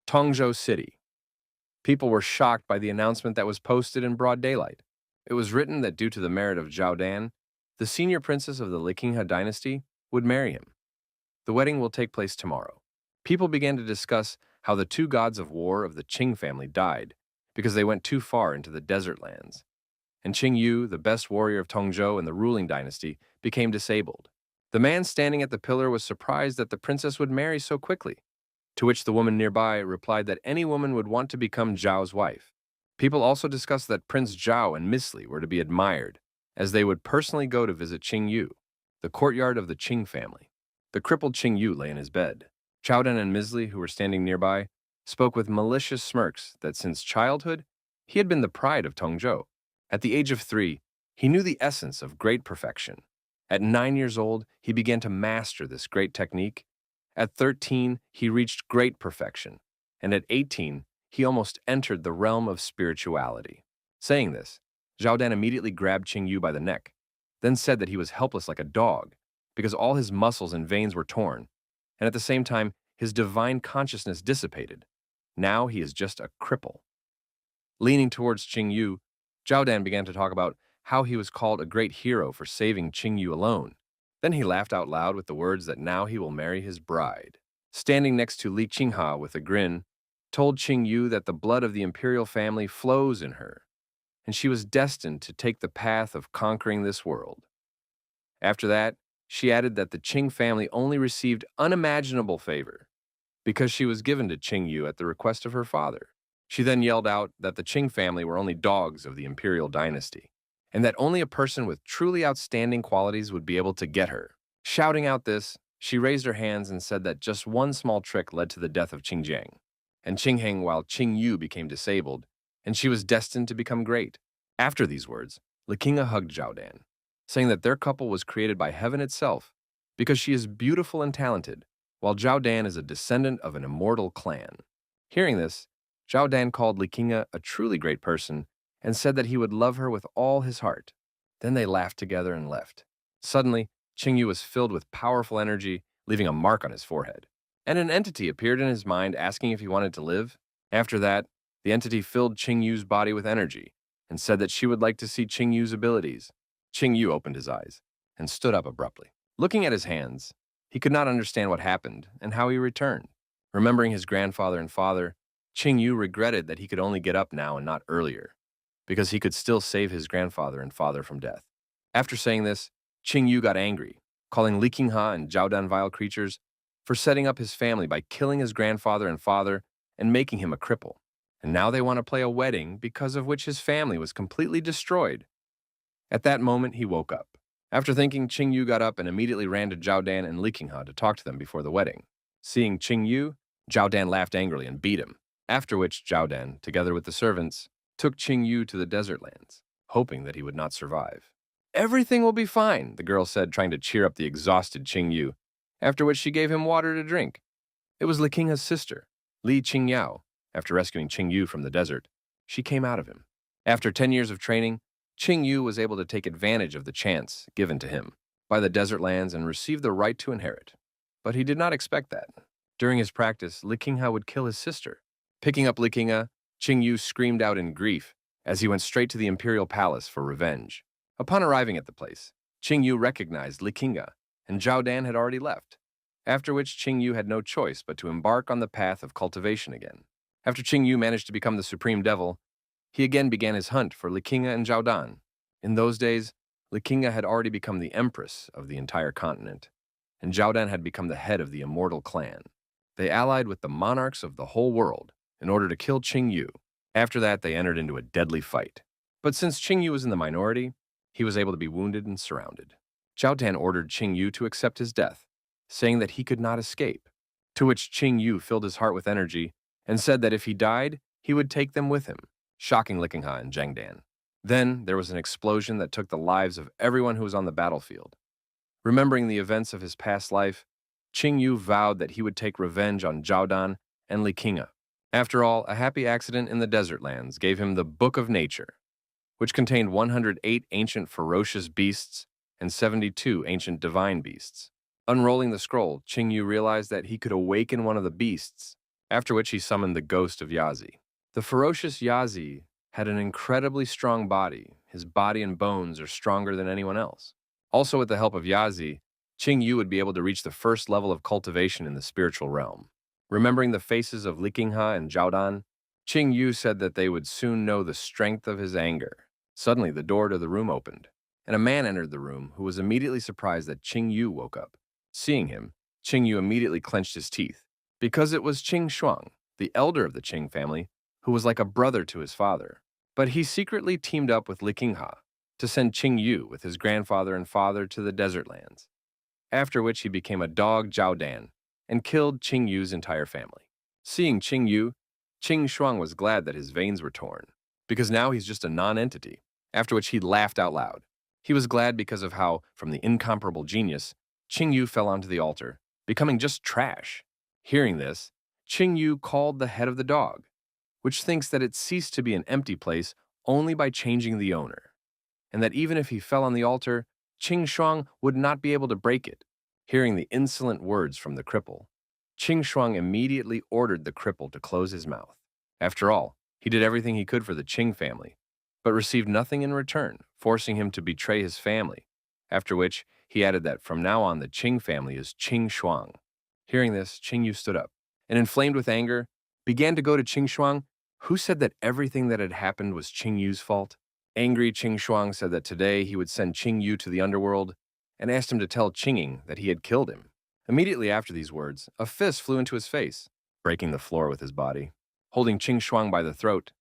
Tongzhou City. People were shocked by the announcement that was posted in broad daylight. It was written that due to the merit of Zhao Dan, the senior princess of the Liqinghe dynasty would marry him. The wedding will take place tomorrow. People began to discuss how the two gods of war of the Qing family died because they went too far into the desert lands, and Qing Yu, the best warrior of Tongzhou and the ruling dynasty, became disabled. The man standing at the pillar was surprised that the princess would marry so quickly, to which the woman nearby replied that any woman would want to become Zhao's wife. People also discussed that Prince Zhao and Miss Li were to be admired, as they would personally go to visit Qing Yu, the courtyard of the Qing family. The crippled Qing Yu lay in his bed. Chowden and Miss Li, who were standing nearby, spoke with malicious smirks that since childhood, he had been the pride of Tongzhou. At the age of 3, he knew the essence of great perfection. At 9 years old, he began to master this great technique. At 13, he reached great perfection, and at 18, he almost entered the realm of spirituality. Saying this, Zhao Dan immediately grabbed Qing Yu by the neck, then said that he was helpless like a dog, because all his muscles and veins were torn, and at the same time, his divine consciousness dissipated. Now he is just a cripple. Leaning towards Qing Yu, Zhao Dan began to talk about how he was called a great hero for saving Qing Yu alone. Then he laughed out loud with the words that now he will marry his bride. Standing next to Li Qingha with a grin, told Qing Yu that the blood of the imperial family flows in her, and she was destined to take the path of conquering this world. After that, she added that the Qing family only received unimaginable favor because she was given to Qing Yu at the request of her father. She then yelled out that the Qing family were only dogs of the imperial dynasty, and that only a person with truly outstanding qualities would be able to get her. Shouting out this, she raised her hands and said that just one small trick led to the death of Qing Jiang and Qing Heng while Qing Yu became disabled, and she was destined to become great. After these words, Liqinghe hugged Zhao Dan, saying that their couple was created by heaven itself because she is beautiful and talented, while Zhao Dan is a descendant of an immortal clan. Hearing this, Zhao Dan called Liqinghe a truly great person and said that he would love her with all his heart. Then they laughed together and left. Suddenly, Qing Yu was filled with powerful energy, leaving a mark on his forehead, and an entity appeared in his mind asking if he wanted to live. After that, the entity filled Qing Yu's body with energy and said that she would like to see Qing Yu's abilities. Qing Yu opened his eyes and stood up abruptly. Looking at his hands, he could not understand what happened and how he returned. Remembering his grandfather and father, Qing Yu regretted that he could only get up now and not earlier, because he could still save his grandfather and father from death. After saying this, Qing Yu got angry, calling Li Qinghe and Zhao Dan vile creatures for setting up his family by killing his grandfather and father and making him a cripple. And now they want to play a wedding because of which his family was completely destroyed. At that moment, he woke up. After thinking, Qing Yu got up and immediately ran to Zhao Dan and Li Qinghe to talk to them before the wedding. Seeing Qing Yu, Zhao Dan laughed angrily and beat him, after which Zhao Dan, together with the servants, took Qing Yu to the desert lands, hoping that he would not survive. "Everything will be fine," the girl said, trying to cheer up the exhausted Qing Yu, after which she gave him water to drink. It was Li Qinghe's sister, Li Qingyao. After rescuing Qing Yu from the desert, she came out of him. After 10 years of training, Qing Yu was able to take advantage of the chance given to him by the desert lands and receive the right to inherit. But he did not expect that. During his practice, Li Qinghe would kill his sister. Picking up Li Qinghe, Qing Yu screamed out in grief as he went straight to the imperial palace for revenge. Upon arriving at the place, Qing Yu recognized Li Qinghe, and Zhao Dan had already left, after which Qing Yu had no choice but to embark on the path of cultivation again. After Qing Yu managed to become the supreme devil, he again began his hunt for Li Qinghe and Zhao Dan. In those days, Li Qinghe had already become the empress of the entire continent, and Zhao Dan had become the head of the immortal clan. They allied with the monarchs of the whole world in order to kill Qing Yu. After that, they entered into a deadly fight. But since Qing Yu was in the minority, he was able to be wounded and surrounded. Zhao Dan ordered Qing Yu to accept his death, saying that he could not escape, to which Qing Yu filled his heart with energy and said that if he died, he would take them with him, shocking Li Qinghe and Zhang Dan. Then there was an explosion that took the lives of everyone who was on the battlefield. Remembering the events of his past life, Qing Yu vowed that he would take revenge on Zhao Dan and Li Qinghe. After all, a happy accident in the desert lands gave him the Book of Nature, which contained 108 ancient ferocious beasts and 72 ancient divine beasts. Unrolling the scroll, Qing Yu realized that he could awaken one of the beasts after which he summoned the ghost of Yazi. The ferocious Yazi had an incredibly strong body. His body and bones are stronger than anyone else. Also, with the help of Yazi, Qing Yu would be able to reach the first level of cultivation in the spiritual realm. Remembering the faces of Li Qinghe and Zhao Dan, Qing Yu said that they would soon know the strength of his anger. Suddenly, the door to the room opened, and a man entered the room who was immediately surprised that Qing Yu woke up. Seeing him, Qing Yu immediately clenched his teeth, because it was Qing Shuang, the elder of the Qing family, who was like a brother to his father. But he secretly teamed up with Li Qinghe to send Qing Yu with his grandfather and father to the desert lands, after which he became a dog Zhao Dan and killed Qing Yu's entire family. Seeing Qing Yu, Qing Shuang was glad that his veins were torn, because now he's just a non-entity, after which he laughed out loud. He was glad because of how, from the incomparable genius, Qing Yu fell onto the altar, becoming just trash. Hearing this, Qing Yu called the head of the dog, which thinks that it ceased to be an empty place only by changing the owner, and that even if he fell on the altar, Qing Shuang would not be able to break it. Hearing the insolent words from the cripple, Qing Shuang immediately ordered the cripple to close his mouth. After all, he did everything he could for the Qing family, but received nothing in return, forcing him to betray his family, after which he added that from now on the Qing family is Qing Shuang. Hearing this, Qing Yu stood up, and inflamed with anger, began to go to Qing Shuang, who said that everything that had happened was Qing Yu's fault. Angry Qing Shuang said that today he would send Qing Yu to the underworld and asked him to tell Qinging that he had killed him. Immediately after these words, a fist flew into his face, breaking the floor with his body. Holding Qing Shuang by the throat,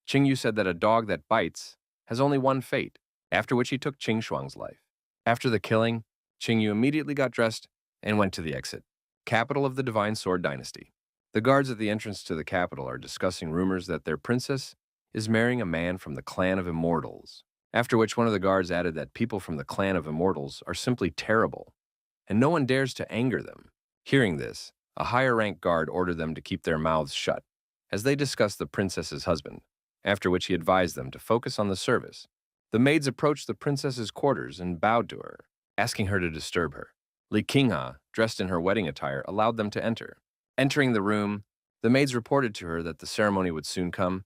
Qing Yu said that a dog that bites has only one fate, after which he took Qing Shuang's life. After the killing, Qing Yu immediately got dressed and went to the exit, capital of the Divine Sword Dynasty. The guards at the entrance to the capital are discussing rumors that their princess is marrying a man from the clan of Immortals, after which one of the guards added that people from the clan of Immortals are simply terrible, and no one dares to anger them. Hearing this, a higher-ranked guard ordered them to keep their mouths shut, as they discussed the princess's husband, after which he advised them to focus on the service. The maids approached the princess's quarters and bowed to her, asking her to disturb her. Li Qinghe, dressed in her wedding attire, allowed them to enter. Entering the room, the maids reported to her that the ceremony would soon come,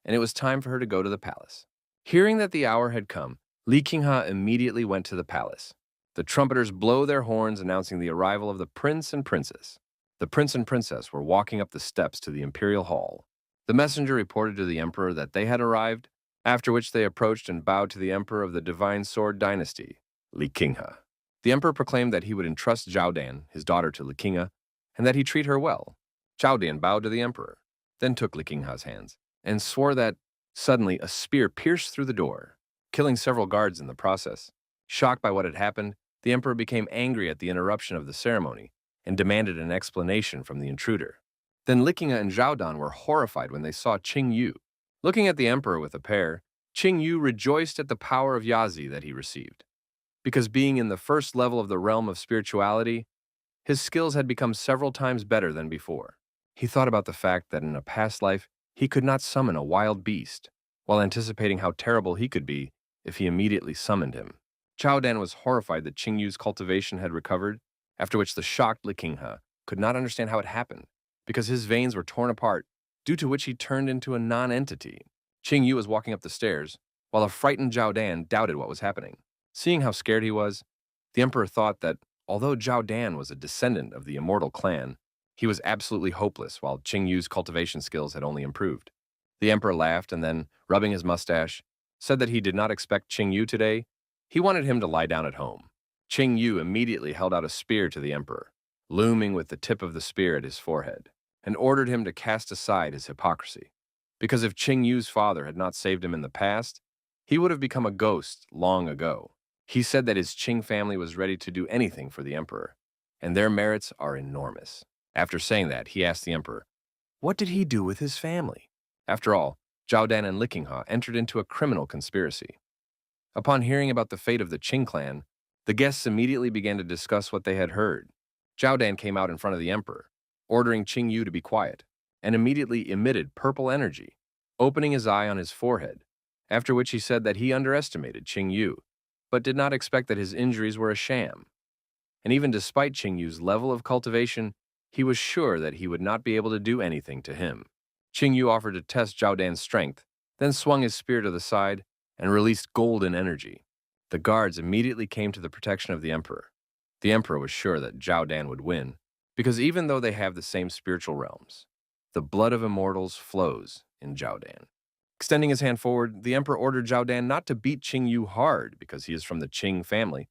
and it was time for her to go to the palace. Hearing that the hour had come, Li Qinghe immediately went to the palace. The trumpeters blow their horns announcing the arrival of the prince and princess. The prince and princess were walking up the steps to the imperial hall. The messenger reported to the emperor that they had arrived, after which they approached and bowed to the emperor of the Divine Sword Dynasty, Li Qinghe. The emperor proclaimed that he would entrust Zhao Dan, his daughter, to Li Qinghe, and that he treat her well. Zhao Dan bowed to the emperor, then took Li Qinghe's hands, and swore that, suddenly, a spear pierced through the door, killing several guards in the process. Shocked by what had happened, the emperor became angry at the interruption of the ceremony and demanded an explanation from the intruder. Then Li Qinghe and Zhao Dan were horrified when they saw Qing Yu. Looking at the emperor with a pair, Qing Yu rejoiced at the power of Yazi that he received, because being in the first level of the realm of spirituality, his skills had become several times better than before. He thought about the fact that in a past life, he could not summon a wild beast, while anticipating how terrible he could be if he immediately summoned him. Zhao Dan was horrified that Qing Yu's cultivation had recovered, after which the shocked Li Qinghe could not understand how it happened, because his veins were torn apart, due to which he turned into a non-entity. Qing Yu was walking up the stairs, while a frightened Zhao Dan doubted what was happening. Seeing how scared he was, the emperor thought that, although Zhao Dan was a descendant of the immortal clan, he was absolutely hopeless, while Qing Yu's cultivation skills had only improved. The emperor laughed and then, rubbing his mustache, said that he did not expect Qing Yu today. He wanted him to lie down at home. Qing Yu immediately held out a spear to the emperor, looming with the tip of the spear at his forehead, and ordered him to cast aside his hypocrisy. Because if Qing Yu's father had not saved him in the past, he would have become a ghost long ago. He said that his Qing family was ready to do anything for the emperor, and their merits are enormous. After saying that, he asked the emperor, what did he do with his family? After all, Zhao Dan and Li Qinghe entered into a criminal conspiracy. Upon hearing about the fate of the Qing clan, the guests immediately began to discuss what they had heard. Zhao Dan came out in front of the emperor, ordering Qing Yu to be quiet, and immediately emitted purple energy, opening his eye on his forehead, after which he said that he underestimated Qing Yu, but did not expect that his injuries were a sham. And even despite Qing Yu's level of cultivation, he was sure that he would not be able to do anything to him. Qing Yu offered to test Zhao Dan's strength, then swung his spear to the side and released golden energy. The guards immediately came to the protection of the emperor. The emperor was sure that Zhao Dan would win, because even though they have the same spiritual realms, the blood of immortals flows in Zhao Dan. Extending his hand forward, the emperor ordered Zhao Dan not to beat Qing Yu hard because he is from the Qing family,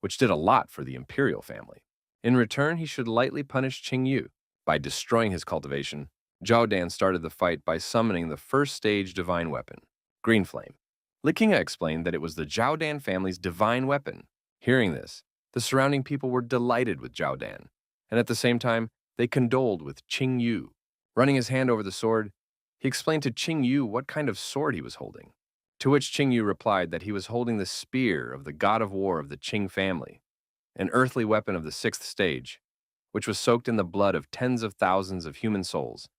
which did a lot for the imperial family. In return, he should lightly punish Qing Yu. By destroying his cultivation, Zhao Dan started the fight by summoning the first stage divine weapon, Green Flame. Li Qinghe explained that it was the Zhao Dan family's divine weapon. Hearing this, the surrounding people were delighted with Zhao Dan, and at the same time, they condoled with Qing Yu. Running his hand over the sword, he explained to Qing Yu what kind of sword he was holding, to which Qing Yu replied that he was holding the spear of the god of war of the Qing family, an earthly weapon of the sixth stage, which was soaked in the blood of tens of thousands of human souls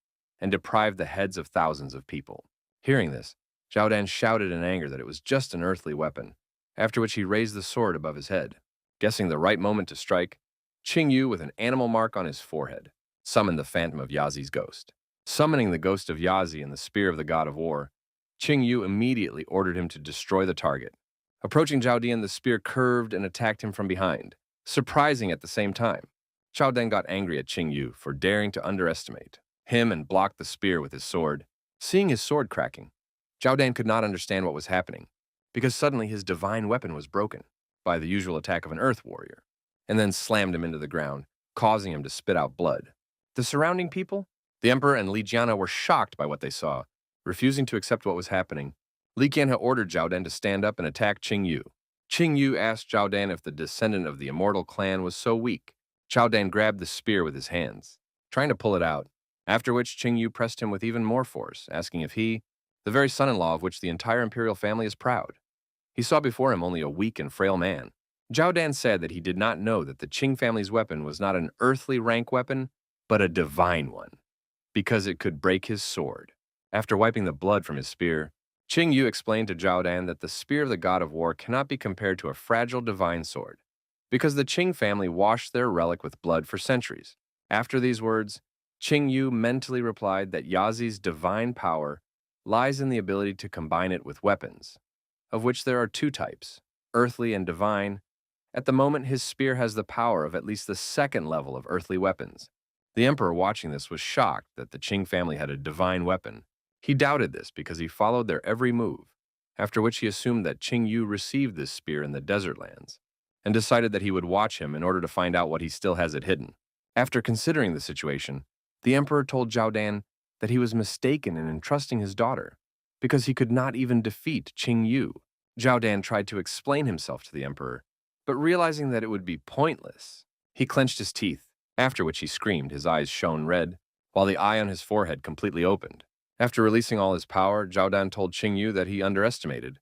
and deprived the heads of thousands of people. Hearing this, Zhao Dan shouted in anger that it was just an earthly weapon, after which he raised the sword above his head. Guessing the right moment to strike, Qing Yu, with an animal mark on his forehead, summoned the phantom of Yazi's ghost. Summoning the ghost of Yazi and the spear of the god of war, Qing Yu immediately ordered him to destroy the target. Approaching Zhao Dan, the spear curved and attacked him from behind, surprising at the same time. Zhao Dan got angry at Qing Yu for daring to underestimate him and blocked the spear with his sword. Seeing his sword cracking, Zhao Dan could not understand what was happening, because suddenly his divine weapon was broken by the usual attack of an earth warrior, and then slammed him into the ground, causing him to spit out blood. The surrounding people, the emperor and Li Jianhe, were shocked by what they saw. Refusing to accept what was happening, Li Jianhe ordered Zhao Dan to stand up and attack Qing Yu. Qing Yu asked Zhao Dan if the descendant of the immortal clan was so weak. Zhao Dan grabbed the spear with his hands, trying to pull it out, after which Qing Yu pressed him with even more force, asking if he, the very son-in-law of which the entire imperial family is proud. He saw before him only a weak and frail man. Zhao Dan said that he did not know that the Qing family's weapon was not an earthly rank weapon, but a divine one, because it could break his sword. After wiping the blood from his spear, Qing Yu explained to Zhao Dan that the spear of the god of war cannot be compared to a fragile divine sword, because the Qing family washed their relic with blood for centuries. After these words, Qing Yu mentally replied that Yazi's divine power lies in the ability to combine it with weapons, of which there are two types, earthly and divine. At the moment, his spear has the power of at least the second level of earthly weapons. The emperor watching this was shocked that the Qing family had a divine weapon. He doubted this because he followed their every move, after which he assumed that Qing Yu received this spear in the desert lands, and decided that he would watch him in order to find out what he still has it hidden. After considering the situation, the emperor told Zhao Dan that he was mistaken in entrusting his daughter, because he could not even defeat Qing Yu. Zhao Dan tried to explain himself to the emperor, but realizing that it would be pointless, he clenched his teeth, after which he screamed, his eyes shone red, while the eye on his forehead completely opened. After releasing all his power, Zhao Dan told Qing Yu that he underestimated,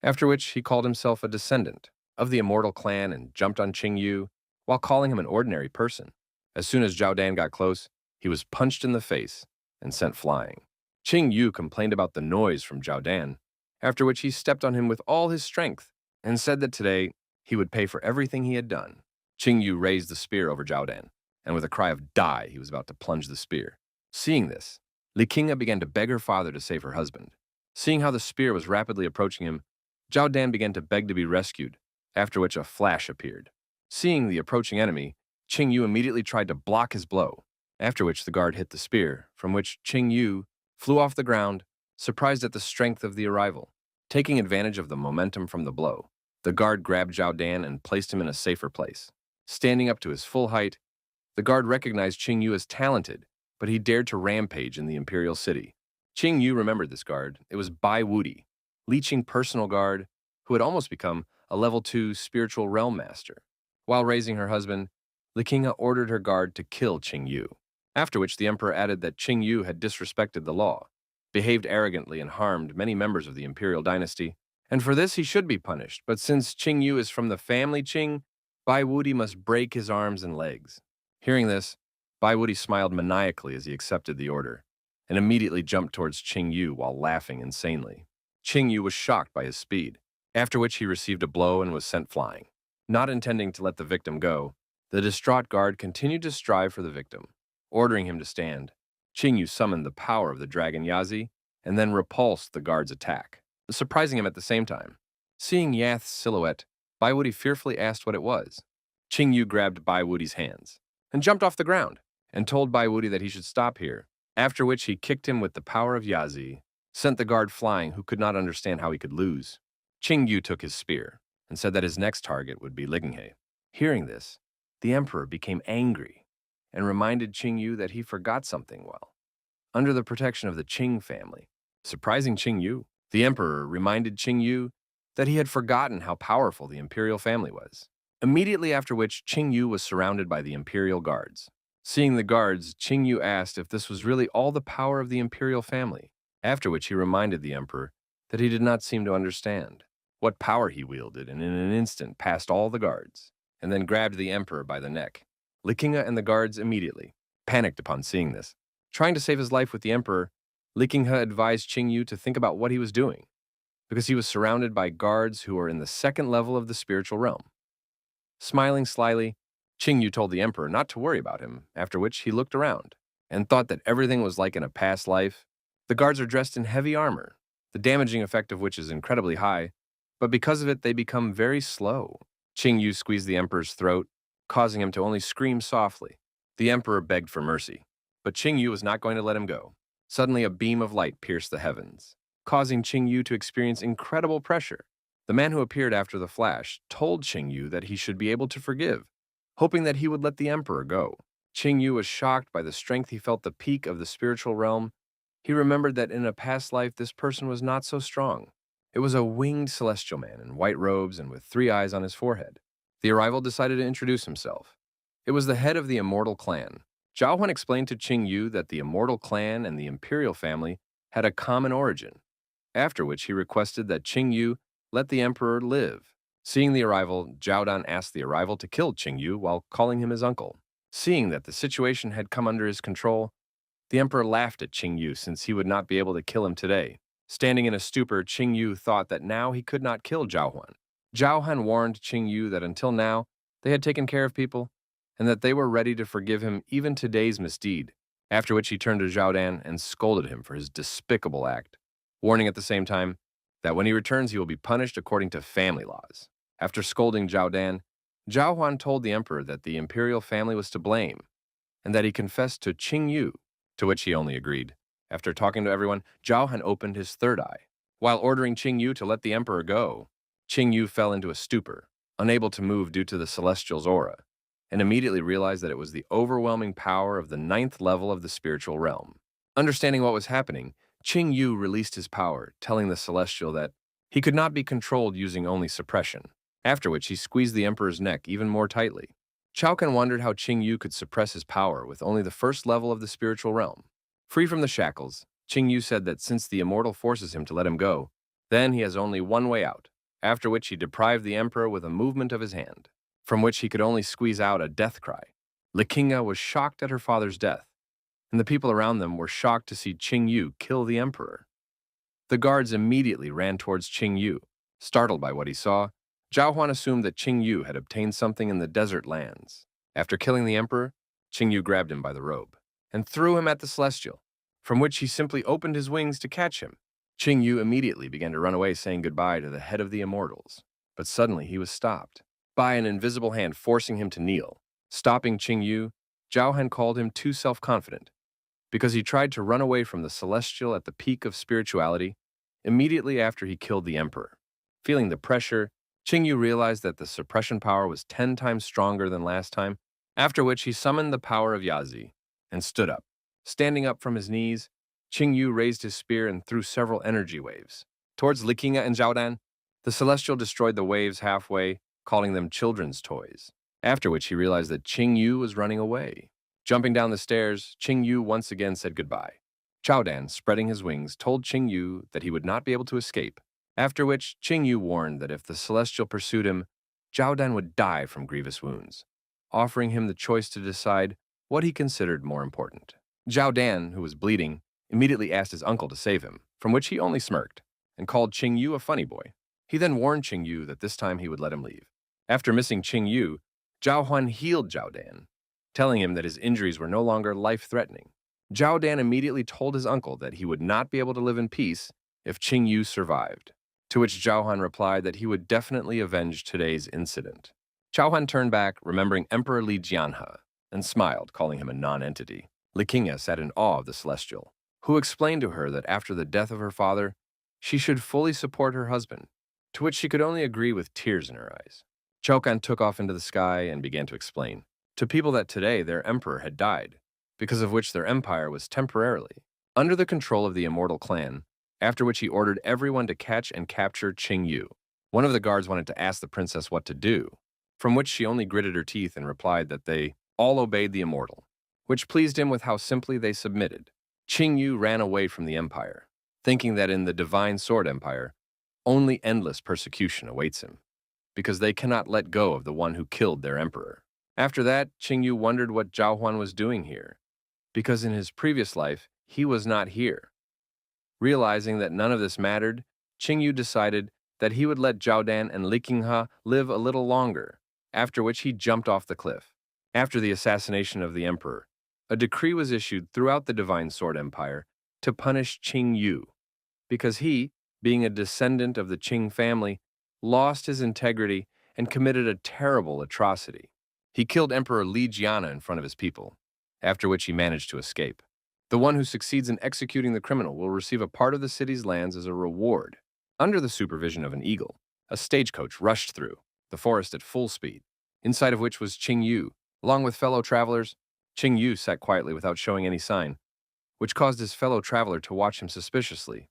after which he called himself a descendant of the immortal clan and jumped on Qing Yu while calling him an ordinary person. As soon as Zhao Dan got close, he was punched in the face and sent flying. Qing Yu complained about the noise from Zhao Dan, after which he stepped on him with all his strength and said that today he would pay for everything he had done. Qing Yu raised the spear over Zhao Dan, and with a cry of "Die," he was about to plunge the spear. Seeing this, Li Qinghe began to beg her father to save her husband. Seeing how the spear was rapidly approaching him, Zhao Dan began to beg to be rescued, after which a flash appeared. Seeing the approaching enemy, Qing Yu immediately tried to block his blow, after which the guard hit the spear, from which Qing Yu flew off the ground, surprised at the strength of the arrival. Taking advantage of the momentum from the blow, the guard grabbed Zhao Dan and placed him in a safer place. Standing up to his full height, the guard recognized Qing Yu as talented, but he dared to rampage in the imperial city. Qing Yu remembered this guard. It was Bai Wudi, Li Qing personal guard, who had almost become a level 2 spiritual realm master. While raising her husband, Li Qinghe ordered her guard to kill Qing Yu, after which the emperor added that Qing Yu had disrespected the law, behaved arrogantly, and harmed many members of the imperial dynasty, and for this he should be punished. But since Qing Yu is from the family Qing, Bai Wudi must break his arms and legs. Hearing this, Bai Wudi smiled maniacally as he accepted the order, and immediately jumped towards Qing Yu while laughing insanely. Qing Yu was shocked by his speed, after which he received a blow and was sent flying. Not intending to let the victim go, the distraught guard continued to strive for the victim. Ordering him to stand, Qingyu summoned the power of the dragon Yazi and then repulsed the guard's attack, surprising him at the same time. Seeing Yath's silhouette, Baiwudi fearfully asked what it was. Qingyu grabbed Baiwudi's hands and jumped off the ground and told Baiwudi that he should stop here, after which he kicked him with the power of Yazi, sent the guard flying who could not understand how he could lose. Qingyu took his spear and said that his next target would be Ligenghe. Hearing this, the emperor became angry and reminded Qingyu that he forgot something well. Under the protection of the Qing family, surprising Qingyu, the emperor reminded Qingyu that he had forgotten how powerful the imperial family was. Immediately after which, Qingyu was surrounded by the imperial guards. Seeing the guards, Qingyu asked if this was really all the power of the imperial family, after which he reminded the emperor that he did not seem to understand what power he wielded and in an instant passed all the guards, and then grabbed the emperor by the neck. Likinga and the guards immediately panicked upon seeing this. Trying to save his life with the emperor, Likinga advised Qingyu to think about what he was doing, because he was surrounded by guards who were in the second level of the spiritual realm. Smiling slyly, Qingyu told the emperor not to worry about him, after which he looked around and thought that everything was like in a past life. The guards are dressed in heavy armor, the damaging effect of which is incredibly high, but because of it they become very slow. Qingyu squeezed the emperor's throat, causing him to only scream softly. The emperor begged for mercy, but Qingyu was not going to let him go. Suddenly a beam of light pierced the heavens, causing Qingyu to experience incredible pressure. The man who appeared after the flash told Qingyu that he should be able to forgive, hoping that he would let the emperor go. Qingyu was shocked by the strength he felt the peak of the spiritual realm. He remembered that in a past life this person was not so strong. It was a winged celestial man in white robes and with 3 eyes on his forehead. The arrival decided to introduce himself. It was the head of the immortal clan. Zhao Huan explained to Qingyu that the immortal clan and the imperial family had a common origin, after which he requested that Qingyu let the emperor live. Seeing the arrival, Zhao Dan asked the arrival to kill Qingyu while calling him his uncle. Seeing that the situation had come under his control, the emperor laughed at Qingyu since he would not be able to kill him today. Standing in a stupor, Qingyu thought that now he could not kill Zhao Huan. Zhao Han warned Qingyu that until now they had taken care of people and that they were ready to forgive him even today's misdeed, after which he turned to Zhao Dan and scolded him for his despicable act, warning at the same time that when he returns he will be punished according to family laws. After scolding Zhao Dan, Zhao Huan told the emperor that the imperial family was to blame and that he confessed to Qingyu, to which he only agreed. After talking to everyone, Zhao Han opened his third eye. While ordering Qingyu to let the emperor go, Qingyu fell into a stupor, unable to move due to the celestial's aura, and immediately realized that it was the overwhelming power of the 9th level of the spiritual realm. Understanding what was happening, Qingyu released his power, telling the celestial that he could not be controlled using only suppression, after which he squeezed the emperor's neck even more tightly. Chao Kan wondered how Qingyu could suppress his power with only the 1st level of the spiritual realm. Free from the shackles, Qingyu said that since the immortal forces him to let him go, then he has only one way out, after which he deprived the emperor with a movement of his hand, from which he could only squeeze out a death cry. Likinga was shocked at her father's death, and the people around them were shocked to see Qingyu kill the emperor. The guards immediately ran towards Qingyu. Startled by what he saw, Zhao Huan assumed that Qingyu had obtained something in the desert lands. After killing the emperor, Qingyu grabbed him by the robe and threw him at the celestial, from which he simply opened his wings to catch him. Qingyu immediately began to run away, saying goodbye to the head of the immortals. But suddenly he was stopped by an invisible hand forcing him to kneel. Stopping Qingyu, Zhao Han called him too self-confident, because he tried to run away from the celestial at the peak of spirituality immediately after he killed the emperor. Feeling the pressure, Qingyu realized that the suppression power was 10 times stronger than last time, after which he summoned the power of Yazi and stood up. Standing up from his knees, Qingyu raised his spear and threw several energy waves towards Likinga and Zhao Dan. The celestial destroyed the waves halfway, calling them children's toys, after which he realized that Qingyu was running away. Jumping down the stairs, Qingyu once again said goodbye. Zhao Dan, spreading his wings, told Qingyu that he would not be able to escape, after which Qingyu warned that if the celestial pursued him, Zhao Dan would die from grievous wounds, offering him the choice to decide what he considered more important. Zhao Dan, who was bleeding, immediately asked his uncle to save him, from which he only smirked, and called Qingyu a funny boy. He then warned Qingyu that this time he would let him leave. After missing Qingyu, Zhao Huan healed Zhao Dan, telling him that his injuries were no longer life-threatening. Zhao Dan immediately told his uncle that he would not be able to live in peace if Qing Yu survived, to which Zhao Han replied that he would definitely avenge today's incident. Zhao Han turned back, remembering Emperor Li Jianhe, and smiled, calling him a non-entity. Li Qinghe sat in awe of the Celestial, who explained to her that after the death of her father, she should fully support her husband, to which she could only agree with tears in her eyes. Zhao Kan took off into the sky and began to explain to people that today their emperor had died, because of which their empire was temporarily under the control of the immortal clan, after which he ordered everyone to catch and capture Qing Yu. One of the guards wanted to ask the princess what to do, from which she only gritted her teeth and replied that they all obeyed the immortal, which pleased him with how simply they submitted. Qing Yu ran away from the empire, thinking that in the Divine Sword Empire, only endless persecution awaits him, because they cannot let go of the one who killed their emperor. After that, Qing Yu wondered what Zhao Huan was doing here, because in his previous life, he was not here. Realizing that none of this mattered, Qing Yu decided that he would let Zhao Dan and Li Qinghe live a little longer, after which he jumped off the cliff. After the assassination of the emperor, a decree was issued throughout the Divine Sword Empire to punish Qing Yu, because he, being a descendant of the Qing family, lost his integrity and committed a terrible atrocity. He killed Emperor Li Jianhe in front of his people, after which he managed to escape. The one who succeeds in executing the criminal will receive a part of the city's lands as a reward. Under the supervision of an eagle, a stagecoach rushed through the forest at full speed, inside of which was Qing Yu. Along with fellow travelers, Qing Yu sat quietly without showing any sign, which caused his fellow traveler to watch him suspiciously.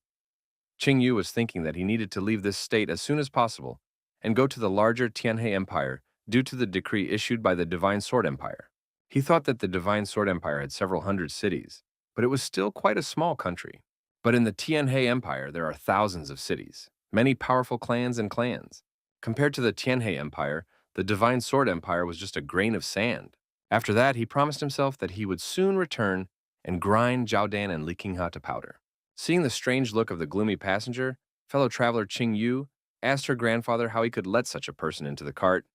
Qing Yu was thinking that he needed to leave this state as soon as possible and go to the larger Tianhe Empire due to the decree issued by the Divine Sword Empire. He thought that the Divine Sword Empire had several hundred cities, but it was still quite a small country. But in the Tianhe Empire, there are thousands of cities, many powerful clans and clans. Compared to the Tianhe Empire, the Divine Sword Empire was just a grain of sand. After that, he promised himself that he would soon return and grind Zhao Dan and Li Qinghe to powder. Seeing the strange look of the gloomy passenger, fellow traveler Qing Yu asked her grandfather how he could let such a person into the cart,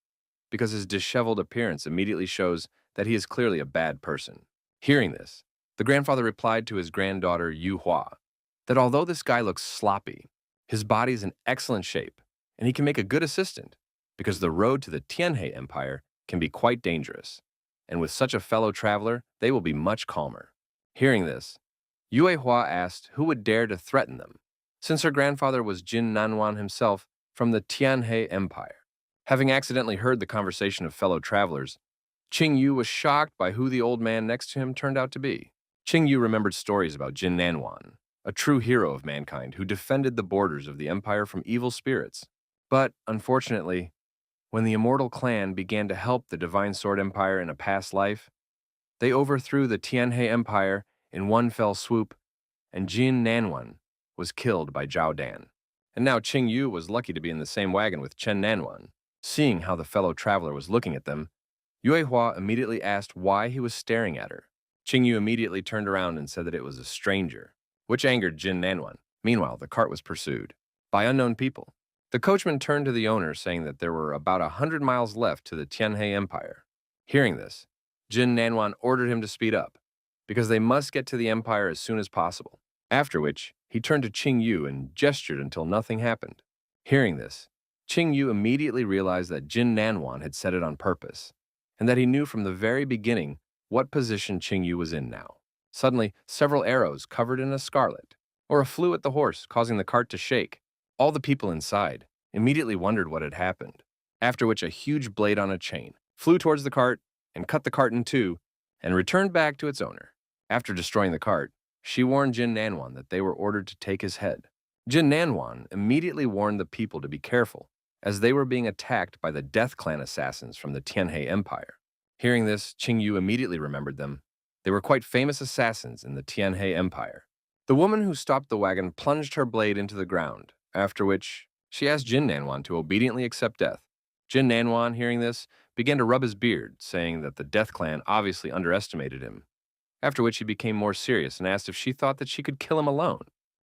because his disheveled appearance immediately shows that he is clearly a bad person. Hearing this, the grandfather replied to his granddaughter Yu Hua that although this guy looks sloppy, his body is in excellent shape, and he can make a good assistant, because the road to the Tianhe Empire can be quite dangerous, and with such a fellow traveler, they will be much calmer. Hearing this, Yue Hua asked who would dare to threaten them, since her grandfather was Jin Nanwan himself from the Tianhe Empire. Having accidentally heard the conversation of fellow travelers, Qing Yu was shocked by who the old man next to him turned out to be. Qing Yu remembered stories about Jin Nanwan, a true hero of mankind who defended the borders of the empire from evil spirits. But, unfortunately, when the immortal clan began to help the Divine Sword Empire in a past life, they overthrew the Tianhe Empire in one fell swoop, and Jin Nanwan was killed by Zhao Dan. And now Qing Yu was lucky to be in the same wagon with Chen Nanwan. Seeing how the fellow traveler was looking at them, Yue Hua immediately asked why he was staring at her. Qing Yu immediately turned around and said that it was a stranger, which angered Jin Nanwan. Meanwhile, the cart was pursued by unknown people. The coachman turned to the owner, saying that there were about 100 miles left to the Tianhe Empire. Hearing this, Jin Nanwan ordered him to speed up, because they must get to the empire as soon as possible. After which, he turned to Qing Yu and gestured until nothing happened. Hearing this, Qing Yu immediately realized that Jin Nanwan had said it on purpose, and that he knew from the very beginning what position Qing Yu was in now. Suddenly, several arrows covered in a scarlet, flew at the horse, causing the cart to shake. All the people inside immediately wondered what had happened, after which a huge blade on a chain flew towards the cart and cut the cart in two and returned back to its owner. After destroying the cart, she warned Jin Nanwan that they were ordered to take his head. Jin Nanwan immediately warned the people to be careful, as they were being attacked by the Death Clan assassins from the Tianhe Empire. Hearing this, Qing Yu immediately remembered them. They were quite famous assassins in the Tianhe Empire. The woman who stopped the wagon plunged her blade into the ground, after which she asked Jin Nanwan to obediently accept death. Jin Nanwan, hearing this, began to rub his beard, saying that the Death Clan obviously underestimated him, after which he became more serious and asked if she thought that she could kill him alone.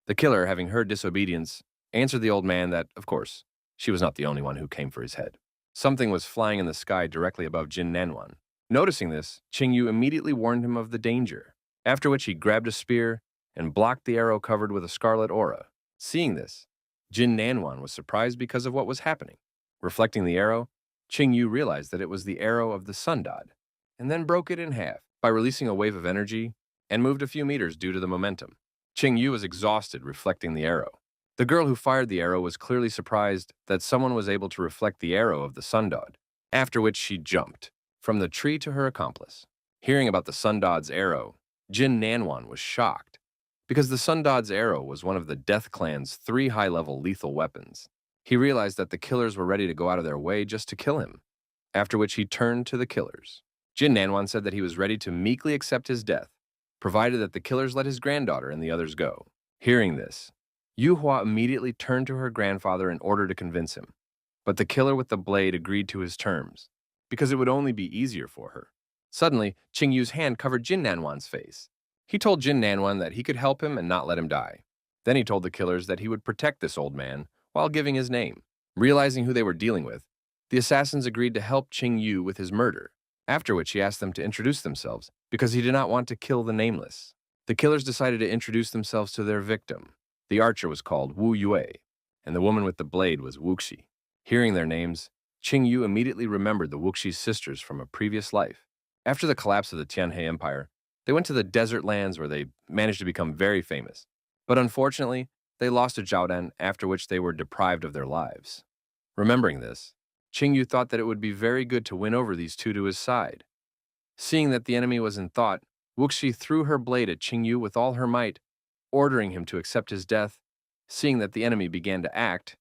The killer, having heard disobedience, answered the old man that, of course, she was not the only one who came for his head. Something was flying in the sky directly above Jin Nanwan. Noticing this, Qingyu immediately warned him of the danger, after which he grabbed a spear and blocked the arrow covered with a scarlet aura. Seeing this, Jin Nanwan was surprised because of what was happening. Reflecting the arrow, Qingyu realized that it was the arrow of the sun god, and then broke it in half by releasing a wave of energy and moved a few meters due to the momentum. Qingyu was exhausted reflecting the arrow. The girl who fired the arrow was clearly surprised that someone was able to reflect the arrow of the sun god, after which she jumped from the tree to her accomplice. Hearing about the sun god's arrow, Jin Nanwan was shocked, because the sun god's arrow was one of the Death Clan's 3 high-level lethal weapons. He realized that the killers were ready to go out of their way just to kill him, after which he turned to the killers. Jin Nanwan said that he was ready to meekly accept his death, provided that the killers let his granddaughter and the others go. Hearing this, Yu Hua immediately turned to her grandfather in order to convince him, but the killer with the blade agreed to his terms, because it would only be easier for her. Suddenly, Qingyu's hand covered Jin Nanwan's face. He told Jin Nanwan that he could help him and not let him die. Then he told the killers that he would protect this old man while giving his name. Realizing who they were dealing with, the assassins agreed to help Qingyu with his murder, after which he asked them to introduce themselves because he did not want to kill the nameless. The killers decided to introduce themselves to their victim. The archer was called Wu Yue, and the woman with the blade was Wuxi. Hearing their names, Qingyu immediately remembered the Wuxi's sisters from a previous life. After the collapse of the Tianhe Empire, they went to the desert lands where they managed to become very famous. But unfortunately, they lost to Zhaodan, after which they were deprived of their lives. Remembering this, Qingyu thought that it would be very good to win over these two to his side. Seeing that the enemy was in thought, Wuxi threw her blade at Qingyu with all her might, ordering him to accept his death. Seeing that the enemy began to act,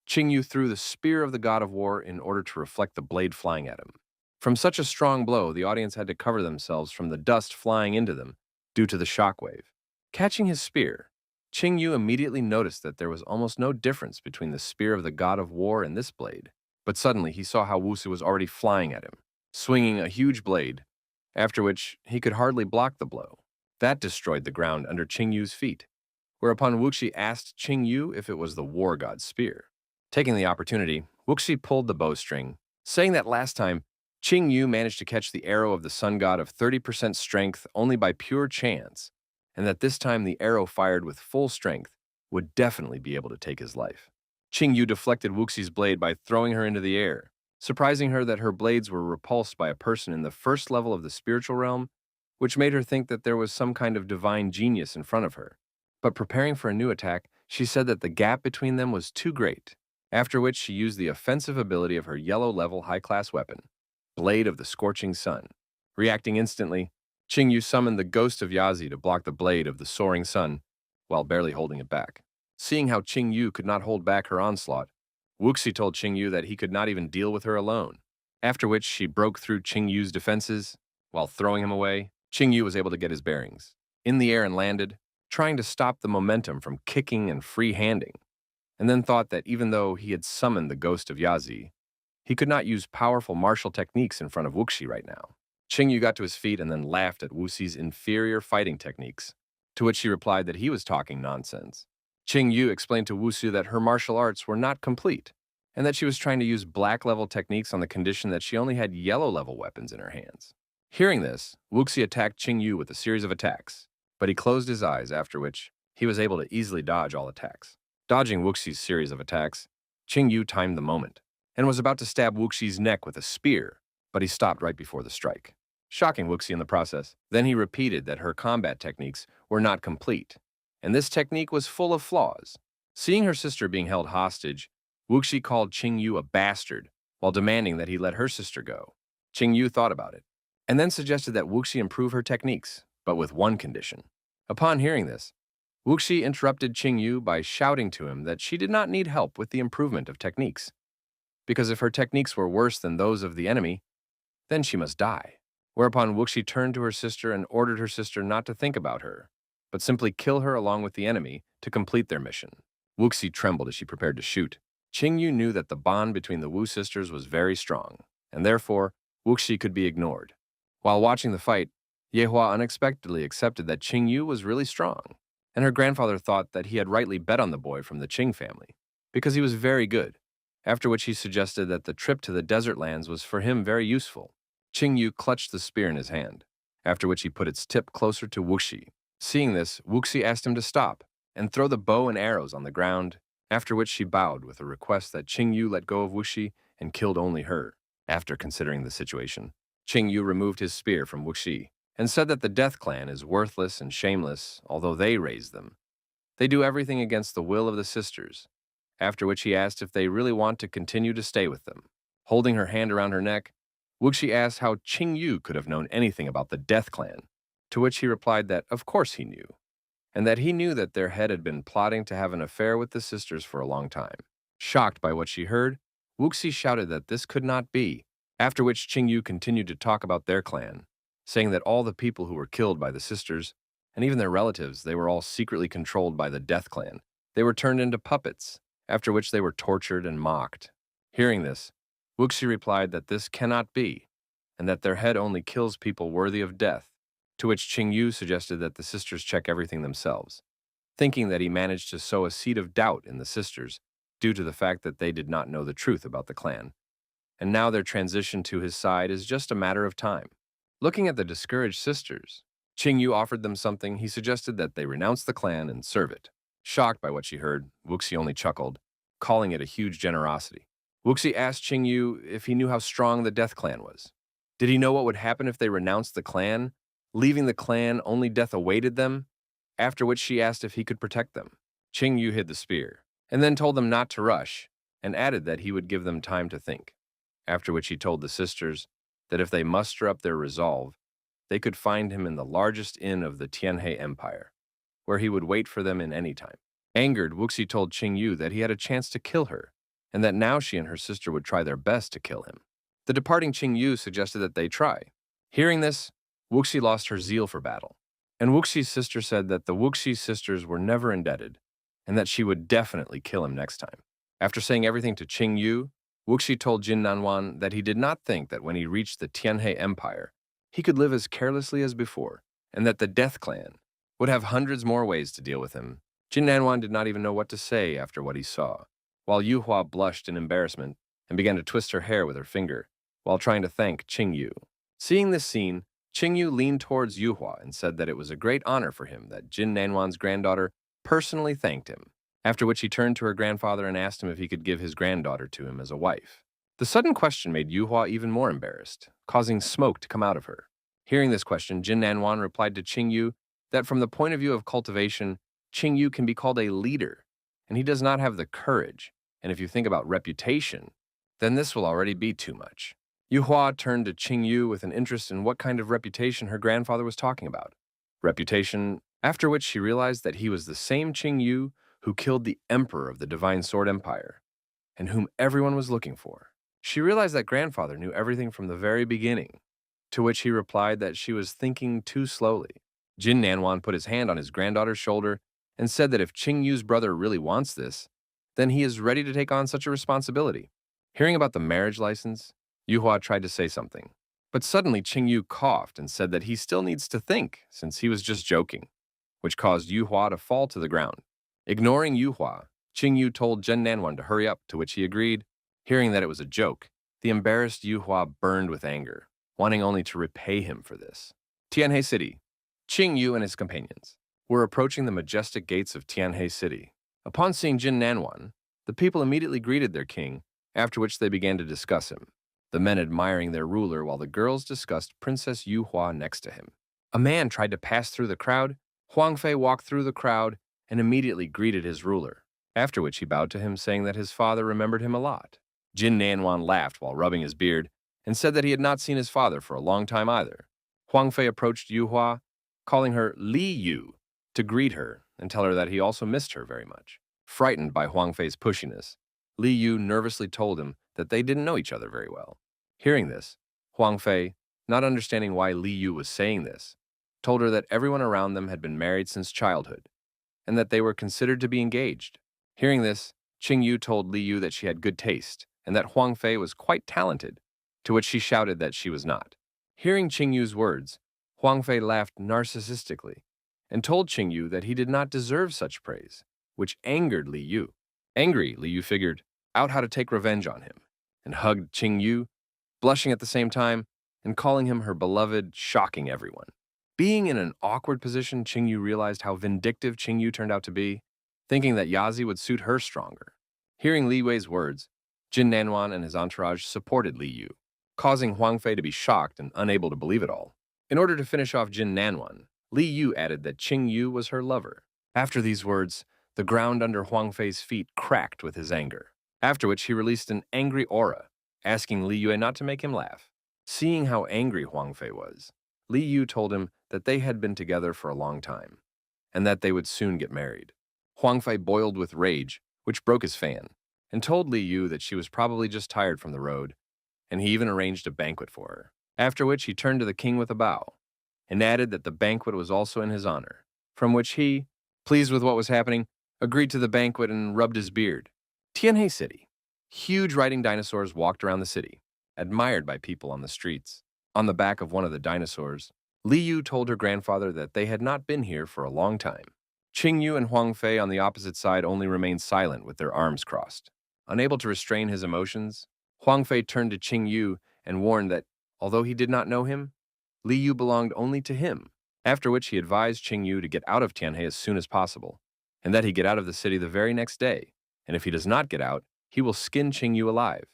Qingyu threw the spear of the god of war in order to reflect the blade flying at him. From such a strong blow, the audience had to cover themselves from the dust flying into them due to the shockwave. Catching his spear, Qingyu immediately noticed that there was almost no difference between the spear of the god of war and this blade. But suddenly he saw how Wuxi was already flying at him, swinging a huge blade, after which he could hardly block the blow. That destroyed the ground under Qingyu's feet, whereupon Wuxi asked Qingyu if it was the war god's spear. Taking the opportunity, Wuxi pulled the bowstring, saying that last time, Qingyu managed to catch the arrow of the sun god of 30% strength only by pure chance, and that this time the arrow fired with full strength would definitely be able to take his life. Qingyu deflected Wuxi's blade by throwing her into the air, surprising her that her blades were repulsed by a person in the first level of the spiritual realm, which made her think that there was some kind of divine genius in front of her. But preparing for a new attack, she said that the gap between them was too great, after which she used the offensive ability of her yellow-level high-class weapon, Blade of the Scorching Sun. Reacting instantly, Qingyu summoned the ghost of Yazi to block the blade of the soaring sun, while barely holding it back. Seeing how Qingyu could not hold back her onslaught, Wuxi told Qingyu that he could not even deal with her alone, after which she broke through Qingyu's defenses. While throwing him away, Qingyu was able to get his bearings in the air and landed, trying to stop the momentum from kicking and free-handing, and then thought that even though he had summoned the ghost of Yazi, he could not use powerful martial techniques in front of Wuxi right now. Qingyu got to his feet and then laughed at Wuxi's inferior fighting techniques, to which she replied that he was talking nonsense. Qingyu explained to Wuxi that her martial arts were not complete, and that she was trying to use black-level techniques on the condition that she only had yellow-level weapons in her hands. Hearing this, Wuxi attacked Qingyu with a series of attacks, but he closed his eyes, after which he was able to easily dodge all attacks. Dodging Wuxi's series of attacks, Qingyu timed the moment, and was about to stab Wuxi's neck with a spear, but he stopped right before the strike, shocking Wuxi in the process. Then he repeated that her combat techniques were not complete, and this technique was full of flaws. Seeing her sister being held hostage, Wuxi called Qingyu a bastard while demanding that he let her sister go. Qingyu thought about it, and then suggested that Wuxi improve her techniques, but with one condition. Upon hearing this, Wuxi interrupted Qingyu by shouting to him that she did not need help with the improvement of techniques, because if her techniques were worse than those of the enemy, then she must die. Whereupon Wuxi turned to her sister and ordered her sister not to think about her, but simply kill her along with the enemy to complete their mission. Wuxi trembled as she prepared to shoot. Qingyu knew that the bond between the Wu sisters was very strong, and therefore Wuxi could be ignored. While watching the fight, Yehua unexpectedly accepted that Qingyu was really strong, and her grandfather thought that he had rightly bet on the boy from the Qing family, because he was very good, after which he suggested that the trip to the desert lands was for him very useful, Qing Yu clutched the spear in his hand, after which he put its tip closer to Wuxi. Seeing this, Wuxi asked him to stop and throw the bow and arrows on the ground, after which she bowed with a request that Qing Yu let go of Wuxi and killed only her. After considering the situation, Qing Yu removed his spear from Wuxi and said that the Death Clan is worthless and shameless, although they raised them. They do everything against the will of the sisters, after which he asked if they really want to continue to stay with them. Holding her hand around her neck, Wuxi asked how Qing Yu could have known anything about the Death Clan, to which he replied that of course he knew, and that he knew that their head had been plotting to have an affair with the sisters for a long time. Shocked by what she heard, Wuxi shouted that this could not be, after which Qing Yu continued to talk about their clan, saying that all the people who were killed by the sisters, and even their relatives, they were all secretly controlled by the Death Clan. They were turned into puppets, after which they were tortured and mocked. Hearing this, Wuxi replied that this cannot be, and that their head only kills people worthy of death, to which Qing Yu suggested that the sisters check everything themselves, thinking that he managed to sow a seed of doubt in the sisters due to the fact that they did not know the truth about the clan, and now their transition to his side is just a matter of time. Looking at the discouraged sisters, Qing Yu offered them something. He suggested that they renounce the clan and serve it. Shocked by what she heard, Wuxi only chuckled, calling it a huge generosity. Wuxi asked Qing Yu if he knew how strong the Death Clan was. Did he know what would happen if they renounced the clan, leaving the clan only death awaited them? After which she asked if he could protect them. Qing Yu hid the spear, and then told them not to rush, and added that he would give them time to think. After which he told the sisters that if they muster up their resolve, they could find him in the largest inn of the Tianhe Empire, where he would wait for them in any time. Angered, Wuxi told Qing Yu that he had a chance to kill her, and that now she and her sister would try their best to kill him. The departing Qing Yu suggested that they try. Hearing this, Wuxi lost her zeal for battle, and Wuxi's sister said that the Wuxi sisters were never indebted, and that she would definitely kill him next time. After saying everything to Qing Yu, Wuxi told Jin Nanwan that he did not think that when he reached the Tianhe Empire, he could live as carelessly as before, and that the Death Clan would have hundreds more ways to deal with him. Jin Nanwan did not even know what to say after what he saw, while Yu Hua blushed in embarrassment and began to twist her hair with her finger while trying to thank Qing Yu. Seeing this scene, Qing Yu leaned towards Yu Hua and said that it was a great honor for him that Jin Nanwan's granddaughter personally thanked him, after which he turned to her grandfather and asked him if he could give his granddaughter to him as a wife. The sudden question made Yu Hua even more embarrassed, causing smoke to come out of her. Hearing this question, Jin Nanwan replied to Qing Yu that from the point of view of cultivation, Qing Yu can be called a leader, and he does not have the courage, and if you think about reputation, then this will already be too much. Yu Hua turned to Qing Yu with an interest in what kind of reputation her grandfather was talking about. Reputation, after which she realized that he was the same Qing Yu who killed the emperor of the Divine Sword Empire, and whom everyone was looking for. She realized that grandfather knew everything from the very beginning, to which he replied that she was thinking too slowly. Jin Nanwan put his hand on his granddaughter's shoulder and said that if Qing Yu's brother really wants this, then he is ready to take on such a responsibility. Hearing about the marriage license, Yu Hua tried to say something, but suddenly Qing Yu coughed and said that he still needs to think, since he was just joking, which caused Yu Hua to fall to the ground. Ignoring Yu Hua, Qing Yu told Jin Nanwan to hurry up, to which he agreed. Hearing that it was a joke, the embarrassed Yu Hua burned with anger, wanting only to repay him for this. Tianhe City. Qing Yu and his companions were approaching the majestic gates of Tianhe City. Upon seeing Jin Nanwan, the people immediately greeted their king, after which they began to discuss him, the men admiring their ruler while the girls discussed Princess Yu Hua next to him. A man tried to pass through the crowd. Huang Fei walked through the crowd and immediately greeted his ruler, after which he bowed to him, saying that his father remembered him a lot. Jin Nanwan laughed while rubbing his beard and said that he had not seen his father for a long time either. Huang Fei approached Yu Hua, calling her Li Yu, to greet her and tell her that he also missed her very much. Frightened by Huang Fei's pushiness, Li Yu nervously told him that they didn't know each other very well. Hearing this, Huang Fei, not understanding why Li Yu was saying this, told her that everyone around them had been married since childhood, and that they were considered to be engaged. Hearing this, Qing Yu told Li Yu that she had good taste, and that Huang Fei was quite talented, to which she shouted that she was not. Hearing Qing Yu's words, Huang Fei laughed narcissistically and told Qing Yu that he did not deserve such praise, which angered Li Yu. Angry, Li Yu figured out how to take revenge on him and hugged Qing Yu. Blushing at the same time, and calling him her beloved, shocking everyone. Being in an awkward position, Qingyu realized how vindictive Qingyu turned out to be, thinking that Yazi would suit her stronger. Hearing Li Wei's words, Jin Nanwan and his entourage supported Li Yu, causing Huang Fei to be shocked and unable to believe it all. In order to finish off Jin Nanwan, Li Yu added that Qingyu was her lover. After these words, the ground under Huang Fei's feet cracked with his anger, after which he released an angry aura, asking Li Yue not to make him laugh. Seeing how angry Huang Fei was, Li Yu told him that they had been together for a long time, and that they would soon get married. Huang Fei boiled with rage, which broke his fan, and told Li Yu that she was probably just tired from the road, and he even arranged a banquet for her. After which he turned to the king with a bow, and added that the banquet was also in his honor, from which he, pleased with what was happening, agreed to the banquet and rubbed his beard. Tianhe City. Huge riding dinosaurs walked around the city, admired by people on the streets. On the back of one of the dinosaurs, Li Yu told her grandfather that they had not been here for a long time. Qingyu and Huang Fei on the opposite side only remained silent with their arms crossed. Unable to restrain his emotions, Huang Fei turned to Qingyu and warned that, although he did not know him, Li Yu belonged only to him, after which he advised Qingyu to get out of Tianhe as soon as possible, and that he get out of the city the very next day, and if he does not get out, he will skin Qingyu alive.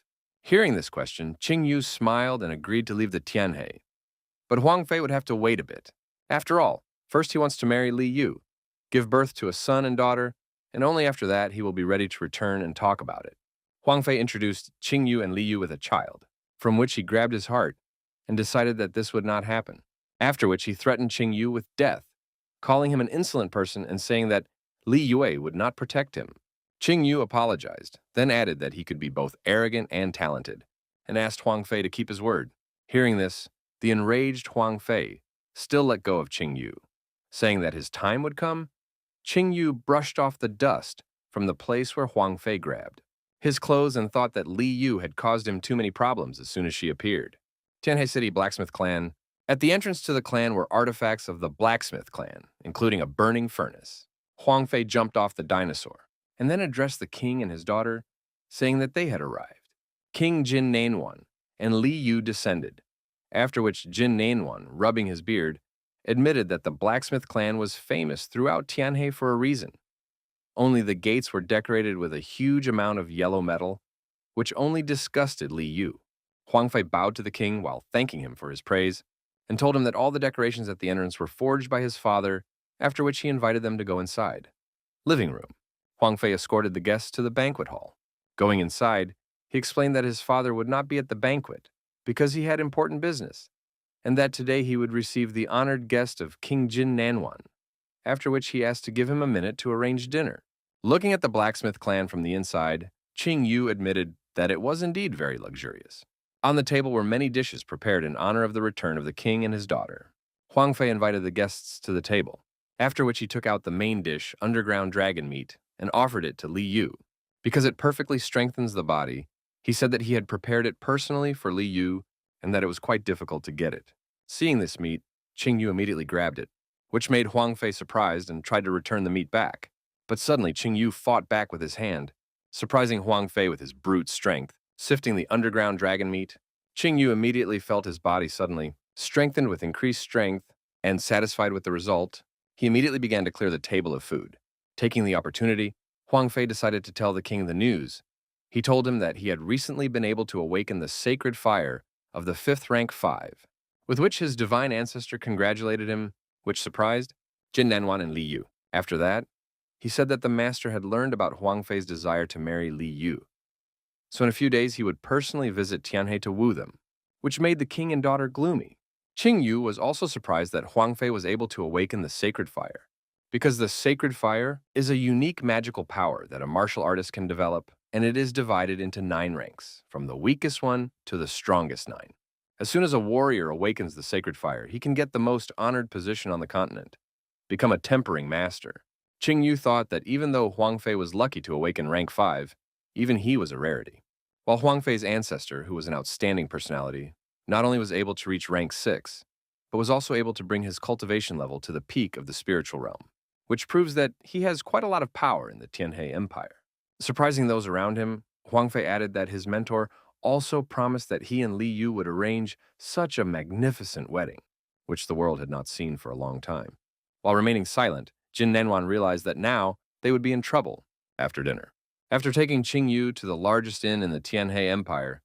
Hearing this question, Qingyu smiled and agreed to leave the Tianhe. But Huang Fei would have to wait a bit. After all, first he wants to marry Li Yu, give birth to a son and daughter, and only after that he will be ready to return and talk about it. Huang Fei introduced Qingyu and Li Yu with a child, from which he grabbed his heart and decided that this would not happen, after which he threatened Qingyu with death, calling him an insolent person and saying that Li Yue would not protect him. Qingyu apologized, then added that he could be both arrogant and talented, and asked Huang Fei to keep his word. Hearing this, the enraged Huang Fei still let go of Qingyu, saying that his time would come. Qingyu brushed off the dust from the place where Huang Fei grabbed his clothes and thought that Li Yu had caused him too many problems as soon as she appeared. Tianhe City Blacksmith Clan. At the entrance to the clan were artifacts of the Blacksmith Clan, including a burning furnace. Huang Fei jumped off the dinosaur, and then addressed the king and his daughter, saying that they had arrived. King Jin Nanwan and Li Yu descended, after which Jin Nanwan, rubbing his beard, admitted that the Blacksmith Clan was famous throughout Tianhe for a reason. Only the gates were decorated with a huge amount of yellow metal, which only disgusted Li Yu. Huang Fei bowed to the king while thanking him for his praise, and told him that all the decorations at the entrance were forged by his father, after which he invited them to go inside. Living room. Huang Fei escorted the guests to the banquet hall. Going inside, he explained that his father would not be at the banquet because he had important business, and that today he would receive the honored guest of King Jin Nanwan, after which he asked to give him a minute to arrange dinner. Looking at the Blacksmith Clan from the inside, Qingyu admitted that it was indeed very luxurious. On the table were many dishes prepared in honor of the return of the king and his daughter. Huang Fei invited the guests to the table, after which he took out the main dish, underground dragon meat, and offered it to Li Yu. Because it perfectly strengthens the body, he said that he had prepared it personally for Li Yu and that it was quite difficult to get it. Seeing this meat, Qingyu immediately grabbed it, which made Huang Fei surprised and tried to return the meat back. But suddenly Qingyu fought back with his hand, surprising Huang Fei with his brute strength. Sifting the underground dragon meat, Qingyu immediately felt his body suddenly strengthened with increased strength, and satisfied with the result, he immediately began to clear the table of food. Taking the opportunity, Huang Fei decided to tell the king the news. He told him that he had recently been able to awaken the sacred fire of the 5th rank 5, with which his divine ancestor congratulated him, which surprised Jin Nanwan and Li Yu. After that, he said that the master had learned about Huang Fei's desire to marry Li Yu. So in a few days he would personally visit Tianhe to woo them, which made the king and daughter gloomy. Qingyu was also surprised that Huang Fei was able to awaken the sacred fire, because the sacred fire is a unique magical power that a martial artist can develop, and it is divided into 9 ranks, from the weakest one to the strongest 9. As soon as a warrior awakens the sacred fire, he can get the most honored position on the continent, become a tempering master. Qingyu thought that even though Huang Fei was lucky to awaken rank 5, even he was a rarity. While Huang Fei's ancestor, who was an outstanding personality, not only was able to reach rank 6, but was also able to bring his cultivation level to the peak of the spiritual realm, which proves that he has quite a lot of power in the Tianhe Empire. Surprising those around him, Huang Fei added that his mentor also promised that he and Li Yu would arrange such a magnificent wedding, which the world had not seen for a long time. While remaining silent, Jin Nenwan realized that now they would be in trouble after dinner. After taking Qing Yu to the largest inn in the Tianhe Empire,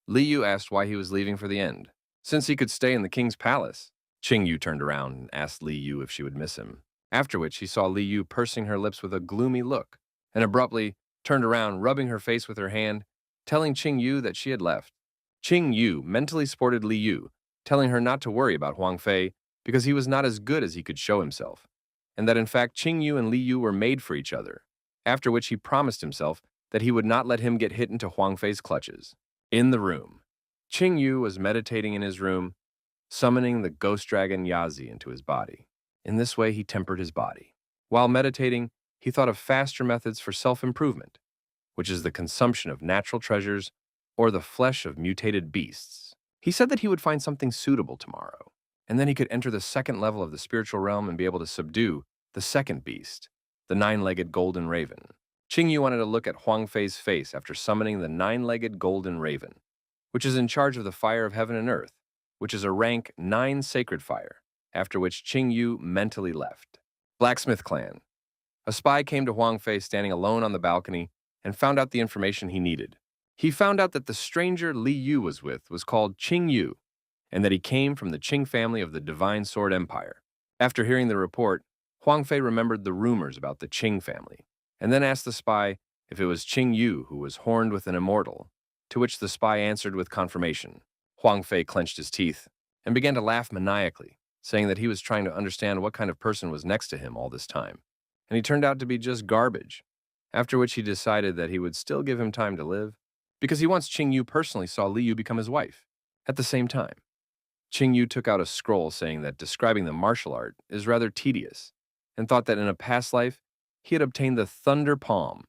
Li Yu asked why he was leaving for the end, since he could stay in the king's palace. Qing Yu turned around and asked Li Yu if she would miss him, after which he saw Li Yu pursing her lips with a gloomy look, and abruptly turned around, rubbing her face with her hand, telling Qing Yu that she had left. Qing Yu mentally supported Li Yu, telling her not to worry about Huang Fei because he was not as good as he could show himself, and that in fact Qing Yu and Li Yu were made for each other, after which he promised himself that he would not let him get hit into Huang Fei's clutches. In the room, Qing Yu was meditating in his room, summoning the ghost dragon Yazi into his body. In this way, he tempered his body. While meditating, he thought of faster methods for self-improvement, which is the consumption of natural treasures or the flesh of mutated beasts. He said that he would find something suitable tomorrow, and then he could enter the second level of the spiritual realm and be able to subdue the second beast, the nine-legged golden raven. Qing Yu wanted to look at Huang Fei's face after summoning the nine-legged golden raven, which is in charge of the fire of heaven and earth, which is a rank 9 sacred fire, after which Qing Yu mentally left. Blacksmith Clan. A spy came to Huang Fei standing alone on the balcony and found out the information he needed. He found out that the stranger Li Yu was with was called Qing Yu, and that he came from the Qing family of the Divine Sword Empire. After hearing the report, Huang Fei remembered the rumors about the Qing family, and then asked the spy if it was Qing Yu who was horned with an immortal, to which the spy answered with confirmation. Huang Fei clenched his teeth and began to laugh maniacally, saying that he was trying to understand what kind of person was next to him all this time, and he turned out to be just garbage, after which he decided that he would still give him time to live, because he once Qing Yu personally saw Li Yu become his wife. At the same time, Qing Yu took out a scroll saying that describing the martial art is rather tedious, and thought that in a past life he had obtained the Thunder Palm,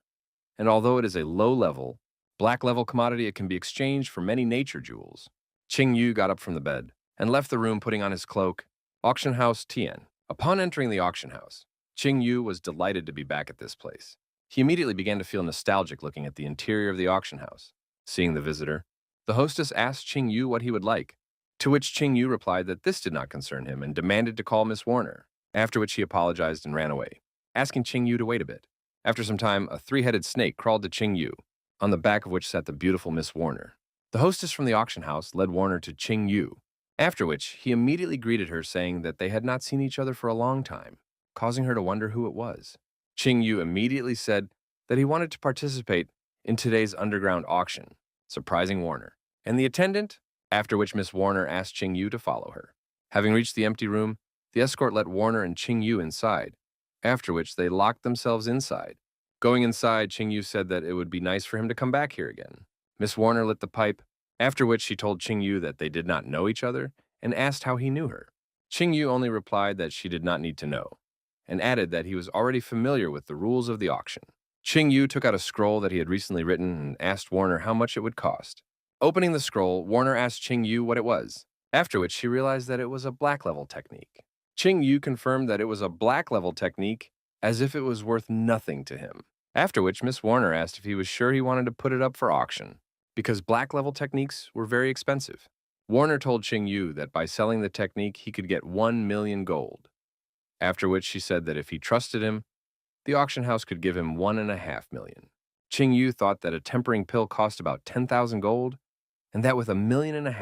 and although it is a low-level, black-level commodity, it can be exchanged for many nature jewels. Qing Yu got up from the bed and left the room, putting on his cloak. Auction House Tian. Upon entering the auction house, Qing Yu was delighted to be back at this place. He immediately began to feel nostalgic looking at the interior of the auction house. Seeing the visitor, the hostess asked Qing Yu what he would like, to which Qing Yu replied that this did not concern him and demanded to call Miss Warner, after which he apologized and ran away, asking Qing Yu to wait a bit. After some time, a three-headed snake crawled to Qing Yu, on the back of which sat the beautiful Miss Warner. The hostess from the auction house led Warner to Qing Yu, after which he immediately greeted her, saying that they had not seen each other for a long time, causing her to wonder who it was. Qing Yu immediately said that he wanted to participate in today's underground auction, surprising Warner and the attendant, after which Miss Warner asked Qing Yu to follow her. Having reached the empty room, the escort let Warner and Qing Yu inside, after which they locked themselves inside. Going inside, Qing Yu said that it would be nice for him to come back here again. Miss Warner lit the pipe, after which she told Qing Yu that they did not know each other and asked how he knew her. Qing Yu only replied that she did not need to know, and added that he was already familiar with the rules of the auction. Qing Yu took out a scroll that he had recently written and asked Warner how much it would cost. Opening the scroll, Warner asked Qing Yu what it was, after which she realized that it was a black-level technique. Qing Yu confirmed that it was a black-level technique as if it was worth nothing to him, after which Miss Warner asked if he was sure he wanted to put it up for auction, because black-level techniques were very expensive. Warner told Qing Yu that by selling the technique he could get 1 million gold, after which she said that if he trusted him, the auction house could give him 1.5 million. Qing Yu thought that a tempering pill cost about 10,000 gold, and that with 1.5 million,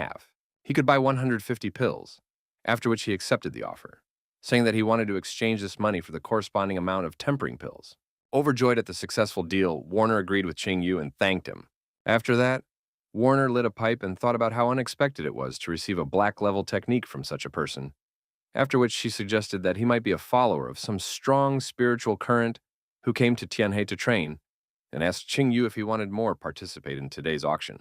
he could buy 150 pills, after which he accepted the offer, saying that he wanted to exchange this money for the corresponding amount of tempering pills. Overjoyed at the successful deal, Warner agreed with Qing Yu and thanked him. After that, Warner lit a pipe and thought about how unexpected it was to receive a black-level technique from such a person, after which she suggested that he might be a follower of some strong spiritual current who came to Tianhe to train, and asked Qing Yu if he wanted more participate in today's auction,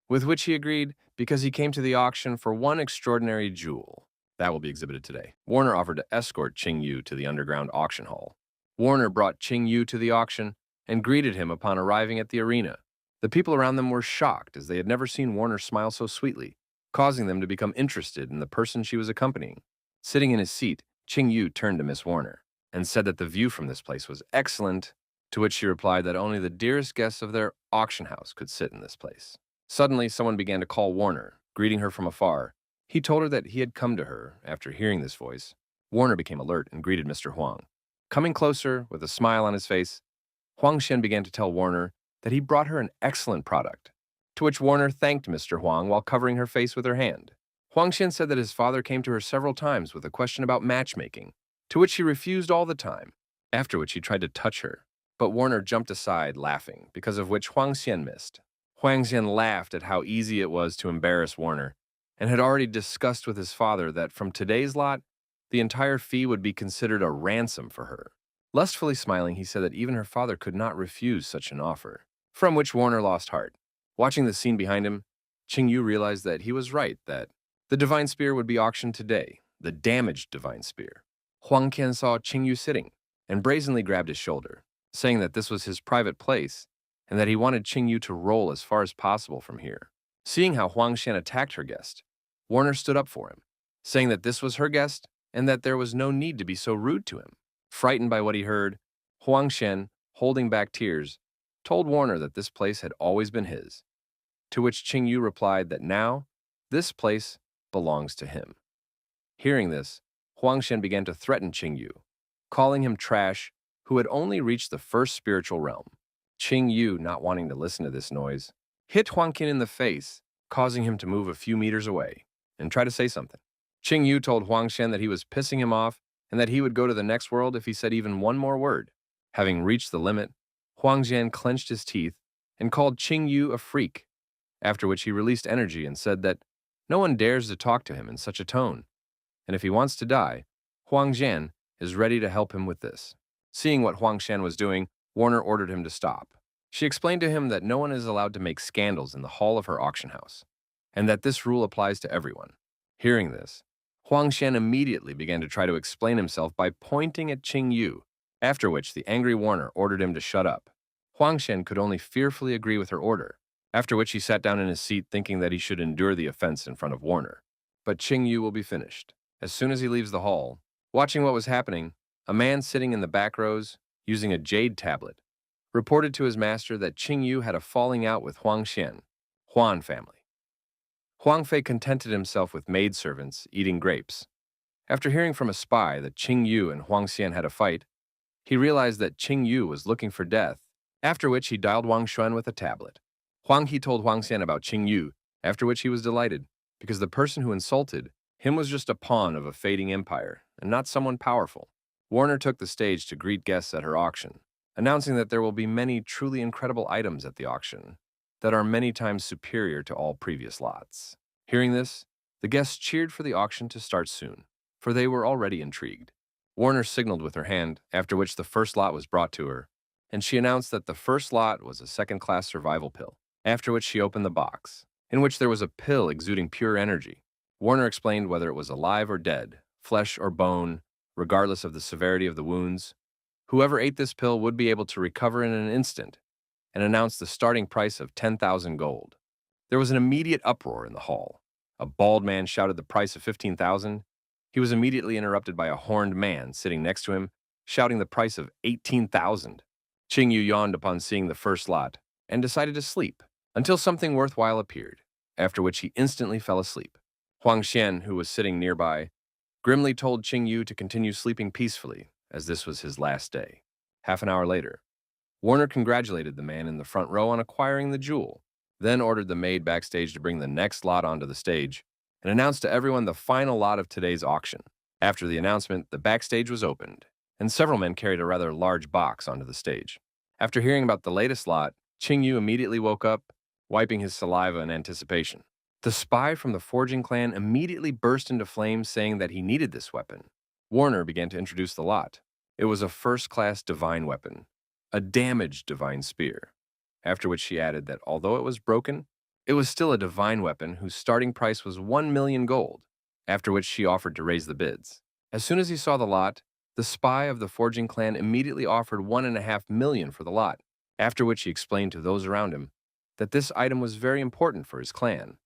with which he agreed because he came to the auction for one extraordinary jewel. That will be exhibited today. Warner offered to escort Qing Yu to the underground auction hall. Warner brought Qing Yu to the auction and greeted him upon arriving at the arena. The people around them were shocked as they had never seen Warner smile so sweetly, causing them to become interested in the person she was accompanying. Sitting in his seat, Qing Yu turned to Miss Warner and said that the view from this place was excellent, to which she replied that only the dearest guests of their auction house could sit in this place. Suddenly, someone began to call Warner, greeting her from afar. He told her that he had come to her after hearing this voice. Warner became alert and greeted Mr. Huang. Coming closer, with a smile on his face, Huang Xian began to tell Warner that he brought her an excellent product, to which Warner thanked Mr. Huang while covering her face with her hand. Huang Xian said that his father came to her several times with a question about matchmaking, to which she refused all the time, after which he tried to touch her. But Warner jumped aside, laughing, because of which Huang Xian missed. Huang Xian laughed at how easy it was to embarrass Warner, and had already discussed with his father that from today's lot, the entire fee would be considered a ransom for her. Lustfully smiling, he said that even her father could not refuse such an offer, from which Warner lost heart. Watching the scene behind him, Qingyu realized that he was right, that the divine spear would be auctioned today, the damaged divine spear. Huang Qian saw Qingyu sitting, and brazenly grabbed his shoulder, saying that this was his private place, and that he wanted Qingyu to roll as far as possible from here. Seeing how Huang Xian attacked her guest, Warner stood up for him, saying that this was her guest, and that there was no need to be so rude to him. Frightened by what he heard, Huang Xian, holding back tears, told Warner that this place had always been his, to which Qingyu replied that now, this place belongs to him. Hearing this, Huang Xian began to threaten Qingyu, calling him trash, who had only reached the first spiritual realm. Qingyu, not wanting to listen to this noise, hit Huang Qian in the face, causing him to move a few meters away and try to say something. Qingyu told Huang Xian that he was pissing him off and that he would go to the next world if he said even one more word. Having reached the limit, Huang Xian clenched his teeth and called Qingyu a freak, after which he released energy and said that no one dares to talk to him in such a tone, and if he wants to die, Huang Xian is ready to help him with this. Seeing what Huang Xian was doing, Warner ordered him to stop. She explained to him that no one is allowed to make scandals in the hall of her auction house, and that this rule applies to everyone. Hearing this, Huang Xian immediately began to try to explain himself by pointing at Qingyu, after which the angry Warner ordered him to shut up. Huang Xian could only fearfully agree with her order, after which he sat down in his seat thinking that he should endure the offense in front of Warner. But Qingyu will be finished. As soon as he leaves the hall, watching what was happening, a man sitting in the back rows, using a jade tablet, reported to his master that Qingyu had a falling out with Huang Xian, Huan family. Huang Fei contented himself with maidservants eating grapes. After hearing from a spy that Qingyu and Huang Xian had a fight, he realized that Qingyu was looking for death, after which he dialed Wang Xuan with a tablet. Huang He told Huang Xian about Qingyu, after which he was delighted, because the person who insulted him was just a pawn of a fading empire, and not someone powerful. Warner took the stage to greet guests at her auction, announcing that there will be many truly incredible items at the auction that are many times superior to all previous lots. Hearing this, the guests cheered for the auction to start soon, for they were already intrigued. Warner signaled with her hand, after which the first lot was brought to her, and she announced that the first lot was a second-class survival pill, after which she opened the box, in which there was a pill exuding pure energy. Warner explained whether it was alive or dead, flesh or bone, regardless of the severity of the wounds. Whoever ate this pill would be able to recover in an instant, and announced the starting price of 10,000 gold. There was an immediate uproar in the hall. A bald man shouted the price of 15,000. He was immediately interrupted by a horned man sitting next to him, shouting the price of 18,000. Qingyu yawned upon seeing the first lot and decided to sleep until something worthwhile appeared, after which he instantly fell asleep. Huang Xian, who was sitting nearby, grimly told Qingyu to continue sleeping peacefully, as this was his last day. Half an hour later, Warner congratulated the man in the front row on acquiring the jewel, then ordered the maid backstage to bring the next lot onto the stage, and announced to everyone the final lot of today's auction. After the announcement, the backstage was opened, and several men carried a rather large box onto the stage. After hearing about the latest lot, Qingyu immediately woke up, wiping his saliva in anticipation. The spy from the forging clan immediately burst into flames, saying that he needed this weapon. Warner began to introduce the lot. It was a first-class divine weapon, a damaged divine spear, after which she added that although it was broken, it was still a divine weapon whose starting price was 1 million gold, after which she offered to raise the bids. As soon as he saw the lot, the spy of the forging clan immediately offered 1.5 million for the lot, after which he explained to those around him that this item was very important for his clan,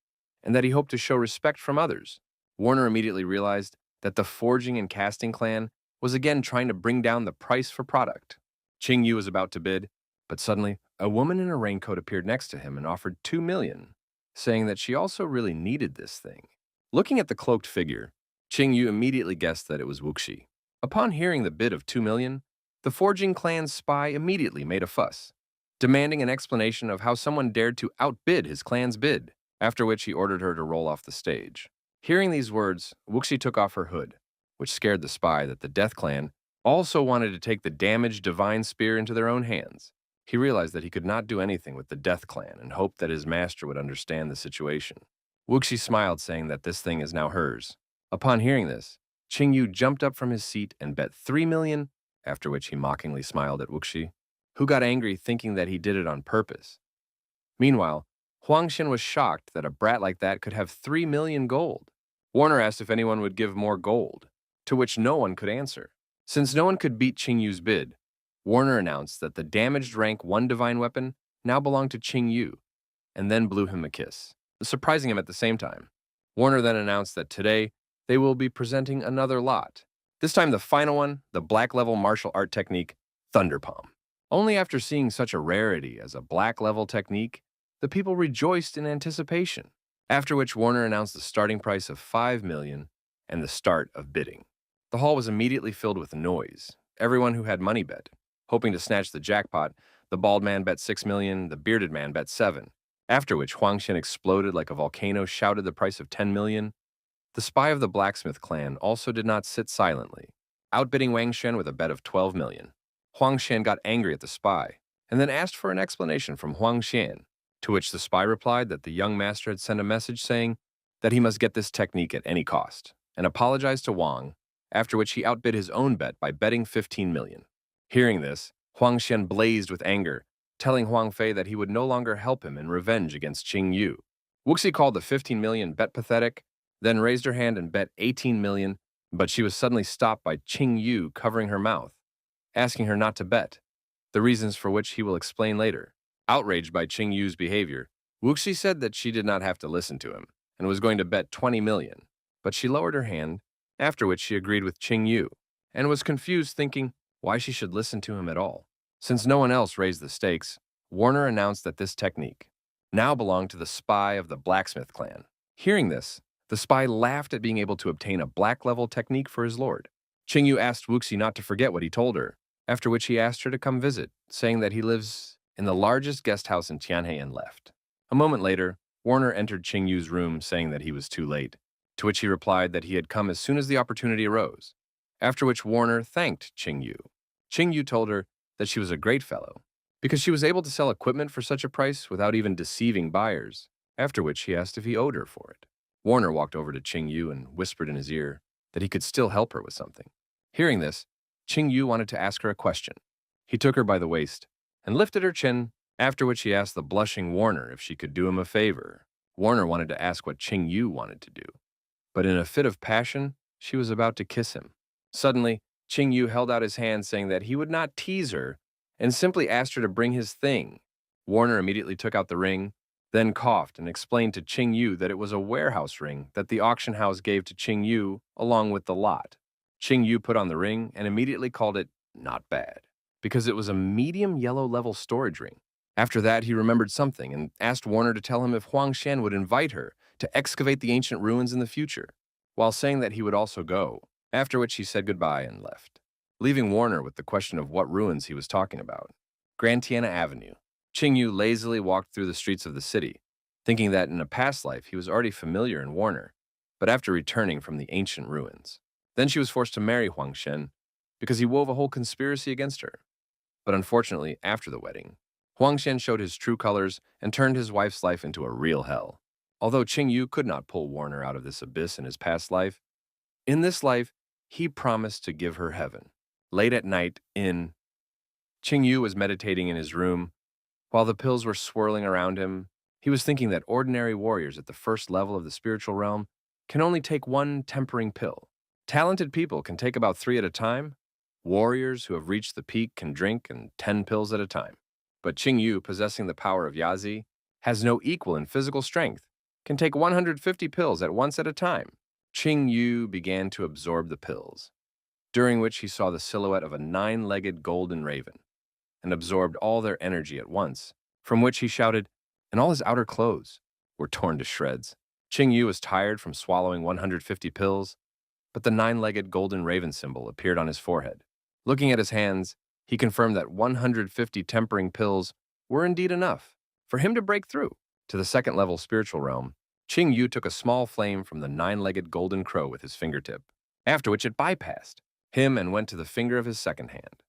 and that he hoped to show respect from others. Warner immediately realized that the forging and casting clan was again trying to bring down the price for product. Qingyu was about to bid, but suddenly, a woman in a raincoat appeared next to him and offered 2 million. saying that she also really needed this thing. Looking at the cloaked figure, Qing Yu immediately guessed that it was Wuxi. Upon hearing the bid of 2 million, the forging clan's spy immediately made a fuss, demanding an explanation of how someone dared to outbid his clan's bid, after which he ordered her to roll off the stage. Hearing these words, Wuxi took off her hood, which scared the spy that the Death Clan also wanted to take the damaged divine spear into their own hands. He realized that he could not do anything with the Death Clan and hoped that his master would understand the situation. Wuxi smiled, saying that this thing is now hers. Upon hearing this, Qing Yu jumped up from his seat and bet 3 million, after which he mockingly smiled at Wuxi, who got angry thinking that he did it on purpose. Meanwhile, Huang Xin was shocked that a brat like that could have 3 million gold. Warner asked if anyone would give more gold, to which no one could answer. Since no one could beat Qing Yu's bid, Warner announced that the damaged rank 1 divine weapon now belonged to Qing Yu, and then blew him a kiss, surprising him at the same time. Warner then announced that today they will be presenting another lot. This time the final one, the black level martial art technique, Thunder Palm. Only after seeing such a rarity as a black level technique, the people rejoiced in anticipation, after which Warner announced the starting price of 5 million and the start of bidding. The hall was immediately filled with noise. Everyone who had money bet, hoping to snatch the jackpot. The bald man bet 6 million, the bearded man bet 7, after which Huang Xin exploded like a volcano, shouted the price of 10 million. The spy of the blacksmith clan also did not sit silently, outbidding Wang Shen with a bet of 12 million. Huang Xian got angry at the spy, and then asked for an explanation from Huang Xian, to which the spy replied that the young master had sent a message saying that he must get this technique at any cost, and apologized to Wang, after which he outbid his own bet by betting 15 million. Hearing this, Huang Xian blazed with anger, telling Huang Fei that he would no longer help him in revenge against Qing Yu. Wuxi called the 15 million bet pathetic, then raised her hand and bet 18 million, but she was suddenly stopped by Qing Yu covering her mouth, asking her not to bet, the reasons for which he will explain later. Outraged by Qing Yu's behavior, Wuxi said that she did not have to listen to him and was going to bet 20 million, but she lowered her hand, after which she agreed with Qing Yu, and was confused thinking why she should listen to him at all. Since no one else raised the stakes, Warner announced that this technique now belonged to the spy of the blacksmith clan. Hearing this, the spy laughed at being able to obtain a black-level technique for his lord. Qing Yu asked Wuxi not to forget what he told her, after which he asked her to come visit, saying that he lives in the largest guest house in Tianhe and left. A moment later, Warner entered Qing Yu's room saying that he was too late, to which he replied that he had come as soon as the opportunity arose, after which Warner thanked Qing Yu. Qing Yu told her that she was a great fellow, because she was able to sell equipment for such a price without even deceiving buyers, after which he asked if he owed her for it. Warner walked over to Qing Yu and whispered in his ear that he could still help her with something. Hearing this, Qing Yu wanted to ask her a question. He took her by the waist and lifted her chin, after which he asked the blushing Warner if she could do him a favor. Warner wanted to ask what Qing Yu wanted to do, but in a fit of passion, she was about to kiss him. Suddenly, Qing Yu held out his hand saying that he would not tease her and simply asked her to bring his thing. Warner immediately took out the ring, then coughed and explained to Qing Yu that it was a warehouse ring that the auction house gave to Qing Yu along with the lot. Qing Yu put on the ring and immediately called it not bad, because it was a medium yellow level storage ring. After that, he remembered something and asked Warner to tell him if Huang Xian would invite her to excavate the ancient ruins in the future, while saying that he would also go, after which he said goodbye and left, leaving Warner with the question of what ruins he was talking about. Grand Tiana Avenue. Qing Yu lazily walked through the streets of the city, thinking that in a past life he was already familiar in Warner, but after returning from the ancient ruins. Then she was forced to marry Huang Shen because he wove a whole conspiracy against her. But unfortunately, after the wedding, Huang Shen showed his true colors and turned his wife's life into a real hell. Although Qing Yu could not pull Warner out of this abyss in his past life, in this life, he promised to give her heaven. Late at night, Qing Yu was meditating in his room. While the pills were swirling around him, he was thinking that ordinary warriors at the first level of the spiritual realm can only take one tempering pill. Talented people can take about 3 at a time. Warriors who have reached the peak can drink 10 pills at a time. But Qing Yu, possessing the power of Yazi, has no equal in physical strength, can take 150 pills at once at a time. Qing Yu began to absorb the pills, during which he saw the silhouette of a 9-legged golden raven, and absorbed all their energy at once, from which he shouted, "And all his outer clothes, were torn to shreds. Qing Yu was tired from swallowing 150 pills, but the nine-legged golden raven symbol appeared on his forehead. Looking at his hands, he confirmed that 150 tempering pills were indeed enough for him to break through to the second-level spiritual realm. Qing Yu took a small flame from the nine-legged golden crow with his fingertip, after which it bypassed him and went to the finger of his second hand.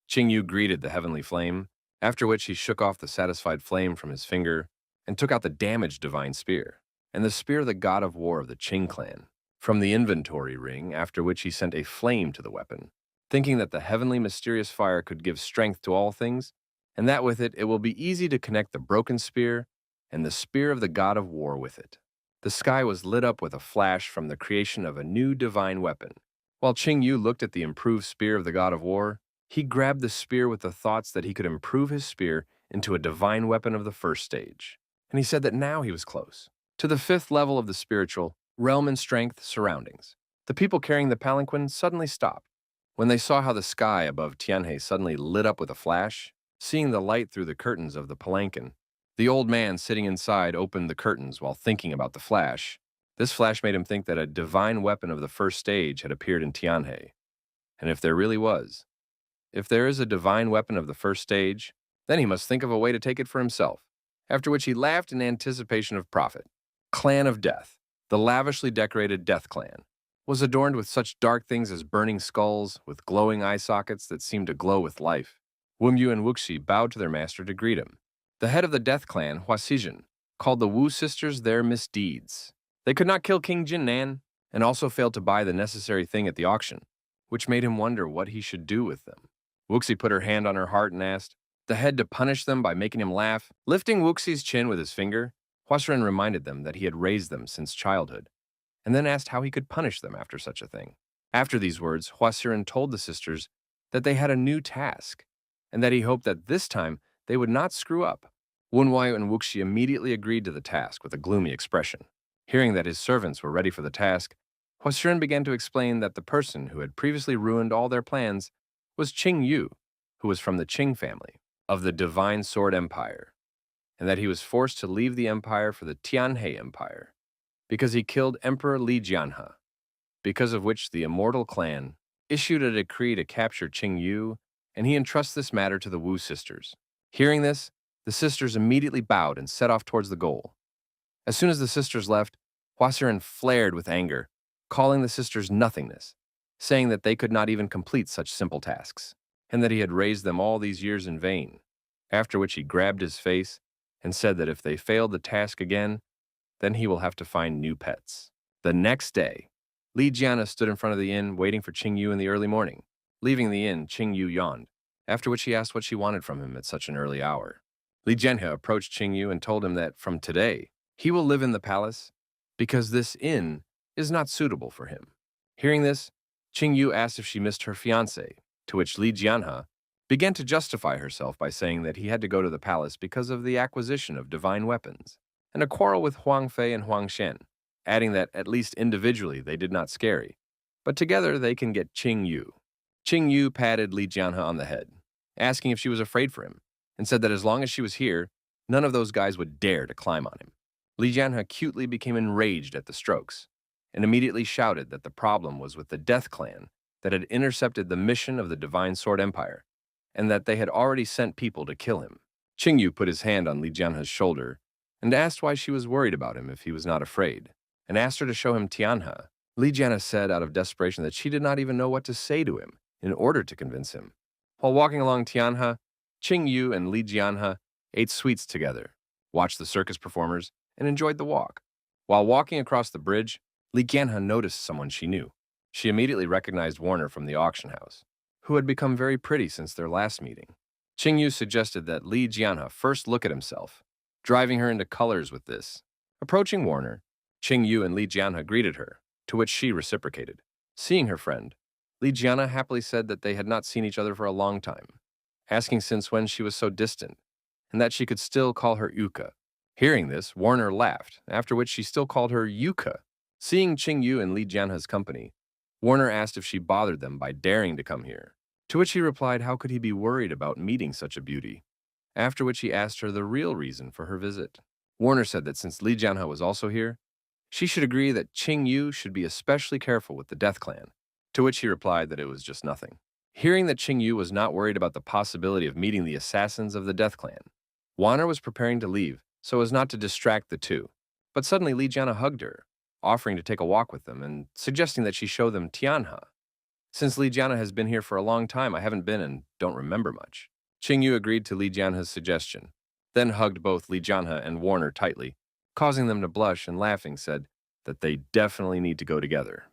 Qing Yu greeted the heavenly flame, after which he shook off the satisfied flame from his finger and took out the damaged divine spear and the spear of the god of war of the Qing clan from the inventory ring, after which he sent a flame to the weapon, thinking that the heavenly mysterious fire could give strength to all things, and that with it will be easy to connect the broken spear and the spear of the god of war with it. The sky was lit up with a flash from the creation of a new divine weapon. While Qing Yu looked at the improved spear of the god of war, he grabbed the spear with the thoughts that he could improve his spear into a divine weapon of the first stage. And he said that now he was close to the fifth level of the spiritual realm in strength surroundings. The people carrying the palanquin suddenly stopped when they saw how the sky above Tianhe suddenly lit up with a flash. Seeing the light through the curtains of the palanquin, the old man sitting inside opened the curtains while thinking about the flash. This flash made him think that a divine weapon of the first stage had appeared in Tianhe. And if there really was, if there is a divine weapon of the first stage, then he must think of a way to take it for himself, after which he laughed in anticipation of profit. Clan of Death, the lavishly decorated Death Clan, was adorned with such dark things as burning skulls with glowing eye sockets that seemed to glow with life. Wumyu and Wuxi bowed to their master to greet him. The head of the Death Clan, Hua Xijin, called the Wu sisters their misdeeds. They could not kill King Jinnan, and also failed to buy the necessary thing at the auction, which made him wonder what he should do with them. Wuxi put her hand on her heart and asked the head to punish them by making him laugh. Lifting Wuxi's chin with his finger, Huasren reminded them that he had raised them since childhood, and then asked how he could punish them after such a thing. After these words, Huasren told the sisters that they had a new task, and that he hoped that this time they would not screw up. Wunwai and Wuxi immediately agreed to the task with a gloomy expression. Hearing that his servants were ready for the task, Huasren began to explain that the person who had previously ruined all their plans was Qing Yu, who was from the Qing family of the Divine Sword Empire, and that he was forced to leave the empire for the Tianhe Empire because he killed Emperor Li Jianhe, because of which the Immortal Clan issued a decree to capture Qing Yu, and he entrusts this matter to the Wu sisters. Hearing this, the sisters immediately bowed and set off towards the goal. As soon as the sisters left, Huasren flared with anger, calling the sisters nothingness, saying that they could not even complete such simple tasks, and that he had raised them all these years in vain, after which he grabbed his face and said that if they failed the task again, then he will have to find new pets. The next day, Li Jianhe stood in front of the inn waiting for Qing Yu in the early morning. Leaving the inn, Qing Yu yawned, after which he asked what she wanted from him at such an early hour. Li Jianhe approached Qing Yu and told him that from today, he will live in the palace because this inn is not suitable for him. Hearing this, Qing Yu asked if she missed her fiancé, to which Li Jianhe began to justify herself by saying that he had to go to the palace because of the acquisition of divine weapons and a quarrel with Huang Fei and Huang Shen, adding that at least individually they did not scary, but together they can get Qing Yu. Qing Yu patted Li Jianhe on the head, asking if she was afraid for him, and said that as long as she was here, none of those guys would dare to climb on him. Li Jianhe cutely became enraged at the strokes, and immediately shouted that the problem was with the Death Clan that had intercepted the mission of the Divine Sword Empire, and that they had already sent people to kill him. Qing Yu put his hand on Li Jianhe's shoulder and asked why she was worried about him if he was not afraid, and asked her to show him Tianhe. Li Jianhe said out of desperation that she did not even know what to say to him in order to convince him. While walking along Tianhe, Qing Yu and Li Jianhe ate sweets together, watched the circus performers, and enjoyed the walk. While walking across the bridge, Li Jianhe noticed someone she knew. She immediately recognized Warner from the auction house, who had become very pretty since their last meeting. Qing Yu suggested that Li Jianhe first look at himself, driving her into colors with this. Approaching Warner, Qing Yu and Li Jianhe greeted her, to which she reciprocated. Seeing her friend, Li Jianhe happily said that they had not seen each other for a long time, asking since when she was so distant, and that she could still call her Yuka. Hearing this, Warner laughed, after which she still called her Yuka. Seeing Qing Yu and Li Jianhe's company, Warner asked if she bothered them by daring to come here, to which he replied how could he be worried about meeting such a beauty, after which he asked her the real reason for her visit. Warner said that since Li Jianhe was also here, she should agree that Qing Yu should be especially careful with the Death Clan, to which he replied that it was just nothing. Hearing that Qing Yu was not worried about the possibility of meeting the assassins of the Death Clan, Warner was preparing to leave so as not to distract the two. But suddenly Li Jianhe hugged her, offering to take a walk with them and suggesting that she show them Tianhe. Since Li Jianhe has been here for a long time, I haven't been and don't remember much. Qing Yu agreed to Li Jianhe's suggestion, then hugged both Li Jianhe and Warner tightly, causing them to blush and laughing said that they definitely need to go together.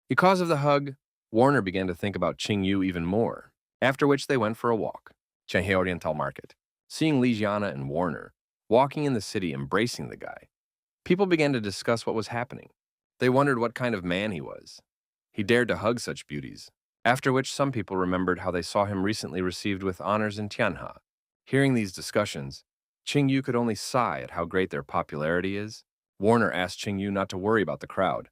Because of the hug, Warner began to think about Qing Yu even more, after which they went for a walk. Shanghai Oriental Market. Seeing Li Jianhe and Warner walking in the city embracing the guy, people began to discuss what was happening. They wondered what kind of man he was. He dared to hug such beauties, after which some people remembered how they saw him recently received with honors in Tianhe. Hearing these discussions, Qing Yu could only sigh at how great their popularity is. Warner asked Qing Yu not to worry about the crowd,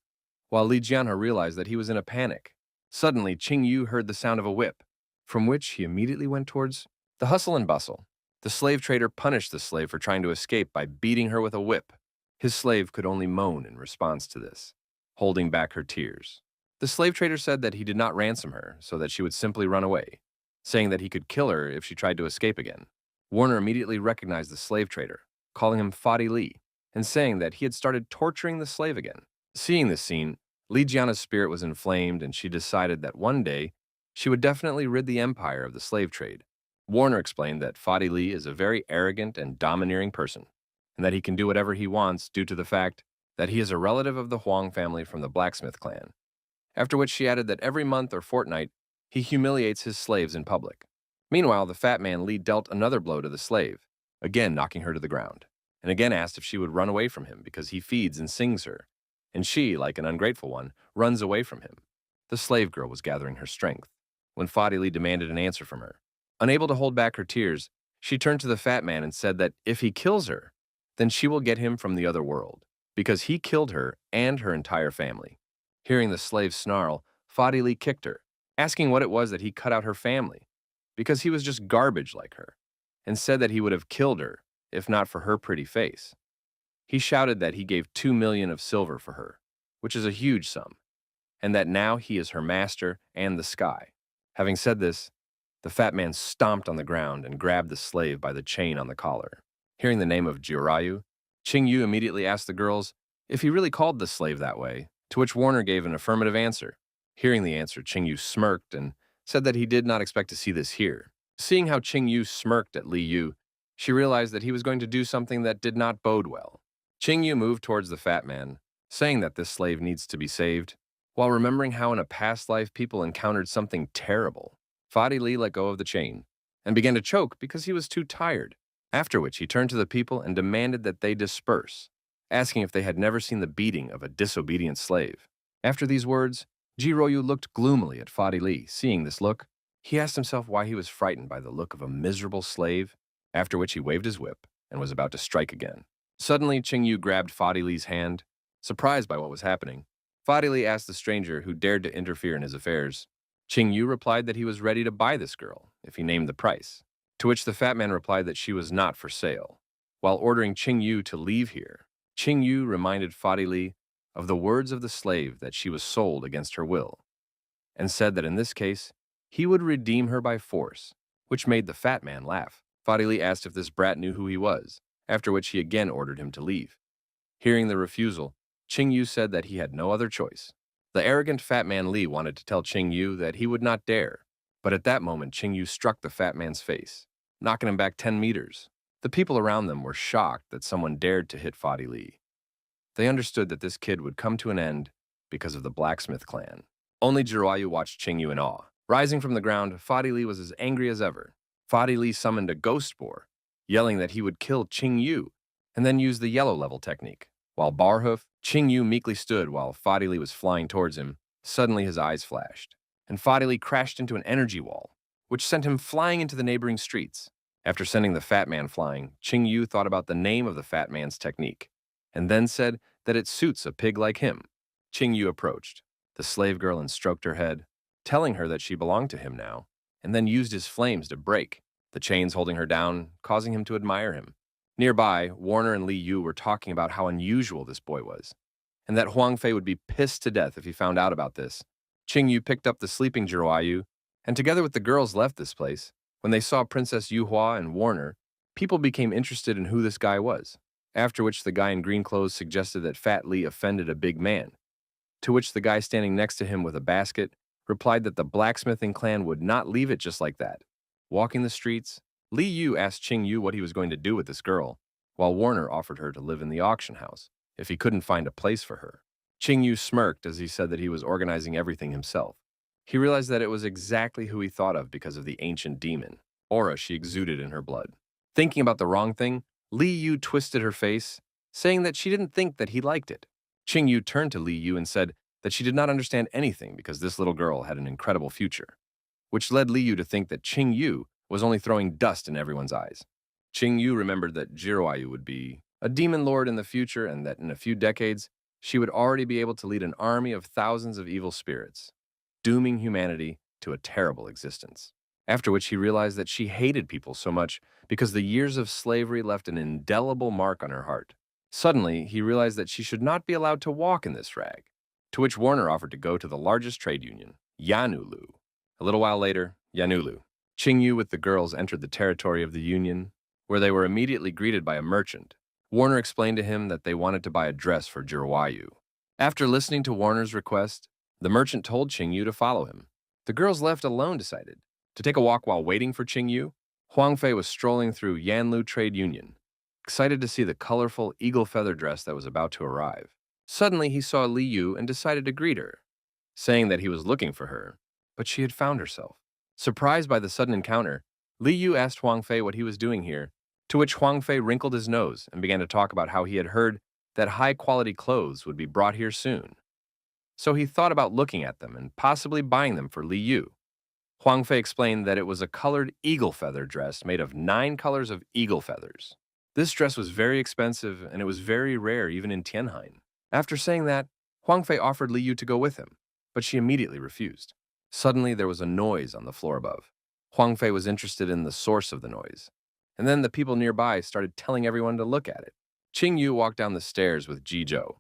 while Li Jianhe realized that he was in a panic. Suddenly, Qing Yu heard the sound of a whip, from which he immediately went towards the hustle and bustle. The slave trader punished the slave for trying to escape by beating her with a whip. His slave could only moan in response to this, holding back her tears. The slave trader said that he did not ransom her so that she would simply run away, saying that he could kill her if she tried to escape again. Warner immediately recognized the slave trader, calling him Fadi Li, and saying that he had started torturing the slave again. Seeing this scene, Li Jianhe's spirit was inflamed and she decided that one day she would definitely rid the empire of the slave trade. Warner explained that Fadi Li is a very arrogant and domineering person, and that he can do whatever he wants due to the fact that he is a relative of the Huang family from the blacksmith clan. After which she added that every month or fortnight, he humiliates his slaves in public. Meanwhile, the fat man Li dealt another blow to the slave, again knocking her to the ground, and again asked if she would run away from him because he feeds and sings her, and she, like an ungrateful one, runs away from him. The slave girl was gathering her strength when Fadi Li demanded an answer from her. Unable to hold back her tears, she turned to the fat man and said that if he kills her, then she will get him from the other world, because he killed her and her entire family. Hearing the slave snarl, Fadi Li kicked her, asking what it was that he cut out her family, because he was just garbage like her, and said that he would have killed her if not for her pretty face. He shouted that he gave 2 million of silver for her, which is a huge sum, and that now he is her master and the sky. Having said this, the fat man stomped on the ground and grabbed the slave by the chain on the collar. Hearing the name of Jirayu, Qing Yu immediately asked the girls if he really called the slave that way, to which Warner gave an affirmative answer. Hearing the answer, Qing Yu smirked and said that he did not expect to see this here. Seeing how Qing Yu smirked at Li Yu, she realized that he was going to do something that did not bode well. Qing Yu moved towards the fat man, saying that this slave needs to be saved, while remembering how in a past life people encountered something terrible. Fadi Li let go of the chain and began to choke because he was too tired, after which he turned to the people and demanded that they disperse, asking if they had never seen the beating of a disobedient slave. After these words, Jiroyu looked gloomily at Fadi Li. Seeing this look, he asked himself why he was frightened by the look of a miserable slave, after which he waved his whip and was about to strike again. Suddenly, Qing Yu grabbed Fadi Li's hand. Surprised by what was happening, Fadi Li asked the stranger who dared to interfere in his affairs. Qing Yu replied that he was ready to buy this girl if he named the price, to which the fat man replied that she was not for sale. While ordering Qing Yu to leave here, Qing Yu reminded Fadi Li of the words of the slave that she was sold against her will, and said that in this case, he would redeem her by force, which made the fat man laugh. Fadi Li asked if this brat knew who he was, after which he again ordered him to leave. Hearing the refusal, Qing Yu said that he had no other choice. The arrogant fat man Li wanted to tell Qing Yu that he would not dare, but at that moment Qing Yu struck the fat man's face, knocking him back 10 meters. The people around them were shocked that someone dared to hit Fadi Li. They understood that this kid would come to an end because of the blacksmith clan. Only Jirayu watched Qing Yu in awe. Rising from the ground, Fadi Li was as angry as ever. Fadi Li summoned a ghost boar, yelling that he would kill Qing Yu, and then use the yellow level technique. While Barhoof, Qing Yu meekly stood while Fadi Li was flying towards him. Suddenly his eyes flashed, and Fadi Li crashed into an energy wall, which sent him flying into the neighboring streets. After sending the fat man flying, Qing Yu thought about the name of the fat man's technique, and then said that it suits a pig like him. Qing Yu approached the slave girl and stroked her head, telling her that she belonged to him now, and then used his flames to break the chains holding her down, causing him to admire him. Nearby, Warner and Li Yu were talking about how unusual this boy was, and that Huang Fei would be pissed to death if he found out about this. Qing Yu picked up the sleeping Jiruayu, and together with the girls left this place. When they saw Princess Yuhua and Warner, people became interested in who this guy was, after which the guy in green clothes suggested that Fat Li offended a big man, to which the guy standing next to him with a basket replied that the blacksmithing clan would not leave it just like that. Walking the streets, Li Yu asked Qing Yu what he was going to do with this girl, while Warner offered her to live in the auction house if he couldn't find a place for her. Qing Yu smirked as he said that he was organizing everything himself. He realized that it was exactly who he thought of because of the ancient demon aura she exuded in her blood. Thinking about the wrong thing, Li Yu twisted her face, saying that she didn't think that he liked it. Qing Yu turned to Li Yu and said that she did not understand anything because this little girl had an incredible future, which led Li Yu to think that Qing Yu was only throwing dust in everyone's eyes. Qing Yu remembered that Jiruayu would be a demon lord in the future and that in a few decades, she would already be able to lead an army of thousands of evil spirits, dooming humanity to a terrible existence. After which he realized that she hated people so much because the years of slavery left an indelible mark on her heart. Suddenly, he realized that she should not be allowed to walk in this rag, to which Warner offered to go to the largest trade union, Yanulu. A little while later, Yanulu. Qing Yu with the girls entered the territory of the union, where they were immediately greeted by a merchant. Warner explained to him that they wanted to buy a dress for Jiruayu. After listening to Warner's request, the merchant told Qing Yu to follow him. The girls left alone decided to take a walk while waiting for Qing Yu. Huang Fei was strolling through Yanlu Trade Union, excited to see the colorful eagle feather dress that was about to arrive. Suddenly, he saw Li Yu and decided to greet her, saying that he was looking for her, but she had found herself. Surprised by the sudden encounter, Li Yu asked Huang Fei what he was doing here, to which Huang Fei wrinkled his nose and began to talk about how he had heard that high-quality clothes would be brought here soon. So he thought about looking at them and possibly buying them for Li Yu. Huang Fei explained that it was a colored eagle feather dress made of 9 colors of eagle feathers. This dress was very expensive and it was very rare even in Tianhain. After saying that, Huang Fei offered Li Yu to go with him, but she immediately refused. Suddenly, there was a noise on the floor above. Huang Fei was interested in the source of the noise, and then the people nearby started telling everyone to look at it. Qing Yu walked down the stairs with Ji Zhou,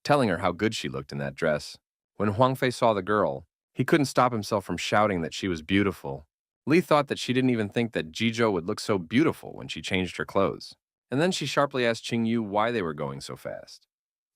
telling her how good she looked in that dress. When Huang Fei saw the girl, he couldn't stop himself from shouting that she was beautiful. Li thought that she didn't even think that Ji Zhou would look so beautiful when she changed her clothes. And then she sharply asked Qing Yu why they were going so fast,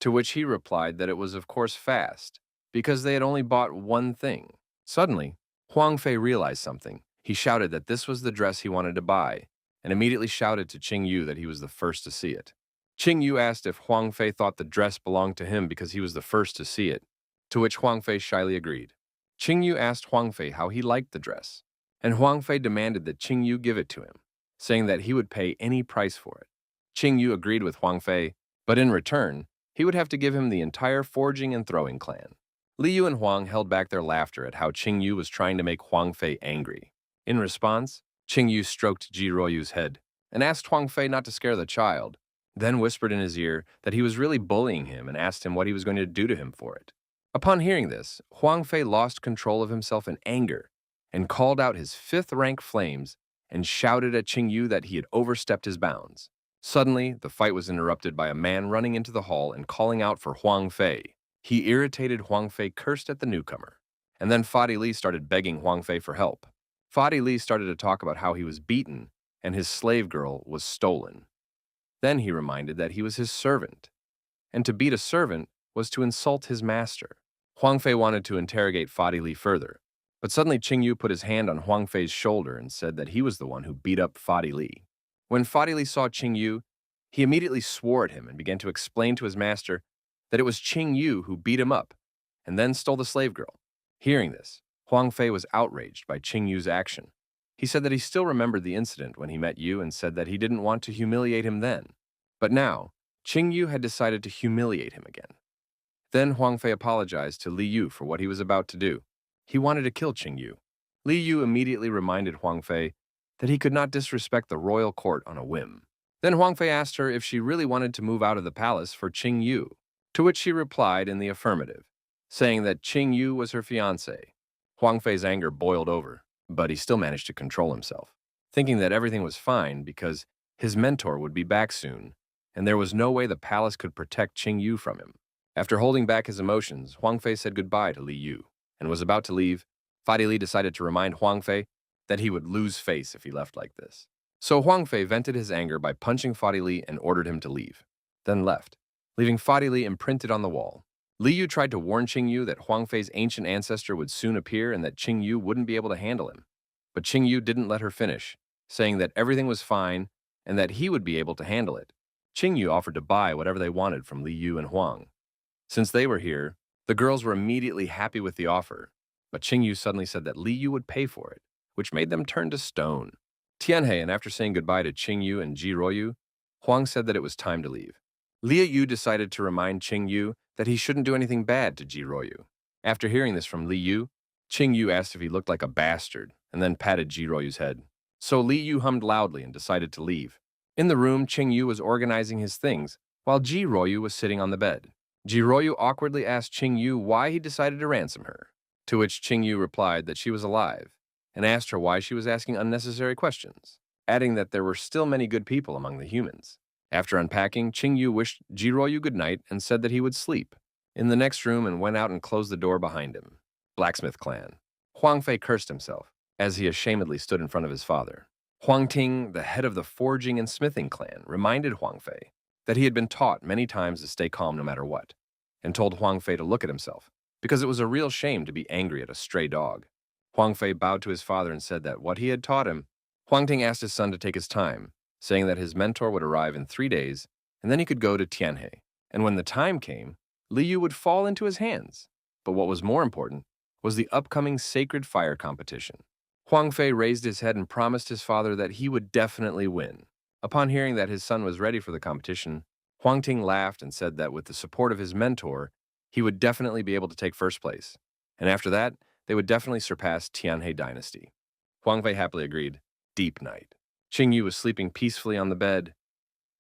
to which he replied that it was of course fast, because they had only bought one thing. Suddenly, Huang Fei realized something. He shouted that this was the dress he wanted to buy, and immediately shouted to Qing Yu that he was the first to see it. Qing Yu asked if Huang Fei thought the dress belonged to him because he was the first to see it, to which Huang Fei shyly agreed. Qing Yu asked Huang Fei how he liked the dress, and Huang Fei demanded that Qing Yu give it to him, saying that he would pay any price for it. Qing Yu agreed with Huang Fei, but in return, he would have to give him the entire forging and throwing clan. Li Yu and Huang held back their laughter at how Qing Yu was trying to make Huang Fei angry. In response, Qing Yu stroked Ji Ruoyu's head and asked Huang Fei not to scare the child, then whispered in his ear that he was really bullying him and asked him what he was going to do to him for it. Upon hearing this, Huang Fei lost control of himself in anger and called out his 5th-rank flames and shouted at Qing Yu that he had overstepped his bounds. Suddenly, the fight was interrupted by a man running into the hall and calling out for Huang Fei. He irritated Huang Fei cursed at the newcomer, and then Fadi Li started begging Huang Fei for help. Fadi Li started to talk about how he was beaten and his slave girl was stolen. Then he reminded that he was his servant, and to beat a servant was to insult his master. Huang Fei wanted to interrogate Fadi Li further, but suddenly Qing Yu put his hand on Huang Fei's shoulder and said that he was the one who beat up Fadi Li. When Fadi Li saw Qing Yu, he immediately swore at him and began to explain to his master that it was Qing Yu who beat him up and then stole the slave girl. Hearing this, Huang Fei was outraged by Qing Yu's action. He said that he still remembered the incident when he met Yu and said that he didn't want to humiliate him then. But now, Qing Yu had decided to humiliate him again. Then Huang Fei apologized to Li Yu for what he was about to do. He wanted to kill Qing Yu. Li Yu immediately reminded Huang Fei that he could not disrespect the royal court on a whim. Then Huang Fei asked her if she really wanted to move out of the palace for Qing Yu, to which she replied in the affirmative, saying that Qing Yu was her fiancé. Huang Fei's anger boiled over, but he still managed to control himself, thinking that everything was fine because His mentor would be back soon, and there was no way the palace could protect Qing Yu from him. After holding back his emotions, Huang Fei said goodbye to Li Yu and was about to leave. Fadi Li decided to remind Huang Fei that he would lose face if he left like this. So Huang Fei vented his anger by punching Fadi Li and ordered him to leave, then left, leaving Fadi Li imprinted on the wall. Li Yu tried to warn Qing Yu that Huang Fei's ancient ancestor would soon appear and that Qing Yu wouldn't be able to handle him. But Qing Yu didn't let her finish, saying that everything was fine and that he would be able to handle it. Qing Yu offered to buy whatever they wanted from Li Yu and Huang. Since they were here, the girls were immediately happy with the offer, but Qing Yu suddenly said that Li Yu would pay for it, which made them turn to stone. Tianhe, and after saying goodbye to Qing Yu and Ji Ruoyu, Huang said that it was time to leave. Li Yu decided to remind Qing Yu that he shouldn't do anything bad to Ji Ruoyu. After hearing this from Li Yu, Qing Yu asked if he looked like a bastard and then patted Ji Ruoyu's head. So Li Yu hummed loudly and decided to leave. In the room, Qing Yu was organizing his things, while Ji Ruoyu was sitting on the bed. Ji Ruoyu awkwardly asked Qing Yu why he decided to ransom her, to which Qing Yu replied that she was alive, and asked her why she was asking unnecessary questions, adding that there were still many good people among the humans. After unpacking, Qing Yu wished Ji Ruoyu good night and said that he would sleep in the next room and went out and closed the door behind him. Blacksmith clan. Huang Fei cursed himself as he ashamedly stood in front of his father. Huang Ting, the head of the forging and smithing clan, reminded Huang Fei that he had been taught many times to stay calm no matter what, and told Huang Fei to look at himself, because it was a real shame to be angry at a stray dog. Huang Fei bowed to his father and said that what he had taught him. Huang Ting asked his son to take his time, saying that his mentor would arrive in 3 days, and then he could go to Tianhe. And when the time came, Li Yu would fall into his hands. But what was more important was the upcoming sacred fire competition. Huang Fei raised his head and promised his father that he would definitely win. Upon hearing that his son was ready for the competition, Huang Ting laughed and said that with the support of his mentor, he would definitely be able to take first place. And after that, they would definitely surpass Tianhe dynasty. Huang Fei happily agreed. Deep night. Qing Yu was sleeping peacefully on the bed,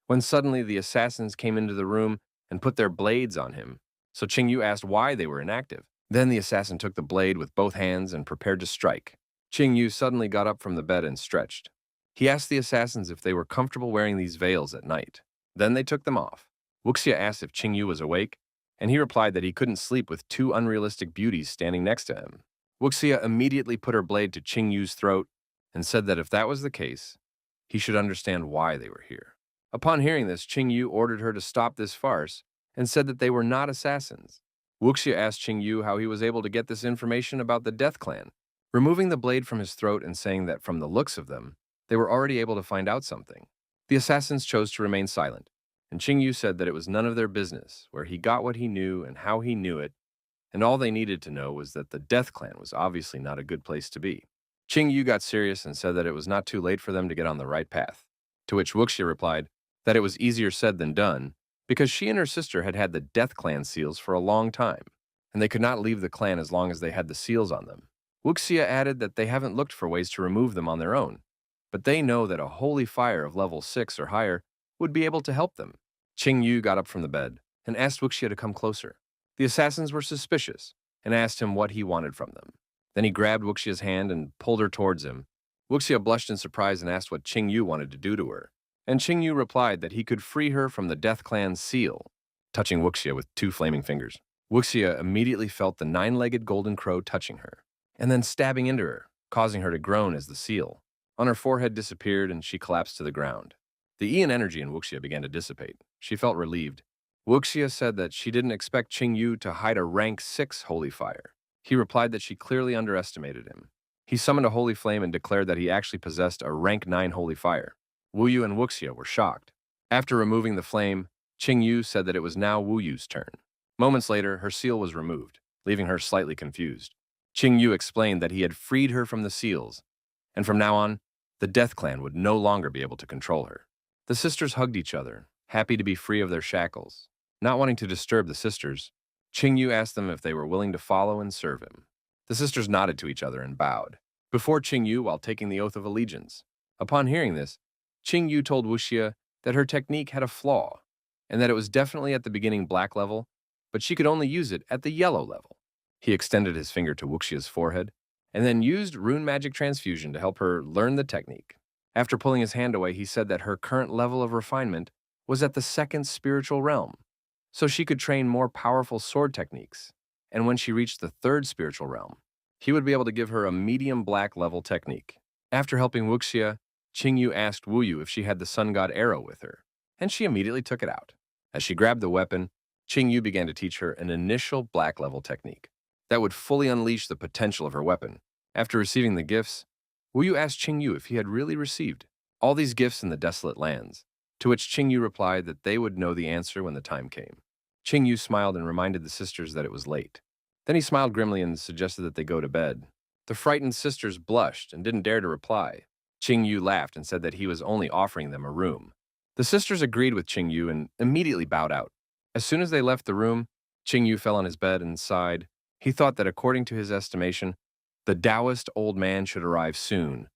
when suddenly the assassins came into the room and put their blades on him. So Qing Yu asked why they were inactive. Then the assassin took the blade with both hands and prepared to strike. Qing Yu suddenly got up from the bed and stretched. He asked the assassins if they were comfortable wearing these veils at night. Then they took them off. Wuxia asked if Qing Yu was awake, and he replied that he couldn't sleep with 2 unrealistic beauties standing next to him. Wuxia immediately put her blade to Qing Yu's throat and said that if that was the case, he should understand why they were here. Upon hearing this, Qing Yu ordered her to stop this farce and said that they were not assassins. Wuxia asked Qing Yu how he was able to get this information about the Death Clan, removing the blade from his throat and saying that from the looks of them, they were already able to find out something. The assassins chose to remain silent, and Qing Yu said that it was none of their business, where he got what he knew and how he knew it, and all they needed to know was that the Death Clan was obviously not a good place to be. Qing Yu got serious and said that it was not too late for them to get on the right path, to which Wuxia replied that it was easier said than done, because she and her sister had had the Death Clan seals for a long time, and they could not leave the clan as long as they had the seals on them. Wuxia added that they haven't looked for ways to remove them on their own, but they know that a holy fire of level 6 or higher would be able to help them. Qing Yu got up from the bed and asked Wuxia to come closer. The assassins were suspicious and asked him what he wanted from them. Then he grabbed Wuxia's hand and pulled her towards him. Wuxia blushed in surprise and asked what Qing Yu wanted to do to her, and Qing Yu replied that he could free her from the Death Clan's seal, touching Wuxia with 2 flaming fingers. Wuxia immediately felt the 9-legged golden crow touching her, and then stabbing into her, causing her to groan as the seal on her forehead disappeared and she collapsed to the ground. The Ian energy in Wuxia began to dissipate. She felt relieved. Wuxia said that she didn't expect Qing Yu to hide a rank 6 holy fire. He replied that she clearly underestimated him. He summoned a holy flame and declared that he actually possessed a rank 9 holy fire. Wu Yu and Wuxia were shocked. After removing the flame, Qing Yu said that it was now Wu Yu's turn. Moments later, her seal was removed, leaving her slightly confused. Qing Yu explained that he had freed her from the seals, and from now on, the Death Clan would no longer be able to control her. The sisters hugged each other, happy to be free of their shackles. Not wanting to disturb the sisters, Qing Yu asked them if they were willing to follow and serve him. The sisters nodded to each other and bowed before Qing Yu while taking the oath of allegiance. Upon hearing this, Qing Yu told Wuxia that her technique had a flaw, and that it was definitely at the beginning black level, but she could only use it at the yellow level. He extended his finger to Wuxia's forehead, and then used rune magic transfusion to help her learn the technique. After pulling his hand away, he said that her current level of refinement was at the second spiritual realm, so she could train more powerful sword techniques. And when she reached the third spiritual realm, he would be able to give her a medium black level technique. After helping Wuxia, Qingyu asked Wu Yu if she had the sun god arrow with her, and she immediately took it out. As she grabbed the weapon, Qingyu began to teach her an initial black level technique that would fully unleash the potential of her weapon. After receiving the gifts, Wu Yu asked Qingyu if he had really received all these gifts in the desolate lands, to which Qingyu replied that they would know the answer when the time came. Qingyu smiled and reminded the sisters that it was late. Then he smiled grimly and suggested that they go to bed. The frightened sisters blushed and didn't dare to reply. Qingyu laughed and said that he was only offering them a room. The sisters agreed with Qingyu and immediately bowed out. As soon as they left the room, Qingyu fell on his bed and sighed. He thought that according to his estimation, the Taoist old man should arrive soon,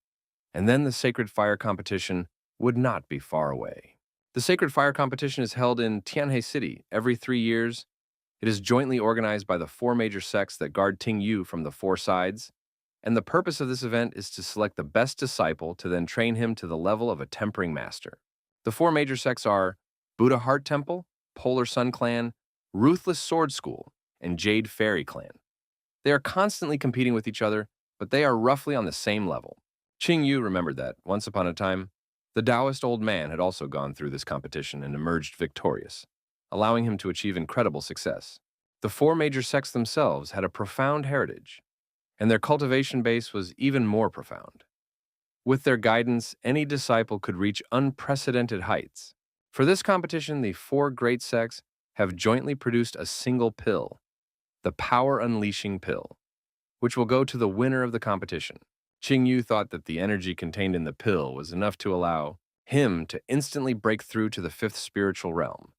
and then the sacred fire competition would not be far away. The sacred fire competition is held in Tianhe City every 3 years. It is jointly organized by the 4 major sects that guard Tingyu from the 4 sides, and the purpose of this event is to select the best disciple to then train him to the level of a tempering master. The 4 major sects are Buddha Heart Temple, Polar Sun Clan, Ruthless Sword School, and Jade Fairy Clan. They are constantly competing with each other, but they are roughly on the same level. Qingyu remembered that, once upon a time, the Taoist old man had also gone through this competition and emerged victorious, allowing him to achieve incredible success. The 4 major sects themselves had a profound heritage, and their cultivation base was even more profound. With their guidance, any disciple could reach unprecedented heights. For this competition, the 4 great sects have jointly produced a single pill, the Power Unleashing Pill, which will go to the winner of the competition. Qingyu thought that the energy contained in the pill was enough to allow him to instantly break through to the 5th spiritual realm.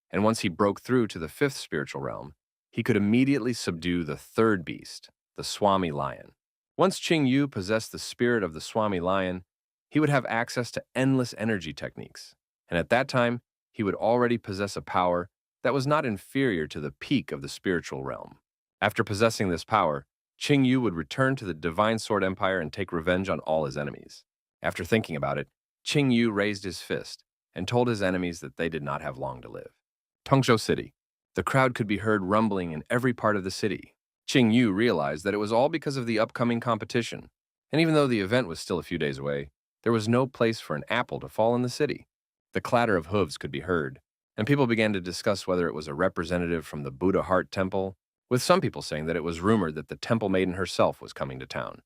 And once he broke through to the 5th spiritual realm, he could immediately subdue the 3rd beast, the Swami Lion. Once Qingyu possessed the spirit of the Swami Lion, he would have access to endless energy techniques, and at that time, he would already possess a power that was not inferior to the peak of the spiritual realm. After possessing this power, Qingyu would return to the Divine Sword Empire and take revenge on all his enemies. After thinking about it, Qingyu raised his fist and told his enemies that they did not have long to live. Tongzhou City. The crowd could be heard rumbling in every part of the city. Qingyu realized that it was all because of the upcoming competition, and even though the event was still a few days away, there was no place for an apple to fall in the city. The clatter of hooves could be heard, and people began to discuss whether it was a representative from the Buddha Heart Temple, with some people saying that it was rumored that the Temple Maiden herself was coming to town,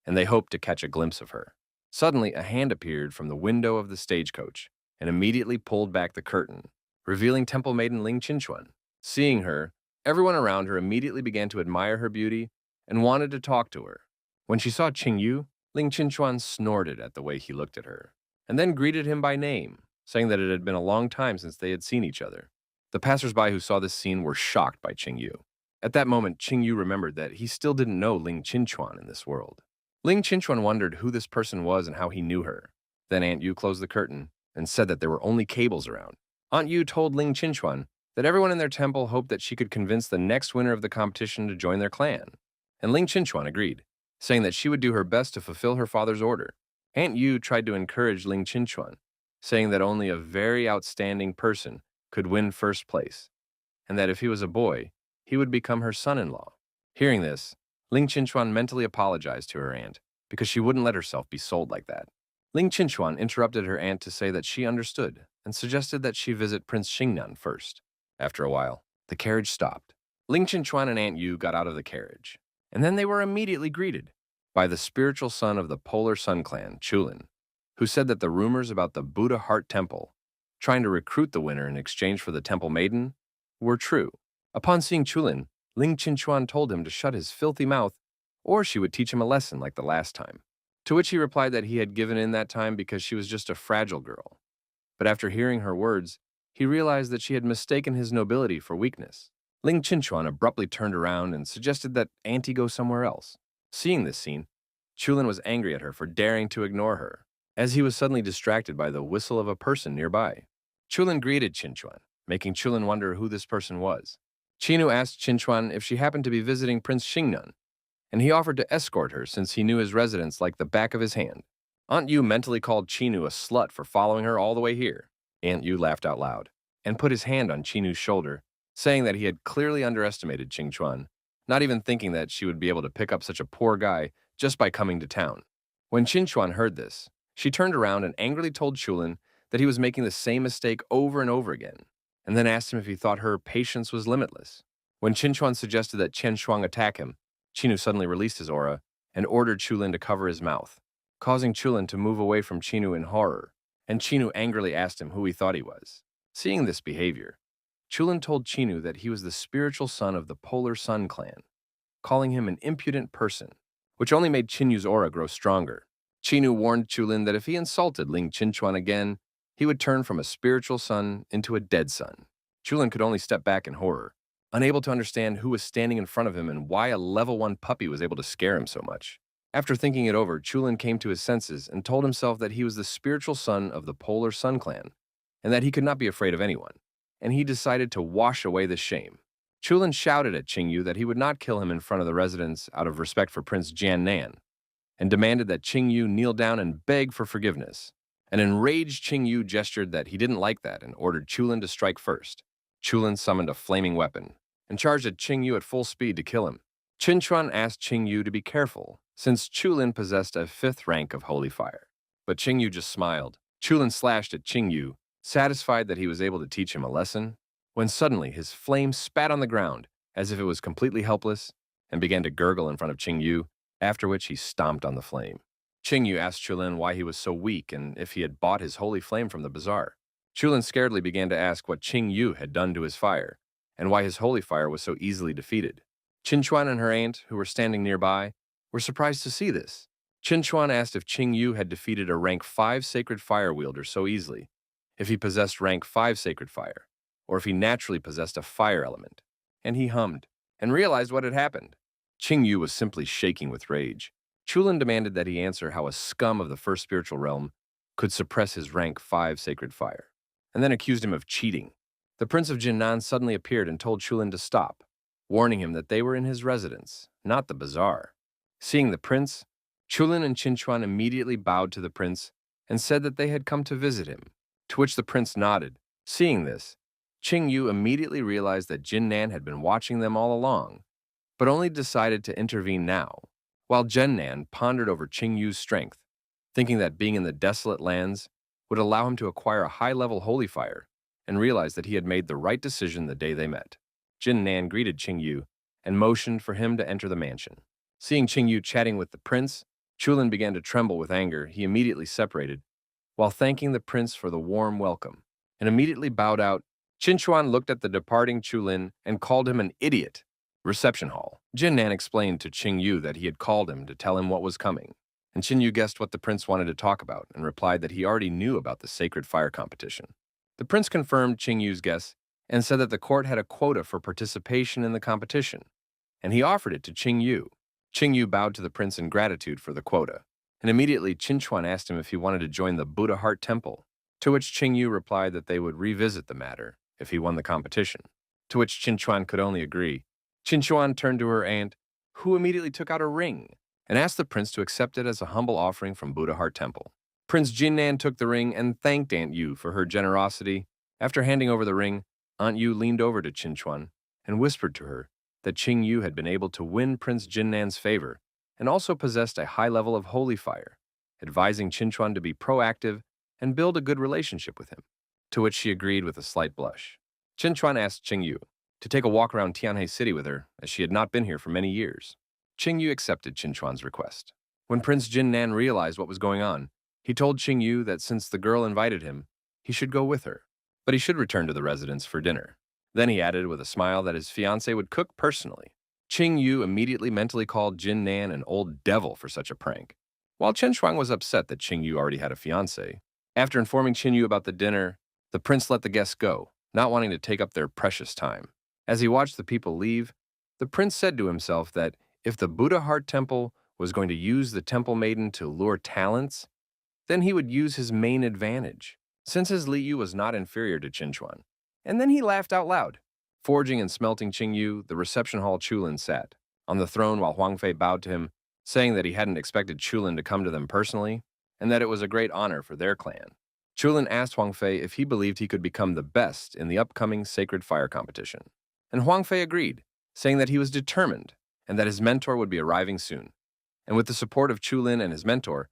and they hoped to catch a glimpse of her. Suddenly, a hand appeared from the window of the stagecoach and immediately pulled back the curtain, revealing Temple Maiden Ling Qinchuan. Seeing her, everyone around her immediately began to admire her beauty and wanted to talk to her. When she saw Qingyu, Ling Qinchuan snorted at the way he looked at her, and then greeted him by name, saying that it had been a long time since they had seen each other. The passersby who saw this scene were shocked by Qingyu. At that moment, Qingyu remembered that he still didn't know Ling Qinchuan in this world. Ling Qinchuan wondered who this person was and how he knew her. Then Aunt Yu closed the curtain and said that there were only cables around. Aunt Yu told Ling Qinchuan that everyone in their temple hoped that she could convince the next winner of the competition to join their clan. And Ling Qinchuan agreed, saying that she would do her best to fulfill her father's order. Aunt Yu tried to encourage Ling Qinchuan, saying that only a very outstanding person could win first place, and that if he was a boy, he would become her son-in-law. Hearing this, Ling Qinchuan mentally apologized to her aunt because she wouldn't let herself be sold like that. Ling Qinchuan interrupted her aunt to say that she understood and suggested that she visit Prince Xingnan first. After a while, the carriage stopped. Ling Qinchuan and Aunt Yu got out of the carriage, and then they were immediately greeted by the spiritual son of the Polar Sun Clan, Chulin, who said that the rumors about the Buddha Heart Temple trying to recruit the winner in exchange for the Temple Maiden were true. Upon seeing Chulin, Ling Qinchuan told him to shut his filthy mouth, or she would teach him a lesson like the last time. To which he replied that he had given in that time because she was just a fragile girl. But after hearing her words, he realized that she had mistaken his nobility for weakness. Ling Qinchuan abruptly turned around and suggested that Auntie go somewhere else. Seeing this scene, Chulin was angry at her for daring to ignore her, as he was suddenly distracted by the whistle of a person nearby. Chulin greeted Qinchuan, making Chulin wonder who this person was. Qinu asked Qinchuan if she happened to be visiting Prince Xingnan, and he offered to escort her since he knew his residence like the back of his hand. Aunt Yu mentally called Chinu a slut for following her all the way here. Aunt Yu laughed out loud and put his hand on Chinu's shoulder, saying that he had clearly underestimated Qing Chuan, not even thinking that she would be able to pick up such a poor guy just by coming to town. When Qin Chuan heard this, she turned around and angrily told Chulin that he was making the same mistake over and over again, and then asked him if he thought her patience was limitless. When Qin Chuan suggested that Chen Shuang attack him, Chinu suddenly released his aura and ordered Chulin to cover his mouth, causing Chulin to move away from Chinu in horror, and Chinu angrily asked him who he thought he was. Seeing this behavior, Chulin told Chinu that he was the spiritual son of the Polar Sun clan, calling him an impudent person, which only made Chinu's aura grow stronger. Chinu warned Chulin that if he insulted Ling Qinchuan again, he would turn from a spiritual son into a dead son. Chulin could only step back in horror, unable to understand who was standing in front of him and why a level 1 puppy was able to scare him so much. After thinking it over, Chulin came to his senses and told himself that he was the spiritual son of the Polar Sun clan, and that he could not be afraid of anyone, and he decided to wash away the shame. Chulin shouted at Qingyu that he would not kill him in front of the residents out of respect for Prince Jiannan, and demanded that Qingyu kneel down and beg for forgiveness. An enraged Qingyu gestured that he didn't like that and ordered Chulin to strike first. Chulin summoned a flaming weapon and charged at Qingyu at full speed to kill him. Qin Chuan asked Qingyu to be careful, since Chulin possessed a 5th rank of holy fire. But Qingyu just smiled. Chulin slashed at Qingyu, satisfied that he was able to teach him a lesson, when suddenly his flame spat on the ground as if it was completely helpless and began to gurgle in front of Qingyu, after which he stomped on the flame. Qingyu asked Chulin why he was so weak and if he had bought his holy flame from the bazaar. Chulin scaredly began to ask what Qingyu had done to his fire and why his holy fire was so easily defeated. Qin Chuan and her aunt, who were standing nearby, were surprised to see this. Qin Chuan asked if Qingyu had defeated a rank 5 sacred fire wielder so easily, if he possessed rank 5 sacred fire, or if he naturally possessed a fire element, and he hummed and realized what had happened. Qingyu was simply shaking with rage. Chulin demanded that he answer how a scum of the first spiritual realm could suppress his rank 5 sacred fire, and then accused him of cheating. The Prince of Jinnan suddenly appeared and told Chulin to stop, warning him that they were in his residence, not the bazaar. Seeing the prince, Chulin and Qin Chuan immediately bowed to the prince and said that they had come to visit him, to which the prince nodded. Seeing this, Qingyu immediately realized that Jinnan had been watching them all along, but only decided to intervene now, while Jinnan pondered over Qingyu's strength, thinking that being in the desolate lands would allow him to acquire a high-level holy fire, and realized that he had made the right decision the day they met. Jinnan greeted Qingyu and motioned for him to enter the mansion. Seeing Qingyu chatting with the prince, Chulin began to tremble with anger. He immediately separated, while thanking the prince for the warm welcome, and immediately bowed out. Qin Chuan looked at the departing Chulin and called him an idiot. Reception hall. Jinnan explained to Qingyu that he had called him to tell him what was coming, and Qingyu guessed what the prince wanted to talk about and replied that he already knew about the sacred fire competition. The prince confirmed Qingyu's guess and said that the court had a quota for participation in the competition, and he offered it to Qingyu. Qingyu bowed to the prince in gratitude for the quota, and immediately Qin Chuan asked him if he wanted to join the Buddha Heart Temple, to which Qingyu replied that they would revisit the matter if he won the competition, to which Qin Chuan could only agree. Qin Chuan turned to her aunt, who immediately took out a ring and asked the prince to accept it as a humble offering from Buddha Heart Temple. Prince Jinnan took the ring and thanked Aunt Yu for her generosity. After handing over the ring, Aunt Yu leaned over to Qin Chuan and whispered to her that Qingyu had been able to win Prince Jinnan's favor and also possessed a high level of holy fire, advising Qin Chuan to be proactive and build a good relationship with him, to which she agreed with a slight blush. Qin Chuan asked Qingyu to take a walk around Tianhe City with her, as she had not been here for many years. Qingyu accepted Qin Chuan's request. When Prince Jinnan realized what was going on, he told Qingyu that since the girl invited him, he should go with her, but he should return to the residence for dinner. Then he added with a smile that his fiancée would cook personally. Qingyu immediately mentally called Jinnan an old devil for such a prank, while Chen Shuang was upset that Qingyu already had a fiancée. After informing Qingyu about the dinner, the prince let the guests go, not wanting to take up their precious time. As he watched the people leave, the prince said to himself that if the Buddha Heart Temple was going to use the temple maiden to lure talents, then he would use his main advantage, since his Liyu was not inferior to Qin Chuan. And then he laughed out loud. Forging and smelting Qingyu, the reception hall Chulin sat on the throne while Huang Fei bowed to him, saying that he hadn't expected Chulin to come to them personally, and that it was a great honor for their clan. Chulin asked Huang Fei if he believed he could become the best in the upcoming Sacred Fire competition. And Huang Fei agreed, saying that he was determined and that his mentor would be arriving soon. And with the support of Chulin and his mentor,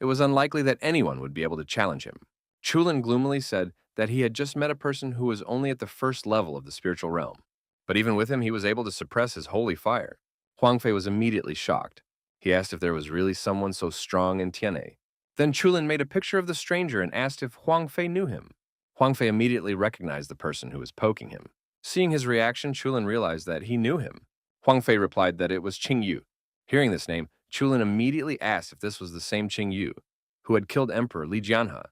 it was unlikely that anyone would be able to challenge him. Chulin gloomily said that he had just met a person who was only at the first level of the spiritual realm. But even with him, he was able to suppress his holy fire. Huang Fei was immediately shocked. He asked if there was really someone so strong in Tianhe. Then Chulin made a picture of the stranger and asked if Huang Fei knew him. Huang Fei immediately recognized the person who was poking him. Seeing his reaction, Chulin realized that he knew him. Huang Fei replied that it was Qing Yu. Hearing this name, Chulin immediately asked if this was the same Qing Yu who had killed Emperor Li Jianhe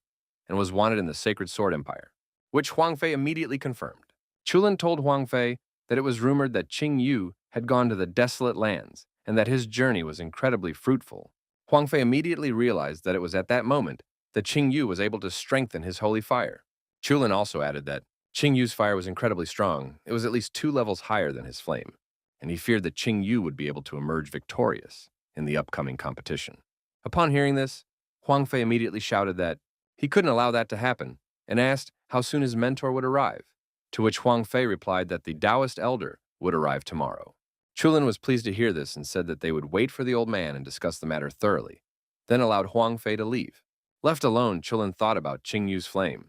and was wanted in the Sacred Sword Empire, which Huang Fei immediately confirmed. Chulin told Huang Fei that it was rumored that Qing Yu had gone to the desolate lands and that his journey was incredibly fruitful. Huang Fei immediately realized that it was at that moment that Qing Yu was able to strengthen his holy fire. Chulin also added that Qing Yu's fire was incredibly strong. It was at least 2 levels higher than his flame, and he feared that Qing Yu would be able to emerge victorious in the upcoming competition. Upon hearing this, Huang Fei immediately shouted that he couldn't allow that to happen and asked how soon his mentor would arrive, to which Huang Fei replied that the Taoist elder would arrive tomorrow. Chulin was pleased to hear this and said that they would wait for the old man and discuss the matter thoroughly, then allowed Huang Fei to leave. Left alone, Chulin thought about Qing Yu's flame.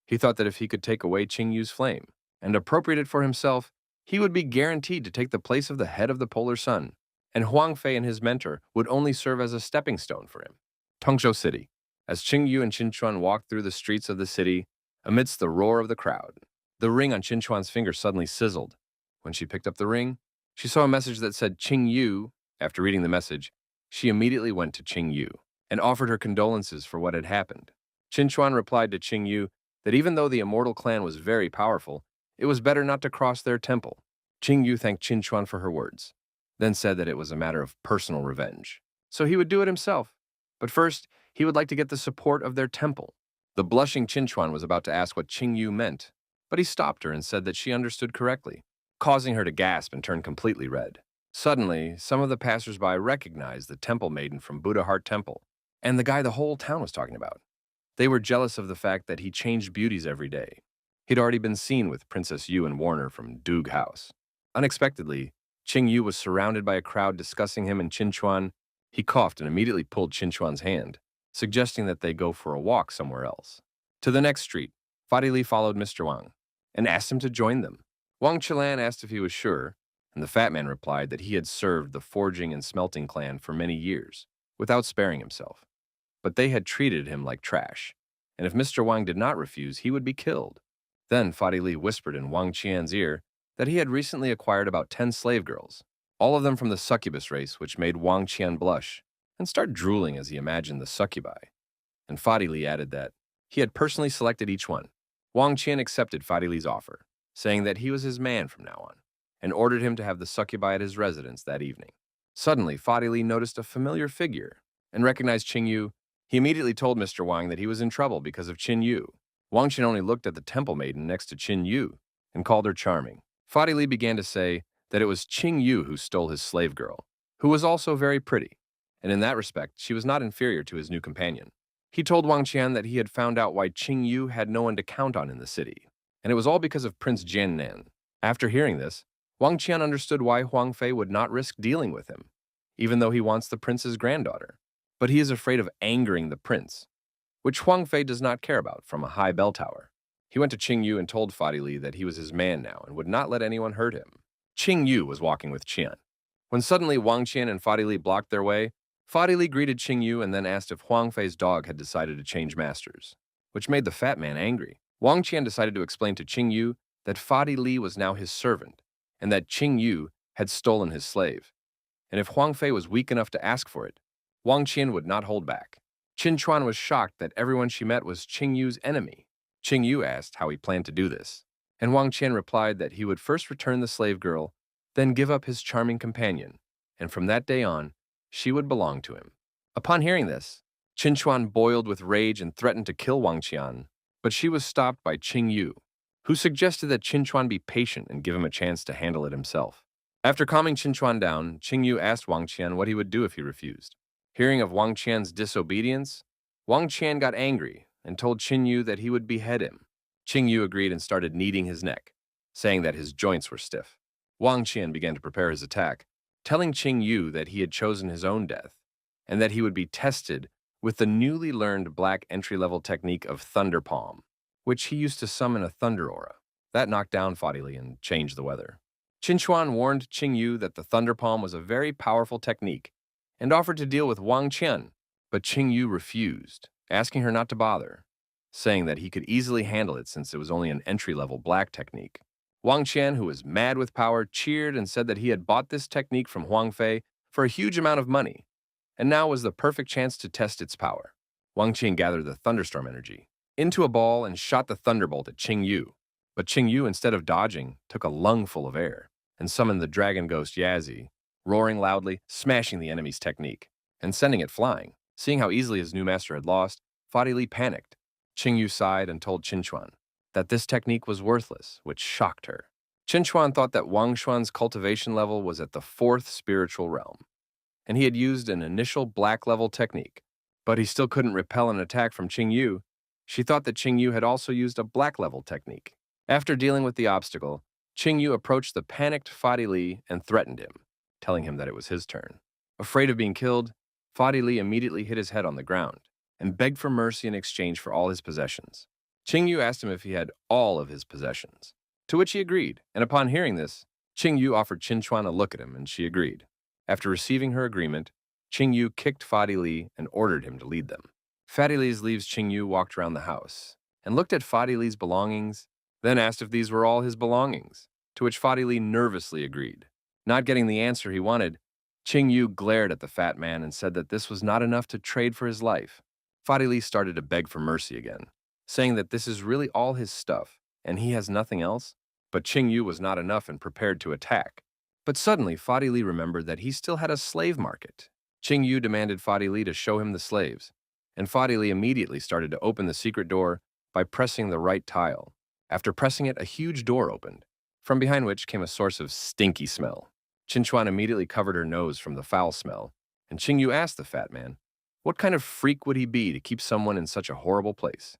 He thought that if he could take away Qing Yu's flame and appropriate it for himself, he would be guaranteed to take the place of the head of the polar sun, and Huang Fei and his mentor would only serve as a stepping stone for him. Tongzhou City. As Qing Yu and Qin Chuan walked through the streets of the city, amidst the roar of the crowd, the ring on Qin Chuan's finger suddenly sizzled. When she picked up the ring, she saw a message that said Qing Yu. After reading the message, she immediately went to Qing Yu and offered her condolences for what had happened. Qin Chuan replied to Qing Yu that even though the immortal clan was very powerful, it was better not to cross their temple. Qing Yu thanked Qin Chuan for her words, then said that it was a matter of personal revenge, so he would do it himself. But first, he would like to get the support of their temple. The blushing Qin Chuan was about to ask what Qing Yu meant, but he stopped her and said that she understood correctly, causing her to gasp and turn completely red. Suddenly, some of the passersby recognized the temple maiden from Buddha Heart Temple, and the guy the whole town was talking about. They were jealous of the fact that he changed beauties every day. He'd already been seen with Princess Yu and Warner from Doog House. Unexpectedly, Qing Yu was surrounded by a crowd discussing him and Qin Chuan. He coughed and immediately pulled Qin Chuan's hand, suggesting that they go for a walk somewhere else. To the next street, Fadi Li followed Mr. Wang and asked him to join them. Wang Qilan asked if he was sure, and the fat man replied that he had served the forging and smelting clan for many years, without sparing himself. But they had treated him like trash, and if Mr. Wang did not refuse, he would be killed. Then Fadi Li whispered in Wang Qian's ear that he had recently acquired about 10 slave girls, all of them from the succubus race, which made Wang Qian blush and start drooling as he imagined the succubi. And Fadi Li added that he had personally selected each one. Wang Qian accepted Fadi Li's offer, saying that he was his man from now on, and ordered him to have the succubi at his residence that evening. Suddenly, Fadi Li noticed a familiar figure and recognized Qing Yu. He immediately told Mr. Wang that he was in trouble because of Qin Yu. Wang Qian only looked at the temple maiden next to Qin Yu and called her charming. Fadi Li began to say that it was Qing Yu who stole his slave girl, who was also very pretty, and in that respect, she was not inferior to his new companion. He told Wang Qian that he had found out why Qing Yu had no one to count on in the city, and it was all because of Prince Jiannan. After hearing this, Wang Qian understood why Huang Fei would not risk dealing with him, even though he wants the prince's granddaughter. But he is afraid of angering the prince, which Huang Fei does not care about from a high bell tower. He went to Qing Yu and told Fadi Li that he was his man now and would not let anyone hurt him. Qing Yu was walking with Qian. When suddenly Wang Qian and Fadi Li blocked their way, Fadi Li greeted Qing Yu and then asked if Huang Fei's dog had decided to change masters, which made the fat man angry. Wang Qian decided to explain to Qing Yu that Fadi Li was now his servant, and that Qing Yu had stolen his slave. And if Huang Fei was weak enough to ask for it, Wang Qian would not hold back. Qin Chuan was shocked that everyone she met was Qing Yu's enemy. Qing Yu asked how he planned to do this, and Wang Qian replied that he would first return the slave girl, then give up his charming companion, and from that day on, she would belong to him. Upon hearing this, Qin Chuan boiled with rage and threatened to kill Wang Qian, but she was stopped by Qing Yu, who suggested that Qin Chuan be patient and give him a chance to handle it himself. After calming Qin Chuan down, Qing Yu asked Wang Qian what he would do if he refused. Hearing of Wang Qian's disobedience, Wang Qian got angry and told Qin Yu that he would behead him. Qing Yu agreed and started kneading his neck, saying that his joints were stiff. Wang Qian began to prepare his attack, telling Qing Yu that he had chosen his own death and that he would be tested with the newly learned black entry-level technique of Thunder Palm, which he used to summon a thunder aura. That knocked down Fadi Li and changed the weather. Qin Chuan warned Qing Yu that the Thunder Palm was a very powerful technique and offered to deal with Wang Qian, but Qing Yu refused, asking her not to bother, saying that he could easily handle it since it was only an entry-level black technique. Wang Qian, who was mad with power, cheered and said that he had bought this technique from Huang Fei for a huge amount of money, and now was the perfect chance to test its power. Wang Qian gathered the thunderstorm energy into a ball and shot the thunderbolt at Qing Yu, but Qing Yu, instead of dodging, took a lungful of air and summoned the dragon ghost Yazi, roaring loudly, smashing the enemy's technique, and sending it flying. Seeing how easily his new master had lost, Fadi Li panicked. Qing Yu sighed and told Qin Chuan that this technique was worthless, which shocked her. Qin Chuan thought that Wang Xuan's cultivation level was at the 4th spiritual realm, and he had used an initial black-level technique, but he still couldn't repel an attack from Qing Yu. She thought that Qing Yu had also used a black-level technique. After dealing with the obstacle, Qing Yu approached the panicked Fadi Li and threatened him, telling him that it was his turn. Afraid of being killed, Fadi Li immediately hit his head on the ground and begged for mercy in exchange for all his possessions. Qing Yu asked him if he had all of his possessions, to which he agreed, and upon hearing this, Qing Yu offered Qin Chuan a look at him, and she agreed. After receiving her agreement, Qing Yu kicked Fadi Li and ordered him to lead them. Fadi Li's leaves Qing Yu walked around the house and looked at Fadi Li's belongings, then asked if these were all his belongings, to which Fadi Li nervously agreed. Not getting the answer he wanted, Qing Yu glared at the fat man and said that this was not enough to trade for his life. Fadi Li started to beg for mercy again, saying that this is really all his stuff and he has nothing else. But Qing Yu was not enough and prepared to attack. But suddenly, Fadi Li remembered that he still had a slave market. Qing Yu demanded Fadi Li to show him the slaves, and Fadi Li immediately started to open the secret door by pressing the right tile. After pressing it, a huge door opened, from behind which came a source of stinky smell. Qin Chuan immediately covered her nose from the foul smell, and Qing Yu asked the fat man, what kind of freak would he be to keep someone in such a horrible place?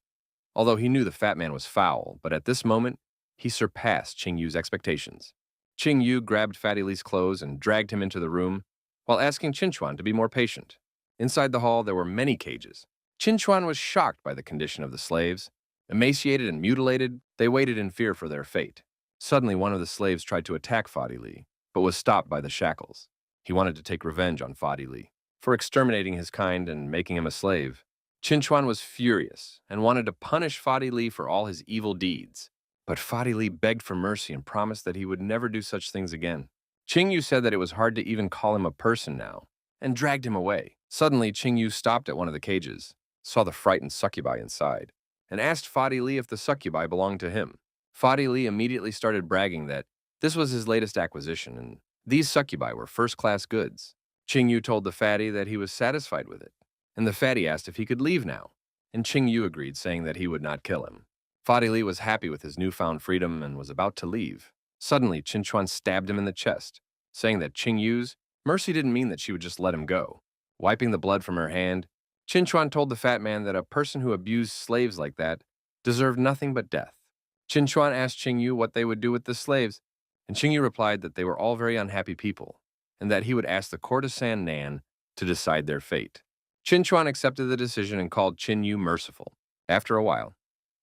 Although he knew the fat man was foul, but at this moment, he surpassed Qing Yu's expectations. Qing Yu grabbed Fadi Li's clothes and dragged him into the room, while asking Qin Chuan to be more patient. Inside the hall, there were many cages. Qin Chuan was shocked by the condition of the slaves. Emaciated and mutilated, they waited in fear for their fate. Suddenly, one of the slaves tried to attack Fadi Li, but was stopped by the shackles. He wanted to take revenge on Fadi Li for exterminating his kind and making him a slave. Qin Chuan was furious and wanted to punish Fadi Li for all his evil deeds. But Fadi Li begged for mercy and promised that he would never do such things again. Qing Yu said that it was hard to even call him a person now, and dragged him away. Suddenly, Qing Yu stopped at one of the cages, saw the frightened succubi inside, and asked Fadi Li if the succubi belonged to him. Fadi Li immediately started bragging that this was his latest acquisition, and these succubi were first-class goods. Qing Yu told the fatty that he was satisfied with it, and the fatty asked if he could leave now, and Qing Yu agreed, saying that he would not kill him. Fadi Li was happy with his newfound freedom and was about to leave. Suddenly, Qin Chuan stabbed him in the chest, saying that Qing Yu's mercy didn't mean that she would just let him go. Wiping the blood from her hand, Qin Chuan told the fat man that a person who abused slaves like that deserved nothing but death. Qin Chuan asked Qing Yu what they would do with the slaves, and Qing Yu replied that they were all very unhappy people, and that he would ask the courtesan Nan to decide their fate. Qin Chuan accepted the decision and called Qin Yu merciful. After a while,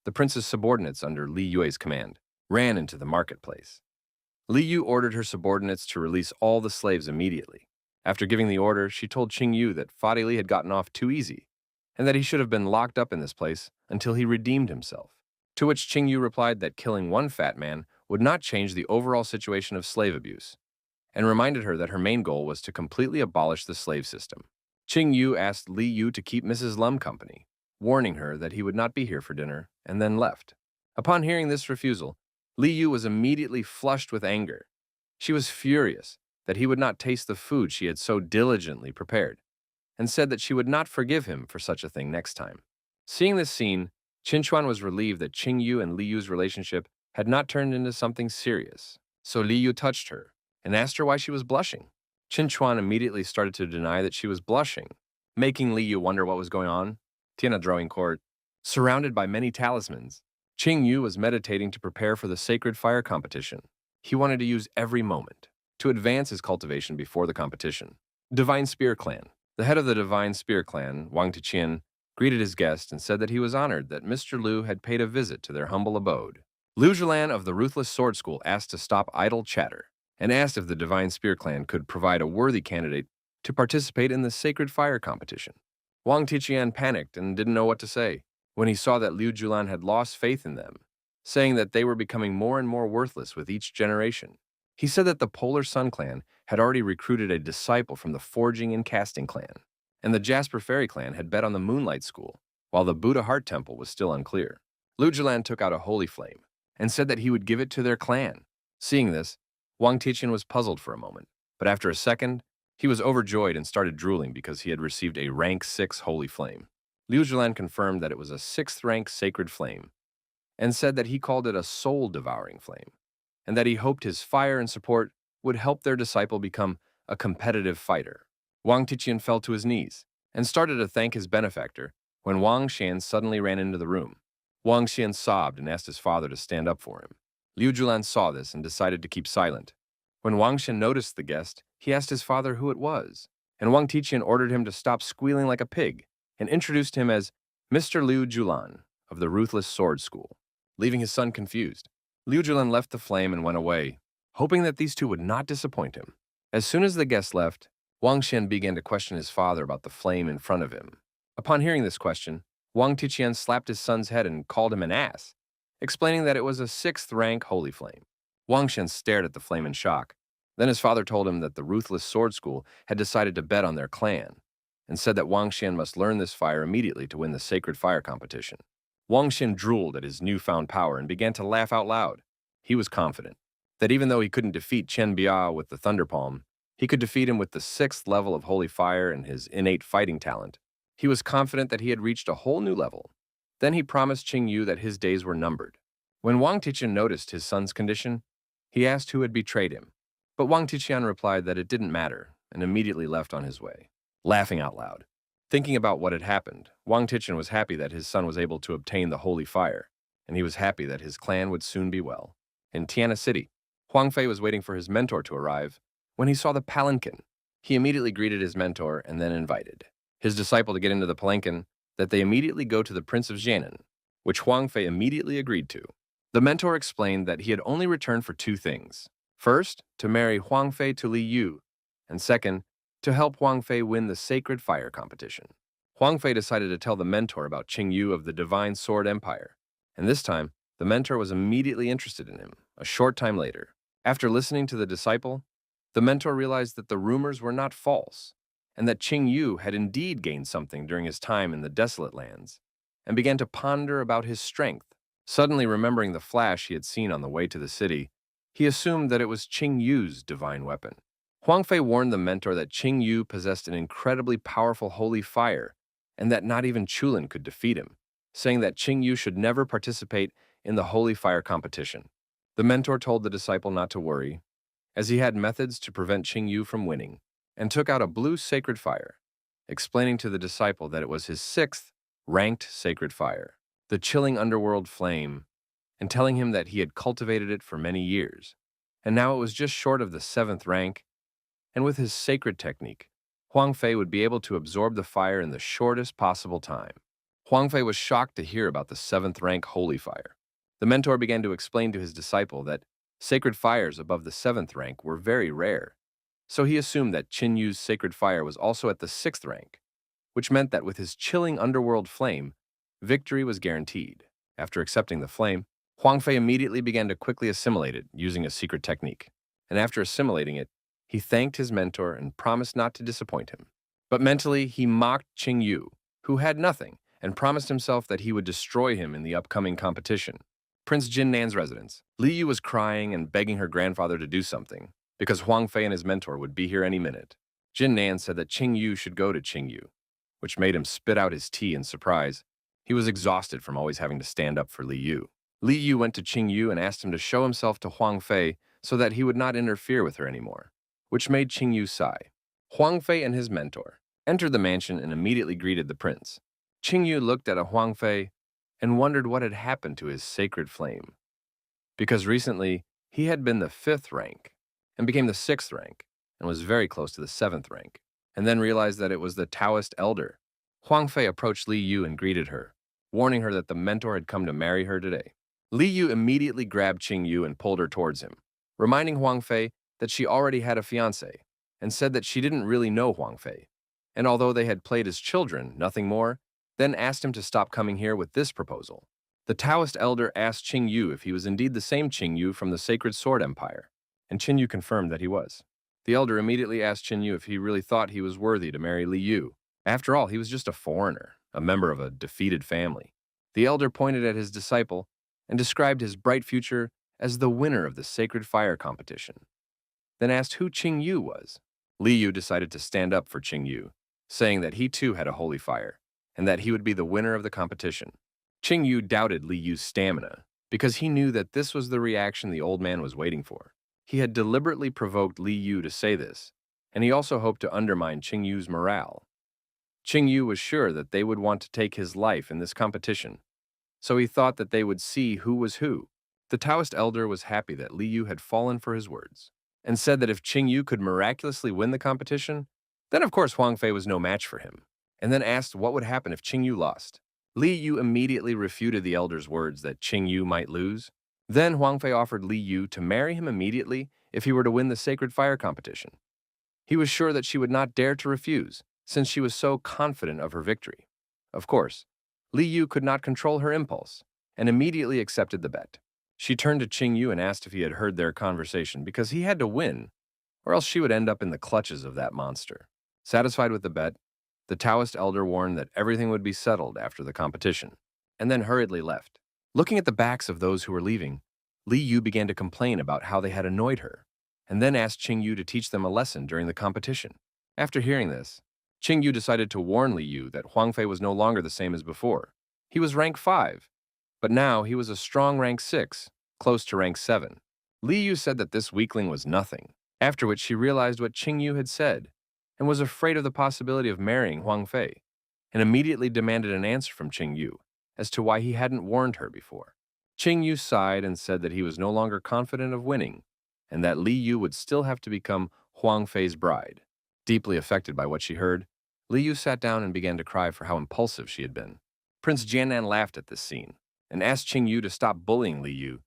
the prince's subordinates under Li Yue's command ran into the marketplace. Li Yu ordered her subordinates to release all the slaves immediately. After giving the order, she told Qing Yu that Fadi Li had gotten off too easy, and that he should have been locked up in this place until he redeemed himself. To which Qing Yu replied that killing one fat man would not change the overall situation of slave abuse, and reminded her that her main goal was to completely abolish the slave system. Qing Yu asked Li Yu to keep Mrs. Lum company, warning her that he would not be here for dinner, and then left. Upon hearing this refusal, Li Yu was immediately flushed with anger. She was furious that he would not taste the food she had so diligently prepared, and said that she would not forgive him for such a thing next time. Seeing this scene, Qin Chuan was relieved that Qing Yu and Li Yu's relationship had not turned into something serious. So Li Yu touched her and asked her why she was blushing. Qin Chuan immediately started to deny that she was blushing, making Li Yu wonder what was going on. Tiana drawing court. Surrounded by many talismans, Qing Yu was meditating to prepare for the sacred fire competition. He wanted to use every moment to advance his cultivation before the competition. Divine Spear Clan. The head of the Divine Spear Clan, Wang Tiqian, greeted his guest and said that he was honored that Mr. Liu had paid a visit to their humble abode. Liu Zhilan of the Ruthless Sword School asked to stop idle chatter and asked if the Divine Spear Clan could provide a worthy candidate to participate in the sacred fire competition. Wang Tiqian panicked and didn't know what to say when he saw that Liu Zhilan had lost faith in them, saying that they were becoming more and more worthless with each generation. He said that the Polar Sun Clan had already recruited a disciple from the Forging and Casting Clan, and the Jasper Fairy Clan had bet on the Moonlight School, while the Buddha Heart Temple was still unclear. Liu Zhilan took out a holy flame and said that he would give it to their clan. Seeing this, Wang Tiqian was puzzled for a moment, but after a second, he was overjoyed and started drooling because he had received a rank 6 holy flame. Liu Zhilan confirmed that it was a 6th rank sacred flame and said that he called it a soul-devouring flame and that he hoped his fire and support would help their disciple become a competitive fighter. Wang Tiqian fell to his knees and started to thank his benefactor when Wang Xian suddenly ran into the room. Wang Xian sobbed and asked his father to stand up for him. Liu Zhilan saw this and decided to keep silent. When Wang Xian noticed the guest, he asked his father who it was, and Wang Tiqian ordered him to stop squealing like a pig and introduced him as Mr. Liu Zhilan of the Ruthless Sword School. Leaving his son confused, Liu Zhilan left the flame and went away, hoping that these two would not disappoint him. As soon as the guest left, Wang Xian began to question his father about the flame in front of him. Upon hearing this question, Wang Tiqian slapped his son's head and called him an ass, explaining that it was a 6th rank holy flame. Wang Xian stared at the flame in shock. Then his father told him that the Ruthless Sword School had decided to bet on their clan, and said that Wang Xian must learn this fire immediately to win the sacred fire competition. Wang Xian drooled at his newfound power and began to laugh out loud. He was confident that even though he couldn't defeat Chen Bia with the Thunder Palm, he could defeat him with the 6th level of holy fire and his innate fighting talent. He was confident that he had reached a whole new level. Then he promised Qing Yu that his days were numbered. When Wang Tiqian noticed his son's condition, he asked who had betrayed him, but Wang Tiqian replied that it didn't matter and immediately left on his way, laughing out loud. Thinking about what had happened, Wang Tiqian was happy that his son was able to obtain the holy fire, and he was happy that his clan would soon be well. In Tiana City, Huang Fei was waiting for his mentor to arrive when he saw the palanquin. He immediately greeted his mentor and then invited his disciple to get into the palanquin, that they immediately go to the Prince of Jianan, which Huang Fei immediately agreed to. The mentor explained that he had only returned for 2 things. First, to marry Huang Fei to Li Yu, and second, to help Huang Fei win the sacred fire competition. Huang Fei decided to tell the mentor about Qing Yu of the Divine Sword Empire, and this time, the mentor was immediately interested in him. A short time later, after listening to the disciple, the mentor realized that the rumors were not false, and that Qing Yu had indeed gained something during his time in the desolate lands, and began to ponder about his strength. Suddenly remembering the flash he had seen on the way to the city, he assumed that it was Qing Yu's divine weapon. Huang Fei warned the mentor that Qing Yu possessed an incredibly powerful holy fire, and that not even Chulin could defeat him, saying that Qing Yu should never participate in the holy fire competition. The mentor told the disciple not to worry, as he had methods to prevent Qing Yu from winning, and took out a blue sacred fire, explaining to the disciple that it was his 6th ranked sacred fire, the chilling underworld flame, and telling him that he had cultivated it for many years, and now it was just short of the 7th rank, and with his sacred technique, Huang Fei would be able to absorb the fire in the shortest possible time. Huang Fei was shocked to hear about the 7th rank holy fire. The mentor began to explain to his disciple that sacred fires above the 7th rank were very rare, so he assumed that Qin Yu's sacred fire was also at the 6th rank, which meant that with his chilling underworld flame, victory was guaranteed. After accepting the flame, Huang Fei immediately began to quickly assimilate it using a secret technique, and after assimilating it, he thanked his mentor and promised not to disappoint him. But mentally, he mocked Qing Yu, who had nothing, and promised himself that he would destroy him in the upcoming competition. Prince Jin Nan's residence. Li Yu was crying and begging her grandfather to do something, because Huang Fei and his mentor would be here any minute. Jin Nan said that Qing Yu should go to Qing Yu, which made him spit out his tea in surprise. He was exhausted from always having to stand up for Li Yu. Li Yu went to Qing Yu and asked him to show himself to Huang Fei so that he would not interfere with her anymore, which made Qing Yu sigh. Huang Fei and his mentor entered the mansion and immediately greeted the prince. Qing Yu looked at a Huang Fei and wondered what had happened to his sacred flame, because recently he had been the 5th rank and became the 6th rank and was very close to the 7th rank, and then realized that it was the Taoist elder. Huang Fei approached Li Yu and greeted her, warning her that the mentor had come to marry her today. Li Yu immediately grabbed Qing Yu and pulled her towards him, reminding Huang Fei that she already had a fiancé, and said that she didn't really know Huang Fei, and although they had played as children, nothing more, then asked him to stop coming here with this proposal. The Taoist elder asked Qing Yu if he was indeed the same Qing Yu from the Sacred Sword Empire, and Qing Yu confirmed that he was. The elder immediately asked Qing Yu if he really thought he was worthy to marry Li Yu. After all, he was just a foreigner, a member of a defeated family. The elder pointed at his disciple and described his bright future as the winner of the Sacred Fire competition, then asked who Qing Yu was. Li Yu decided to stand up for Qing Yu, saying that he too had a holy fire, and that he would be the winner of the competition. Qing Yu doubted Li Yu's stamina, because he knew that this was the reaction the old man was waiting for. He had deliberately provoked Li Yu to say this, and he also hoped to undermine Qing Yu's morale. Qing Yu was sure that they would want to take his life in this competition, so he thought that they would see who was who. The Taoist elder was happy that Li Yu had fallen for his words, and said that if Qing Yu could miraculously win the competition, then of course Huang Fei was no match for him, and then asked what would happen if Qing Yu lost. Li Yu immediately refuted the elder's words that Qing Yu might lose. Then Huang Fei offered Li Yu to marry him immediately if he were to win the Sacred Fire competition. He was sure that she would not dare to refuse, since she was so confident of her victory. Of course, Li Yu could not control her impulse, and immediately accepted the bet. She turned to Qing Yu and asked if he had heard their conversation, because he had to win, or else she would end up in the clutches of that monster. Satisfied with the bet, the Taoist elder warned that everything would be settled after the competition, and then hurriedly left. Looking at the backs of those who were leaving, Li Yu began to complain about how they had annoyed her, and then asked Qing Yu to teach them a lesson during the competition. After hearing this, Qing Yu decided to warn Li Yu that Huang Fei was no longer the same as before. He was rank 5, but now he was a strong rank 6, close to rank 7. Li Yu said that this weakling was nothing, after which she realized what Qing Yu had said, and was afraid of the possibility of marrying Huang Fei, and immediately demanded an answer from Qing Yu as to why he hadn't warned her before. Qing Yu sighed and said that he was no longer confident of winning, and that Li Yu would still have to become Huang Fei's bride. Deeply affected by what she heard, Li Yu sat down and began to cry for how impulsive she had been. Prince Jianan laughed at this scene and asked Qing Yu to stop bullying Li Yu,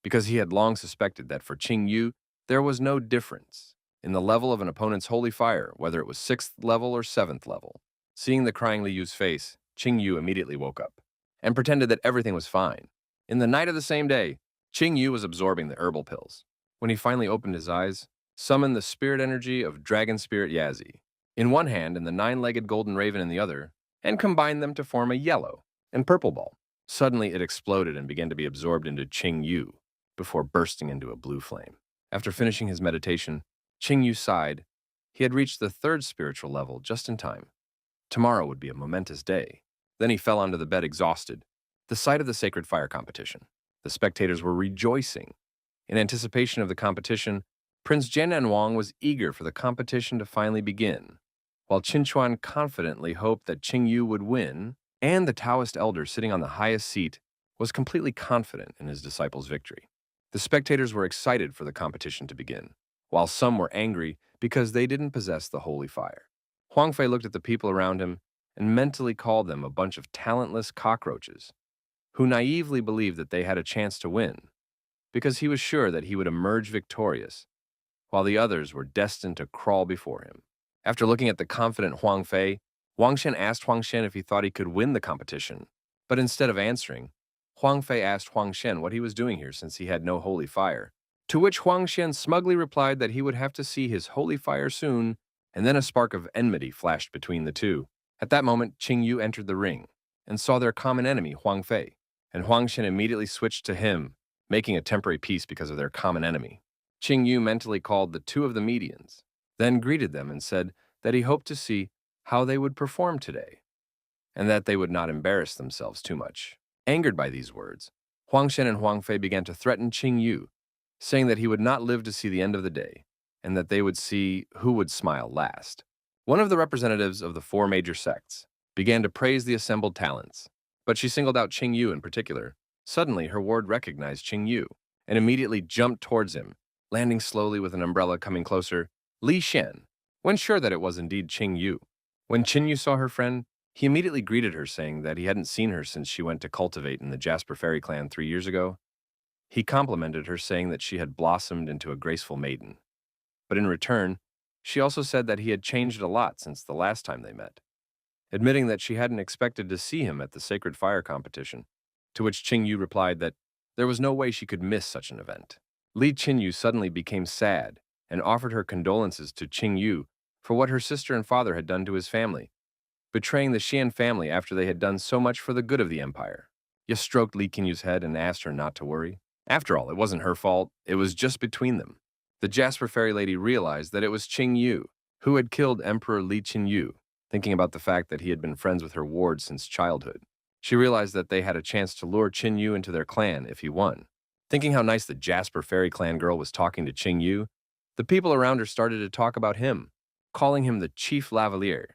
because he had long suspected that for Qing Yu there was no difference in the level of an opponent's holy fire, whether it was 6th level or 7th level. Seeing the crying Li Yu's face, Qing Yu immediately woke up and pretended that everything was fine. In the night of the same day, Qing Yu was absorbing the herbal pills. When he finally opened his eyes, summoned the spirit energy of Dragon Spirit Yazi in one hand and the 9-legged golden raven in the other, and combined them to form a yellow and purple ball. Suddenly it exploded and began to be absorbed into Qing Yu before bursting into a blue flame. After finishing his meditation, Qing Yu sighed. He had reached the 3rd spiritual level just in time. Tomorrow would be a momentous day. Then he fell onto the bed exhausted. The sight of the Sacred Fire competition. The spectators were rejoicing. In anticipation of the competition, Prince Jianan Wang was eager for the competition to finally begin, while Qin Chuan confidently hoped that Qing Yu would win, and the Taoist elder sitting on the highest seat was completely confident in his disciple's victory. The spectators were excited for the competition to begin, while some were angry because they didn't possess the holy fire. Huang Fei looked at the people around him and mentally called them a bunch of talentless cockroaches who naively believed that they had a chance to win, because he was sure that he would emerge victorious, while the others were destined to crawl before him. After looking at the confident Huang Fei, Wang Shen asked Huang Shen if he thought he could win the competition, but instead of answering, Huang Fei asked Huang Shen what he was doing here since he had no holy fire, to which Huang Shen smugly replied that he would have to see his holy fire soon, and then a spark of enmity flashed between the two. At that moment, Qing Yu entered the ring and saw their common enemy, Huang Fei, and Huang Shen immediately switched to him, making a temporary peace because of their common enemy. Qing Yu mentally called the 2 of the medians, then greeted them and said that he hoped to see how they would perform today, and that they would not embarrass themselves too much. Angered by these words, Huang Shen and Huang Fei began to threaten Qing Yu, saying that he would not live to see the end of the day, and that they would see who would smile last. One of the representatives of the 4 major sects, began to praise the assembled talents. But she singled out Qing Yu in particular. Suddenly, her ward recognized Qing Yu and immediately jumped towards him, landing slowly with an umbrella coming closer. Li Xian, when sure that it was indeed Qing Yu. When Qing Yu saw her friend, he immediately greeted her, saying that he hadn't seen her since she went to cultivate in the Jasper Fairy clan 3 years ago. He complimented her, saying that she had blossomed into a graceful maiden. But in return, she also said that he had changed a lot since the last time they met, admitting that she hadn't expected to see him at the Sacred Fire competition, to which Qing Yu replied that there was no way she could miss such an event. Li Qinyu suddenly became sad and offered her condolences to Qing Yu for what her sister and father had done to his family, betraying the Xian family after they had done so much for the good of the empire. Ye stroked Li Qinyu's head and asked her not to worry. After all, it wasn't her fault, it was just between them. The Jasper Fairy Lady realized that it was Qing Yu who had killed Emperor Li Qinyu, thinking about the fact that he had been friends with her ward since childhood. She realized that they had a chance to lure Qin Yu into their clan if he won. Thinking how nice the Jasper Fairy clan girl was talking to Qing Yu, the people around her started to talk about him, calling him the chief lavalier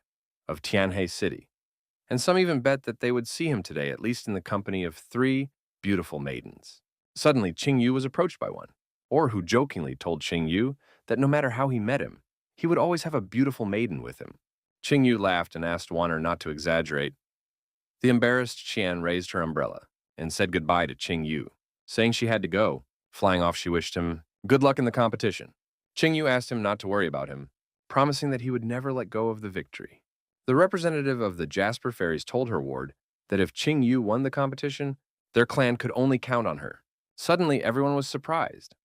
of Tianhe City. And some even bet that they would see him today, at least in the company of 3 beautiful maidens. Suddenly, Qing Yu was approached by one, or who jokingly told Qing Yu that no matter how he met him, he would always have a beautiful maiden with him. Qing Yu laughed and asked Wanner not to exaggerate. The embarrassed Qian raised her umbrella and said goodbye to Qing Yu, saying she had to go. Flying off, she wished him good luck in the competition. Qing Yu asked him not to worry about him, promising that he would never let go of the victory. The representative of the Jasper Fairies told her ward that if Qing Yu won the competition, their clan could only count on her. Suddenly, everyone was surprised.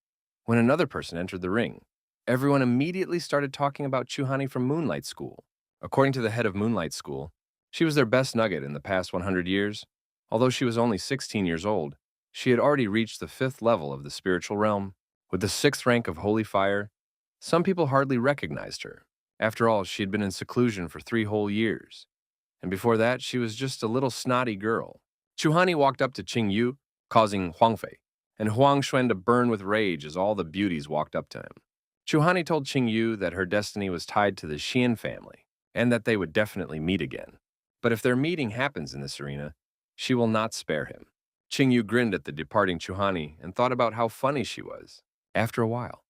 When another person entered the ring, everyone immediately started talking about Chuhani from Moonlight School. According to the head of Moonlight School, she was their best nugget in the past 100 years. Although she was only 16 years old, she had already reached the 5th level of the spiritual realm. With the 6th rank of Holy Fire, some people hardly recognized her. After all, she had been in seclusion for 3 whole years. And before that, she was just a little snotty girl. Chuhani walked up to Qing Yu, causing Huangfei and Huang Xuan to burn with rage as all the beauties walked up to him. Chuhani told Qing Yu that her destiny was tied to the Xian family, and that they would definitely meet again. But if their meeting happens in this arena, she will not spare him. Qing Yu grinned at the departing Chuhani and thought about how funny she was. After a while,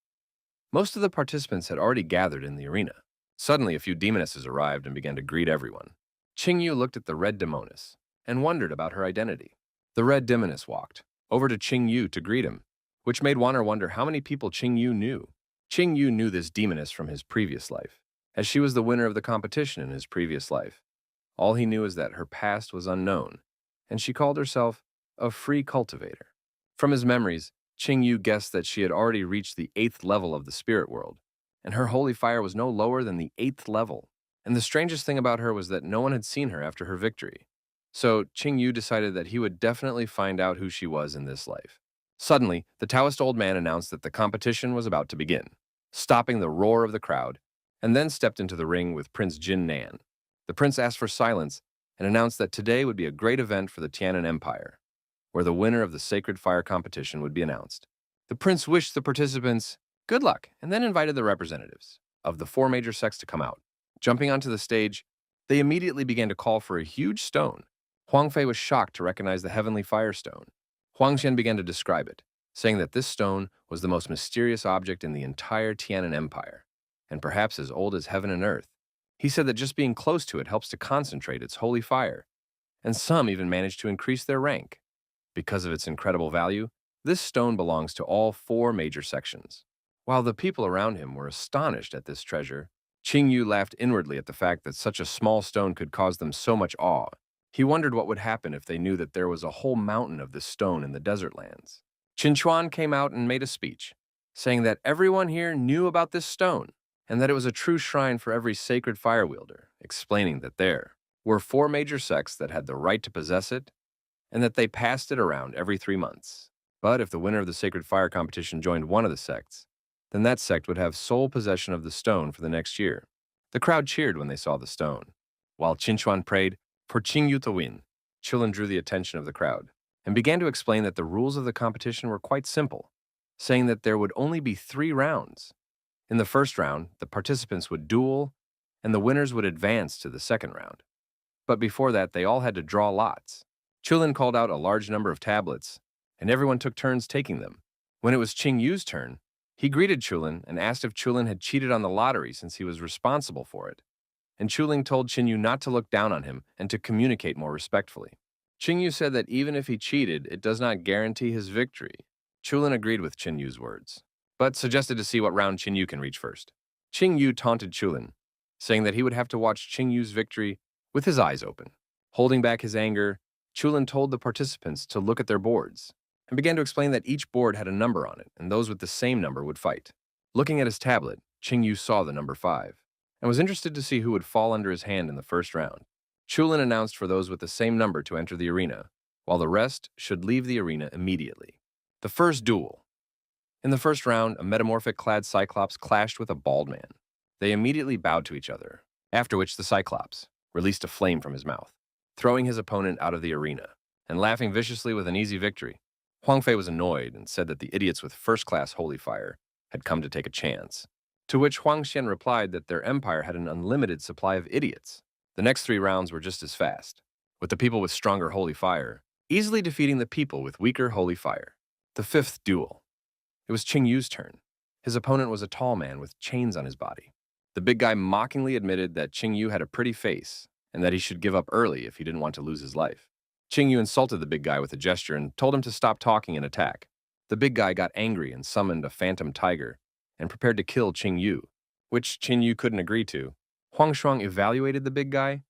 most of the participants had already gathered in the arena. Suddenly, a few demonesses arrived and began to greet everyone. Qing Yu looked at the red demoness and wondered about her identity. The red demoness walked over to Qing Yu to greet him, which made Wanner wonder how many people Qing Yu knew. Qing Yu knew this demoness from his previous life, as she was the winner of the competition in his previous life. All he knew is that her past was unknown, and she called herself a free cultivator. From his memories, Qing Yu guessed that she had already reached the 8th level of the spirit world, and her holy fire was no lower than the 8th level. And the strangest thing about her was that no one had seen her after her victory. So Qing Yu decided that he would definitely find out who she was in this life. Suddenly, the Taoist old man announced that the competition was about to begin, stopping the roar of the crowd, and then stepped into the ring with Prince Jin Nan. The prince asked for silence and announced that today would be a great event for the Tianan Empire, where the winner of the Sacred Fire competition would be announced. The prince wished the participants good luck and then invited the representatives of the 4 major sects to come out. Jumping onto the stage, they immediately began to call for a huge stone. Huangfei was shocked to recognize the heavenly firestone. Huangxian began to describe it, saying that this stone was the most mysterious object in the entire Tianan Empire, and perhaps as old as heaven and earth. He said that just being close to it helps to concentrate its holy fire, and some even managed to increase their rank. Because of its incredible value, this stone belongs to all 4 major sections. While the people around him were astonished at this treasure, Qing Yu laughed inwardly at the fact that such a small stone could cause them so much awe. He wondered what would happen if they knew that there was a whole mountain of this stone in the desert lands. Qin Chuan came out and made a speech, saying that everyone here knew about this stone, and that it was a true shrine for every sacred fire wielder, explaining that there were 4 major sects that had the right to possess it, and that they passed it around every 3 months. But if the winner of the Sacred Fire competition joined one of the sects, then that sect would have sole possession of the stone for the next year. The crowd cheered when they saw the stone. While Qin Chuan prayed for Qing Yu to win, Chilin drew the attention of the crowd and began to explain that the rules of the competition were quite simple, saying that there would only be 3 rounds. In the first round, the participants would duel, and the winners would advance to the second round. But before that, they all had to draw lots. Chulin called out a large number of tablets, and everyone took turns taking them. When it was Qing Yu's turn, he greeted Chulin and asked if Chulin had cheated on the lottery since he was responsible for it. And Chulin told Qing Yu not to look down on him and to communicate more respectfully. Qing Yu said that even if he cheated, it does not guarantee his victory. Chulin agreed with Qing Yu's words, but suggested to see what round Qing Yu can reach first. Qing Yu taunted Chulin, saying that he would have to watch Qing Yu's victory with his eyes open. Holding back his anger, Chulin told the participants to look at their boards and began to explain that each board had a number on it, and those with the same number would fight. Looking at his tablet, Qing Yu saw the number 5 and was interested to see who would fall under his hand in the first round. Chulin announced for those with the same number to enter the arena, while the rest should leave the arena immediately. The first duel. In the first round, a metamorphic-clad Cyclops clashed with a bald man. They immediately bowed to each other, after which the Cyclops released a flame from his mouth, throwing his opponent out of the arena, and laughing viciously with an easy victory. Huang Fei was annoyed and said that the idiots with first-class holy fire had come to take a chance, to which Huang Xian replied that their empire had an unlimited supply of idiots. The next 3 rounds were just as fast, with the people with stronger holy fire easily defeating the people with weaker holy fire. The 5th duel. It was Qing Yu's turn. His opponent was a tall man with chains on his body. The big guy mockingly admitted that Qing Yu had a pretty face and that he should give up early if he didn't want to lose his life. Qing Yu insulted the big guy with a gesture and told him to stop talking and attack. The big guy got angry and summoned a phantom tiger and prepared to kill Qing Yu, which Qing Yu couldn't agree to. Huang Shuang evaluated the big guy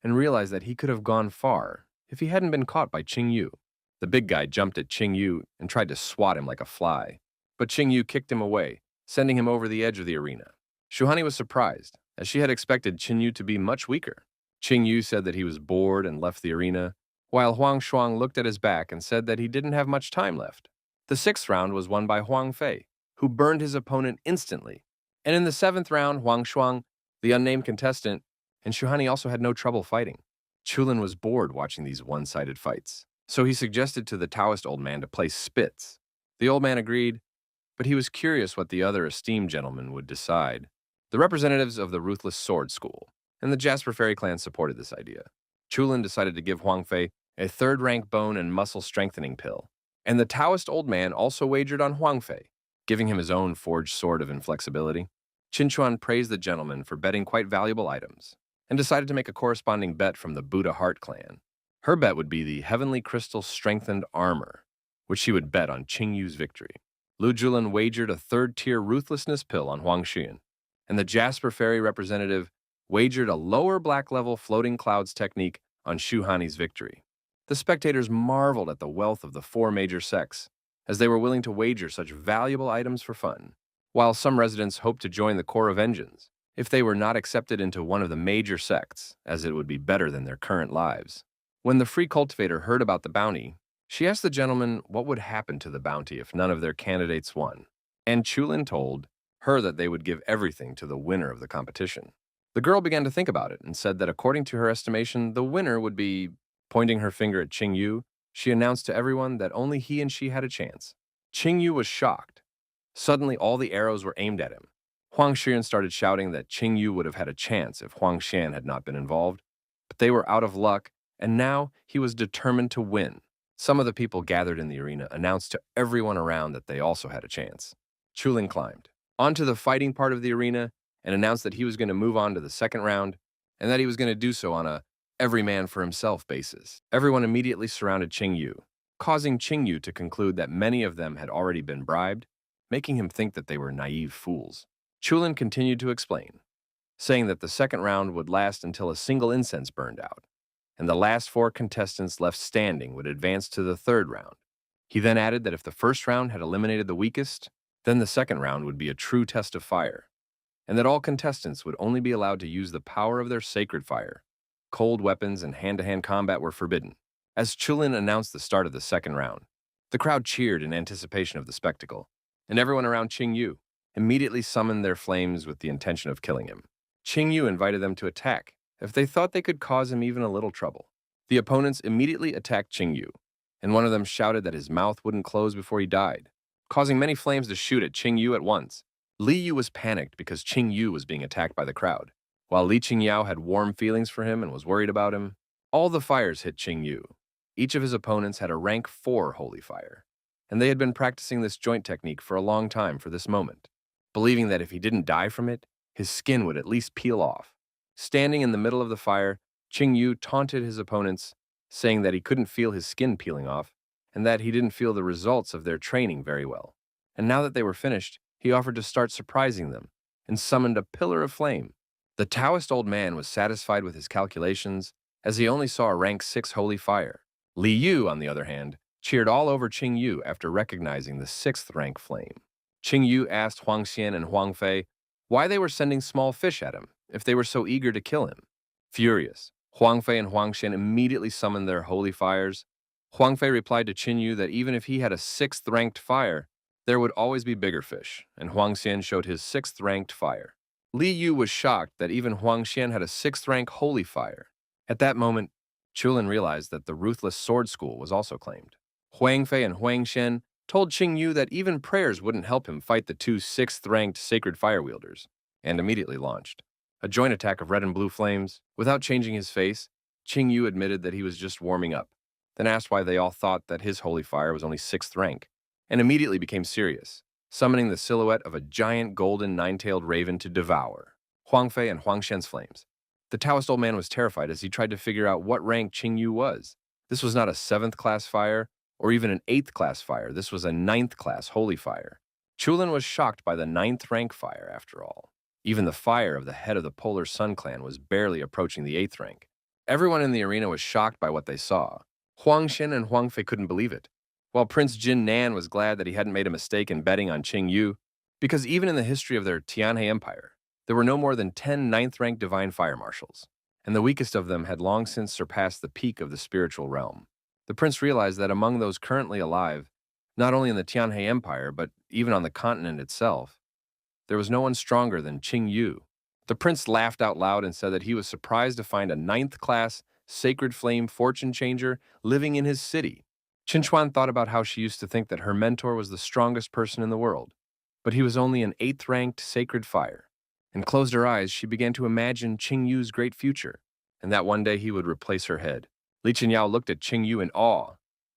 and realized that he could have gone far if he hadn't been caught by Qing Yu. The big guy jumped at Qing Yu and tried to swat him like a fly, but Qing Yu kicked him away, sending him over the edge of the arena. Shuhani was surprised, as she had expected Qing Yu to be much weaker. Qing Yu said that he was bored and left the arena, while Huang Shuang looked at his back and said that he didn't have much time left. The 6th round was won by Huang Fei, who burned his opponent instantly. And in the 7th round, Huang Shuang, the unnamed contestant, and Shuhani also had no trouble fighting. Chulin was bored watching these one-sided fights, so he suggested to the Taoist old man to play spits. The old man agreed, but he was curious what the other esteemed gentlemen would decide. The representatives of the Ruthless Sword School and the Jasper Fairy clan supported this idea. Chulin decided to give Huang Fei a 3rd-rank bone and muscle strengthening pill, and the Taoist old man also wagered on Huang Fei, giving him his own forged sword of inflexibility. Qin Chuan praised the gentleman for betting quite valuable items, and decided to make a corresponding bet from the Buddha Heart clan. Her bet would be the Heavenly Crystal Strengthened Armor, which she would bet on Qing Yu's victory. Lu Julin wagered a 3rd-tier Ruthlessness pill on Huang Xian, and the Jasper Fairy representative wagered a lower black-level Floating Clouds technique on Shuhani's victory. The spectators marveled at the wealth of the 4 major sects, as they were willing to wager such valuable items for fun, while some residents hoped to join the Corps of Engines if they were not accepted into one of the major sects, as it would be better than their current lives. When the free cultivator heard about the bounty, she asked the gentleman what would happen to the bounty if none of their candidates won, and Chulin told her that they would give everything to the winner of the competition. The girl began to think about it and said that according to her estimation, the winner would be, pointing her finger at Qing Yu, she announced to everyone that only he and she had a chance. Qing Yu was shocked. Suddenly, all the arrows were aimed at him. Huang Xian started shouting that Qing Yu would have had a chance if Huang Xian had not been involved, but they were out of luck, and now he was determined to win. Some of the people gathered in the arena announced to everyone around that they also had a chance. Chulin climbed onto the fighting part of the arena and announced that he was going to move on to the 2nd round, and that he was going to do so on a every man for himself basis. Everyone immediately surrounded Qing Yu, causing Qing Yu to conclude that many of them had already been bribed, making him think that they were naive fools. Chulin continued to explain, saying that the 2nd round would last until a single incense burned out, and the last 4 contestants left standing would advance to the 3rd round. He then added that if the 1st round had eliminated the weakest, then the 2nd round would be a true test of fire, and that all contestants would only be allowed to use the power of their sacred fire. Cold weapons and hand-to-hand combat were forbidden. As Chulin announced the start of the 2nd round, the crowd cheered in anticipation of the spectacle, and everyone around Qing Yu immediately summoned their flames with the intention of killing him. Qing Yu invited them to attack if they thought they could cause him even a little trouble. The opponents immediately attacked Qing Yu, and one of them shouted that his mouth wouldn't close before he died, causing many flames to shoot at Qing Yu at once. Li Yu was panicked because Qing Yu was being attacked by the crowd. While Li Qingyao had warm feelings for him and was worried about him, All the fires hit Qing Yu. Each of his opponents had a rank 4 holy fire, and they had been practicing this joint technique for a long time for this moment, believing that if he didn't die from it, his skin would at least peel off. Standing in the middle of the fire, Qing Yu taunted his opponents, saying that he couldn't feel his skin peeling off, and that he didn't feel the results of their training very well. And now that they were finished, he offered to start surprising them, and summoned a pillar of flame. The Taoist old man was satisfied with his calculations, as he only saw a rank 6 holy fire. Li Yu, on the other hand, cheered all over Qing Yu after recognizing the 6th rank flame. Qing Yu asked Huang Xian and Huang Fei why they were sending small fish at him if they were so eager to kill him. Furious, Huang Fei and Huang Xian immediately summoned their holy fires. Huang Fei replied to Qin Yu that even if he had a 6th ranked fire, there would always be bigger fish, and Huang Xian showed his 6th ranked fire. Li Yu was shocked that even Huang Xian had a 6th rank holy fire. At that moment, Chulin realized that the ruthless sword school was also claimed. Huang Fei and Huang Xian told Qing Yu that even prayers wouldn't help him fight the two 6th ranked sacred fire wielders, and immediately launched a joint attack of red and blue flames. Without changing his face, Qing Yu admitted that he was just warming up, then asked why they all thought that his holy fire was only 6th rank, and immediately became serious, summoning the silhouette of a giant golden 9-tailed raven to devour Huang Fei and Huang Xian's flames. The Taoist old man was terrified as he tried to figure out what rank Qing Yu was. This was not a 7th class fire, or even an 8th class fire. This was a 9th class holy fire. Chulin was shocked by the 9th rank fire, after all. Even the fire of the head of the Polar Sun clan was barely approaching the 8th rank. Everyone in the arena was shocked by what they saw. Huang Xian and Huang Fei couldn't believe it, while Prince Jin Nan was glad that he hadn't made a mistake in betting on Qing Yu, because even in the history of their Tianhe Empire, there were no more than 10 9th-ranked divine fire marshals, and the weakest of them had long since surpassed the peak of the spiritual realm. The prince realized that among those currently alive, not only in the Tianhe Empire, but even on the continent itself, there was no one stronger than Qing Yu. The prince laughed out loud and said that he was surprised to find a 9th-class sacred flame fortune changer living in his city. Qin Chuan thought about how she used to think that her mentor was the strongest person in the world, but he was only an 8th-ranked sacred fire. And closed her eyes, she began to imagine Qing Yu's great future, and that one day he would replace her head. Li Qinyao looked at Qing Yu in awe,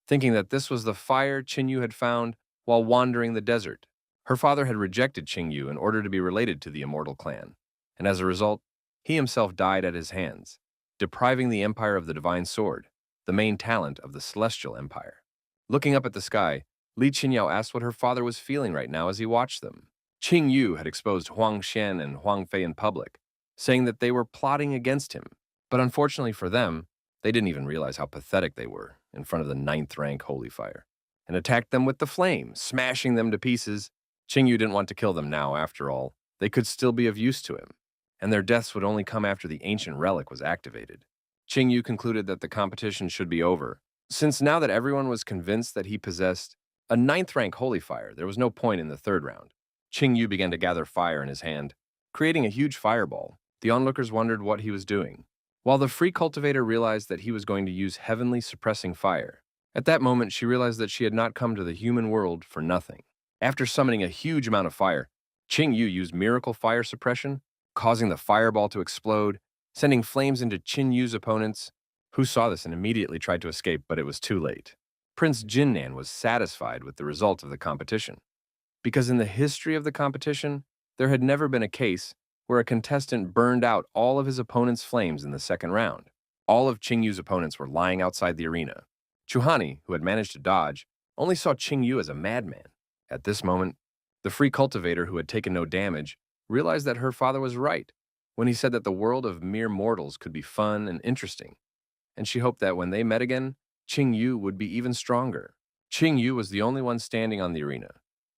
thinking that this was the fire Qing Yu had found while wandering the desert. Her father had rejected Qing Yu in order to be related to the immortal clan, and as a result, he himself died at his hands, depriving the empire of the divine sword, the main talent of the celestial empire. Looking up at the sky, Li Qinyao asked what her father was feeling right now as he watched them. Qing Yu had exposed Huang Xian and Huang Fei in public, saying that they were plotting against him. But unfortunately for them, they didn't even realize how pathetic they were in front of the 9th-rank holy fire, and attacked them with the flame, smashing them to pieces. Qing Yu didn't want to kill them now, after all. They could still be of use to him, and their deaths would only come after the ancient relic was activated. Qing Yu concluded that the competition should be over, since now that everyone was convinced that he possessed a 9th-rank holy fire, there was no point in the 3rd round. Qing Yu began to gather fire in his hand, creating a huge fireball. The onlookers wondered what he was doing, while the free cultivator realized that he was going to use heavenly suppressing fire. At that moment, she realized that she had not come to the human world for nothing. After summoning a huge amount of fire, Qing Yu used miracle fire suppression, causing the fireball to explode, sending flames into Qin Yu's opponents, who saw this and immediately tried to escape, but it was too late. Prince Jinnan was satisfied with the result of the competition, because in the history of the competition, there had never been a case where a contestant burned out all of his opponent's flames in the 2nd round. All of Qing Yu's opponents were lying outside the arena. Chuhani, who had managed to dodge, only saw Qing Yu as a madman. At this moment, the free cultivator, who had taken no damage, realized that her father was right when he said that the world of mere mortals could be fun and interesting, and she hoped that when they met again, Qing Yu would be even stronger. Qing Yu was the only one standing on the arena,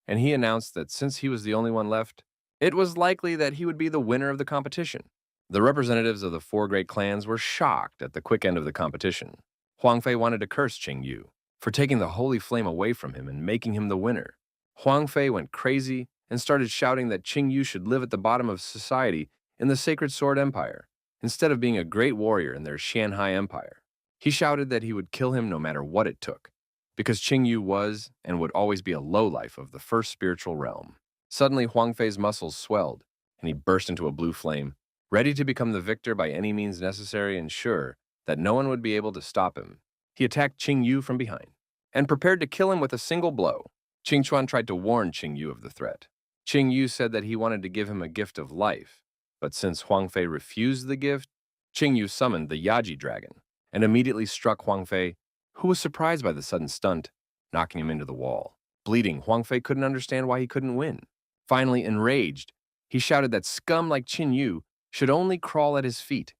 and he announced that since he was the only one left, it was likely that he would be the winner of the competition. The representatives of the 4 great clans were shocked at the quick end of the competition. Huang Fei wanted to curse Qing Yu for taking the holy flame away from him and making him the winner. Huang Fei went crazy and started shouting that Qing Yu should live at the bottom of society in the Sacred Sword Empire, instead of being a great warrior in their Xianhai Empire. He shouted that he would kill him no matter what it took, because Qing Yu was and would always be a lowlife of the first spiritual realm. Suddenly, Huang Fei's muscles swelled, and he burst into a blue flame, ready to become the victor by any means necessary and sure that no one would be able to stop him, he attacked Qing Yu from behind and prepared to kill him with a single blow. Qing Chuan tried to warn Qing Yu of the threat. Qing Yu said that he wanted to give him a gift of life, but since Huang Fei refused the gift, Qing Yu summoned the Yaji dragon and immediately struck Huang Fei, who was surprised by the sudden stunt, knocking him into the wall. Bleeding, Huang Fei couldn't understand why he couldn't win. Finally, enraged, he shouted that scum like Qing Yu should only crawl at his feet,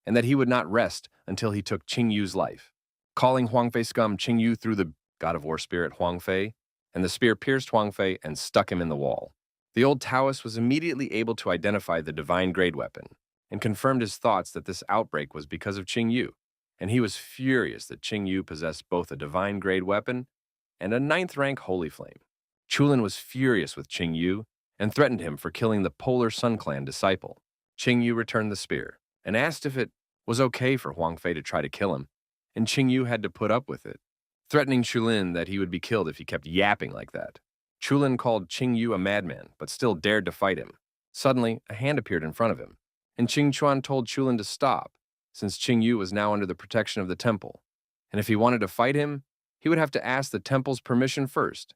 and that he would not rest until he took Qing Yu's life. Calling Huang Fei scum, Qing Yu threw the god of war spear at Huang Fei, and the spear pierced Huang Fei and stuck him in the wall. The old Taoist was immediately able to identify the divine grade weapon and confirmed his thoughts that this outbreak was because of Qing Yu, and he was furious that Qing Yu possessed both a divine grade weapon and a 9th rank holy flame. Chulin was furious with Qing Yu and threatened him for killing the Polar Sun Clan disciple. Qing Yu returned the spear and asked if it was okay for Huang Fei to try to kill him, and Qing Yu had to put up with it, threatening Chulin that he would be killed if he kept yapping like that. Chulin called Qing Yu a madman, but still dared to fight him. Suddenly, a hand appeared in front of him, and Qing Chuan told Chulin to stop, since Qing Yu was now under the protection of the temple, and if he wanted to fight him, he would have to ask the temple's permission first,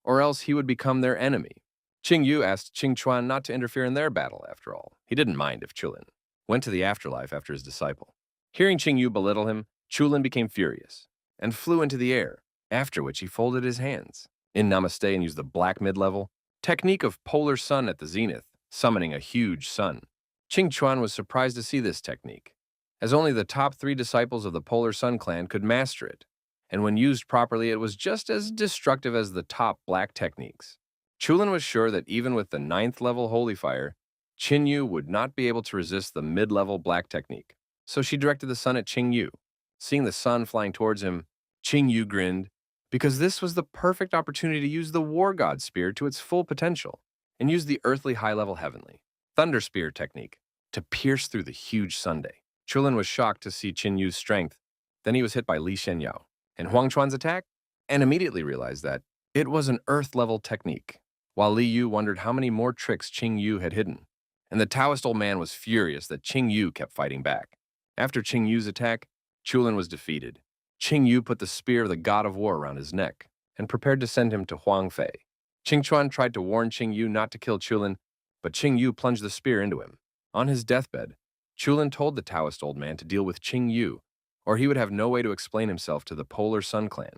or else he would become their enemy. Qing Yu asked Qing Chuan not to interfere in their battle, after all. He didn't mind if Chulin went to the afterlife after his disciple. Hearing Qing Yu belittle him, Chulin became furious and flew into the air, after which he folded his hands in Namaste and used the black mid-level technique of polar sun at the zenith, summoning a huge sun. Qing Chuan was surprised to see this technique, as only the top 3 disciples of the Polar Sun clan could master it, and when used properly it was just as destructive as the top black techniques. Chulin was sure that even with the 9th level holy fire, Qing Yu would not be able to resist the mid-level black technique, so she directed the sun at Qing Yu. Seeing the sun flying towards him, Qing Yu grinned, because this was the perfect opportunity to use the War God Spear to its full potential, and use the earthly high-level heavenly Thunder Spear technique to pierce through the huge sundae. Chulin was shocked to see Qing Yu's strength. Then he was hit by Li Shenyao and Huang Chuan's attack, and immediately realized that it was an earth-level technique, while Li Yu wondered how many more tricks Qing Yu had hidden, and the Taoist old man was furious that Qing Yu kept fighting back. After Qing Yu's attack, Chulin was defeated. Qing Yu put the spear of the god of war around his neck and prepared to send him to Huang Fei. Qing Chuan tried to warn Qing Yu not to kill Chulin, but Qing Yu plunged the spear into him. On his deathbed, Chulin told the Taoist old man to deal with Qing Yu, or he would have no way to explain himself to the Polar Sun clan.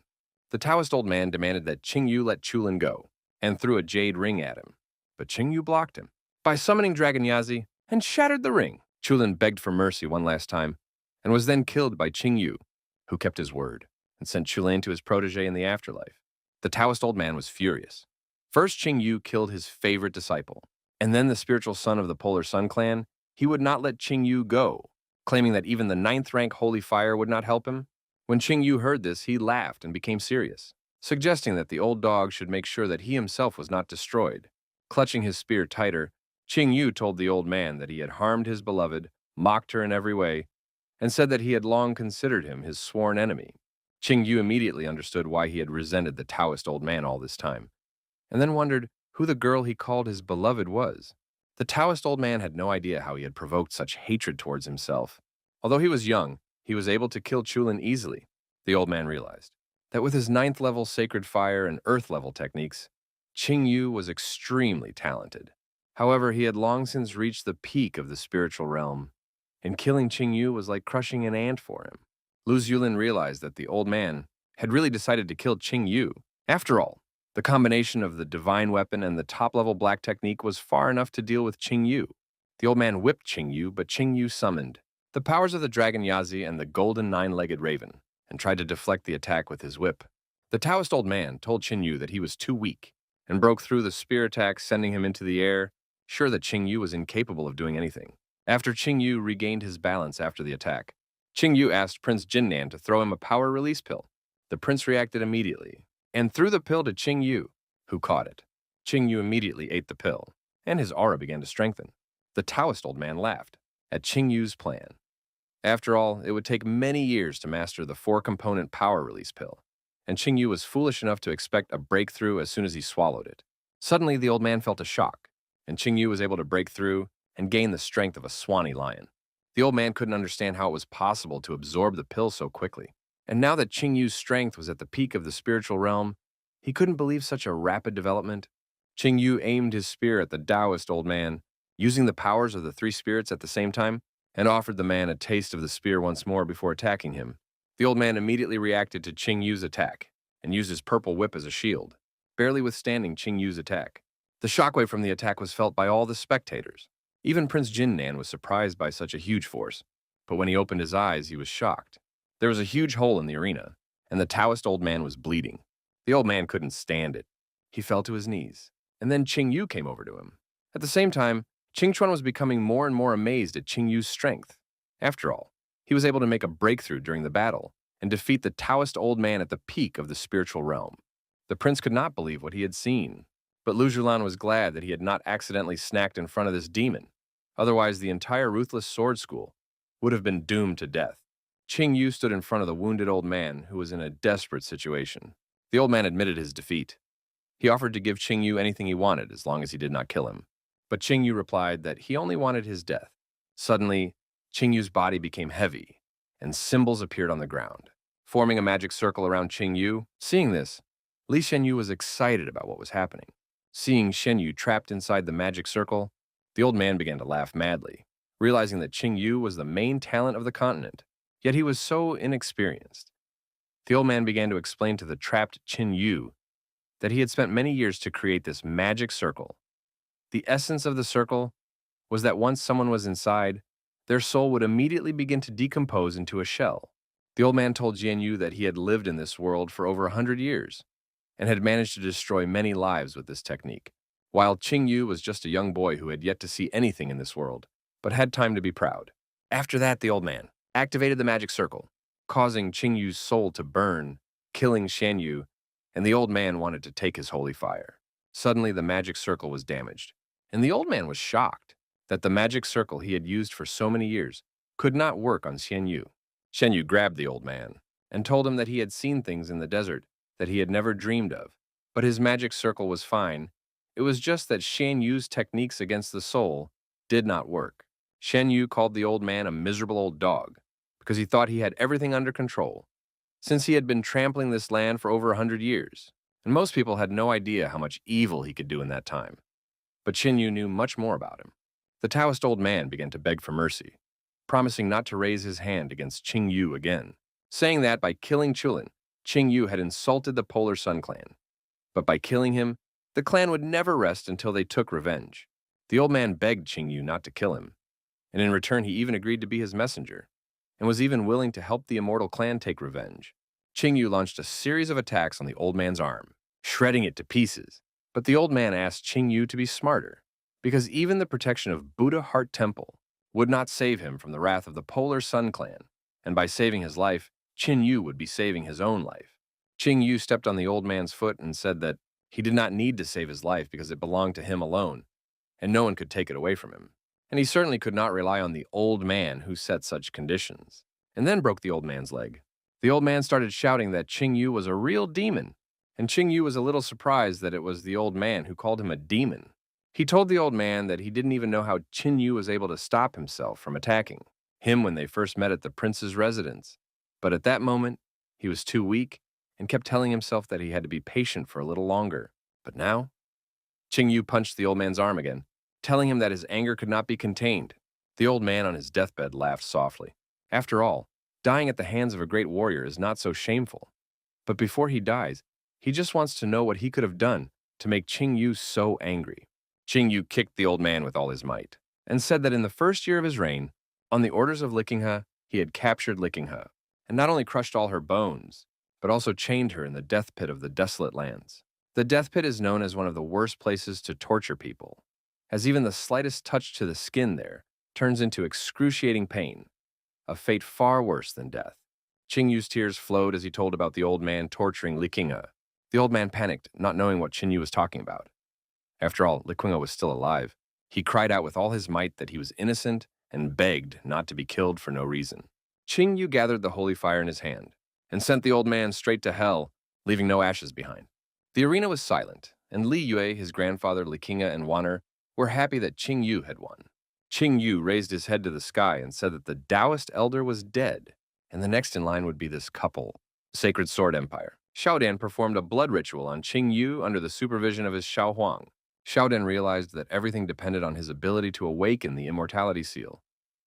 The Taoist old man demanded that Qing Yu let Chulin go and threw a jade ring at him, but Qing Yu blocked him by summoning Dragon Yazi and shattered the ring. Chulin begged for mercy one last time and was then killed by Qing Yu, who kept his word and sent Chulin to his protege in the afterlife. The Taoist old man was furious. First, Qing Yu killed his favorite disciple, and then the spiritual son of the Polar Sun clan, he would not let Qing Yu go, claiming that even the 9th rank holy fire would not help him. When Qing Yu heard this, he laughed and became serious, suggesting that the old dog should make sure that he himself was not destroyed. Clutching his spear tighter, Qing Yu told the old man that he had harmed his beloved, mocked her in every way, and said that he had long considered him his sworn enemy. Qing Yu immediately understood why he had resented the Taoist old man all this time, and then wondered who the girl he called his beloved was. The Taoist old man had no idea how he had provoked such hatred towards himself. Although he was young, he was able to kill Chulin easily. The old man realized that with his 9th level sacred fire and earth level techniques, Qing Yu was extremely talented. However, he had long since reached the peak of the spiritual realm, and killing Qing Yu was like crushing an ant for him. Lu Zhulin realized that the old man had really decided to kill Qing Yu. After all, the combination of the divine weapon and the top-level black technique was far enough to deal with Qing Yu. The old man whipped Qing Yu, but Qing Yu summoned the powers of the Dragon Yazi and the golden 9-legged raven, and tried to deflect the attack with his whip. The Taoist old man told Qing Yu that he was too weak, and broke through the spear attack, sending him into the air, sure that Qing Yu was incapable of doing anything. After Qing Yu regained his balance after the attack, Qing Yu asked Prince Jinnan to throw him a power release pill. The prince reacted immediately, and threw the pill to Qing Yu, who caught it. Qing Yu immediately ate the pill, and his aura began to strengthen. The Taoist old man laughed at Qing Yu's plan. After all, it would take many years to master the 4-component power release pill, and Qing Yu was foolish enough to expect a breakthrough as soon as he swallowed it. Suddenly, the old man felt a shock, and Qing Yu was able to break through and gain the strength of a Swanee lion. The old man couldn't understand how it was possible to absorb the pill so quickly. And now that Qing Yu's strength was at the peak of the spiritual realm, he couldn't believe such a rapid development. Qing Yu aimed his spear at the Taoist old man, using the powers of the three spirits at the same time, and offered the man a taste of the spear once more before attacking him. The old man immediately reacted to Qing Yu's attack and used his purple whip as a shield, barely withstanding Qing Yu's attack. The shockwave from the attack was felt by all the spectators. Even Prince Jinnan was surprised by such a huge force, but when he opened his eyes, he was shocked. There was a huge hole in the arena, and the Taoist old man was bleeding. The old man couldn't stand it. He fell to his knees, and then Qing Yu came over to him. At the same time, Qing Chuan was becoming more and more amazed at Qing Yu's strength. After all, he was able to make a breakthrough during the battle and defeat the Taoist old man at the peak of the spiritual realm. The prince could not believe what he had seen, but Lu Zhilan was glad that he had not accidentally snacked in front of this demon. Otherwise, the entire ruthless sword school would have been doomed to death. Qing Yu stood in front of the wounded old man who was in a desperate situation. The old man admitted his defeat. He offered to give Qing Yu anything he wanted as long as he did not kill him. But Qing Yu replied that he only wanted his death. Suddenly, Qing Yu's body became heavy, and symbols appeared on the ground, forming a magic circle around Qing Yu. Seeing this, Li Shenyu was excited about what was happening. Seeing Shenyu trapped inside the magic circle, the old man began to laugh madly, realizing that Qing Yu was the main talent of the continent, yet he was so inexperienced. The old man began to explain to the trapped Qing Yu that he had spent many years to create this magic circle. The essence of the circle was that once someone was inside, their soul would immediately begin to decompose into a shell. The old man told Jian Yu that he had lived in this world for over 100 years and had managed to destroy many lives with this technique, while Qing Yu was just a young boy who had yet to see anything in this world, but had time to be proud. After that, the old man activated the magic circle, causing Qing Yu's soul to burn, killing Shan Yu, and the old man wanted to take his holy fire. Suddenly, the magic circle was damaged, and the old man was shocked that the magic circle he had used for so many years could not work on Shan Yu. Shan Yu grabbed the old man and told him that he had seen things in the desert that he had never dreamed of, but his magic circle was fine. It was just that Shan Yu's techniques against the soul did not work. Shan Yu called the old man a miserable old dog because he thought he had everything under control, since he had been trampling this land for over 100 years, and most people had no idea how much evil he could do in that time. But Shan Yu knew much more about him. The Taoist old man began to beg for mercy, promising not to raise his hand against Qing Yu again, saying that by killing Chulin, Qing Yu had insulted the Polar Sun clan. But by killing him, the clan would never rest until they took revenge. The old man begged Qing Yu not to kill him, and in return he even agreed to be his messenger, and was even willing to help the immortal clan take revenge. Qing Yu launched a series of attacks on the old man's arm, shredding it to pieces. But the old man asked Qing Yu to be smarter, because even the protection of Buddha Heart Temple would not save him from the wrath of the Polar Sun clan, and by saving his life, Qing Yu would be saving his own life. Qing Yu stepped on the old man's foot and said that he did not need to save his life because it belonged to him alone, and no one could take it away from him. And he certainly could not rely on the old man who set such conditions, and then broke the old man's leg. The old man started shouting that Qing Yu was a real demon, and Qing Yu was a little surprised that it was the old man who called him a demon. He told the old man that he didn't even know how Qing Yu was able to stop himself from attacking him when they first met at the prince's residence. But at that moment, he was too weak and kept telling himself that he had to be patient for a little longer. But now, Qing Yu punched the old man's arm again, telling him that his anger could not be contained. The old man on his deathbed laughed softly. After all, dying at the hands of a great warrior is not so shameful. But before he dies, he just wants to know what he could have done to make Qing Yu so angry. Qing Yu kicked the old man with all his might, and said that in the first year of his reign, on the orders of Likingha, he had captured Likingha, and not only crushed all her bones, but also chained her in the death pit of the desolate lands. The death pit is known as one of the worst places to torture people, as even the slightest touch to the skin there turns into excruciating pain, a fate far worse than death. Qing Yu's tears flowed as he told about the old man torturing Likingha. The old man panicked, not knowing what Qing Yu was talking about. After all, Likingha was still alive. He cried out with all his might that he was innocent and begged not to be killed for no reason. Qing Yu gathered the holy fire in his hand and sent the old man straight to hell, leaving no ashes behind. The arena was silent, and Li Yue, his grandfather Likingha, and Wanner were happy that Qing Yu had won. Qing Yu raised his head to the sky and said that the Taoist elder was dead, and the next in line would be this couple, Sacred Sword Empire. Xiaodan performed a blood ritual on Qing Yu under the supervision of his Xiao Huang. Xiaodan realized that everything depended on his ability to awaken the immortality seal,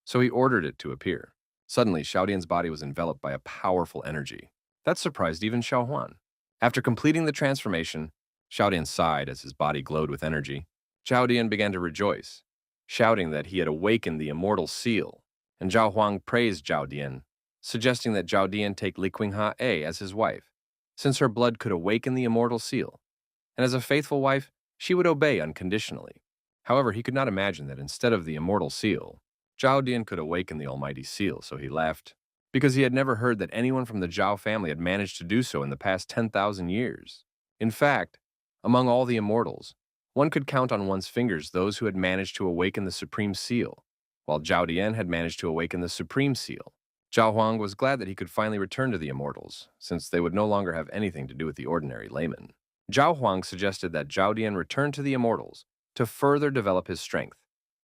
so he ordered it to appear. Suddenly, Xiaodan's body was enveloped by a powerful energy. That surprised even Xiao Huan. After completing the transformation, Xiaodan sighed as his body glowed with energy. Zhao Dian began to rejoice, shouting that he had awakened the immortal seal, and Zhao Huang praised Zhao Dian, suggesting that Zhao Dian take Li Qingha as his wife, since her blood could awaken the immortal seal, and as a faithful wife, she would obey unconditionally. However, he could not imagine that instead of the immortal seal, Zhao Dian could awaken the almighty seal, so he laughed, because he had never heard that anyone from the Zhao family had managed to do so in the past 10,000 years. In fact, among all the immortals, one could count on one's fingers those who had managed to awaken the Supreme Seal, while Zhao Dian had managed to awaken the Supreme Seal. Zhao Huang was glad that he could finally return to the immortals, since they would no longer have anything to do with the ordinary layman. Zhao Huang suggested that Zhao Dian return to the immortals to further develop his strength,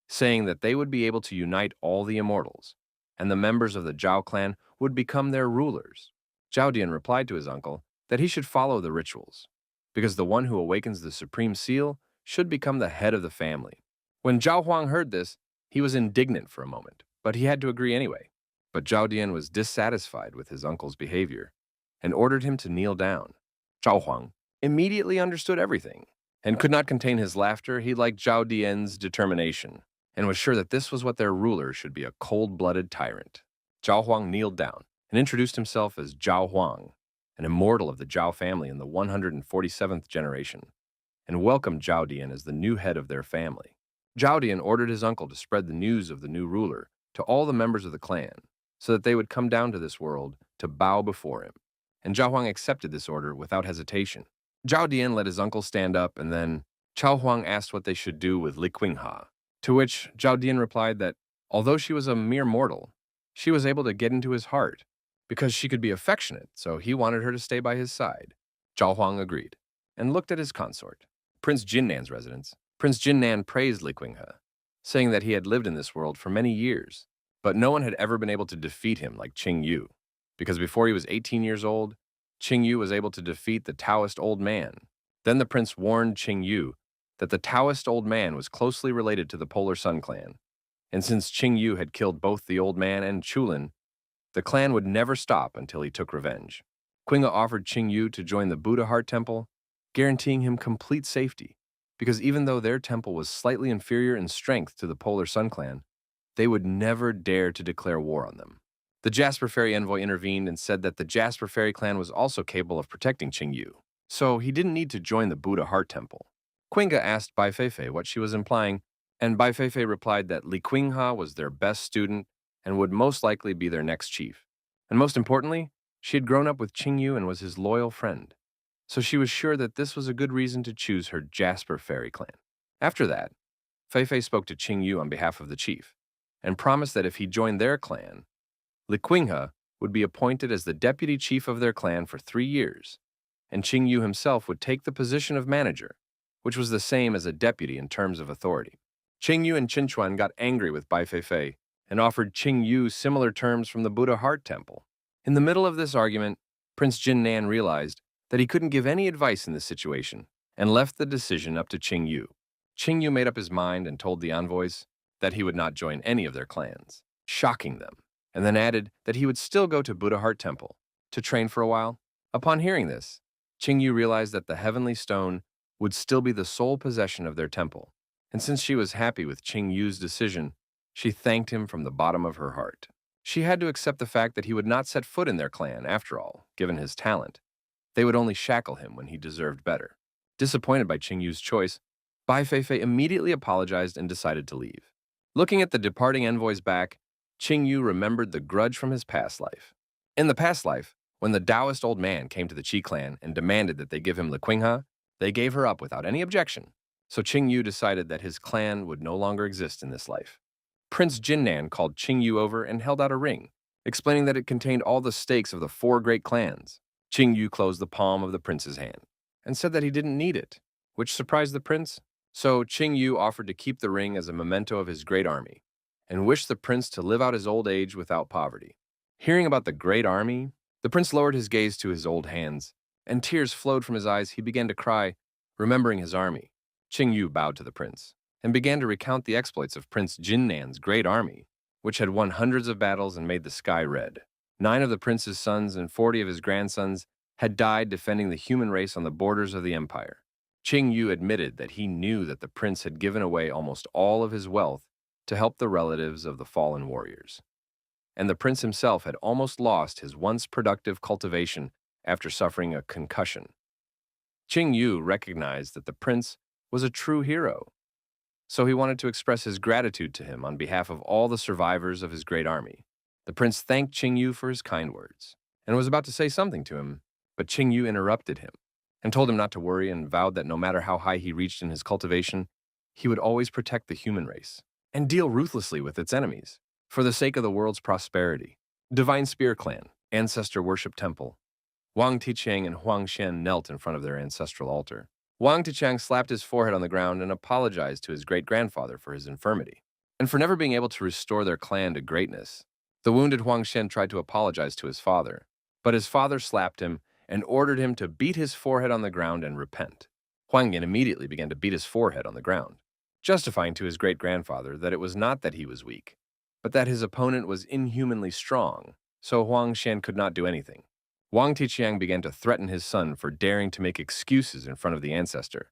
saying that they would be able to unite all the immortals, and the members of the Zhao clan would become their rulers. Zhao Dian replied to his uncle that he should follow the rituals, because the one who awakens the Supreme Seal should become the head of the family. When Zhao Huang heard this, he was indignant for a moment, but he had to agree anyway. But Zhao Dian was dissatisfied with his uncle's behavior and ordered him to kneel down. Zhao Huang immediately understood everything and could not contain his laughter. He liked Zhao Dian's determination and was sure that this was what their ruler should be, a cold-blooded tyrant. Zhao Huang kneeled down and introduced himself as Zhao Huang, an immortal of the Zhao family in the 147th generation, and welcomed Zhao Dian as the new head of their family. Zhao Dian ordered his uncle to spread the news of the new ruler to all the members of the clan, so that they would come down to this world to bow before him, and Zhao Huang accepted this order without hesitation. Zhao Dian let his uncle stand up, and then Zhao Huang asked what they should do with Li Qingha, to which Zhao Dian replied that, although she was a mere mortal, she was able to get into his heart, because she could be affectionate, so he wanted her to stay by his side. Zhao Huang agreed, and looked at his consort, Prince Jinnan's residence. Prince Jinnan praised Li Qinghe, saying that he had lived in this world for many years, but no one had ever been able to defeat him like Qing Yu, because before he was 18 years old, Qing Yu was able to defeat the Taoist old man. Then the prince warned Qing Yu that the Taoist old man was closely related to the Polar Sun clan, and since Qing Yu had killed both the old man and Chulin, the clan would never stop until he took revenge. Qinghe offered Qing Yu to join the Buddha Heart Temple, guaranteeing him complete safety, because even though their temple was slightly inferior in strength to the Polar Sun clan, they would never dare to declare war on them. The Jasper Fairy envoy intervened and said that the Jasper Fairy clan was also capable of protecting Qing Yu, so he didn't need to join the Buddha Heart Temple. Qinghe asked Bai Feifei what she was implying, and Bai Feifei replied that Li Qingha was their best student and would most likely be their next chief. And most importantly, she had grown up with Qing Yu and was his loyal friend, so she was sure that this was a good reason to choose her Jasper Fairy clan. After that, Feifei spoke to Qing Yu on behalf of the chief, and promised that if he joined their clan, Li Qinghe would be appointed as the deputy chief of their clan for 3 years, and Qing Yu himself would take the position of manager, which was the same as a deputy in terms of authority. Qing Yu and Qin Chuan got angry with Bai Feifei and offered Qing Yu similar terms from the Buddha Heart Temple. In the middle of this argument, Prince Jinnan realized that he couldn't give any advice in this situation and left the decision up to Qing Yu. Qing Yu made up his mind and told the envoys that he would not join any of their clans, shocking them, and then added that he would still go to Buddha Heart Temple to train for a while. Upon hearing this, Qing Yu realized that the heavenly stone would still be the sole possession of their temple, and since she was happy with Qing Yu's decision, she thanked him from the bottom of her heart. She had to accept the fact that he would not set foot in their clan after all, given his talent. They would only shackle him when he deserved better. Disappointed by Qing Yu's choice, Bai Feifei immediately apologized and decided to leave. Looking at the departing envoy's back, Qing Yu remembered the grudge from his past life. In the past life, when the Taoist old man came to the Qi clan and demanded that they give him Li Qinghe, they gave her up without any objection, so Qing Yu decided that his clan would no longer exist in this life. Prince Jinnan called Qing Yu over and held out a ring, explaining that it contained all the stakes of the 4 great clans. Qing Yu closed the palm of the prince's hand and said that he didn't need it, which surprised the prince. So Qing Yu offered to keep the ring as a memento of his great army. and wished the prince to live out his old age without poverty. Hearing about the great army, the prince lowered his gaze to his old hands, and tears flowed from his eyes. He began to cry, remembering his army. Qing Yu bowed to the prince and began to recount the exploits of Prince Jinnan's great army, which had won hundreds of battles and made the sky red. 9 of the prince's sons and 40 of his grandsons had died defending the human race on the borders of the empire. Qing Yu admitted that he knew that the prince had given away almost all of his wealth to help the relatives of the fallen warriors. And the prince himself had almost lost his once productive cultivation after suffering a concussion. Qing Yu recognized that the prince was a true hero, so he wanted to express his gratitude to him on behalf of all the survivors of his great army. The prince thanked Qing Yu for his kind words and was about to say something to him, but Qing Yu interrupted him and told him not to worry and vowed that no matter how high he reached in his cultivation, he would always protect the human race and deal ruthlessly with its enemies for the sake of the world's prosperity. Divine Spear Clan, Ancestor Worship Temple. Wang Tiqiang and Huang Xian knelt in front of their ancestral altar. Wang Tiqiang slapped his forehead on the ground and apologized to his great-grandfather for his infirmity and for never being able to restore their clan to greatness. The wounded Huang Xian tried to apologize to his father, but his father slapped him and ordered him to beat his forehead on the ground and repent. Huang Yin immediately began to beat his forehead on the ground, justifying to his great-grandfather that it was not that he was weak, but that his opponent was inhumanly strong, so Huang Xian could not do anything. Wang Tiqiang began to threaten his son for daring to make excuses in front of the ancestor,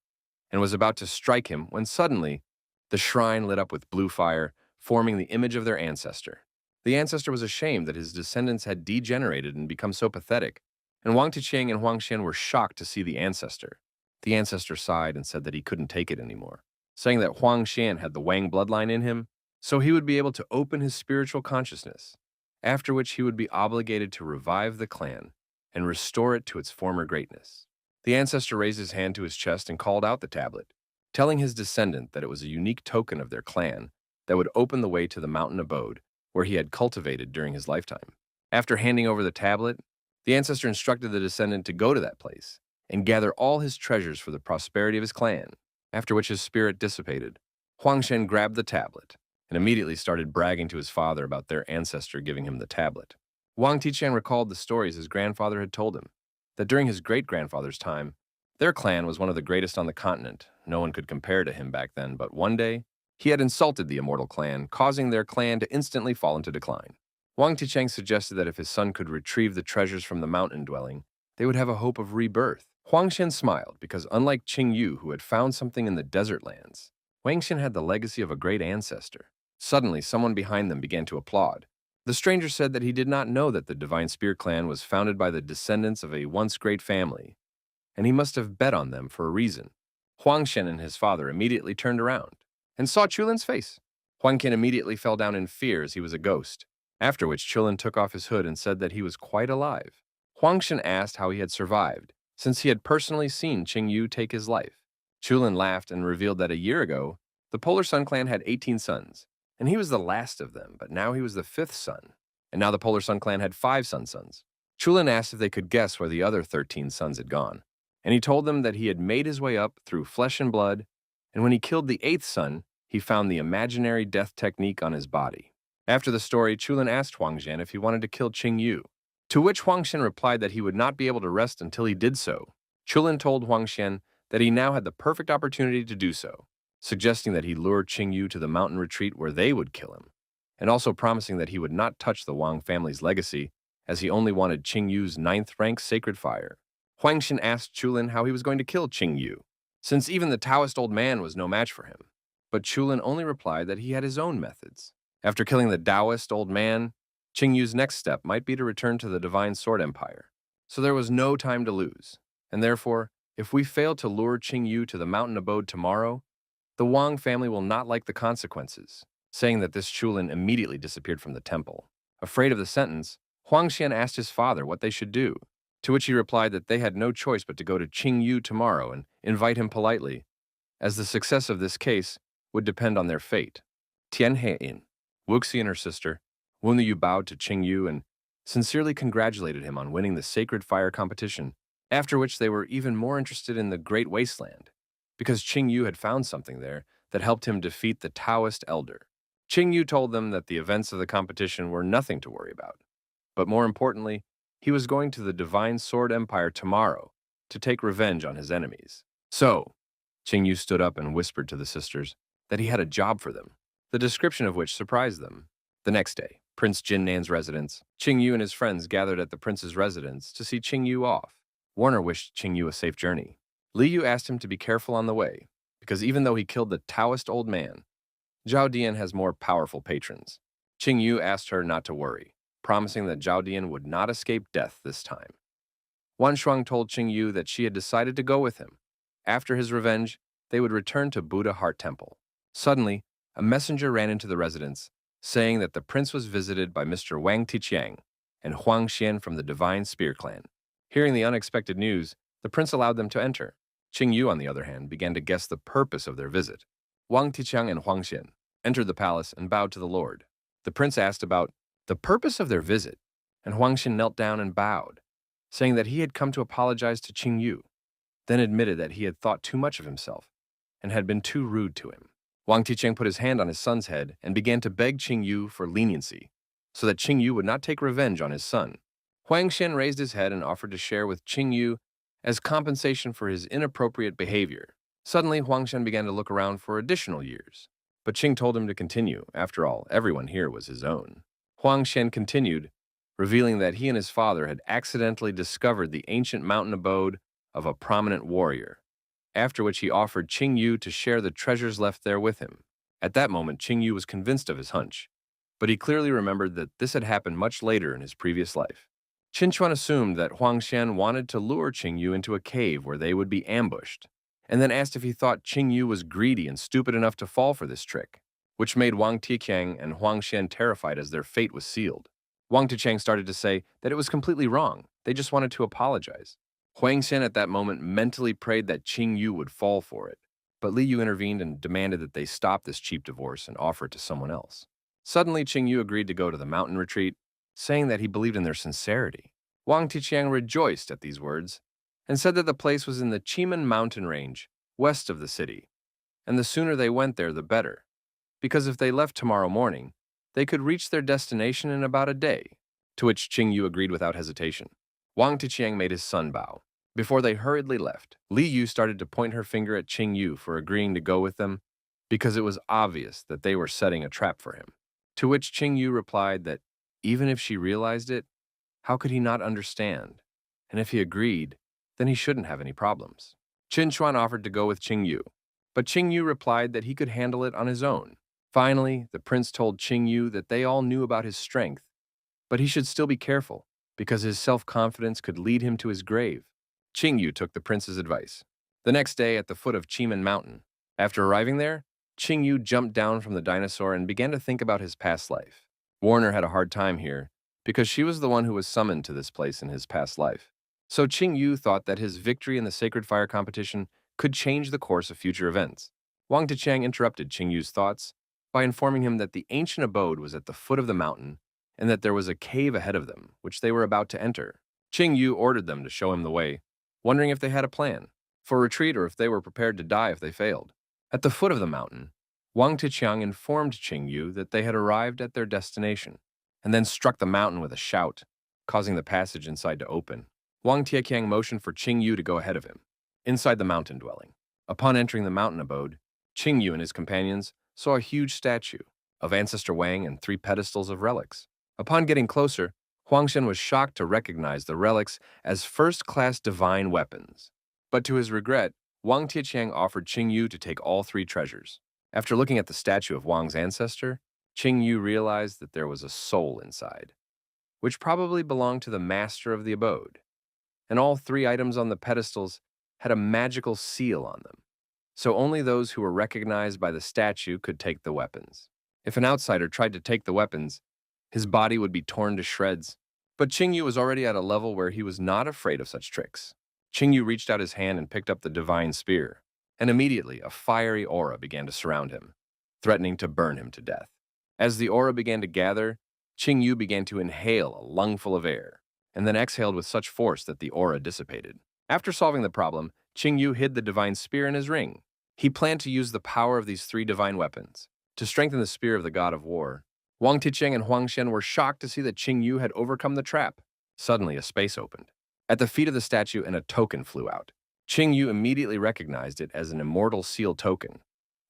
and was about to strike him when suddenly the shrine lit up with blue fire, forming the image of their ancestor. The ancestor was ashamed that his descendants had degenerated and become so pathetic, and Wang Tiqiang and Huang Xian were shocked to see the ancestor. The ancestor sighed and said that he couldn't take it anymore, saying that Huang Xian had the Wang bloodline in him, so he would be able to open his spiritual consciousness, after which he would be obligated to revive the clan and restore it to its former greatness. The ancestor raised his hand to his chest and called out the tablet, telling his descendant that it was a unique token of their clan that would open the way to the mountain abode where he had cultivated during his lifetime. After handing over the tablet, the ancestor instructed the descendant to go to that place and gather all his treasures for the prosperity of his clan, after which his spirit dissipated. Huang Xian grabbed the tablet and immediately started bragging to his father about their ancestor giving him the tablet. Wang Tiqiang recalled the stories his grandfather had told him, that during his great-grandfather's time, their clan was one of the greatest on the continent. No one could compare to him back then, but one day, he had insulted the immortal clan, causing their clan to instantly fall into decline. Wang Tiqiang suggested that if his son could retrieve the treasures from the mountain dwelling, they would have a hope of rebirth. Huang Xian smiled because unlike Qing Yu, who had found something in the desert lands, Wang Xian had the legacy of a great ancestor. Suddenly, someone behind them began to applaud. The stranger said that he did not know that the Divine Spear Clan was founded by the descendants of a once great family, and he must have bet on them for a reason. Huang Xian and his father immediately turned around and saw Chulin's face. Huang Qian immediately fell down in fear as he was a ghost, after which Chulin took off his hood and said that he was quite alive. Huang Xian asked how he had survived, since he had personally seen Qing Yu take his life. Chulin laughed and revealed that a year ago, the Polar Sun Clan had 18 sons, and he was the last of them, but now he was the 5th son. And now the Polar Sun Clan had 5 sons. Chulin asked if they could guess where the other 13 sons had gone, and he told them that he had made his way up through flesh and blood, and when he killed the 8th son, he found the imaginary death technique on his body. After the story, Chulin asked Huang Xian if he wanted to kill Qing Yu, to which Huang Xian replied that he would not be able to rest until he did so. Chulin told Huang Xian that he now had the perfect opportunity to do so, suggesting that he lure Qing Yu to the mountain retreat where they would kill him, and also promising that he would not touch the Wang family's legacy, as he only wanted Qing Yu's 9th rank sacred fire. Huang Xian asked Chulin how he was going to kill Qing Yu, since even the Taoist old man was no match for him, but Chulin only replied that he had his own methods. After killing the Taoist old man, Qing Yu's next step might be to return to the Divine Sword Empire, so there was no time to lose, and therefore, if we fail to lure Qing Yu to the mountain abode tomorrow, the Wang family will not like the consequences, saying that this Chulin immediately disappeared from the temple. Afraid of the sentence, Huang Xian asked his father what they should do, to which he replied that they had no choice but to go to Qing Yu tomorrow and invite him politely, as the success of this case would depend on their fate. Tian He-in, Wuxi and her sister, Wen Yu bowed to Qing Yu and sincerely congratulated him on winning the sacred fire competition, after which they were even more interested in the Great Wasteland, because Qing Yu had found something there that helped him defeat the Taoist elder. Qing told them that the events of the competition were nothing to worry about. But more importantly, he was going to the Divine Sword Empire tomorrow to take revenge on his enemies. So, Qing stood up and whispered to the sisters that he had a job for them, the description of which surprised them. The next day, Prince Jinnan's residence, Qing and his friends gathered at the prince's residence to see Qing off. Warner wished Qing a safe journey. Li Yu asked him to be careful on the way, because even though he killed the Taoist old man, Zhao Dian has more powerful patrons. Qing asked her not to worry, promising that Zhao Dian would not escape death this time. Wan Shuang told Qing that she had decided to go with him. After his revenge, they would return to Buddha Heart Temple. Suddenly, a messenger ran into the residence, saying that the prince was visited by Mr. Wang Tiqiang and Huang Xian from the Divine Spear Clan. Hearing the unexpected news, the prince allowed them to enter. Qing on the other hand, began to guess the purpose of their visit. Wang Tiqiang and Huang Xian entered the palace and bowed to the lord. The prince asked about the purpose of their visit, and Huang Xian knelt down and bowed, saying that he had come to apologize to Qing, then admitted that he had thought too much of himself and had been too rude to him. Wang Tiqiang put his hand on his son's head and began to beg Qing for leniency, so that Qing would not take revenge on his son. Huang Xian raised his head and offered to share with Qing as compensation for his inappropriate behavior. Suddenly, Huang Xian began to look around for additional years, but Qing told him to continue. After all, everyone here was his own. Huang Xian continued, revealing that he and his father had accidentally discovered the ancient mountain abode of a prominent warrior, after which he offered Qing to share the treasures left there with him. At that moment, Qing was convinced of his hunch, but he clearly remembered that this had happened much later in his previous life. Qin Chuan assumed that Huang Xian wanted to lure Qing into a cave where they would be ambushed, and then asked if he thought Qing was greedy and stupid enough to fall for this trick, which made Wang Tiqiang and Huang Xian terrified as their fate was sealed. Wang Tiqiang started to say that it was completely wrong. They just wanted to apologize. Huang Xian at that moment mentally prayed that Qing would fall for it, but Li Yu intervened and demanded that they stop this cheap divorce and offer it to someone else. Suddenly, Qing agreed to go to the mountain retreat, saying that he believed in their sincerity. Wang Tiqiang rejoiced at these words and said that the place was in the Chimen mountain range, west of the city, and the sooner they went there, the better, because if they left tomorrow morning, they could reach their destination in about a day, to which Qing agreed without hesitation. Wang Tiqiang made his son bow. Before they hurriedly left, Li Yu started to point her finger at Qing for agreeing to go with them because it was obvious that they were setting a trap for him. To which Qing replied that even if she realized it, how could he not understand? And if he agreed, then he shouldn't have any problems. Qin Chuan offered to go with Qing but Qing replied that he could handle it on his own. Finally, the prince told Qing that they all knew about his strength, but he should still be careful because his self-confidence could lead him to his grave. Qing took the prince's advice. The next day, at the foot of Chimen Mountain, after arriving there, Qing jumped down from the dinosaur and began to think about his past life. Warner had a hard time here because she was the one who was summoned to this place in his past life. So Qing thought that his victory in the Sacred Fire competition could change the course of future events. Wang Tiqiang interrupted Qing thoughts by informing him that the ancient abode was at the foot of the mountain and that there was a cave ahead of them, which they were about to enter. Qing ordered them to show him the way, wondering if they had a plan for retreat or if they were prepared to die if they failed. At the foot of the mountain, Wang Tiqiang informed Qing that they had arrived at their destination, and then struck the mountain with a shout, causing the passage inside to open. Wang Tiqiang motioned for Qing to go ahead of him, inside the mountain dwelling. Upon entering the mountain abode, Qing and his companions saw a huge statue of Ancestor Wang and 3 pedestals of relics. Upon getting closer, Huang Xian was shocked to recognize the relics as first-class divine weapons. But to his regret, Wang Tiqiang offered Qing to take all 3 treasures. After looking at the statue of Wang's ancestor, Qing realized that there was a soul inside, which probably belonged to the master of the abode. And all 3 items on the pedestals had a magical seal on them, so only those who were recognized by the statue could take the weapons. If an outsider tried to take the weapons, his body would be torn to shreds. But Qing was already at a level where he was not afraid of such tricks. Qing reached out his hand and picked up the divine spear, and immediately a fiery aura began to surround him, threatening to burn him to death. As the aura began to gather, Qing began to inhale a lungful of air, and then exhaled with such force that the aura dissipated. After solving the problem, Qing hid the divine spear in his ring. He planned to use the power of these 3 divine weapons To strengthen the spear of the god of war, Wang Ticheng and Huang Xian were shocked to see that Qing Yu had overcome the trap. Suddenly, a space opened. At the feet of the statue, and a token flew out. Qing Yu immediately recognized it as an immortal seal token,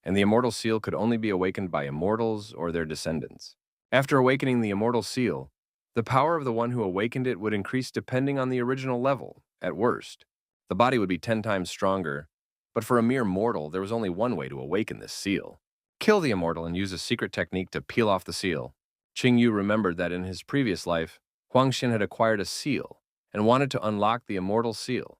and the immortal seal could only be awakened by immortals or their descendants. After awakening the immortal seal, the power of the one who awakened it would increase depending on the original level, at worst. The body would be 10 times stronger, but for a mere mortal, there was only one way to awaken this seal. Kill the immortal and use a secret technique to peel off the seal. Qing Yu remembered that in his previous life, Huang Xin had acquired a seal and wanted to unlock the immortal seal.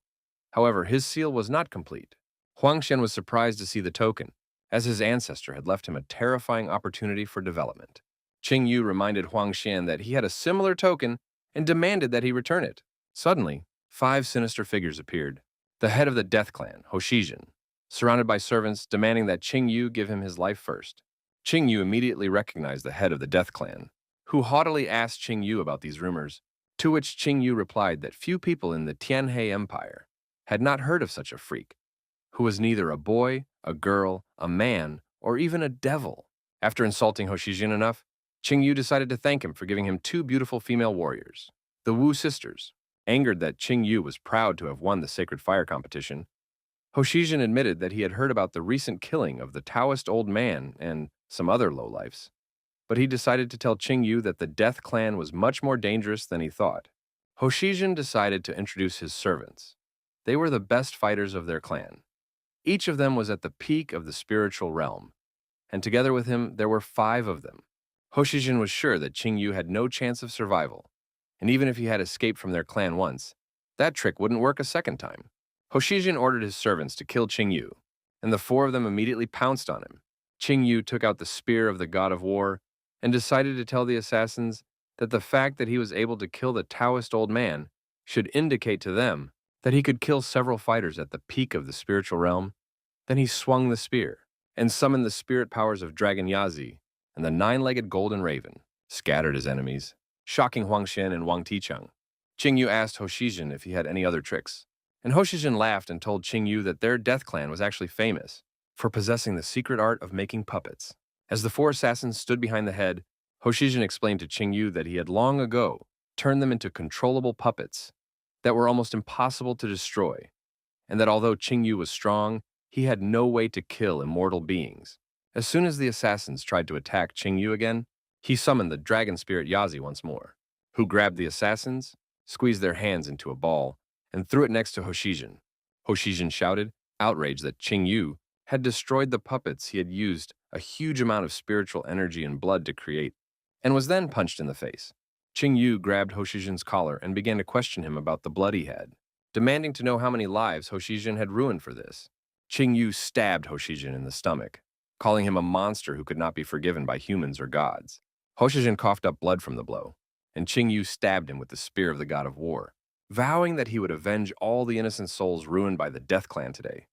However, his seal was not complete. Huang Xian was surprised to see the token, as his ancestor had left him a terrifying opportunity for development. Qing Yu reminded Huang Xian that he had a similar token and demanded that he return it. Suddenly, 5 sinister figures appeared. The head of the Death Clan, Hoshijin, surrounded by servants demanding that Qing Yu give him his life first. Qing Yu immediately recognized the head of the Death Clan, who haughtily asked Qing Yu about these rumors, to which Qing Yu replied that few people in the Tianhe Empire had not heard of such a freak, who was neither a boy, a girl, a man, or even a devil. After insulting Hoshijin enough, Qing Yu decided to thank him for giving him 2 beautiful female warriors. The Wu sisters, angered that Qing Yu was proud to have won the Sacred Fire competition, Hoshijin admitted that he had heard about the recent killing of the Taoist old man and some other lowlifes, but he decided to tell Qing Yu that the Death Clan was much more dangerous than he thought. Hoshijin decided to introduce his servants. They were the best fighters of their clan. Each of them was at the peak of the spiritual realm, and together with him there were 5 of them. Hoshijin was sure that Qing Yu had no chance of survival, and even if he had escaped from their clan once, that trick wouldn't work a second time. Hoshijin ordered his servants to kill Qing Yu, and the 4 of them immediately pounced on him. Qing Yu took out the spear of the god of war and decided to tell the assassins that the fact that he was able to kill the Taoist old man should indicate to them that he could kill several fighters at the peak of the spiritual realm. Then he swung the spear and summoned the spirit powers of Dragon Yazi and the 9-legged golden raven, scattered his enemies, shocking Huang Xian and Wang Ticheng. Qing Yu asked Hoshijin if he had any other tricks, and Hoshijin laughed and told Qing Yu that their Death Clan was actually famous for possessing the secret art of making puppets. As the 4 assassins stood behind the head, Hoshijin explained to Qing Yu that he had long ago turned them into controllable puppets that were almost impossible to destroy, and that although Qing Yu was strong, he had no way to kill immortal beings. As soon as the assassins tried to attack Qing Yu again, he summoned the dragon spirit Yazi once more, who grabbed the assassins, squeezed their hands into a ball, and threw it next to Hoshijin. Hoshijin shouted, outraged that Qing Yu had destroyed the puppets he had used a huge amount of spiritual energy and blood to create, and was then punched in the face. Qing Yu grabbed Hoshijin's collar and began to question him about the blood he had, demanding to know how many lives Hoshijin had ruined for this. Qing Yu stabbed Hoshijin in the stomach, calling him a monster who could not be forgiven by humans or gods. Hoshijin coughed up blood from the blow, and Qing Yu stabbed him with the spear of the god of war, vowing that he would avenge all the innocent souls ruined by the Death Clan today,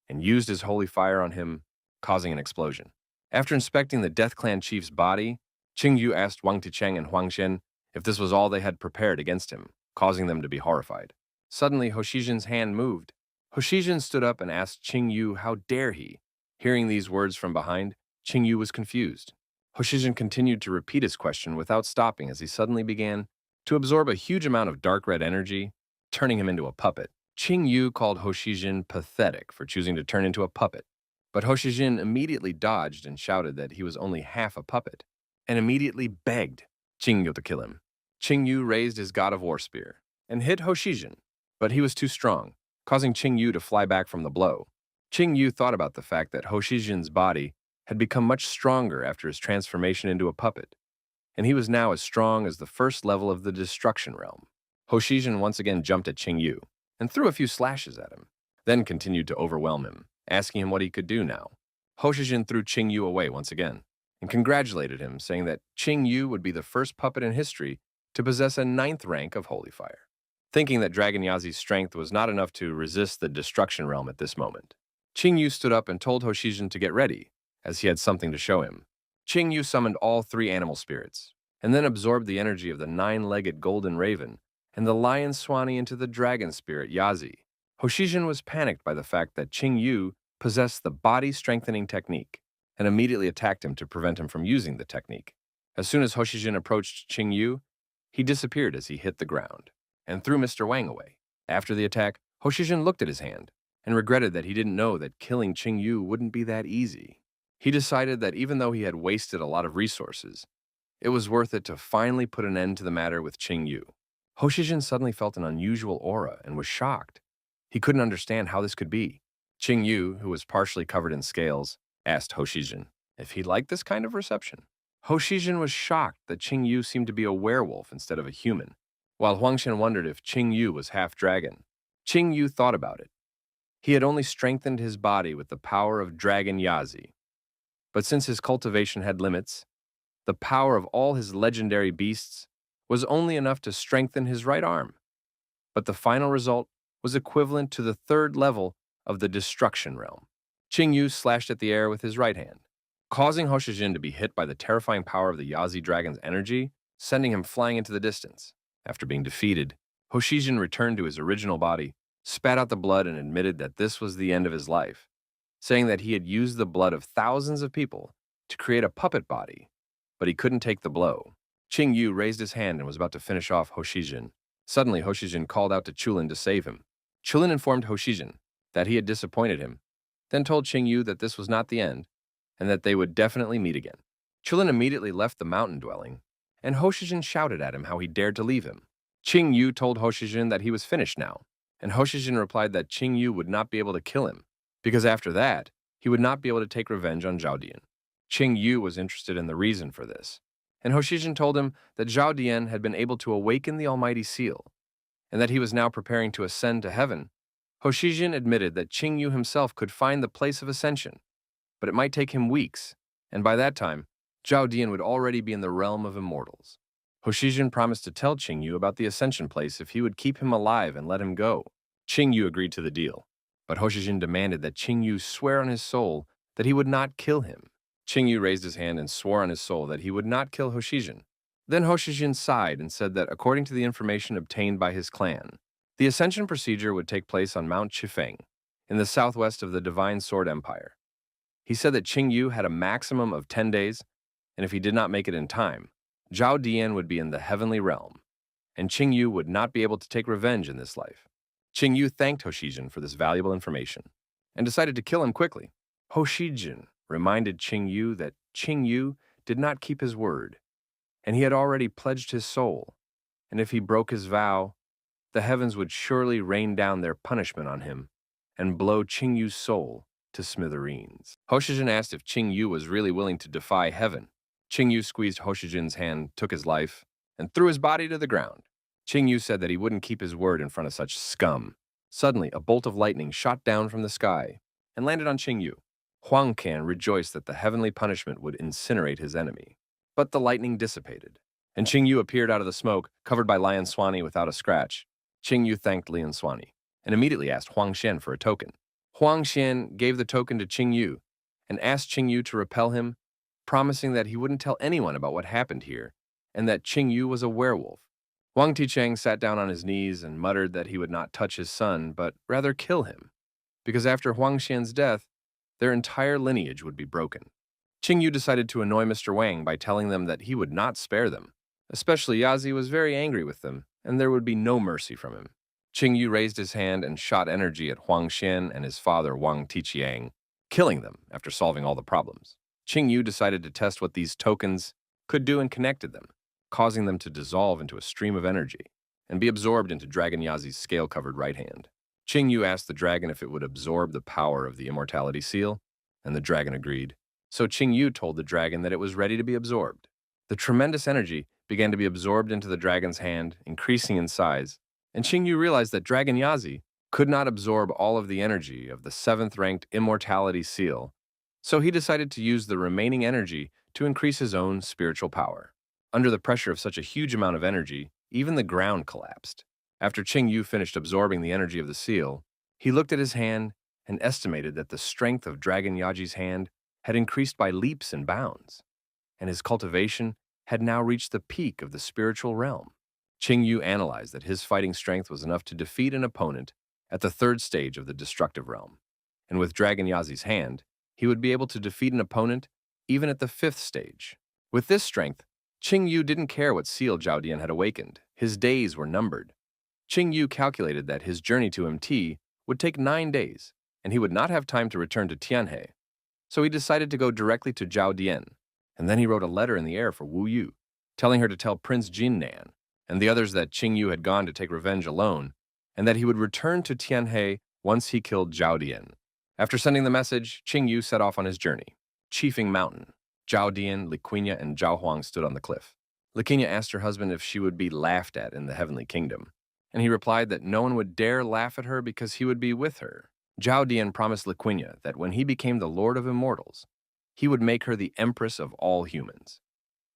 and used his holy fire on him, causing an explosion. After inspecting the Death Clan chief's body, Qing Yu asked Wang Ticheng and Huang Xian if this was all they had prepared against him, causing them to be horrified. Suddenly, Hoshijin's hand moved. Hoshijin stood up and asked Qing Yu how dare he. Hearing these words from behind, Qing Yu was confused. Hoshijin continued to repeat his question without stopping as he suddenly began to absorb a huge amount of dark red energy, turning him into a puppet. Qing Yu called Hoshijin pathetic for choosing to turn into a puppet, but Hoshijin immediately dodged and shouted that he was only half a puppet, and immediately begged Qing Yu to kill him. Qing Yu raised his god of war spear and hit Hoshijin, but he was too strong, causing Qing Yu to fly back from the blow. Qing Yu thought about the fact that Hoshijin's body had become much stronger after his transformation into a puppet, and he was now as strong as the first level of the destruction realm. Hoshijin once again jumped at Qing Yu and threw a few slashes at him, then continued to overwhelm him, asking him what he could do now. Hoshijin threw Qing Yu away once again and congratulated him, saying that Qing Yu would be the first puppet in history to possess a 9th rank of holy fire. Thinking that Dragon Yazi's strength was not enough to resist the destruction realm at this moment, Qing Yu stood up and told Hoshijin to get ready, as he had something to show him. Qing Yu summoned all 3 animal spirits, and then absorbed the energy of the 9-legged golden raven and the lion swanee into the dragon spirit Yazi. Hoshijin was panicked by the fact that Qing Yu possessed the body-strengthening technique, and immediately attacked him to prevent him from using the technique. As soon as Hoshijin approached Qing Yu, he disappeared as he hit the ground and threw Mr. Wang away. After the attack, Hoshijin looked at his hand and regretted that he didn't know that killing Qing Yu wouldn't be that easy. He decided that even though he had wasted a lot of resources, it was worth it to finally put an end to the matter with Qing Yu. Hoshijin suddenly felt an unusual aura and was shocked. He couldn't understand how this could be. Qing Yu, who was partially covered in scales, asked Hoshijin if he liked this kind of reception. Hoshijin was shocked that Qing Yu seemed to be a werewolf instead of a human, while Huangshan wondered if Qing Yu was half dragon. Qing Yu thought about it. He had only strengthened his body with the power of Dragon Yazi. But since his cultivation had limits, the power of all his legendary beasts was only enough to strengthen his right arm. But the final result was equivalent to the third level of the destruction realm. Qing Yu slashed at the air with his right hand, causing Hoshijin to be hit by the terrifying power of the Yazi dragon's energy, sending him flying into the distance. After being defeated, Hoshijin returned to his original body, spat out the blood, and admitted that this was the end of his life, saying that he had used the blood of thousands of people to create a puppet body, but he couldn't take the blow. Qing Yu raised his hand and was about to finish off Hoshijin. Suddenly, Hoshijin called out to Chulin to save him. Chulin informed Hoshijin that he had disappointed him, then told Qing Yu that this was not the end, and that they would definitely meet again. Chulin immediately left the mountain dwelling, and Hoshijin shouted at him how he dared to leave him. Qing Yu told Hoshijin that he was finished now, and Hoshijin replied that Qing Yu would not be able to kill him, because after that, he would not be able to take revenge on Zhao Dian. Qing Yu was interested in the reason for this, and Hoshijin told him that Zhao Dian had been able to awaken the Almighty Seal, and that he was now preparing to ascend to heaven. Hoshijin admitted that Qing Yu himself could find the place of ascension, but it might take him weeks, and by that time, Zhao Dian would already be in the realm of immortals. Hoshijin promised to tell Qing Yu about the ascension place if he would keep him alive and let him go. Qing Yu agreed to the deal, but Hoshijin demanded that Qing Yu swear on his soul that he would not kill him. Qing Yu raised his hand and swore on his soul that he would not kill Hoshijin. Then Hoshijin sighed and said that according to the information obtained by his clan, the ascension procedure would take place on Mount Chifeng, in the southwest of the Divine Sword Empire. He said that Qing Yu had a maximum of 10 days, and if he did not make it in time, Zhao Dian would be in the heavenly realm, and Qing Yu would not be able to take revenge in this life. Qing Yu thanked Hoshijin for this valuable information, and decided to kill him quickly. Hoshijin reminded Qing Yu that Qing Yu did not keep his word, and he had already pledged his soul, and if he broke his vow, the heavens would surely rain down their punishment on him and blow Qing Yu's soul to smithereens. Hoshijin asked if Qing Yu was really willing to defy heaven. Qing Yu squeezed Hoshijin's hand, took his life, and threw his body to the ground. Qing Yu said that he wouldn't keep his word in front of such scum. Suddenly, a bolt of lightning shot down from the sky and landed on Qing Yu. Huang Can rejoiced that the heavenly punishment would incinerate his enemy. But the lightning dissipated, and Qing Yu appeared out of the smoke, covered by Lion Swanee without a scratch. Qing Yu thanked Lian Swanee, and immediately asked Huang Xian for a token. Huang Xian gave the token to Qing Yu, and asked Qing Yu to repel him, promising that he wouldn't tell anyone about what happened here, and that Qing Yu was a werewolf. Wang Ticheng sat down on his knees and muttered that he would not touch his son, but rather kill him, because after Huang Xian's death, their entire lineage would be broken. Qing Yu decided to annoy Mr. Wang by telling them that he would not spare them. Especially Yazi was very angry with them, and there would be no mercy from him. Qing Yu raised his hand and shot energy at Huang Xian and his father Wang Tichiang, killing them after solving all the problems. Qing Yu decided to test what these tokens could do and connected them, causing them to dissolve into a stream of energy and be absorbed into Dragon Yazi's scale-covered right hand. Qing Yu asked the dragon if it would absorb the power of the immortality seal, and the dragon agreed. So Qing Yu told the dragon that it was ready to be absorbed. The tremendous energy began to be absorbed into the dragon's hand, increasing in size, and Qing Yu realized that Dragon Yazi could not absorb all of the energy of the 7th-ranked immortality seal, so he decided to use the remaining energy to increase his own spiritual power. Under the pressure of such a huge amount of energy, even the ground collapsed. After Qing Yu finished absorbing the energy of the seal, he looked at his hand and estimated that the strength of Dragon Yaji's hand had increased by leaps and bounds, and his cultivation had now reached the peak of the spiritual realm. Qing Yu analyzed that his fighting strength was enough to defeat an opponent at the 3rd stage of the destructive realm, and with Dragon Yazi's hand, he would be able to defeat an opponent even at the 5th stage. With this strength, Qing Yu didn't care what seal Zhao Dian had awakened. His days were numbered. Qing Yu calculated that his journey to MT would take 9 days, and he would not have time to return to Tianhe. So he decided to go directly to Zhao Dian, and then he wrote a letter in the air for Wu Yu, telling her to tell Prince Jinnan and the others that Qing Yu had gone to take revenge alone, and that he would return to Tianhe once he killed Zhao Dian. After sending the message, Qing Yu set off on his journey. Chiefing Mountain. Zhao Dian, Liquinia, and Zhao Huang stood on the cliff. Liquinia asked her husband if she would be laughed at in the Heavenly Kingdom, and he replied that no one would dare laugh at her because he would be with her. Zhao Dian promised Liquinia that when he became the Lord of Immortals, he would make her the Empress of all humans.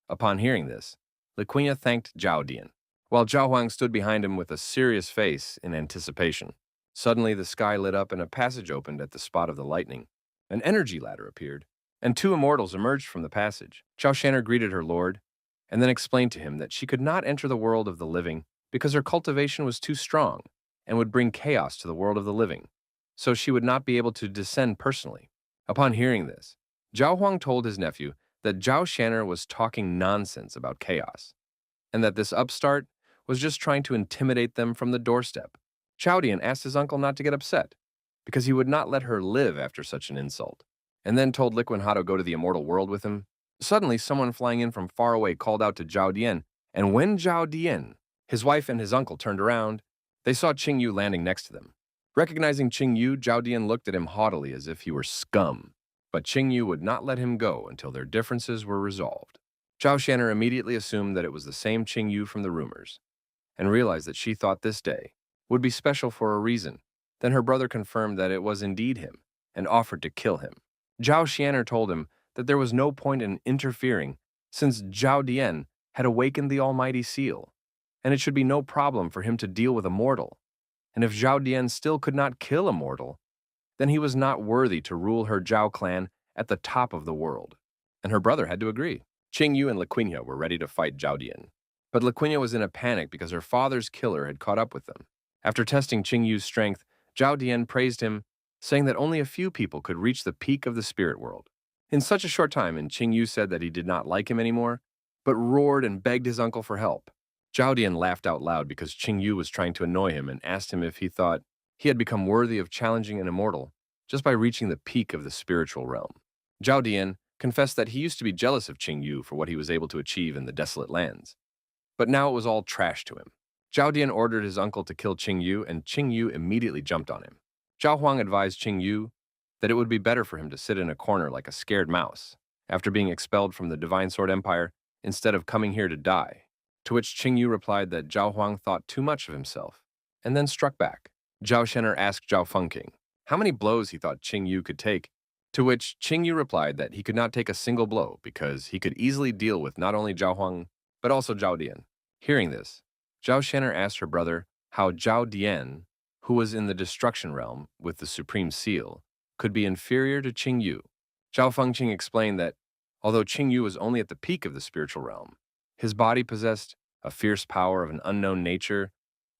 Upon hearing this, Liquinia thanked Zhao Dian, while Zhao Huang stood behind him with a serious face in anticipation. Suddenly, the sky lit up and a passage opened at the spot of the lightning. An energy ladder appeared, and 2 immortals emerged from the passage. Zhao Shanner greeted her lord, and then explained to him that she could not enter the world of the living because her cultivation was too strong and would bring chaos to the world of the living, so she would not be able to descend personally. Upon hearing this, Zhao Huang told his nephew that Zhao Shanner was talking nonsense about chaos, and that this upstart was just trying to intimidate them from the doorstep. Zhao Dian asked his uncle not to get upset, because he would not let her live after such an insult, and then told Liquin how to go to the immortal world with him. Suddenly, someone flying in from far away called out to Zhao Dian, and when Zhao Dian, his wife, and his uncle turned around, they saw Qing Yu landing next to them. Recognizing Qing Yu, Zhao Dian looked at him haughtily as if he were scum, but Qing Yu would not let him go until their differences were resolved. Zhao Shanner immediately assumed that it was the same Qing Yu from the rumors, and realized that she thought this day would be special for a reason. Then her brother confirmed that it was indeed him, and offered to kill him. Zhao Shanner told him that there was no point in interfering, since Zhao Dian had awakened the almighty seal, and it should be no problem for him to deal with a mortal. And if Zhao Dian still could not kill a mortal, then he was not worthy to rule her Zhao clan at the top of the world. And her brother had to agree. Qing Yu and Liquinia were ready to fight Zhao Dian, but Liquinia was in a panic because her father's killer had caught up with them. After testing Qing Yu's strength, Zhao Dian praised him, saying that only a few people could reach the peak of the spirit world in such a short time, and Qing Yu said that he did not like him anymore, but roared and begged his uncle for help. Zhao Dian laughed out loud because Qing Yu was trying to annoy him and asked him if he thought he had become worthy of challenging an immortal just by reaching the peak of the spiritual realm. Zhao Dian confessed that he used to be jealous of Qing Yu for what he was able to achieve in the desolate lands, but now it was all trash to him. Zhao Dian ordered his uncle to kill Qing Yu, and Qing Yu immediately jumped on him. Zhao Huang advised Qing Yu that it would be better for him to sit in a corner like a scared mouse after being expelled from the Divine Sword Empire instead of coming here to die, to which Qing Yu replied that Zhao Huang thought too much of himself, and then struck back. Zhao Shenner asked Zhao Fengqing how many blows he thought Qing Yu could take, to which Qing Yu replied that he could not take a single blow because he could easily deal with not only Zhao Huang, but also Zhao Dian. Hearing this, Zhao Shenner asked her brother how Zhao Dian, who was in the destruction realm with the supreme seal, could be inferior to Qing Yu. Zhao Fengqing explained that although Qing Yu was only at the peak of the spiritual realm, his body possessed a fierce power of an unknown nature.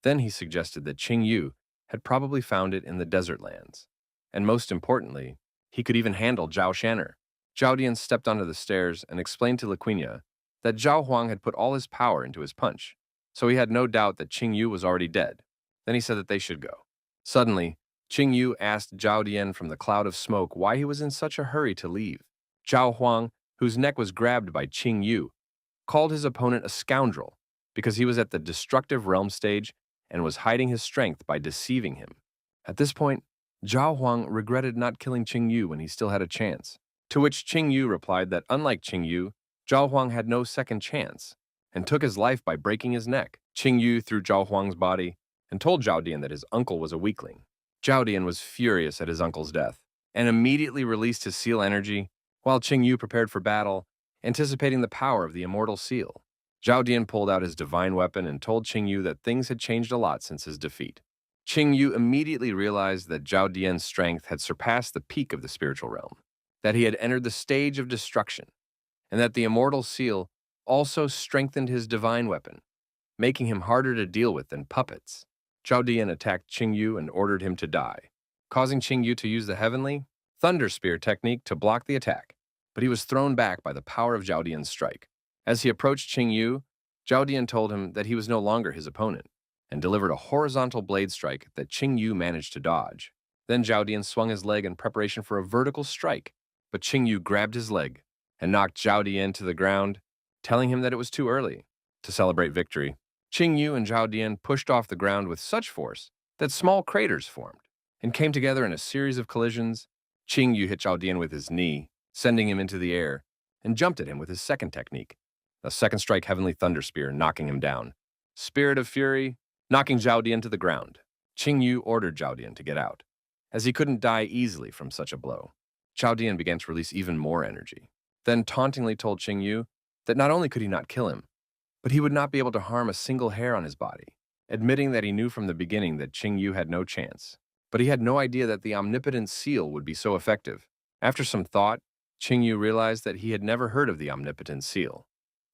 Then he suggested that Qing Yu had probably found it in the desert lands, and most importantly, he could even handle Zhao Shanner. Zhao Dian stepped onto the stairs and explained to Liquinia that Zhao Huang had put all his power into his punch, so he had no doubt that Qing Yu was already dead. Then he said that they should go. Suddenly, Qing Yu asked Zhao Dian from the cloud of smoke why he was in such a hurry to leave. Zhao Huang, whose neck was grabbed by Qing Yu, called his opponent a scoundrel because he was at the destructive realm stage and was hiding his strength by deceiving him. At this point, Zhao Huang regretted not killing Qing Yu when he still had a chance, to which Qing Yu replied that unlike Qing Yu, Zhao Huang had no second chance and took his life by breaking his neck. Qing Yu threw Zhao Huang's body and told Zhao Dian that his uncle was a weakling. Zhao Dian was furious at his uncle's death and immediately released his seal energy, while Qing Yu prepared for battle, anticipating the power of the immortal seal. Zhao Dian pulled out his divine weapon and told Qing Yu that things had changed a lot since his defeat. Qing Yu immediately realized that Zhao Dian's strength had surpassed the peak of the spiritual realm, that he had entered the stage of destruction, and that the immortal seal also strengthened his divine weapon, making him harder to deal with than puppets. Zhao Dian attacked Qing Yu and ordered him to die, causing Qing Yu to use the heavenly, Thunder Spear technique to block the attack, but he was thrown back by the power of Zhao Dian's strike. As he approached Qing Yu, Zhao Dian told him that he was no longer his opponent and delivered a horizontal blade strike that Qing Yu managed to dodge. Then Zhao Dian swung his leg in preparation for a vertical strike, but Qing Yu grabbed his leg and knocked Zhao Dian to the ground, telling him that it was too early to celebrate victory. Qing Yu and Zhao Dian pushed off the ground with such force that small craters formed and came together in a series of collisions. Qing Yu hit Zhao Dian with his knee, sending him into the air, and jumped at him with his second technique, the second strike Heavenly Thunder Spear, knocking him down. Spirit of Fury, knocking Zhao Dian to the ground. Qing Yu ordered Zhao Dian to get out, as he couldn't die easily from such a blow. Zhao Dian began to release even more energy, then tauntingly told Qing Yu that not only could he not kill him, but he would not be able to harm a single hair on his body, admitting that he knew from the beginning that Qing Yu had no chance. But he had no idea that the omnipotent seal would be so effective. After some thought, Qing Yu realized that he had never heard of the omnipotent seal,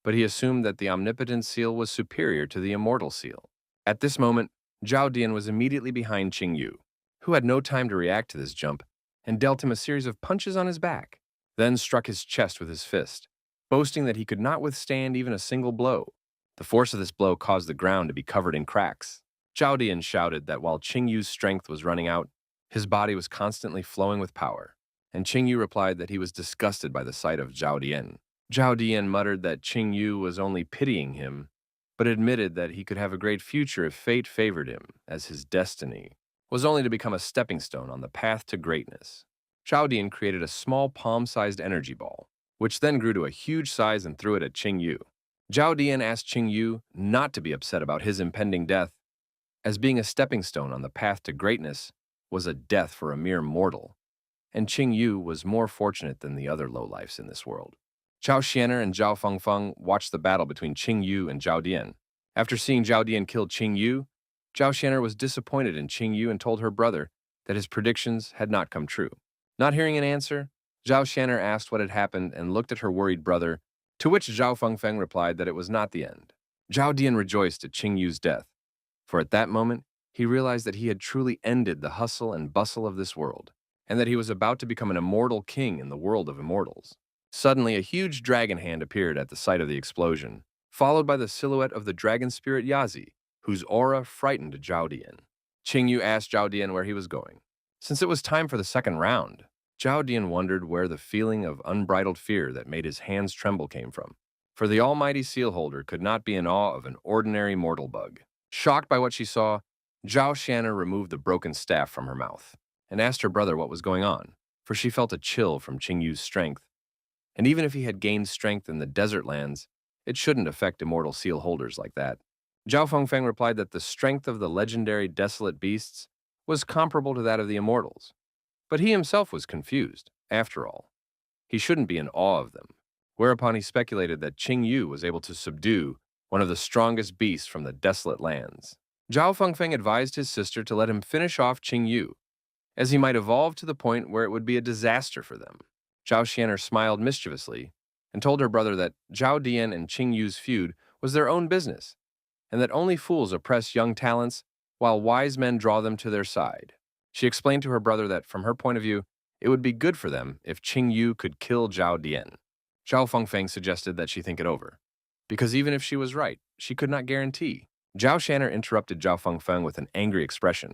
but he assumed that the omnipotent seal was superior to the immortal seal. At this moment, Zhao Dian was immediately behind Qing Yu, who had no time to react to this jump, and dealt him a series of punches on his back, then struck his chest with his fist, boasting that he could not withstand even a single blow. The force of this blow caused the ground to be covered in cracks. Zhao Dian shouted that while Qing Yu's strength was running out, his body was constantly flowing with power, and Qing Yu replied that he was disgusted by the sight of Zhao Dian. Zhao Dian muttered that Qing Yu was only pitying him, but admitted that he could have a great future if fate favored him, as his destiny was only to become a stepping stone on the path to greatness. Zhao Dian created a small palm-sized energy ball, which then grew to a huge size and threw it at Qing Yu. Zhao Dian asked Qing Yu not to be upset about his impending death, as being a stepping stone on the path to greatness was a death for a mere mortal, and Qing Yu was more fortunate than the other lowlifes in this world. Zhao Xianer and Zhao Fengfeng watched the battle between Qing Yu and Zhao Dian. After seeing Zhao Dian kill Qing Yu, Zhao Xianer was disappointed in Qing Yu and told her brother that his predictions had not come true. Not hearing an answer, Zhao Xianer asked what had happened and looked at her worried brother, to which Zhao Fengfeng replied that it was not the end. Zhao Dian rejoiced at Qing Yu's death, for at that moment he realized that he had truly ended the hustle and bustle of this world, and that he was about to become an immortal king in the world of immortals. Suddenly, a huge dragon hand appeared at the site of the explosion, followed by the silhouette of the dragon spirit Yazi, whose aura frightened Zhao Dian. Qing Yu asked Zhao Dian where he was going. Since it was time for the second round, Zhao Dian wondered where the feeling of unbridled fear that made his hands tremble came from, for the almighty seal holder could not be in awe of an ordinary mortal bug. Shocked by what she saw, Zhao Xianer removed the broken staff from her mouth and asked her brother what was going on, for she felt a chill from Qing Yu's strength. And even if he had gained strength in the desert lands, it shouldn't affect immortal seal holders like that. Zhao Fengfeng replied that the strength of the legendary desolate beasts was comparable to that of the immortals, but he himself was confused. After all, he shouldn't be in awe of them, whereupon he speculated that Qing Yu was able to subdue one of the strongest beasts from the desolate lands. Zhao Fengfeng advised his sister to let him finish off Qing Yu, as he might evolve to the point where it would be a disaster for them. Zhao Xianer smiled mischievously and told her brother that Zhao Dian and Qing Yu's feud was their own business, and that only fools oppress young talents while wise men draw them to their side. She explained to her brother that, from her point of view, it would be good for them if Qing Yu could kill Zhao Dian. Zhao Fengfeng suggested that she think it over, because even if she was right, she could not guarantee. Zhao Xianer interrupted Zhao Fengfeng with an angry expression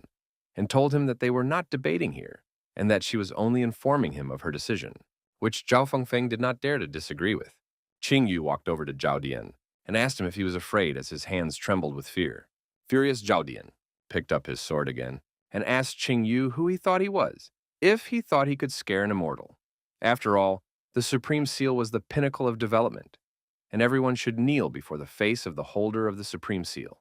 and told him that they were not debating here, and that she was only informing him of her decision, which Zhao Fengfeng did not dare to disagree with. Qing Yu walked over to Zhao Dian and asked him if he was afraid as his hands trembled with fear. Furious Zhao Dian picked up his sword again and asked Qing Yu who he thought he was, if he thought he could scare an immortal. After all, the Supreme Seal was the pinnacle of development, and everyone should kneel before the face of the holder of the Supreme Seal.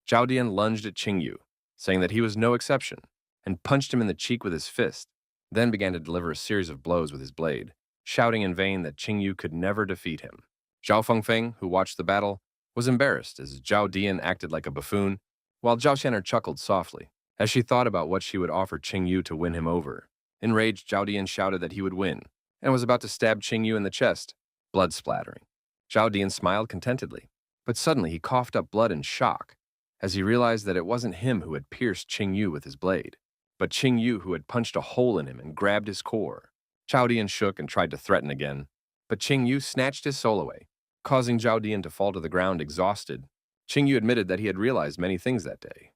Zhao Dian lunged at Qing Yu, saying that he was no exception, and punched him in the cheek with his fist, then began to deliver a series of blows with his blade, shouting in vain that Qing Yu could never defeat him. Zhao Fengfeng, who watched the battle, was embarrassed as Zhao Dian acted like a buffoon, while Zhao Xianer chuckled softly as she thought about what she would offer Qing Yu to win him over. Enraged, Zhao Dian shouted that he would win, and was about to stab Qing Yu in the chest, blood splattering. Zhao Dian smiled contentedly, but suddenly he coughed up blood in shock as he realized that it wasn't him who had pierced Qing Yu with his blade, but Qing Yu who had punched a hole in him and grabbed his core. Zhao Dian shook and tried to threaten again, but Qing Yu snatched his soul away, causing Zhao Dian to fall to the ground exhausted. Qing Yu admitted that he had realized many things that day.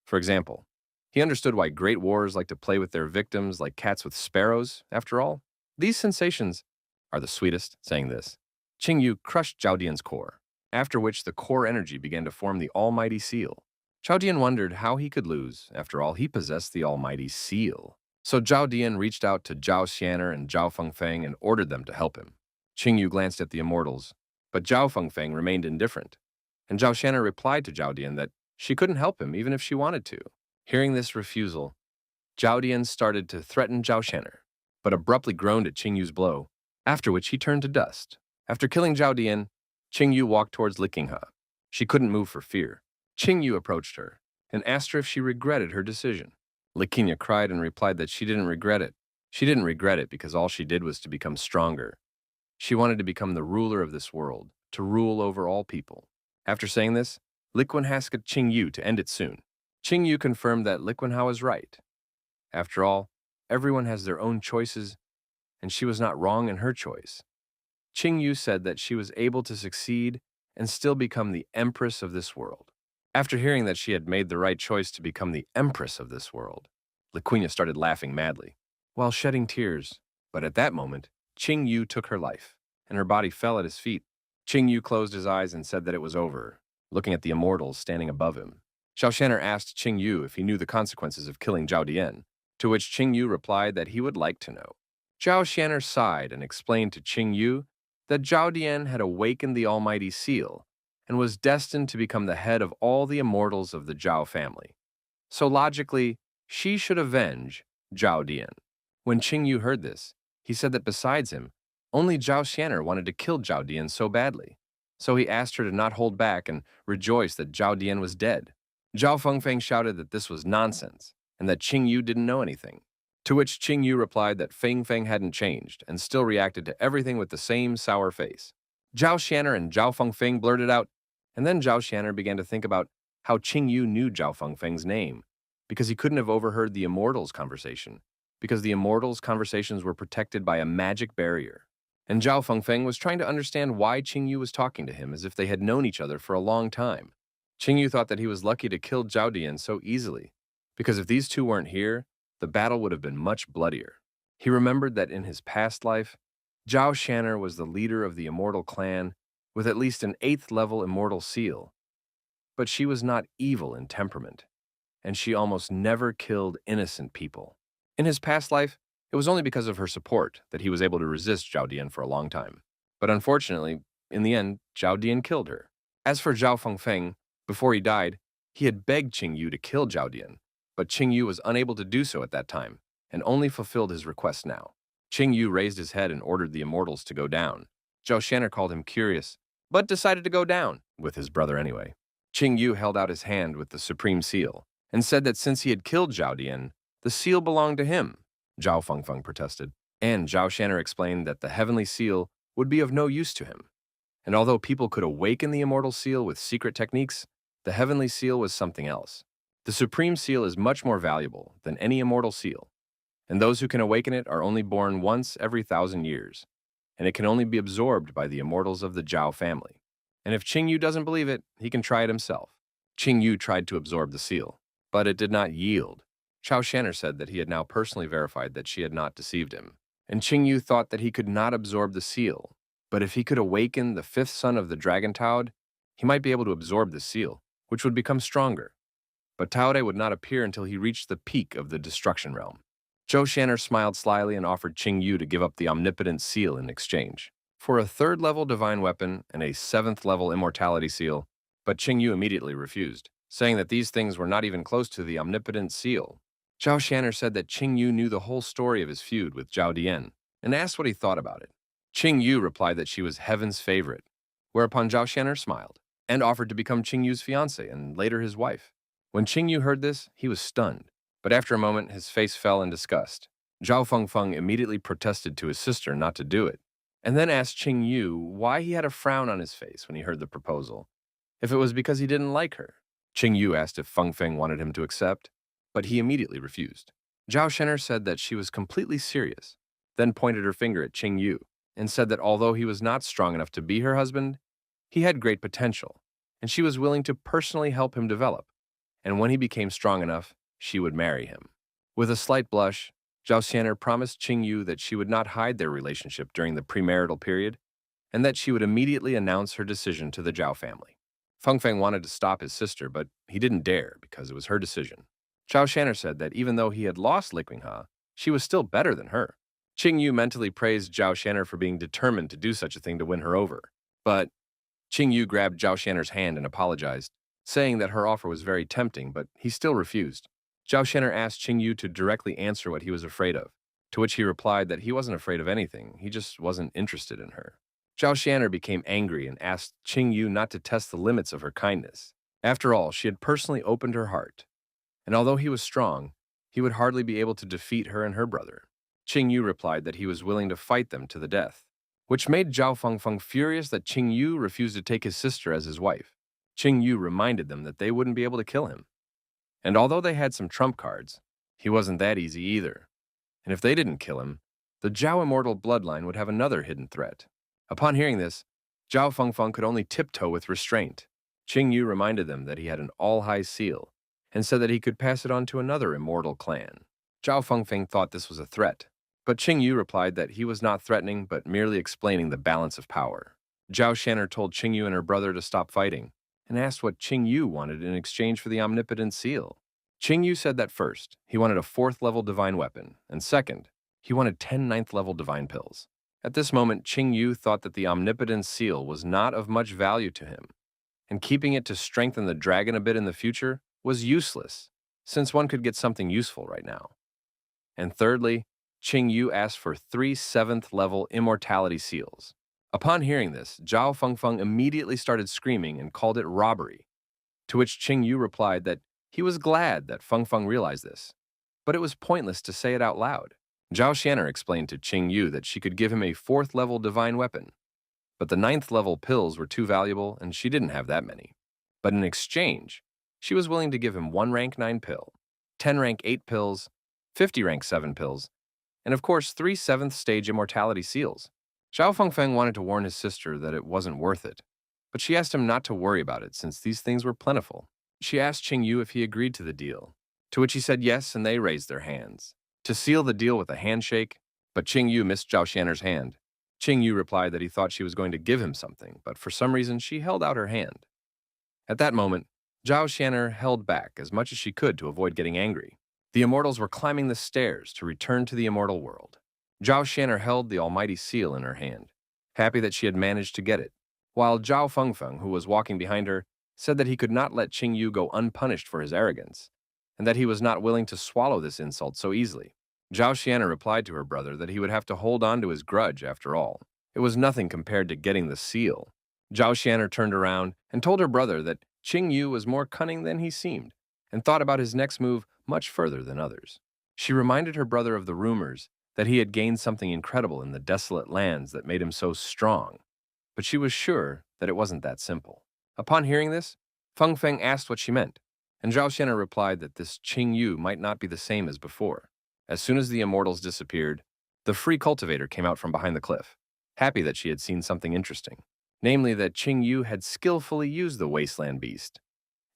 For example, he understood why great warriors like to play with their victims like cats with sparrows. After all, these sensations are the sweetest. Saying this, Qing Yu crushed Zhao Dian's core, after which the core energy began to form the almighty seal. Zhao Dian wondered how he could lose. After all, he possessed the almighty seal. So Zhao Dian reached out to Zhao Xianer and Zhao Fengfeng and ordered them to help him. Qing Yu glanced at the immortals, but Zhao Fengfeng remained indifferent, and Zhao Xianer replied to Zhao Dian that she couldn't help him even if she wanted to. Hearing this refusal, Zhao Dian started to threaten Zhao Xianer, but abruptly groaned at Qing Yu's blow, after which he turned to dust. After killing Zhao Dian, Qing Yu walked towards Likingha. She couldn't move for fear. Qing Yu approached her and asked her if she regretted her decision. Likingha cried and replied that she didn't regret it. She didn't regret it because all she did was to become stronger. She wanted to become the ruler of this world, to rule over all people. After saying this, Liquan asked Qing Yu to end it soon. Qing Yu confirmed that Liquanhao was right. After all, everyone has their own choices, and she was not wrong in her choice. Qing Yu said that she was able to succeed and still become the empress of this world. After hearing that she had made the right choice to become the empress of this world, Liquina started laughing madly, while shedding tears. But at that moment, Qing Yu took her life, and her body fell at his feet. Qing Yu closed his eyes and said that it was over, looking at the immortals standing above him. Zhao Xianer asked Qing Yu if he knew the consequences of killing Zhao Dian, to which Qing Yu replied that he would like to know. Zhao Xianer sighed and explained to Qing Yu that Zhao Dian had awakened the almighty seal and was destined to become the head of all the immortals of the Zhao family. So logically, she should avenge Zhao Dian. When Qing Yu heard this, he said that besides him, only Zhao Xianer wanted to kill Zhao Dian so badly. So he asked her to not hold back and rejoice that Zhao Dian was dead. Zhao Fengfeng shouted that this was nonsense and that Qing Yu didn't know anything. To which Qing Yu replied that Fengfeng hadn't changed and still reacted to everything with the same sour face. Zhao Xianer and Zhao Fengfeng blurted out, and then Zhao Xianer began to think about how Qing Yu knew Zhao Fengfeng's name, because he couldn't have overheard the immortals' conversation, because the immortals' conversations were protected by a magic barrier. And Zhao Fengfeng was trying to understand why Qing Yu was talking to him as if they had known each other for a long time. Qing Yu thought that he was lucky to kill Zhao Dian so easily, because if these two weren't here, the battle would have been much bloodier. He remembered that in his past life, Zhao Xianer was the leader of the immortal clan with at least an 8th level immortal seal. But she was not evil in temperament, and she almost never killed innocent people. In his past life, it was only because of her support that he was able to resist Zhao Dian for a long time. But unfortunately, in the end, Zhao Dian killed her. As for Zhao Fengfeng, before he died, he had begged Qing Yu to kill Zhao Dian, but Qing Yu was unable to do so at that time, and only fulfilled his request now. Qing Yu raised his head and ordered the immortals to go down. Zhao Xianer called him curious, but decided to go down, with his brother anyway. Qing Yu held out his hand with the supreme seal, and said that since he had killed Zhao Dian, the seal belonged to him. Zhao Fengfeng protested, and Zhao Xianer explained that the heavenly seal would be of no use to him. And although people could awaken the immortal seal with secret techniques, the heavenly seal was something else. The supreme seal is much more valuable than any immortal seal, and those who can awaken it are only born once every 1,000 years, and it can only be absorbed by the immortals of the Zhao family. And if Qing Yu doesn't believe it, he can try it himself. Qing Yu tried to absorb the seal, but it did not yield. Zhao Xianer said that he had now personally verified that she had not deceived him, and Qing Yu thought that he could not absorb the seal, but if he could awaken the 5th son of the Dragon Taud, he might be able to absorb the seal, which would become stronger. But Taude would not appear until he reached the peak of the destruction realm. Zhao Xianer smiled slyly and offered Qing Yu to give up the omnipotent seal in exchange for a 3rd level divine weapon and a 7th level immortality seal, but Qing Yu immediately refused, saying that these things were not even close to the omnipotent seal. Zhao Xianer said that Qing Yu knew the whole story of his feud with Zhao Dian and asked what he thought about it. Qing Yu replied that she was heaven's favorite, whereupon Zhao Xianer smiled and offered to become Qing Yu's fiancée and later his wife. When Qing Yu heard this, he was stunned, but after a moment his face fell in disgust. Zhao Fengfeng immediately protested to his sister not to do it, and then asked Qing Yu why he had a frown on his face when he heard the proposal, if it was because he didn't like her. Qing Yu asked if Fengfeng wanted him to accept, but he immediately refused. Zhao Xianer said that she was completely serious, then pointed her finger at Qing Yu and said that although he was not strong enough to be her husband, he had great potential, and she was willing to personally help him develop, and when he became strong enough, she would marry him. With a slight blush, Zhao Xianer promised Qing Yu that she would not hide their relationship during the premarital period, and that she would immediately announce her decision to the Zhao family. Feng Feng wanted to stop his sister, but he didn't dare because it was her decision. Zhao Xianer said that even though he had lost Li Qinghe, she was still better than her. Qing Yu mentally praised Zhao Xianer for being determined to do such a thing to win her over. But Qing Yu grabbed Zhao Xianer's hand and apologized, saying that her offer was very tempting, but he still refused. Zhao Xianer asked Qing Yu to directly answer what he was afraid of, to which he replied that he wasn't afraid of anything, he just wasn't interested in her. Zhao Xianer became angry and asked Qing Yu not to test the limits of her kindness. After all, she had personally opened her heart, and although he was strong, he would hardly be able to defeat her and her brother. Qing Yu replied that he was willing to fight them to the death, which made Zhao Fengfeng furious that Qing Yu refused to take his sister as his wife. Qing Yu reminded them that they wouldn't be able to kill him. And although they had some trump cards, he wasn't that easy either. And if they didn't kill him, the Zhao immortal bloodline would have another hidden threat. Upon hearing this, Zhao Fengfeng could only tiptoe with restraint. Qing Yu reminded them that he had an all-high seal, and said that he could pass it on to another immortal clan. Zhao Fengfeng thought this was a threat, but Qing Yu replied that he was not threatening but merely explaining the balance of power. Zhao Xianer told Qing Yu and her brother to stop fighting, and asked what Qing Yu wanted in exchange for the omnipotent seal. Qing Yu said that first, he wanted a 4th-level divine weapon, and second, he wanted 10 9th-level divine pills. At this moment, Qing Yu thought that the omnipotent seal was not of much value to him, and keeping it to strengthen the dragon a bit in the future was useless, since one could get something useful right now. And thirdly, Qing Yu asked for 3 7th-level immortality seals. Upon hearing this, Zhao Fengfeng immediately started screaming and called it robbery, to which Qing Yu replied that he was glad that Fengfeng realized this, but it was pointless to say it out loud. Zhao Xianer explained to Qing Yu that she could give him a 4th-level divine weapon, but the 9th-level pills were too valuable and she didn't have that many. But in exchange, she was willing to give him 1 rank 9 pill, 10 rank 8 pills, 50 rank 7 pills, and of course 3 7th-stage immortality seals. Zhao Fengfeng wanted to warn his sister that it wasn't worth it, but she asked him not to worry about it since these things were plentiful. She asked Qing Yu if he agreed to the deal, to which he said yes, and they raised their hands to seal the deal with a handshake, but Qing Yu missed Zhao Xianer's hand. Qing Yu replied that he thought she was going to give him something, but for some reason she held out her hand. At that moment, Zhao Xianer held back as much as she could to avoid getting angry. The immortals were climbing the stairs to return to the immortal world. Zhao Xianer held the almighty seal in her hand, happy that she had managed to get it, while Zhao Fengfeng, who was walking behind her, said that he could not let Qing Yu go unpunished for his arrogance, and that he was not willing to swallow this insult so easily. Zhao Xianer replied to her brother that he would have to hold on to his grudge after all. It was nothing compared to getting the seal. Zhao Xianer turned around and told her brother that Qing Yu was more cunning than he seemed, and thought about his next move much further than others. She reminded her brother of the rumors that he had gained something incredible in the desolate lands that made him so strong, but she was sure that it wasn't that simple. Upon hearing this, Feng Feng asked what she meant, and Zhao Xianer replied that this Qing Yu might not be the same as before. As soon as the immortals disappeared, the free cultivator came out from behind the cliff, happy that she had seen something interesting, namely that Qing Yu had skillfully used the wasteland beast,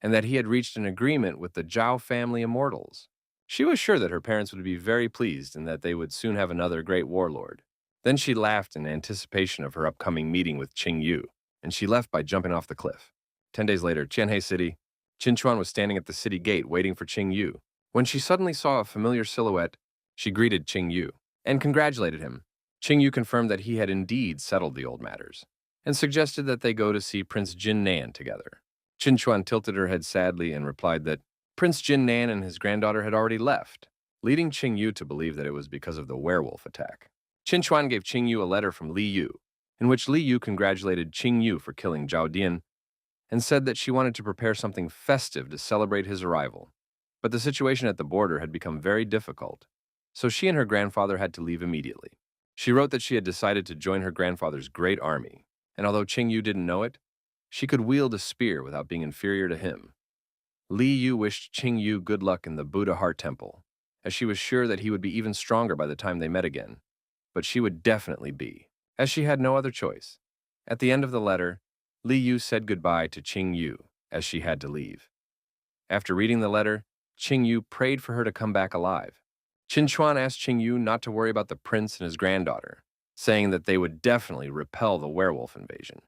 and that he had reached an agreement with the Zhao family immortals. She was sure that her parents would be very pleased and that they would soon have another great warlord. Then she laughed in anticipation of her upcoming meeting with Qing Yu, and she left by jumping off the cliff. 10 days later, Qianhe City, Qin Chuan was standing at the city gate waiting for Qing Yu. When she suddenly saw a familiar silhouette, she greeted Qing Yu and congratulated him. Qing Yu confirmed that he had indeed settled the old matters and suggested that they go to see Prince Jin Nan together. Qin Chuan tilted her head sadly and replied that Prince Jin Nan and his granddaughter had already left, leading Qing Yu to believe that it was because of the werewolf attack. Qin Chuan gave Qing Yu a letter from Li Yu, in which Li Yu congratulated Qing Yu for killing Zhao Dian and said that she wanted to prepare something festive to celebrate his arrival. But the situation at the border had become very difficult, so she and her grandfather had to leave immediately. She wrote that she had decided to join her grandfather's great army, and although Qing Yu didn't know it, she could wield a spear without being inferior to him. Li Yu wished Qing Yu good luck in the Buddha Heart Temple, as she was sure that he would be even stronger by the time they met again. but she would definitely be, as she had no other choice. At the end of the letter, Li Yu said goodbye to Qing Yu, as she had to leave. After reading the letter, Qing Yu prayed for her to come back alive. Qin Chuan asked Qing Yu not to worry about the prince and his granddaughter, saying that they would definitely repel the werewolf invasion.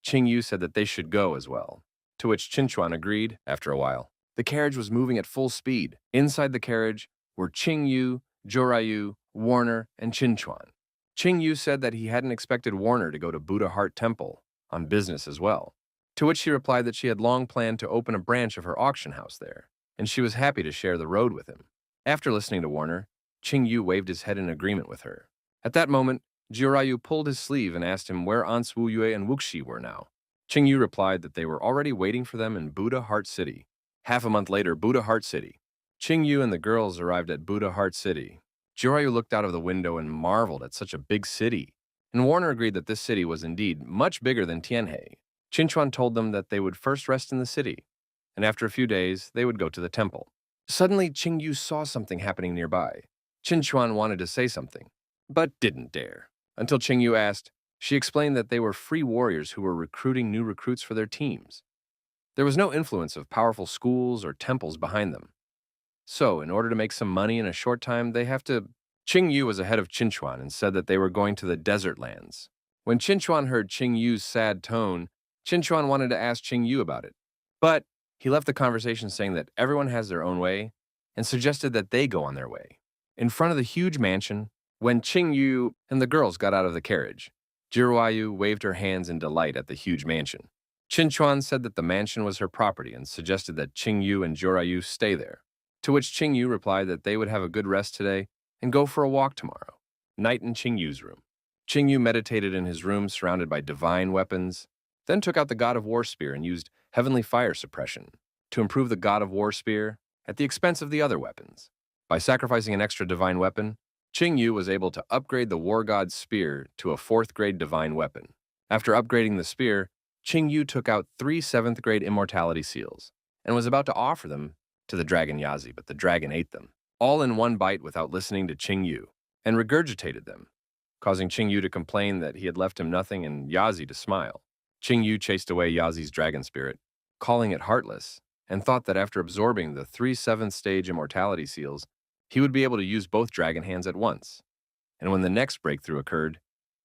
Qing Yu said that they should go as well, to which Qin Chuan agreed after a while. The carriage was moving at full speed. Inside the carriage were Qing Yu, Jorayu, Warner, and Qin Chuan. Qing Yu said that he hadn't expected Warner to go to Buddha Heart Temple on business as well, to which she replied that she had long planned to open a branch of her auction house there, and she was happy to share the road with him. After listening to Warner, Qing Yu waved his head in agreement with her. At that moment, Jiurayu pulled his sleeve and asked him where Aunts Wu Yue and Wuxi were now. Qing Yu replied that they were already waiting for them in Buddha Heart City. Half a month later, Buddha Heart City. Qing Yu and the girls arrived at Buddha Heart City. Jiurayu looked out of the window and marveled at such a big city, and Warner agreed that this city was indeed much bigger than Tianhe. Qinchuan told them that they would first rest in the city, and after a few days, they would go to the temple. Suddenly, Qing Yu saw something happening nearby. Qinchuan wanted to say something, but didn't dare. Until Qing Yu asked, she explained that they were free warriors who were recruiting new recruits for their teams. There was no influence of powerful schools or temples behind them. So, in order to make some money in a short time, they have to... Qing Yu was ahead of Qinchuan and said that they were going to the desert lands. When Qinchuan heard Qing Yu's sad tone, Qinchuan wanted to ask Qing Yu about it. But he left the conversation saying that everyone has their own way and suggested that they go on their way. In front of the huge mansion, when Qing Yu and the girls got out of the carriage, Jiruayu waved her hands in delight at the huge mansion. Qinchuan said that the mansion was her property and suggested that Qing Yu and Jorayu stay there, to which Qing Yu replied that they would have a good rest today and go for a walk tomorrow. Night in Qing Yu's room. Qing Yu meditated in his room surrounded by divine weapons, then took out the God of War spear and used heavenly fire suppression to improve the God of War spear at the expense of the other weapons. By sacrificing an extra divine weapon, Qing Yu was able to upgrade the War God's spear to a 4th grade divine weapon. After upgrading the spear, Qing Yu took out 3 7th grade immortality seals and was about to offer them to the dragon Yazi, but the dragon ate them, all in one bite without listening to Qing Yu, and regurgitated them, causing Qing Yu to complain that he had left him nothing and Yazi to smile. Qing Yu chased away Yazi's dragon spirit, calling it heartless, and thought that after absorbing the 3 7th stage immortality seals, he would be able to use both dragon hands at once. And when the next breakthrough occurred,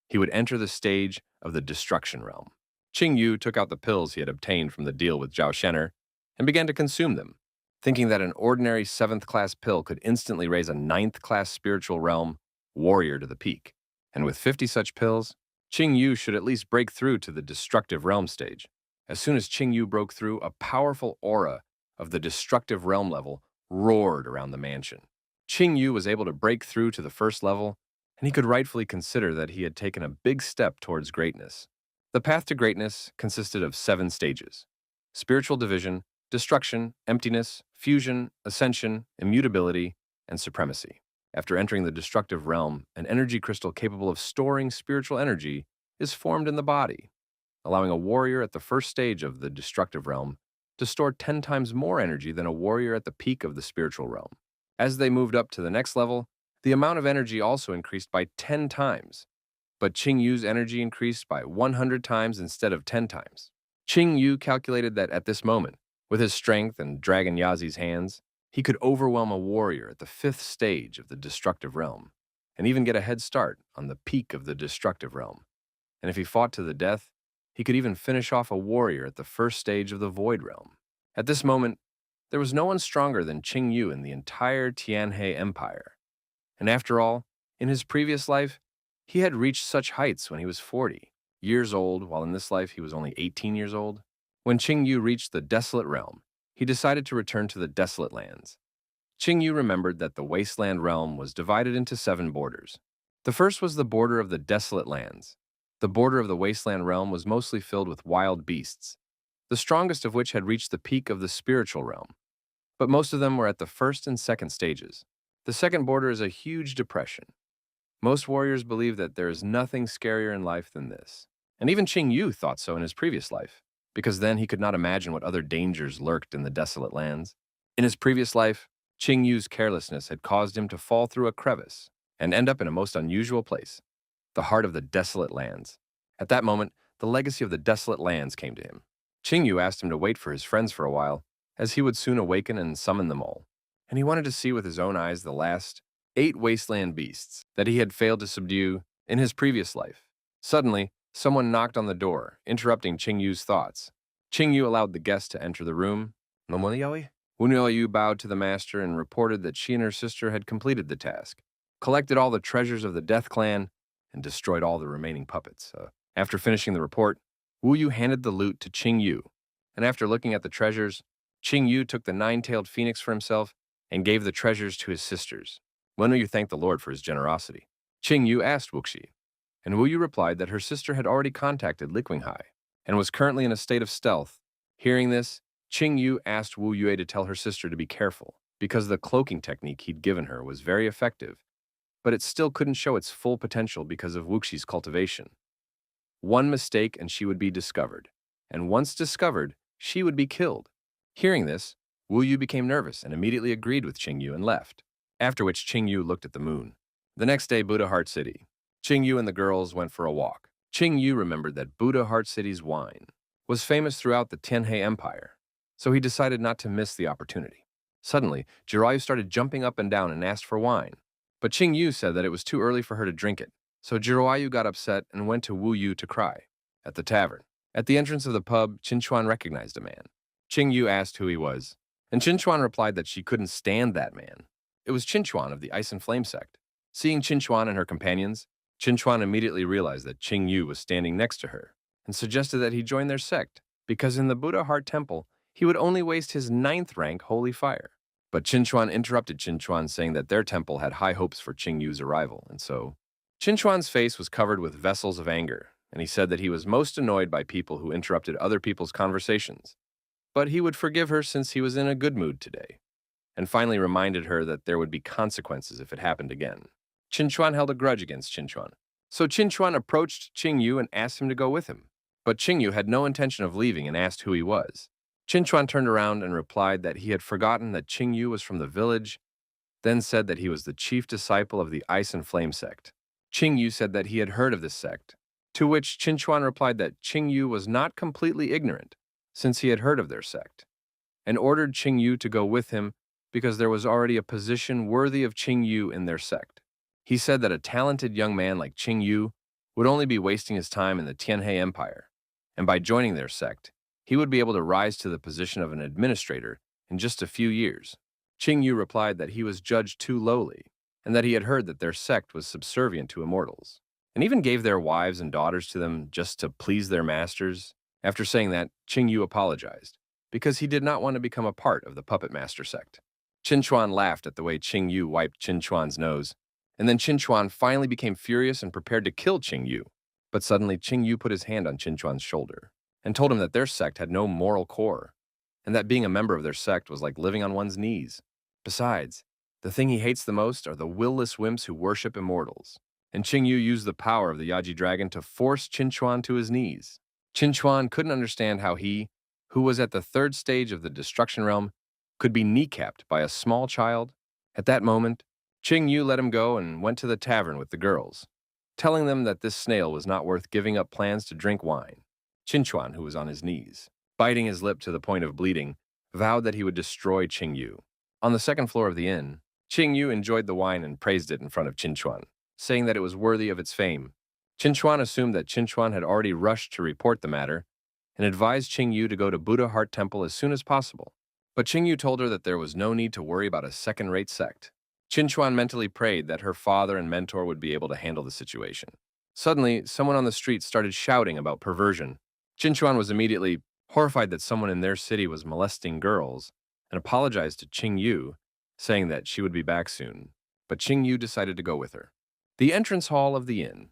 he would enter the stage of the destruction realm. Qing Yu took out the pills he had obtained from the deal with Zhao Shenner and began to consume them, thinking that an ordinary 7th class pill could instantly raise a 9th class spiritual realm warrior to the peak. And with 50 such pills, Qing Yu should at least break through to the destructive realm stage. As soon as Qing Yu broke through, a powerful aura of the destructive realm level roared around the mansion. Qing Yu was able to break through to the first level, and he could rightfully consider that he had taken a big step towards greatness. The path to greatness consisted of 7 stages: spiritual division, destruction, emptiness, fusion, ascension, immutability, and supremacy. After entering the destructive realm, an energy crystal capable of storing spiritual energy is formed in the body, allowing a warrior at the first stage of the destructive realm to store 10 times more energy than a warrior at the peak of the spiritual realm. As they moved up to the next level, the amount of energy also increased by 10 times, but Qing Yu's energy increased by 100 times instead of 10 times. Qing Yu calculated that at this moment, with his strength and Dragon Yazi's hands, he could overwhelm a warrior at the 5th stage of the destructive realm, and even get a head start on the peak of the destructive realm. And if he fought to the death, he could even finish off a warrior at the 1st stage of the void realm. At this moment, there was no one stronger than Qing Yu in the entire Tianhe Empire. And after all, in his previous life, he had reached such heights when he was 40 years old, while in this life he was only 18 years old. When Qing Yu reached the desolate realm, he decided to return to the desolate lands. Qing Yu remembered that the wasteland realm was divided into 7 borders. The first was the border of the desolate lands. The border of the wasteland realm was mostly filled with wild beasts, the strongest of which had reached the peak of the spiritual realm, but most of them were at the 1st and 2nd stages. The second border is a huge depression. Most warriors believe that there is nothing scarier in life than this, and even Qing Yu thought so in his previous life, because then he could not imagine what other dangers lurked in the desolate lands. In his previous life, Qing Yu's carelessness had caused him to fall through a crevice, and end up in a most unusual place, the heart of the desolate lands. At that moment, the legacy of the desolate lands came to him. Qingyu asked him to wait for his friends for a while, as he would soon awaken and summon them all. And he wanted to see with his own eyes the last 8 wasteland beasts that he had failed to subdue in his previous life. Suddenly, someone knocked on the door, interrupting Qingyu's thoughts. Qingyu allowed the guest to enter the room. Wu bowed to the master and reported that she and her sister had completed the task, collected all the treasures of the Death Clan, and destroyed all the remaining puppets. After finishing the report, Wu Yu handed the loot to Qingyu, and after looking at the treasures, Qingyu took the 9-tailed phoenix for himself and gave the treasures to his sisters. Wu Yu thanked the Lord for his generosity. Qingyu asked Wuxi, and Wu Yu replied that her sister had already contacted Liqinghai and was currently in a state of stealth. Hearing this, Qingyu asked Wu Yue to tell her sister to be careful, because the cloaking technique he'd given her was very effective, but it still couldn't show its full potential because of Wuxi's cultivation. One mistake and she would be discovered, and once discovered, she would be killed. Hearing this, Wu Yu became nervous and immediately agreed with Qingyu and left, after which Qingyu looked at the moon. The next day, Buddha Heart City. Qingyu and the girls went for a walk. Qingyu remembered that Buddha Heart City's wine was famous throughout the Tianhe Empire, so he decided not to miss the opportunity. Suddenly, Jiraiya started jumping up and down and asked for wine, but Qingyu said that it was too early for her to drink it, so Jiraiya got upset and went to Wu Yu to cry. At the tavern, at the entrance of the pub, Qinchuan recognized a man. Qingyu asked who he was, and Qinchuan replied that she couldn't stand that man. It was Qinchuan of the Ice and Flame sect. Seeing Qinchuan and her companions, Qinchuan immediately realized that Qingyu was standing next to her and suggested that he join their sect, because in the Buddha Heart Temple, he would only waste his 9th rank holy fire. But Qinchuan interrupted Qinchuan, saying that their temple had high hopes for Qingyu's arrival, and so Qinchuan's face was covered with vessels of anger, and he said that he was most annoyed by people who interrupted other people's conversations. But he would forgive her since he was in a good mood today, and finally reminded her that there would be consequences if it happened again. Qinchuan held a grudge against Qinchuan, so Qinchuan approached Qingyu and asked him to go with him. But Qingyu had no intention of leaving and asked who he was. Qinchuan turned around and replied that he had forgotten that Qingyu was from the village, then said that he was the chief disciple of the Ice and Flame sect. Qingyu said that he had heard of this sect, to which Qinchuan replied that Qingyu was not completely ignorant, since he had heard of their sect, and ordered Qingyu to go with him because there was already a position worthy of Qingyu in their sect. He said that a talented young man like Qingyu would only be wasting his time in the Tianhe Empire, and by joining their sect, he would be able to rise to the position of an administrator in just a few years. Qingyu replied that he was judged too lowly, and that he had heard that their sect was subservient to immortals, and even gave their wives and daughters to them just to please their masters. After saying that, Qingyu apologized, because he did not want to become a part of the Puppet Master sect. Qinchuan laughed at the way Qingyu wiped Qinchuan's nose, and then Qinchuan finally became furious and prepared to kill Qingyu. But suddenly Qingyu put his hand on Qinchuan's shoulder and told him that their sect had no moral core, and that being a member of their sect was like living on one's knees. Besides, the thing he hates the most are the will-less wimps who worship immortals. And Qingyu used the power of the Yaji dragon to force Qinchuan to his knees. Qinchuan couldn't understand how he, who was at the 3rd stage of the destruction realm, could be kneecapped by a small child. At that moment, Qingyu let him go and went to the tavern with the girls, telling them that this snail was not worth giving up plans to drink wine. Qinchuan, who was on his knees, biting his lip to the point of bleeding, vowed that he would destroy Qingyu. On the 2nd floor of the inn, Qingyu enjoyed the wine and praised it in front of Qinchuan, saying that it was worthy of its fame. Qinchuan assumed that Qinchuan had already rushed to report the matter and advised Qingyu to go to Buddha Heart Temple as soon as possible. But Qingyu told her that there was no need to worry about a second-rate sect. Qinchuan mentally prayed that her father and mentor would be able to handle the situation. Suddenly, someone on the street started shouting about perversion. Qinchuan was immediately horrified that someone in their city was molesting girls and apologized to Qingyu, saying that she would be back soon. But Qingyu decided to go with her. The entrance hall of the inn.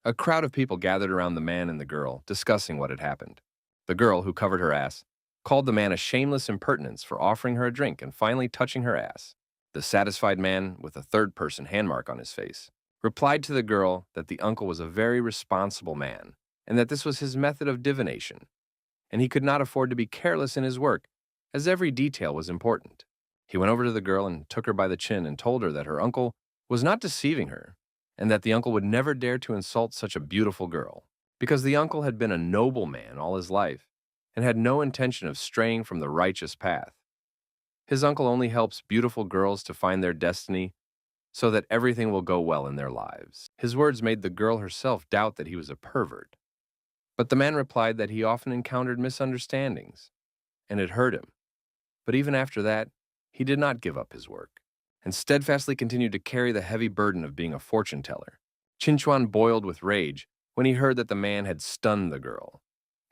A crowd of people gathered around the man and the girl, discussing what had happened. The girl, who covered her ass, called the man a shameless impertinence for offering her a drink and finally touching her ass. The satisfied man, with a third-person handmark on his face, replied to the girl that the uncle was a very responsible man and that this was his method of divination, and he could not afford to be careless in his work, as every detail was important. He went over to the girl and took her by the chin and told her that her uncle was not deceiving her, and that the uncle would never dare to insult such a beautiful girl, because the uncle had been a noble man all his life and had no intention of straying from the righteous path. His uncle only helps beautiful girls to find their destiny so that everything will go well in their lives. His words made the girl herself doubt that he was a pervert. But the man replied that he often encountered misunderstandings, and it hurt him. But even after that, he did not give up his work, and steadfastly continued to carry the heavy burden of being a fortune teller. Qinchuan boiled with rage when he heard that the man had stunned the girl,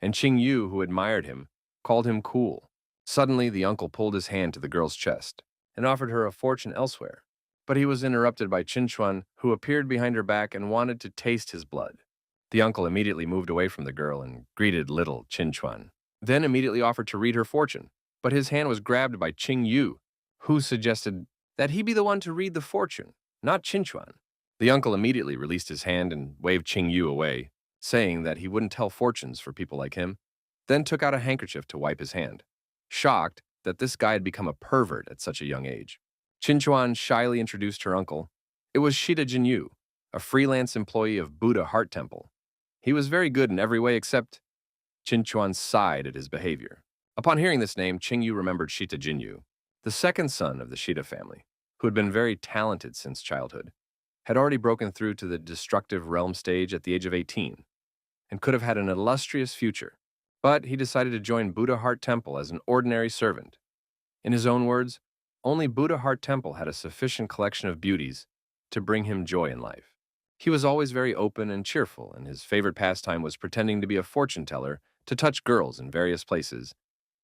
and Qing Yu, who admired him, called him cool. Suddenly, the uncle pulled his hand to the girl's chest and offered her a fortune elsewhere. But he was interrupted by Qinchuan, who appeared behind her back and wanted to taste his blood. The uncle immediately moved away from the girl and greeted little Qinchuan, then immediately offered to read her fortune. But his hand was grabbed by Qing Yu, who suggested that he be the one to read the fortune, not Qinchuan. The uncle immediately released his hand and waved Qing Yu away, saying that he wouldn't tell fortunes for people like him, then took out a handkerchief to wipe his hand, shocked that this guy had become a pervert at such a young age. Qinchuan shyly introduced her uncle. It was Shita Jinyu, a freelance employee of Buddha Heart Temple. He was very good in every way except Qinchuan sighed at his behavior. Upon hearing this name, Qing Yu remembered Shita Jinyu, the second son of the Shita family, who had been very talented since childhood, had already broken through to the destructive realm stage at the age of 18, and could have had an illustrious future. But he decided to join Buddha Heart Temple as an ordinary servant. In his own words, only Buddha Heart Temple had a sufficient collection of beauties to bring him joy in life. He was always very open and cheerful, and his favorite pastime was pretending to be a fortune teller to touch girls in various places.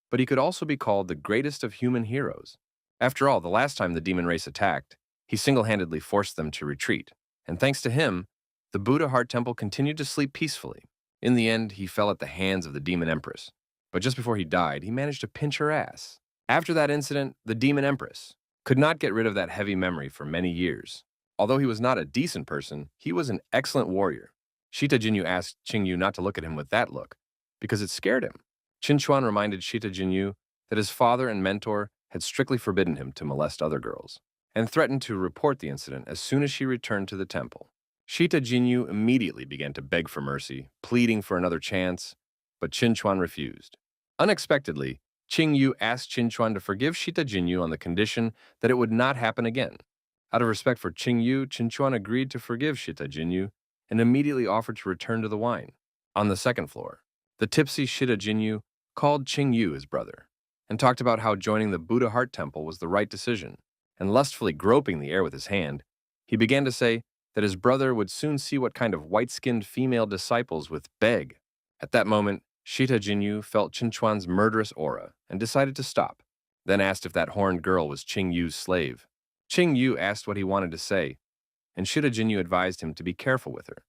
But he could also be called the greatest of human heroes. After all, the last time the demon race attacked, he single-handedly forced them to retreat, and thanks to him, the Buddha Heart Temple continued to sleep peacefully. In the end, he fell at the hands of the demon empress, but just before he died, he managed to pinch her ass. After that incident, the demon empress could not get rid of that heavy memory for many years. Although he was not a decent person, he was an excellent warrior. Shita Jinyu asked Qing Yu not to look at him with that look, because it scared him. Qinchuan reminded Shita Jinyu that his father and mentor had strictly forbidden him to molest other girls, and threatened to report the incident as soon as she returned to the temple. Shita Jinyu immediately began to beg for mercy, pleading for another chance, but Qinchuan refused. Unexpectedly, Qing Yu asked Qinchuan to forgive Shita Jinyu on the condition that it would not happen again. Out of respect for Qing Yu, Qinchuan agreed to forgive Shita Jinyu and immediately offered to return to the wine. On the second floor, the tipsy Shita Jinyu called Qing Yu his brother and talked about how joining the Buddha Heart Temple was the right decision, and lustfully groping the air with his hand, he began to say that his brother would soon see what kind of white-skinned female disciples would beg. At that moment, Shita Jinyu felt Qinchuan's murderous aura and decided to stop, then asked if that horned girl was Qing Yu's slave. Qing Yu asked what he wanted to say, and Shita Jinyu advised him to be careful with her,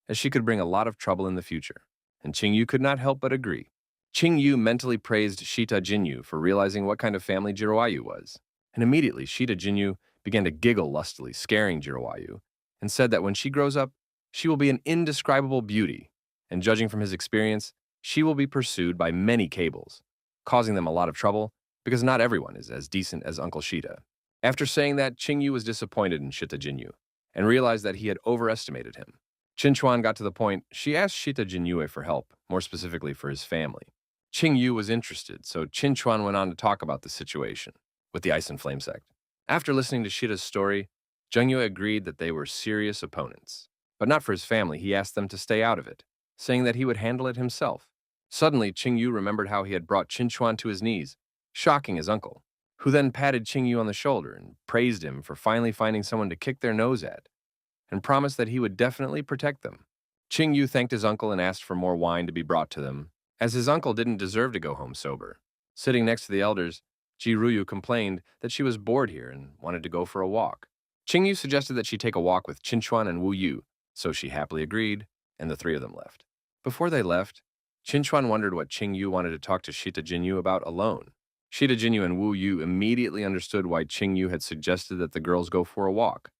as she could bring a lot of trouble in the future, and Qing Yu could not help but agree. Qing Yu mentally praised Shita Jinyu for realizing what kind of family Jirowayu was, and immediately Shita Jinyu began to giggle lustily, scaring Jirowayu, and said that when she grows up, she will be an indescribable beauty, and judging from his experience, she will be pursued by many cables, causing them a lot of trouble because not everyone is as decent as Uncle Shita. After saying that, Qing Yu was disappointed in Shita Jinyu and realized that he had overestimated him. Qinchuan got to the point. She asked Shita Jinyu for help, more specifically for his family. Qing Yu was interested, so Qinchuan went on to talk about the situation with the Ice and Flame sect. After listening to Shita's story, Zheng Yue agreed that they were serious opponents, but not for his family. He asked them to stay out of it, saying that he would handle it himself. Suddenly, Qing Yu remembered how he had brought Qinchuan to his knees, shocking his uncle, who then patted Qing Yu on the shoulder and praised him for finally finding someone to kick their nose at, and promised that he would definitely protect them. Qing Yu thanked his uncle and asked for more wine to be brought to them, as his uncle didn't deserve to go home sober. Sitting next to the elders, Ji Ruyu complained that she was bored here and wanted to go for a walk. Qing Yu suggested that she take a walk with Qinchuan and Wu Yu, so she happily agreed, and the three of them left. Before they left, Qinchuan wondered what Qing Yu wanted to talk to Shita Jinyu about alone. Shita Jinyu and Wu Yu immediately understood why Qing Yu had suggested that the girls go for a walk,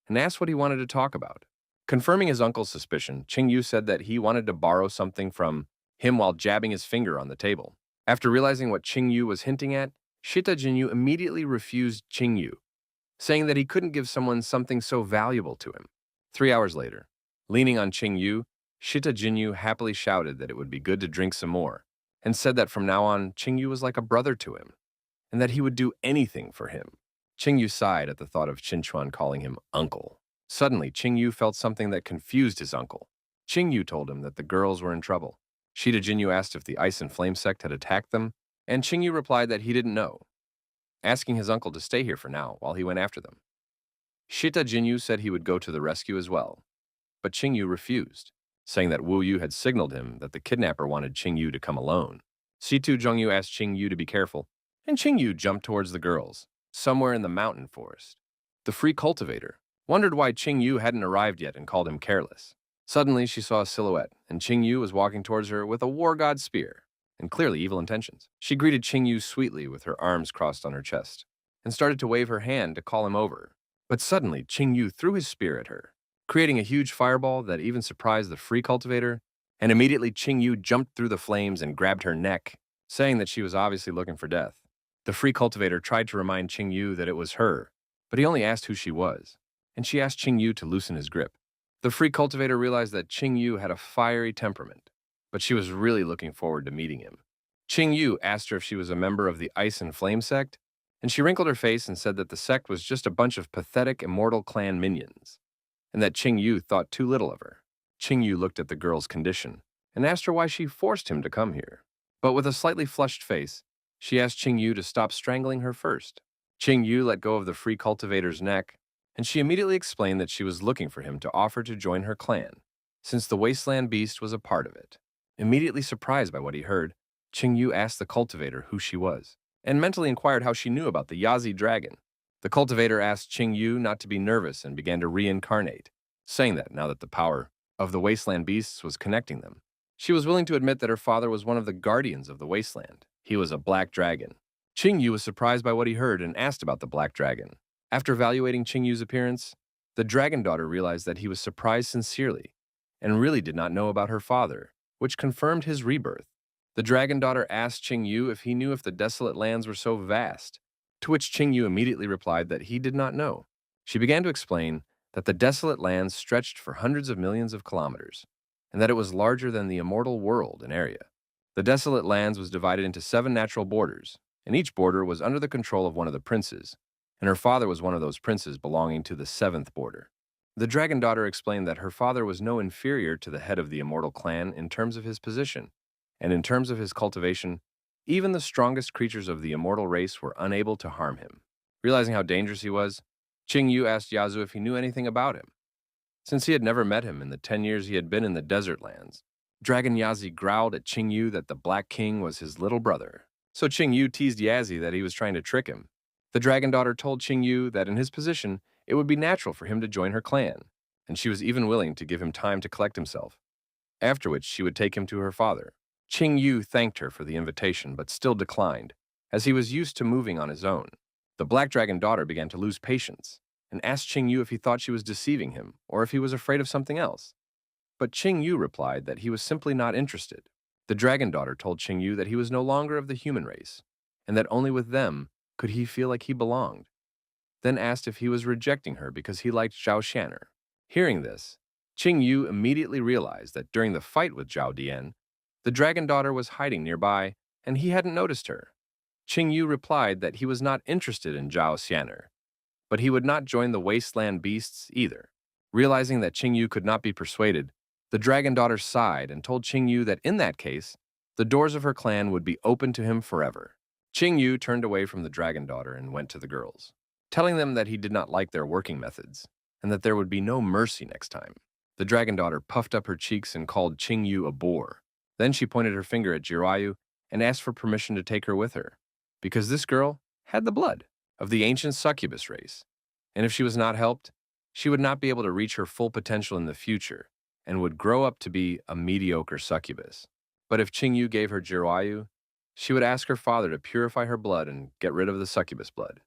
and asked what he wanted to talk about. Confirming his uncle's suspicion, Qing Yu said that he wanted to borrow something from him while jabbing his finger on the table. After realizing what Qing Yu was hinting at, Shita Jinyu immediately refused Qing Yu, saying that he couldn't give someone something so valuable to him. 3 hours later, leaning on Qing Yu, Shita Jinyu happily shouted that it would be good to drink some more, and said that from now on, Qing Yu was like a brother to him, and that he would do anything for him. Qing Yu sighed at the thought of Qin Chuan calling him uncle. Suddenly, Qing Yu felt something that confused his uncle. Qing Yu told him that the girls were in trouble. Shita Jinyu asked if the Ice and Flame sect had attacked them, and Qing Yu replied that he didn't know, asking his uncle to stay here for now while he went after them. Shita Jinyu said he would go to the rescue as well, but Qing Yu refused, saying that Wu Yu had signaled him that the kidnapper wanted Qing Yu to come alone. Situ Zhongyu asked Qing Yu to be careful, and Qing Yu jumped towards the girls, somewhere in the mountain forest. The free cultivator wondered why Qing Yu hadn't arrived yet and called him careless. Suddenly, she saw a silhouette, and Qing Yu was walking towards her with a war god spear, and clearly evil intentions. She greeted Qing Yu sweetly with her arms crossed on her chest, and started to wave her hand to call him over. But suddenly, Qing Yu threw his spear at her, creating a huge fireball that even surprised the free cultivator, and immediately Qing Yu jumped through the flames and grabbed her neck, saying that she was obviously looking for death. The free cultivator tried to remind Qing Yu that it was her, but he only asked who she was, and she asked Qing Yu to loosen his grip. The free cultivator realized that Qing Yu had a fiery temperament, but she was really looking forward to meeting him. Qing Yu asked her if she was a member of the Ice and Flame sect, and she wrinkled her face and said that the sect was just a bunch of pathetic immortal clan minions, and that Qing Yu thought too little of her. Qing Yu looked at the girl's condition and asked her why she forced him to come here. But with a slightly flushed face, she asked Qing Yu to stop strangling her first. Qing Yu let go of the free cultivator's neck, and she immediately explained that she was looking for him to offer to join her clan, since the wasteland beast was a part of it. Immediately surprised by what he heard, Qing Yu asked the cultivator who she was, and mentally inquired how she knew about the Yazi dragon. The cultivator asked Qing Yu not to be nervous and began to reincarnate, saying that now that the power of the wasteland beasts was connecting them, she was willing to admit that her father was one of the guardians of the wasteland. He was a black dragon. Qing Yu was surprised by what he heard and asked about the black dragon. After evaluating Qing Yu's appearance, the dragon daughter realized that he was surprised sincerely and really did not know about her father, which confirmed his rebirth. The dragon daughter asked Qing Yu if he knew if the desolate lands were so vast, to which Qing Yu immediately replied that he did not know. She began to explain that the desolate lands stretched for hundreds of millions of kilometers, and that it was larger than the immortal world in area. The desolate lands was divided into 7 natural borders, and each border was under the control of one of the princes, and her father was one of those princes belonging to the 7th border. The dragon daughter explained that her father was no inferior to the head of the immortal clan in terms of his position, and in terms of his cultivation, even the strongest creatures of the immortal race were unable to harm him. Realizing how dangerous he was, Qing Yu asked Yazu if he knew anything about him, since he had never met him in the 10 years he had been in the desert lands. Dragon Yazi growled at Qing Yu that the Black King was his little brother, so Qing Yu teased Yazi that he was trying to trick him. The dragon daughter told Qing Yu that in his position, it would be natural for him to join her clan, and she was even willing to give him time to collect himself, after which she would take him to her father. Qing Yu thanked her for the invitation but still declined, as he was used to moving on his own. The black dragon daughter began to lose patience and asked Qing Yu if he thought she was deceiving him or if he was afraid of something else. But Qing Yu replied that he was simply not interested. The dragon daughter told Qing Yu that he was no longer of the human race, and that only with them could he feel like he belonged, then asked if he was rejecting her because he liked Zhao Shanner. Hearing this, Qing Yu immediately realized that during the fight with Zhao Dian, the dragon daughter was hiding nearby and he hadn't noticed her. Qing Yu replied that he was not interested in Zhao Shanner, but he would not join the wasteland beasts either. Realizing that Qing Yu could not be persuaded, the dragon daughter sighed and told Qing Yu that in that case, the doors of her clan would be open to him forever. Qing Yu turned away from the dragon daughter and went to the girls, telling them that he did not like their working methods and that there would be no mercy next time. The dragon daughter puffed up her cheeks and called Qing Yu a boor. Then she pointed her finger at Jiraiya and asked for permission to take her with her, because this girl had the blood of the ancient succubus race, and if she was not helped, she would not be able to reach her full potential in the future and would grow up to be a mediocre succubus. But if Qing Yu gave her Jiraiya, she would ask her father to purify her blood and get rid of the succubus blood,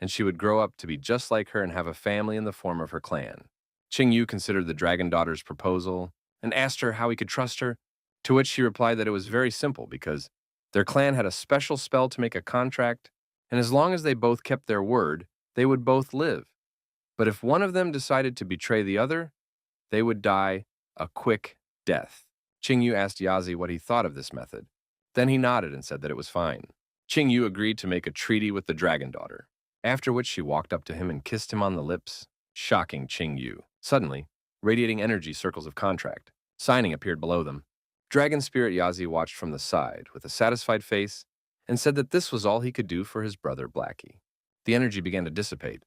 and she would grow up to be just like her and have a family in the form of her clan. Qing Yu considered the dragon daughter's proposal and asked her how he could trust her, to which she replied that it was very simple because their clan had a special spell to make a contract, and as long as they both kept their word, they would both live. But if one of them decided to betray the other, they would die a quick death. Qingyu asked Yazi what he thought of this method. Then he nodded and said that it was fine. Qingyu agreed to make a treaty with the dragon daughter, after which she walked up to him and kissed him on the lips, shocking Qingyu. Suddenly, radiating energy circles of contract, signing appeared below them. Dragon Spirit Yazi watched from the side with a satisfied face and said that this was all he could do for his brother Blackie. The energy began to dissipate,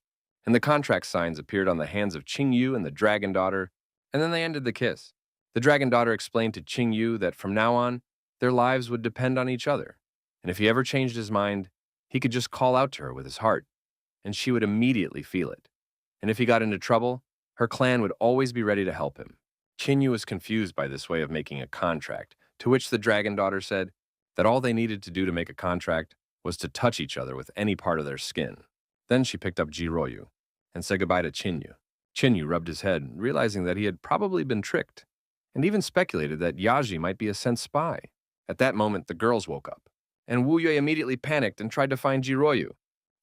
and the contract signs appeared on the hands of Qingyu and the dragon daughter, and then they ended the kiss. The dragon daughter explained to Qingyu that from now on, their lives would depend on each other, and if he ever changed his mind, he could just call out to her with his heart, and she would immediately feel it. And if he got into trouble, her clan would always be ready to help him. Qingyu was confused by this way of making a contract, to which the dragon daughter said that all they needed to do to make a contract was to touch each other with any part of their skin. Then she picked up Jiroyu and said goodbye to Qingyu. Qingyu rubbed his head, realizing that he had probably been tricked, and even speculated that Yaji might be a sent spy. At that moment, the girls woke up, and Wu Yue immediately panicked and tried to find Jiroyu.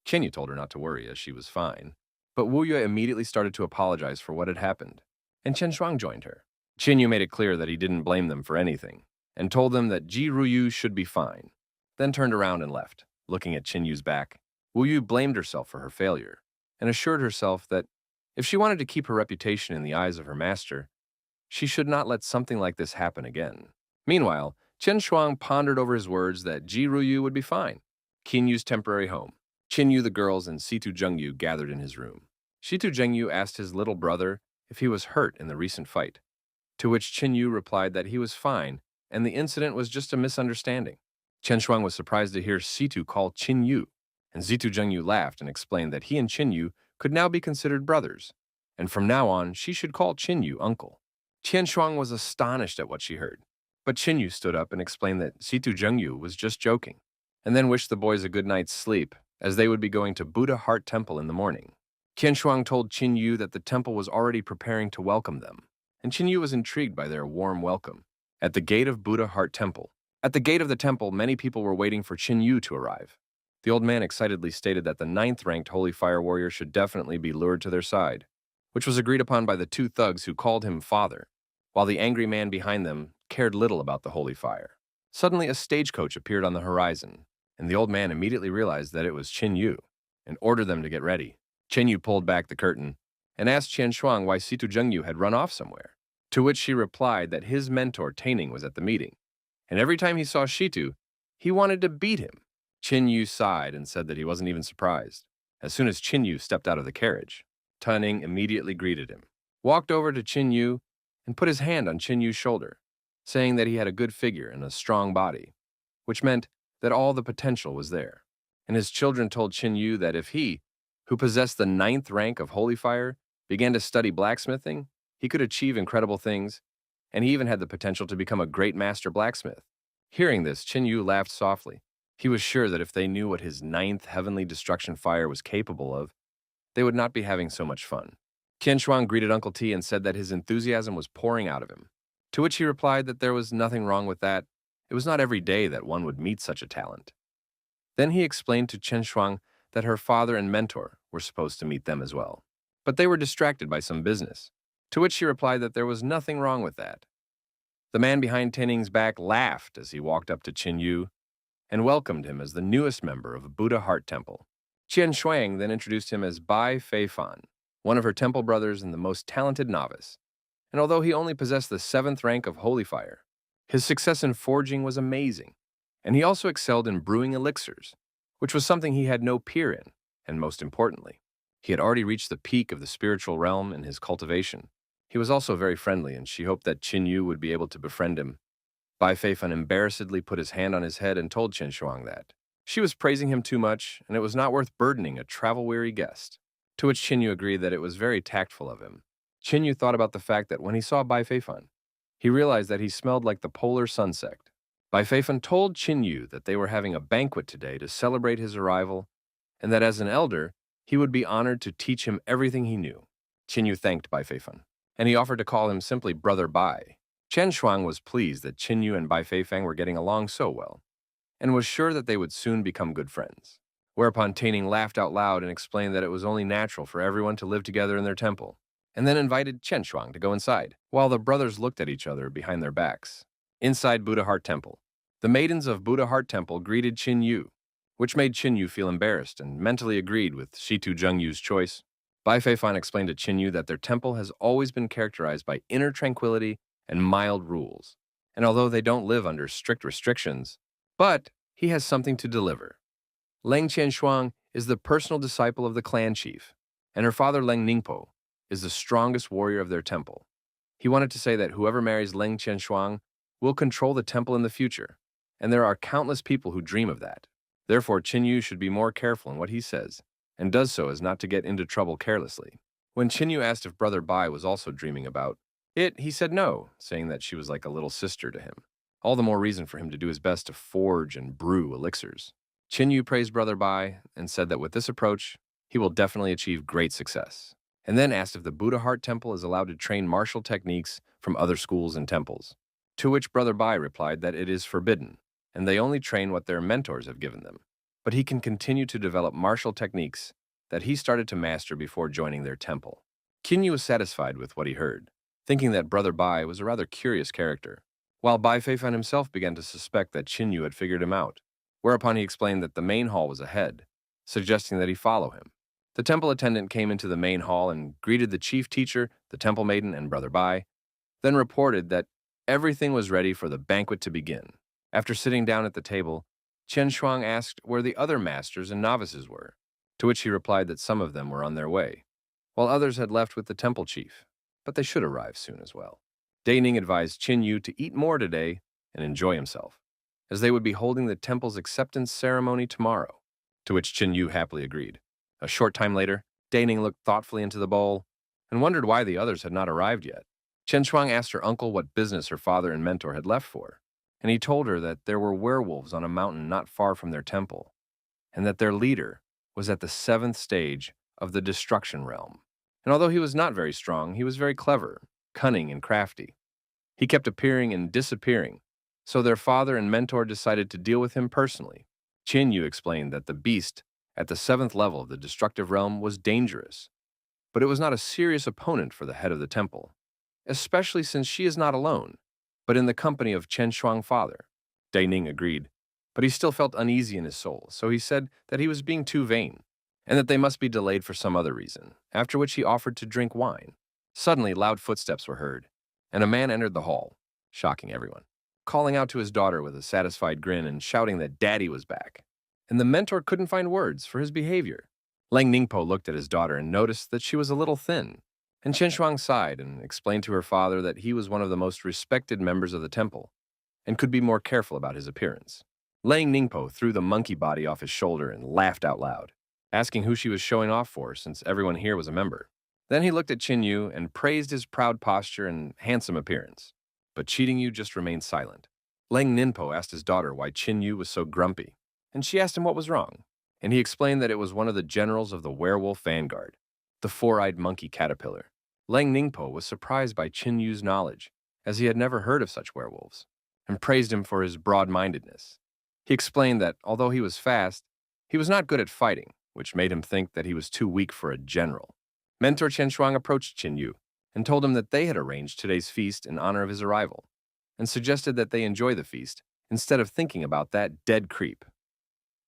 Qingyu told her not to worry, as she was fine, but Wu Yue immediately started to apologize for what had happened, and Chen Shuang joined her. Qingyu made it clear that he didn't blame them for anything, and told them that Ji Ruyu should be fine, then turned around and left. Looking at Qinyu's back, Wu Yu blamed herself for her failure, and assured herself that if she wanted to keep her reputation in the eyes of her master, she should not let something like this happen again. Meanwhile, Chen Shuang pondered over his words that Ji Ruyu would be fine. Qinyu's temporary home. Qinyu, the girls, and Situ Zhengyu gathered in his room. Situ Zhengyu asked his little brother if he was hurt in the recent fight, to which Qinyu replied that he was fine and the incident was just a misunderstanding. Chen Shuang was surprised to hear Situ call Qinyu, and Situ Zhengyu laughed and explained that he and Qinyu could now be considered brothers, and from now on she should call Qinyu uncle. Chen Shuang was astonished at what she heard, but Qinyu stood up and explained that Situ Zhengyu was just joking, and then wished the boys a good night's sleep, as they would be going to Buddha Heart Temple in the morning. Qian Shuang told Qinyu that the temple was already preparing to welcome them, and Qinyu was intrigued by their warm welcome. At the gate of Buddha Heart Temple. At the gate of the temple, many people were waiting for Qinyu to arrive. The old man excitedly stated that the 9th-ranked Holy Fire Warrior should definitely be lured to their side, which was agreed upon by the 2 thugs who called him father, while the angry man behind them cared little about the Holy Fire. Suddenly, a stagecoach appeared on the horizon, and the old man immediately realized that it was Qinyu, and ordered them to get ready. Qinyu pulled back the curtain and asked Qian Shuang why Situ Zhengyu had run off somewhere, to which she replied that his mentor Taining was at the meeting, and every time he saw Shitu, he wanted to beat him. Qinyu sighed and said that he wasn't even surprised. As soon as Qinyu stepped out of the carriage, Taining immediately greeted him, walked over to Qinyu, and put his hand on Qinyu's shoulder, saying that he had a good figure and a strong body, which meant that all the potential was there. And his children told Qinyu that if he, who possessed the 9th rank of Holy Fire, began to study blacksmithing, he could achieve incredible things, and he even had the potential to become a great master blacksmith. Hearing this, Qinyu laughed softly. He was sure that if they knew what his 9th heavenly destruction fire was capable of, they would not be having so much fun. Qian Shuang greeted Uncle T and said that his enthusiasm was pouring out of him, to which he replied that there was nothing wrong with that. It was not every day that one would meet such a talent. Then he explained to Chen Shuang that her father and mentor were supposed to meet them as well, but they were distracted by some business, to which she replied that there was nothing wrong with that. The man behind Taining's back laughed as he walked up to Qinyu and welcomed him as the newest member of Buddha Heart Temple. Qian Shuang then introduced him as Bai Feifan, one of her temple brothers and the most talented novice, and although he only possessed the 7th rank of Holy Fire, his success in forging was amazing, and he also excelled in brewing elixirs, which was something he had no peer in, and most importantly, he had already reached the peak of the spiritual realm in his cultivation. He was also very friendly, and she hoped that Qinyu would be able to befriend him. Bai Feifan embarrassedly put his hand on his head and told Chen Shuang that she was praising him too much, and it was not worth burdening a travel-weary guest, to which Qinyu agreed that it was very tactful of him. Qinyu thought about the fact that when he saw Bai Feifan, he realized that he smelled like the polar sunset. Bai Feifan told Qinyu that they were having a banquet today to celebrate his arrival, and that as an elder, he would be honored to teach him everything he knew. Qinyu thanked Bai Feifan, and he offered to call him simply Brother Bai. Chen Shuang was pleased that Qinyu and Bai Feifan were getting along so well, and was sure that they would soon become good friends. whereupon Taining laughed out loud and explained that it was only natural for everyone to live together in their temple, and then invited Chen Shuang to go inside, while the brothers looked at each other behind their backs. Inside Buddha Heart Temple, the maidens of Buddha Heart Temple greeted Qin Yu, which made Qin Yu feel embarrassed and mentally agreed with Shitu Zhengyu's choice. Bai Feifan explained to Qin Yu that their temple has always been characterized by inner tranquility and mild rules, and although they don't live under strict restrictions, but he has something to deliver. Leng Qianshuang is the personal disciple of the clan chief, and her father Leng Ningpo is the strongest warrior of their temple. He wanted to say that whoever marries Leng Qianshuang will control the temple in the future, and there are countless people who dream of that. Therefore, Qin Yu should be more careful in what he says, and does so as not to get into trouble carelessly. When Qin Yu asked if Brother Bai was also dreaming about it, he said no, saying that she was like a little sister to him. All the more reason for him to do his best to forge and brew elixirs. Qin Yu praised Brother Bai and said that with this approach, he will definitely achieve great success, and then asked if the Buddha Heart Temple is allowed to train martial techniques from other schools and temples, to which Brother Bai replied that it is forbidden, and they only train what their mentors have given them. But he can continue to develop martial techniques that he started to master before joining their temple. Qin Yu was satisfied with what he heard, thinking that Brother Bai was a rather curious character, while Bai Feifan himself began to suspect that Qin Yu had figured him out, whereupon he explained that the main hall was ahead, suggesting that he follow him. The temple attendant came into the main hall and greeted the chief teacher, the temple maiden, and Brother Bai, then reported that everything was ready for the banquet to begin. After sitting down at the table, Chen Shuang asked where the other masters and novices were, to which he replied that some of them were on their way, while others had left with the temple chief, but they should arrive soon as well. Dai Ning advised Qin Yu to eat more today and enjoy himself, as they would be holding the temple's acceptance ceremony tomorrow, to which Qin Yu happily agreed. A short time later, Dai Ning looked thoughtfully into the bowl and wondered why the others had not arrived yet. Chen Shuang asked her uncle what business her father and mentor had left for, and he told her that there were werewolves on a mountain not far from their temple, and that their leader was at the 7th stage of the destruction realm. And although he was not very strong, he was very clever, cunning, and crafty. He kept appearing and disappearing, so their father and mentor decided to deal with him personally. Qin Yu explained that the beast at the 7th level of the destructive realm was dangerous, but it was not a serious opponent for the head of the temple, especially since she is not alone, but in the company of Chen Shuang's father. Dai Ning agreed, but he still felt uneasy in his soul, so he said that he was being too vain, and that they must be delayed for some other reason, after which he offered to drink wine. Suddenly, loud footsteps were heard, and a man entered the hall, shocking everyone, calling out to his daughter with a satisfied grin and shouting that Daddy was back. And the mentor couldn't find words for his behavior. Leng Ningpo looked at his daughter and noticed that she was a little thin, and Chen Shuang sighed and explained to her father that he was one of the most respected members of the temple and could be more careful about his appearance. Leng Ningpo threw the monkey body off his shoulder and laughed out loud, asking who she was showing off for since everyone here was a member. Then he looked at Qin Yu and praised his proud posture and handsome appearance. But Cheating Yu just remained silent. Leng Ninpo asked his daughter why Qin Yu was so grumpy, and she asked him what was wrong, and he explained that it was one of the generals of the werewolf vanguard, the four-eyed monkey caterpillar. Leng Ningpo was surprised by Qin Yu's knowledge, as he had never heard of such werewolves, and praised him for his broad-mindedness. He explained that, although he was fast, he was not good at fighting, which made him think that he was too weak for a general. Mentor Chen Shuang approached Qin Yu and told him that they had arranged today's feast in honor of his arrival, and suggested that they enjoy the feast instead of thinking about that dead creep.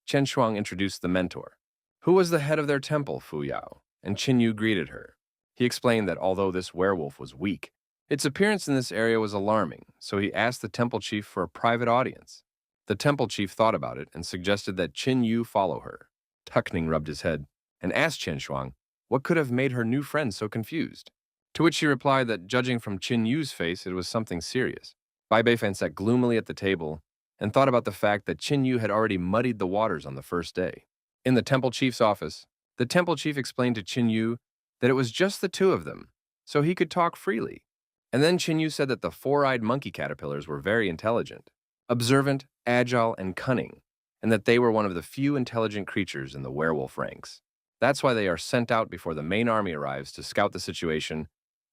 Chen Shuang introduced the mentor, who was the head of their temple, Fu Yao, and Qin Yu greeted her. He explained that although this werewolf was weak, its appearance in this area was alarming, so he asked the temple chief for a private audience. The temple chief thought about it and suggested that Qin Yu follow her. Tuckning rubbed his head and asked Chen Shuang what could have made her new friend so confused, to which she replied that judging from Qin Yu's face, it was something serious. Bai Beifan sat gloomily at the table and thought about the fact that Qin Yu had already muddied the waters on the first day. In the temple chief's office, the temple chief explained to Qin Yu that it was just the two of them, so he could talk freely. And then Qin Yu said that the four-eyed monkey caterpillars were very intelligent, observant, agile, and cunning, and that they were one of the few intelligent creatures in the werewolf ranks. That's why they are sent out before the main army arrives to scout the situation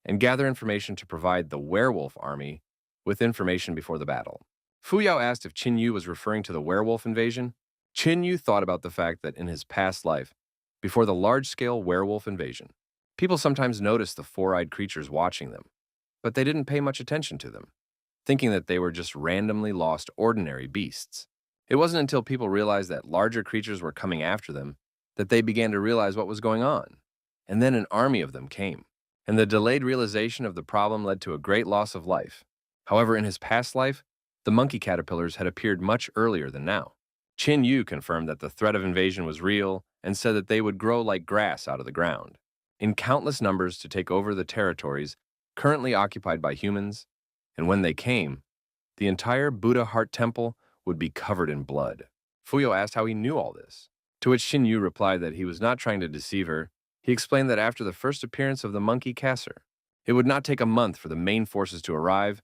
and gather information to provide the werewolf army with information before the battle. Fu Yao asked if Qin Yu was referring to the werewolf invasion, Qin Yu thought about the fact that in his past life, before the large-scale werewolf invasion, people sometimes noticed the four-eyed creatures watching them, but they didn't pay much attention to them, thinking that they were just randomly lost ordinary beasts. It wasn't until people realized that larger creatures were coming after them that they began to realize what was going on. And then an army of them came, and the delayed realization of the problem led to a great loss of life. However, in his past life, the monkey caterpillars had appeared much earlier than now. Qin Yu confirmed that the threat of invasion was real and said that they would grow like grass out of the ground, in countless numbers to take over the territories currently occupied by humans, and when they came, the entire Buddha Heart Temple would be covered in blood. Fuyo asked how he knew all this, to which Qin Yu replied that he was not trying to deceive her. He explained that after the first appearance of the monkey caster, it would not take a month for the main forces to arrive,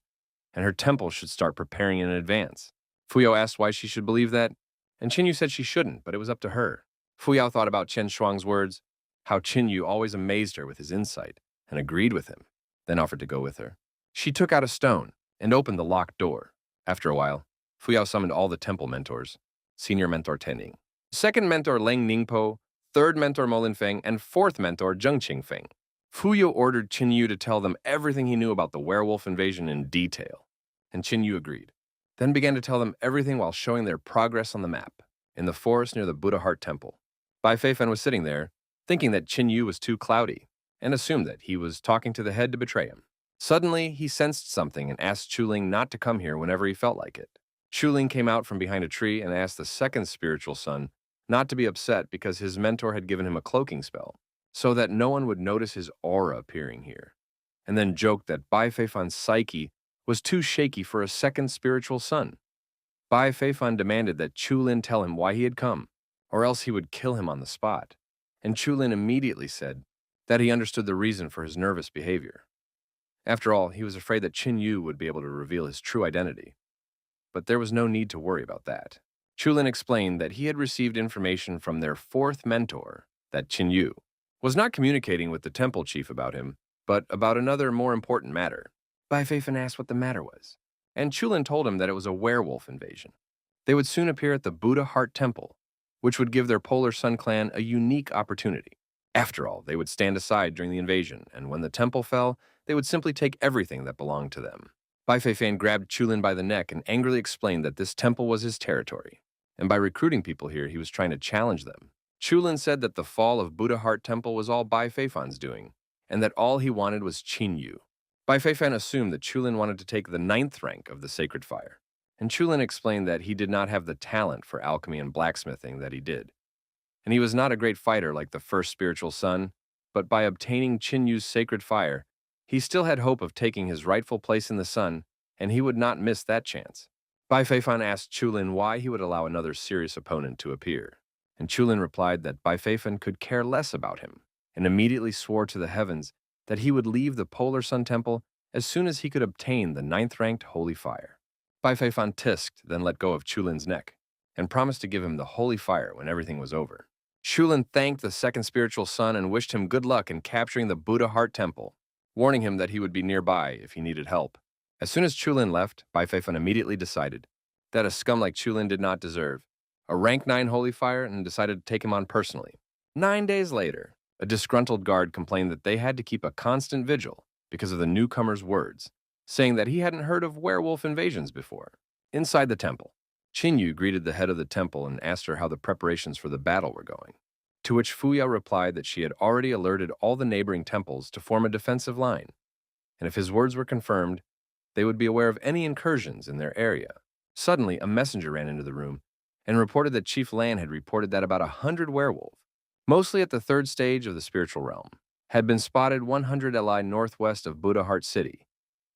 and her temple should start preparing in advance. Fuyo asked why she should believe that, and Qin Yu said she shouldn't, but it was up to her. Fuyao thought about Chen Shuang's words, how Qin Yu always amazed her with his insight, and agreed with him, then offered to go with her. She took out a stone and opened the locked door. After a while, Fuyao summoned all the temple mentors, senior mentor Tening, second mentor Leng Ningpo, third mentor Molin Feng, and fourth mentor Zheng Qingfeng. Fuyo ordered Qin Yu to tell them everything he knew about the werewolf invasion in detail, and Qin Yu agreed, then began to tell them everything while showing their progress on the map, in the forest near the Buddha Heart Temple. Bai Feifan was sitting there, thinking that Qin Yu was too cloudy, and assumed that he was talking to the head to betray him. Suddenly, he sensed something and asked Chuling not to come here whenever he felt like it. Chuling came out from behind a tree and asked the second spiritual son not to be upset because his mentor had given him a cloaking spell, so that no one would notice his aura appearing here, and then joked that Bai Feifan's psyche was too shaky for a second spiritual son. Bai Feifan demanded that Chulin tell him why he had come, or else he would kill him on the spot, and Chulin immediately said that he understood the reason for his nervous behavior. After all, he was afraid that Qin Yu would be able to reveal his true identity. But there was no need to worry about that. Chulin explained that he had received information from their fourth mentor that Qin Yu was not communicating with the temple chief about him, but about another more important matter. Bai Feifan asked what the matter was, and Chulin told him that it was a werewolf invasion. They would soon appear at the Buddha Heart Temple, which would give their Polar Sun clan a unique opportunity. After all, they would stand aside during the invasion, and when the temple fell, they would simply take everything that belonged to them. Bai Feifan grabbed Chulin by the neck and angrily explained that this temple was his territory, and by recruiting people here, he was trying to challenge them. Chulin said that the fall of Buddha Heart Temple was all Bai Feifan's doing, and that all he wanted was Qin Yu. Bai Feifan assumed that Chulin wanted to take the 9th rank of the sacred fire, and Chulin explained that he did not have the talent for alchemy and blacksmithing that he did. And he was not a great fighter like the first spiritual son, but by obtaining Qin Yu's sacred fire, he still had hope of taking his rightful place in the sun, and he would not miss that chance. Bai Feifan asked Chulin why he would allow another serious opponent to appear, and Chulin replied that Bai Feifan could care less about him, and immediately swore to the heavens that he would leave the Polar Sun Temple as soon as he could obtain the 9th-ranked holy fire. Bai Feifan tisked, then let go of Chulin's neck, and promised to give him the holy fire when everything was over. Chulin thanked the second spiritual son and wished him good luck in capturing the Buddha Heart Temple, warning him that he would be nearby if he needed help. As soon as Chulin left, Bai Feifan immediately decided that a scum like Chulin did not deserve a rank 9 holy fire and decided to take him on personally. 9 days later, a disgruntled guard complained that they had to keep a constant vigil because of the newcomer's words, saying that he hadn't heard of werewolf invasions before. Inside the temple, Qin Yu greeted the head of the temple and asked her how the preparations for the battle were going, to which Fuya replied that she had already alerted all the neighboring temples to form a defensive line, and if his words were confirmed, they would be aware of any incursions in their area. Suddenly, a messenger ran into the room and reported that Chief Lan had reported that about 100 werewolves, mostly at the 3rd stage of the spiritual realm, had been spotted 100 li northwest of Buddha Heart City,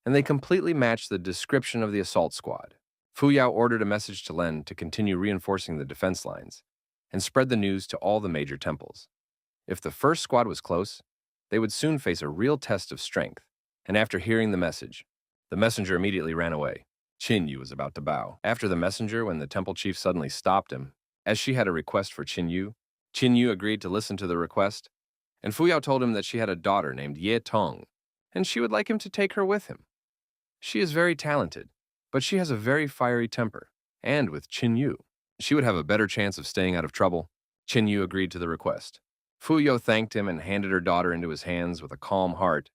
and they completely matched the description of the assault squad. Fu Yao ordered a message to Len to continue reinforcing the defense lines and spread the news to all the major temples. If the first squad was close, they would soon face a real test of strength, and after hearing the message, the messenger immediately ran away. Qin Yu was about to bow. After the messenger, when the temple chief suddenly stopped him, as she had a request for Qin Yu agreed to listen to the request, and Fu Yao told him that she had a daughter named Ye Tong, and she would like him to take her with him. She is very talented, but she has a very fiery temper, and with Qin Yu, she would have a better chance of staying out of trouble. Qin Yu agreed to the request. Fu Yo thanked him and handed her daughter into his hands with a calm heart,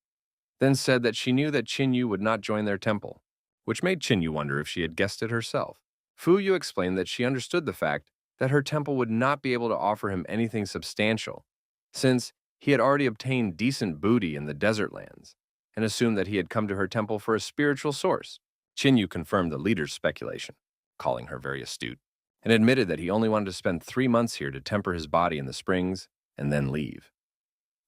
then said that she knew that Qin Yu would not join their temple, which made Qin Yu wonder if she had guessed it herself. Fu Yu explained that she understood the fact that her temple would not be able to offer him anything substantial, since he had already obtained decent booty in the desert lands, and assumed that he had come to her temple for a spiritual source. Qin Yu confirmed the leader's speculation, calling her very astute, and admitted that he only wanted to spend 3 months here to temper his body in the springs and then leave.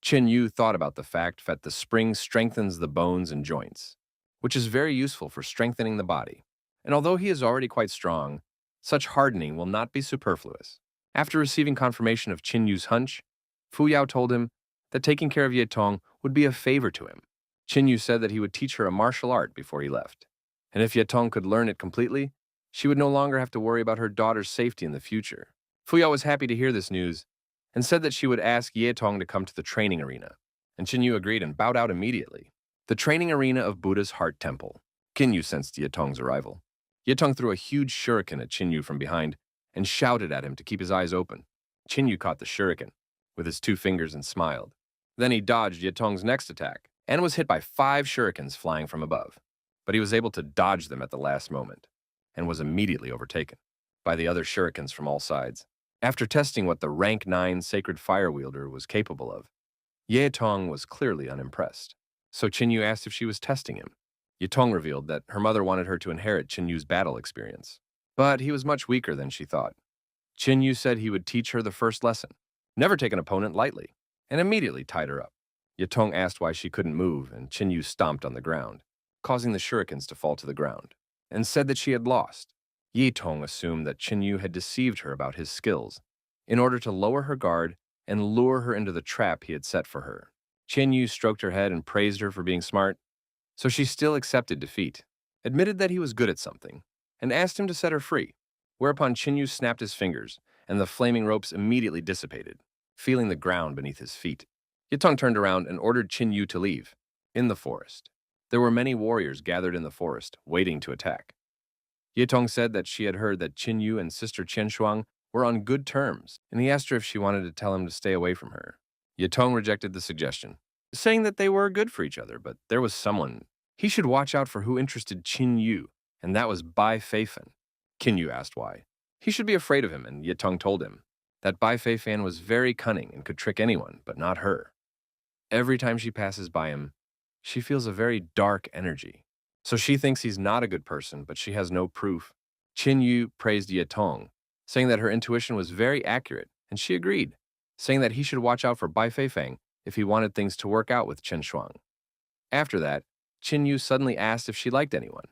Qin Yu thought about the fact that the spring strengthens the bones and joints, which is very useful for strengthening the body. And although he is already quite strong, such hardening will not be superfluous. After receiving confirmation of Qin Yu's hunch, Fu Yao told him that taking care of Ye Tong would be a favor to him. Qin Yu said that he would teach her a martial art before he left, and if Ye Tong could learn it completely, she would no longer have to worry about her daughter's safety in the future. Fu Yao was happy to hear this news and said that she would ask Ye Tong to come to the training arena, and Qin Yu agreed and bowed out immediately. The training arena of Buddha's Heart Temple. Qin Yu sensed Ye Tong's arrival. Ye Tong threw a huge shuriken at Qin Yu from behind and shouted at him to keep his eyes open. Qin Yu caught the shuriken with his 2 fingers and smiled. Then he dodged Ye Tong's next attack and was hit by 5 shurikens flying from above, but he was able to dodge them at the last moment and was immediately overtaken by the other shurikens from all sides. After testing what the rank 9 sacred fire wielder was capable of, Ye Tong was clearly unimpressed. So Qin Yu asked if she was testing him. Ye Tong revealed that her mother wanted her to inherit Qin Yu's battle experience, but he was much weaker than she thought. Qin Yu said he would teach her the first lesson, never take an opponent lightly, and immediately tied her up. Ye Tong asked why she couldn't move, and Qin Yu stomped on the ground, causing the shurikens to fall to the ground, and said that she had lost. Ye Tong assumed that Qin Yu had deceived her about his skills in order to lower her guard and lure her into the trap he had set for her. Qin Yu stroked her head and praised her for being smart, so she still accepted defeat, admitted that he was good at something, and asked him to set her free, whereupon Qin Yu snapped his fingers, and the flaming ropes immediately dissipated, feeling the ground beneath his feet. Ye Tong turned around and ordered Qin Yu to leave. In the forest, there were many warriors gathered in the forest, waiting to attack. Ye Tong said that she had heard that Qin Yu and sister Qian Shuang were on good terms, and he asked her if she wanted to tell him to stay away from her. Ye Tong rejected the suggestion, saying that they were good for each other, but there was someone. He should watch out for who interested Qin Yu, and that was Bai Feifan. Qin Yu asked why. He should be afraid of him, and Ye Tong told him that Bai Feifan was very cunning and could trick anyone, but not her. Every time she passes by him, she feels a very dark energy. So she thinks he's not a good person, but she has no proof. Qin Yu praised Ye Tong, saying that her intuition was very accurate, and she agreed, saying that he should watch out for Bai Feifang if he wanted things to work out with Chen Shuang. After that, Qin Yu suddenly asked if she liked anyone,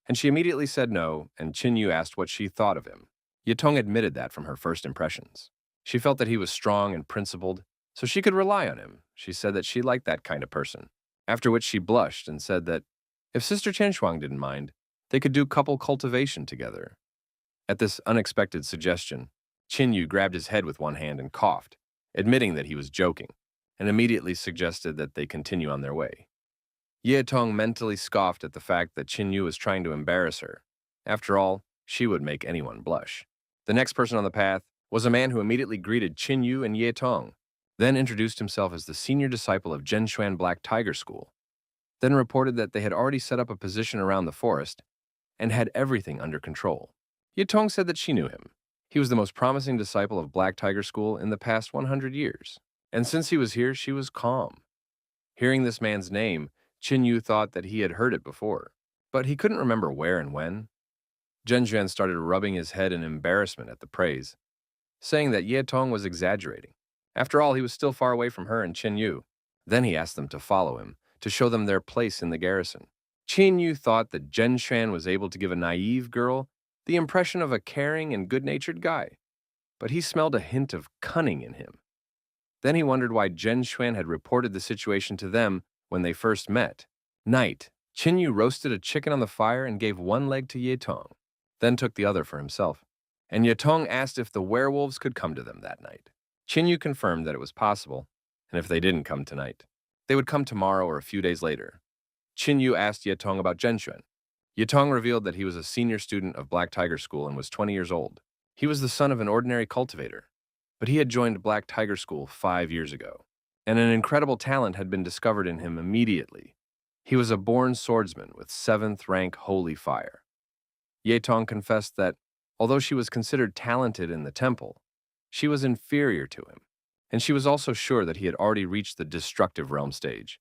and she immediately said no, and Qin Yu asked what she thought of him. Ye Tong admitted that from her first impressions. She felt that he was strong and principled, so she could rely on him. She said that she liked that kind of person, after which she blushed and said that if Sister Chen Shuang didn't mind, they could do couple cultivation together. At this unexpected suggestion, Qin Yu grabbed his head with one hand and coughed, admitting that he was joking, and immediately suggested that they continue on their way. Ye Tong mentally scoffed at the fact that Qin Yu was trying to embarrass her. After all, she would make anyone blush. The next person on the path was a man who immediately greeted Qin Yu and Ye Tong, then introduced himself as the senior disciple of Zhenshuan Black Tiger School, then reported that they had already set up a position around the forest and had everything under control. Ye Tong said that she knew him. He was the most promising disciple of Black Tiger School in the past 100 years, and since he was here, she was calm. Hearing this man's name, Qin Yu thought that he had heard it before, but he couldn't remember where and when. Zhenshuan started rubbing his head in embarrassment at the praise, saying that Ye Tong was exaggerating. After all, he was still far away from her and Qin Yu. Then he asked them to follow him, to show them their place in the garrison. Qin Yu thought that Zhenshuan was able to give a naive girl the impression of a caring and good-natured guy, but he smelled a hint of cunning in him. Then he wondered why Zhenshuan had reported the situation to them when they first met. Night, Qin Yu roasted a chicken on the fire and gave one leg to Ye Tong, then took the other for himself. And Ye Tong asked if the werewolves could come to them that night. Qin Yu confirmed that it was possible, and if they didn't come tonight, they would come tomorrow or a few days later. Qin Yu asked Ye Tong about Zhenshuan. Ye Tong revealed that he was a senior student of Black Tiger School and was 20 years old. He was the son of an ordinary cultivator, but he had joined Black Tiger School 5 years ago, and an incredible talent had been discovered in him immediately. He was a born swordsman with 7th rank holy fire. Yetong confessed that, although she was considered talented in the temple, she was inferior to him, and she was also sure that he had already reached the destructive realm stage.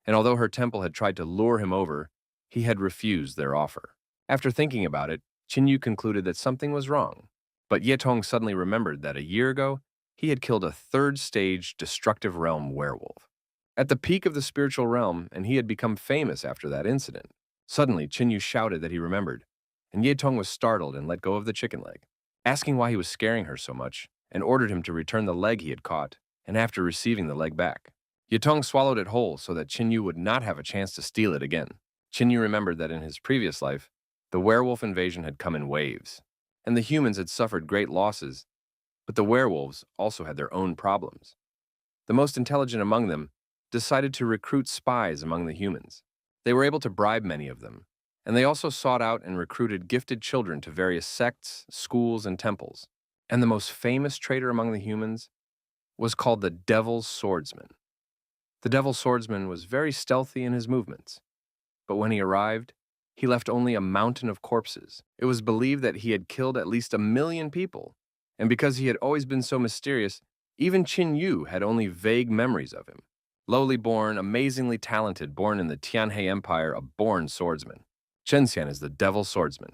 And although her temple had tried to lure him over, he had refused their offer. After thinking about it, Qinyu concluded that something was wrong. But Yetong suddenly remembered that a year ago, he had killed a 3rd-stage destructive realm werewolf. At the peak of the spiritual realm, and he had become famous after that incident. Suddenly, Qinyu shouted that he remembered, and Yetong was startled and let go of the chicken leg, asking why he was scaring her so much, and ordered him to return the leg he had caught, and after receiving the leg back, Yetong swallowed it whole so that Qinyu would not have a chance to steal it again. Qinyu remembered that in his previous life, the werewolf invasion had come in waves, and the humans had suffered great losses, but the werewolves also had their own problems. The most intelligent among them decided to recruit spies among the humans. They were able to bribe many of them, and they also sought out and recruited gifted children to various sects, schools, and temples. And the most famous traitor among the humans was called the Devil's Swordsman. The Devil's Swordsman was very stealthy in his movements, but when he arrived, he left only a mountain of corpses. It was believed that he had killed at least 1 million people, and because he had always been so mysterious, even Qin Yu had only vague memories of him. Lowly born, amazingly talented, born in the Tianhe Empire, a born swordsman. Zhenxian is the Devil's Swordsman.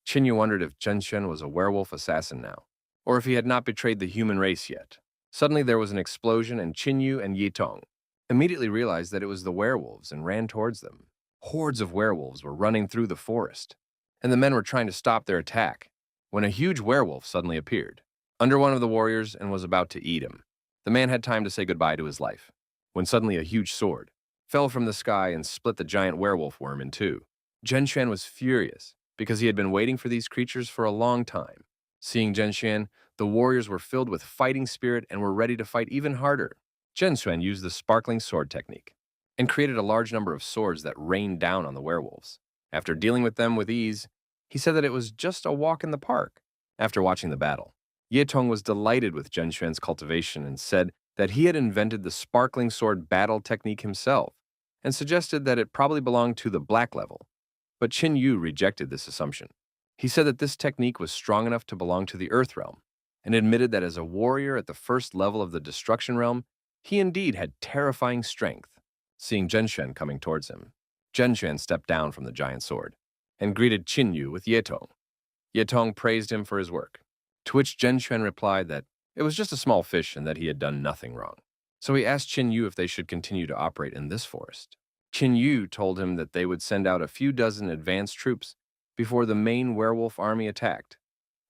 Qin Yu wondered if Zhenxian was a werewolf assassin now, or if he had not betrayed the human race yet. Suddenly there was an explosion, and Qin Yu and Yitong immediately realized that it was the werewolves and ran towards them. Hordes of werewolves were running through the forest, and the men were trying to stop their attack, when a huge werewolf suddenly appeared under one of the warriors and was about to eat him. The man had time to say goodbye to his life, when suddenly a huge sword fell from the sky and split the giant werewolf worm in two. Zhenxian was furious, because he had been waiting for these creatures for a long time. Seeing Zhenxian, the warriors were filled with fighting spirit and were ready to fight even harder. Zhenxian used the sparkling sword technique and created a large number of swords that rained down on the werewolves. After dealing with them with ease, he said that it was just a walk in the park. After watching the battle, Yetong was delighted with Zhenxian's cultivation and said that he had invented the sparkling sword battle technique himself and suggested that it probably belonged to the black level. But Qin Yu rejected this assumption. He said that this technique was strong enough to belong to the Earth realm, and admitted that as a warrior at the first level of the Destruction realm, he indeed had terrifying strength. Seeing Zhenxian coming towards him, Zhenxian stepped down from the giant sword and greeted Qin Yu with Yetong. Yetong praised him for his work, to which Zhenxian replied that it was just a small fish and that he had done nothing wrong. So he asked Qin Yu if they should continue to operate in this forest. Qin Yu told him that they would send out a few dozen advanced troops before the main werewolf army attacked.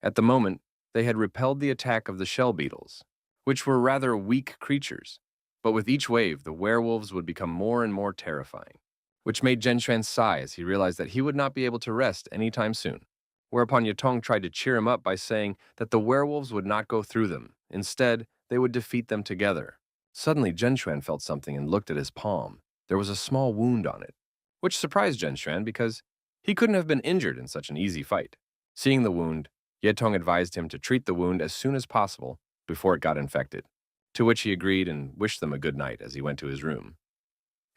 At the moment, they had repelled the attack of the shell beetles, which were rather weak creatures, but with each wave, the werewolves would become more and more terrifying, which made Zhenxian sigh as he realized that he would not be able to rest anytime soon. Whereupon Yetong tried to cheer him up by saying that the werewolves would not go through them. Instead, they would defeat them together. Suddenly, Zhenxian felt something and looked at his palm. There was a small wound on it, which surprised Zhenxian because he couldn't have been injured in such an easy fight. Seeing the wound, Yetong advised him to treat the wound as soon as possible before it got infected, to which he agreed and wished them a good night as he went to his room.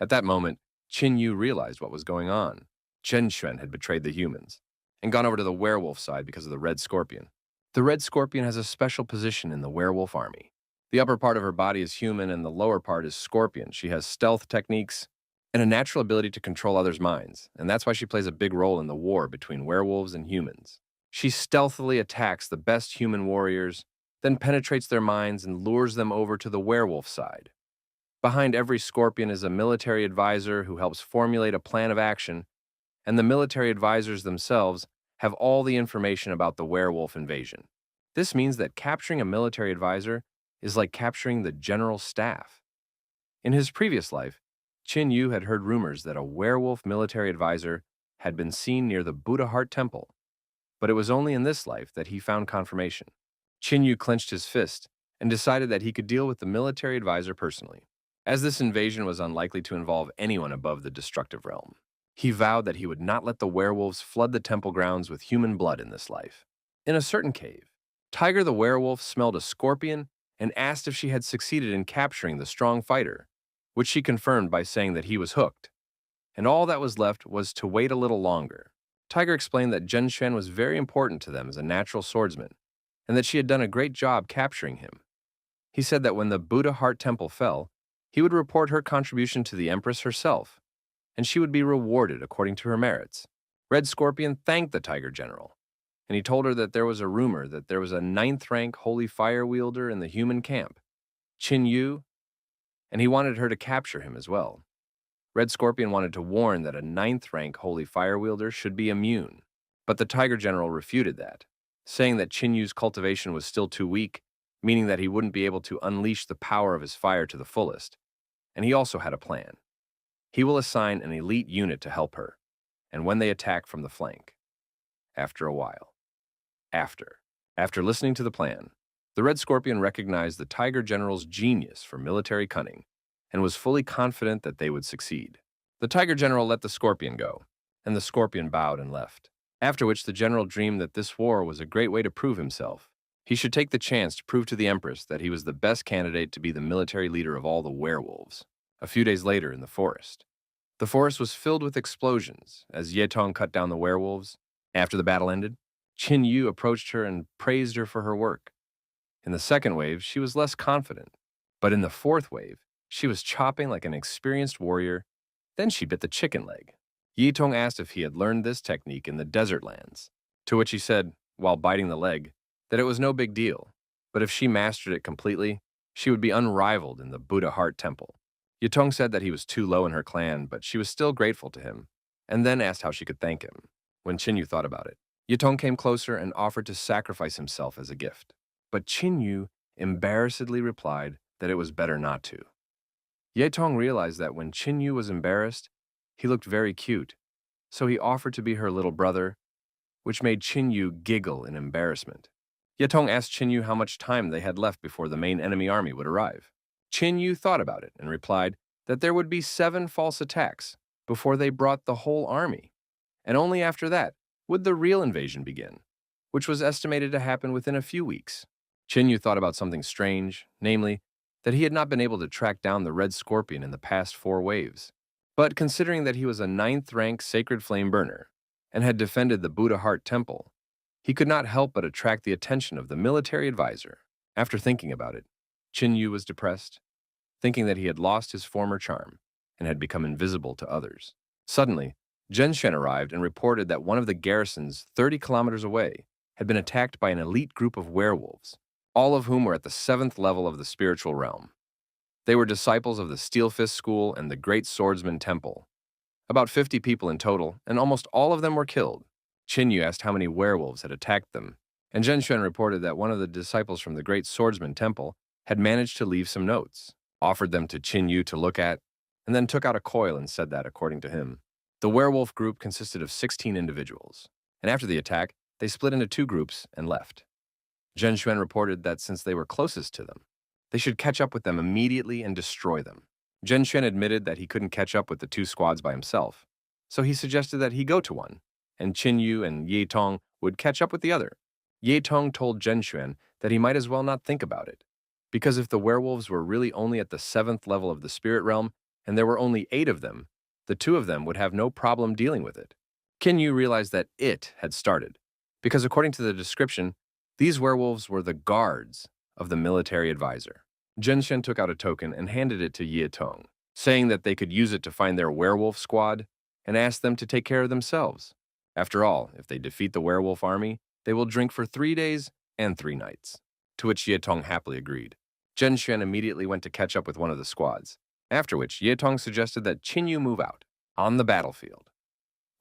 At that moment, Qin Yu realized what was going on. Zhenxian had betrayed the humans and gone over to the werewolf side because of the red scorpion. The red scorpion has a special position in the werewolf army. The upper part of her body is human and the lower part is scorpion. She has stealth techniques and a natural ability to control others' minds, and that's why she plays a big role in the war between werewolves and humans. She stealthily attacks the best human warriors, then penetrates their minds and lures them over to the werewolf side. Behind every scorpion is a military advisor who helps formulate a plan of action, and the military advisors themselves have all the information about the werewolf invasion. This means that capturing a military advisor is like capturing the general staff. In his previous life, Qin Yu had heard rumors that a werewolf military advisor had been seen near the Buddha Heart Temple, but it was only in this life that he found confirmation. Qin Yu clenched his fist and decided that he could deal with the military advisor personally. As this invasion was unlikely to involve anyone above the destructive realm, he vowed that he would not let the werewolves flood the temple grounds with human blood in this life. In a certain cave, Tiger the werewolf smelled a scorpion and asked if she had succeeded in capturing the strong fighter, which she confirmed by saying that he was hooked, and all that was left was to wait a little longer. Tiger explained that Zhen Xuan was very important to them as a natural swordsman, and that she had done a great job capturing him. He said that when the Buddha Heart Temple fell, he would report her contribution to the Empress herself, and she would be rewarded according to her merits. Red Scorpion thanked the Tiger General, and he told her that there was a rumor that there was a ninth-rank holy fire wielder in the human camp, Qin Yu, and he wanted her to capture him as well. Red Scorpion wanted to warn that a ninth-rank holy fire wielder should be immune, but the Tiger General refuted that, saying that Qin Yu's cultivation was still too weak, meaning that he wouldn't be able to unleash the power of his fire to the fullest, and he also had a plan. He will assign an elite unit to help her, and when they attack from the flank. After a while. After listening to the plan, the Red Scorpion recognized the Tiger General's genius for military cunning and was fully confident that they would succeed. The Tiger General let the Scorpion go, and the Scorpion bowed and left, after which the General dreamed that this war was a great way to prove himself. He should take the chance to prove to the Empress that he was the best candidate to be the military leader of all the werewolves. A few days later in the forest. The forest was filled with explosions as Yetong cut down the werewolves. After the battle ended, Qin Yu approached her and praised her for her work. In the second wave, she was less confident, but in the fourth wave, she was chopping like an experienced warrior. Then she bit the chicken leg. Yitong asked if he had learned this technique in the desert lands, to which he said, while biting the leg, that it was no big deal, but if she mastered it completely, she would be unrivaled in the Buddha Heart Temple. Yitong said that he was too low in her clan, but she was still grateful to him, and then asked how she could thank him. When Qin Yu thought about it, Yitong came closer and offered to sacrifice himself as a gift, but Qin Yu embarrassedly replied that it was better not to. Yetong realized that when Qin Yu was embarrassed, he looked very cute, so he offered to be her little brother, which made Qin Yu giggle in embarrassment. Yetong asked Qin Yu how much time they had left before the main enemy army would arrive. Qin Yu thought about it and replied that there would be 7 false attacks before they brought the whole army, and only after that would the real invasion begin, which was estimated to happen within a few weeks. Qin Yu thought about something strange, namely, that he had not been able to track down the Red Scorpion in the past 4 waves. But considering that he was a 9th-rank sacred flame burner and had defended the Buddha Heart Temple, he could not help but attract the attention of the military advisor. After thinking about it, Qin Yu was depressed, thinking that he had lost his former charm and had become invisible to others. Suddenly, Zhen Xuan arrived and reported that one of the garrisons 30 kilometers away had been attacked by an elite group of werewolves, all of whom were at the 7th level of the spiritual realm. They were disciples of the Steel Fist School and the Great Swordsman Temple. About 50 people in total, and almost all of them were killed. Qin Yu asked how many werewolves had attacked them, and Zhen Xuan reported that one of the disciples from the Great Swordsman Temple had managed to leave some notes, offered them to Qin Yu to look at, and then took out a coil and said that, according to him. The werewolf group consisted of 16 individuals, and after the attack, they split into 2 groups and left. Zhen Xuan reported that since they were closest to them, they should catch up with them immediately and destroy them. Zhen Xuan admitted that he couldn't catch up with the 2 squads by himself, so he suggested that he go to one, and Qin Yu and Ye Tong would catch up with the other. Ye Tong told Zhen Xuan that he might as well not think about it, because if the werewolves were really only at the 7th level of the spirit realm, and there were only 8 of them, the 2 of them would have no problem dealing with it. Qin Yu realized that it had started, because according to the description, these werewolves were the guards of the military advisor. Zhen Xuan took out a token and handed it to Ye Tong, saying that they could use it to find their werewolf squad and ask them to take care of themselves. After all, if they defeat the werewolf army, they will drink for 3 days and 3 nights, to which Ye Tong happily agreed. Zhen Xuan immediately went to catch up with one of the squads, after which Ye Tong suggested that Qin Yu move out, on the battlefield.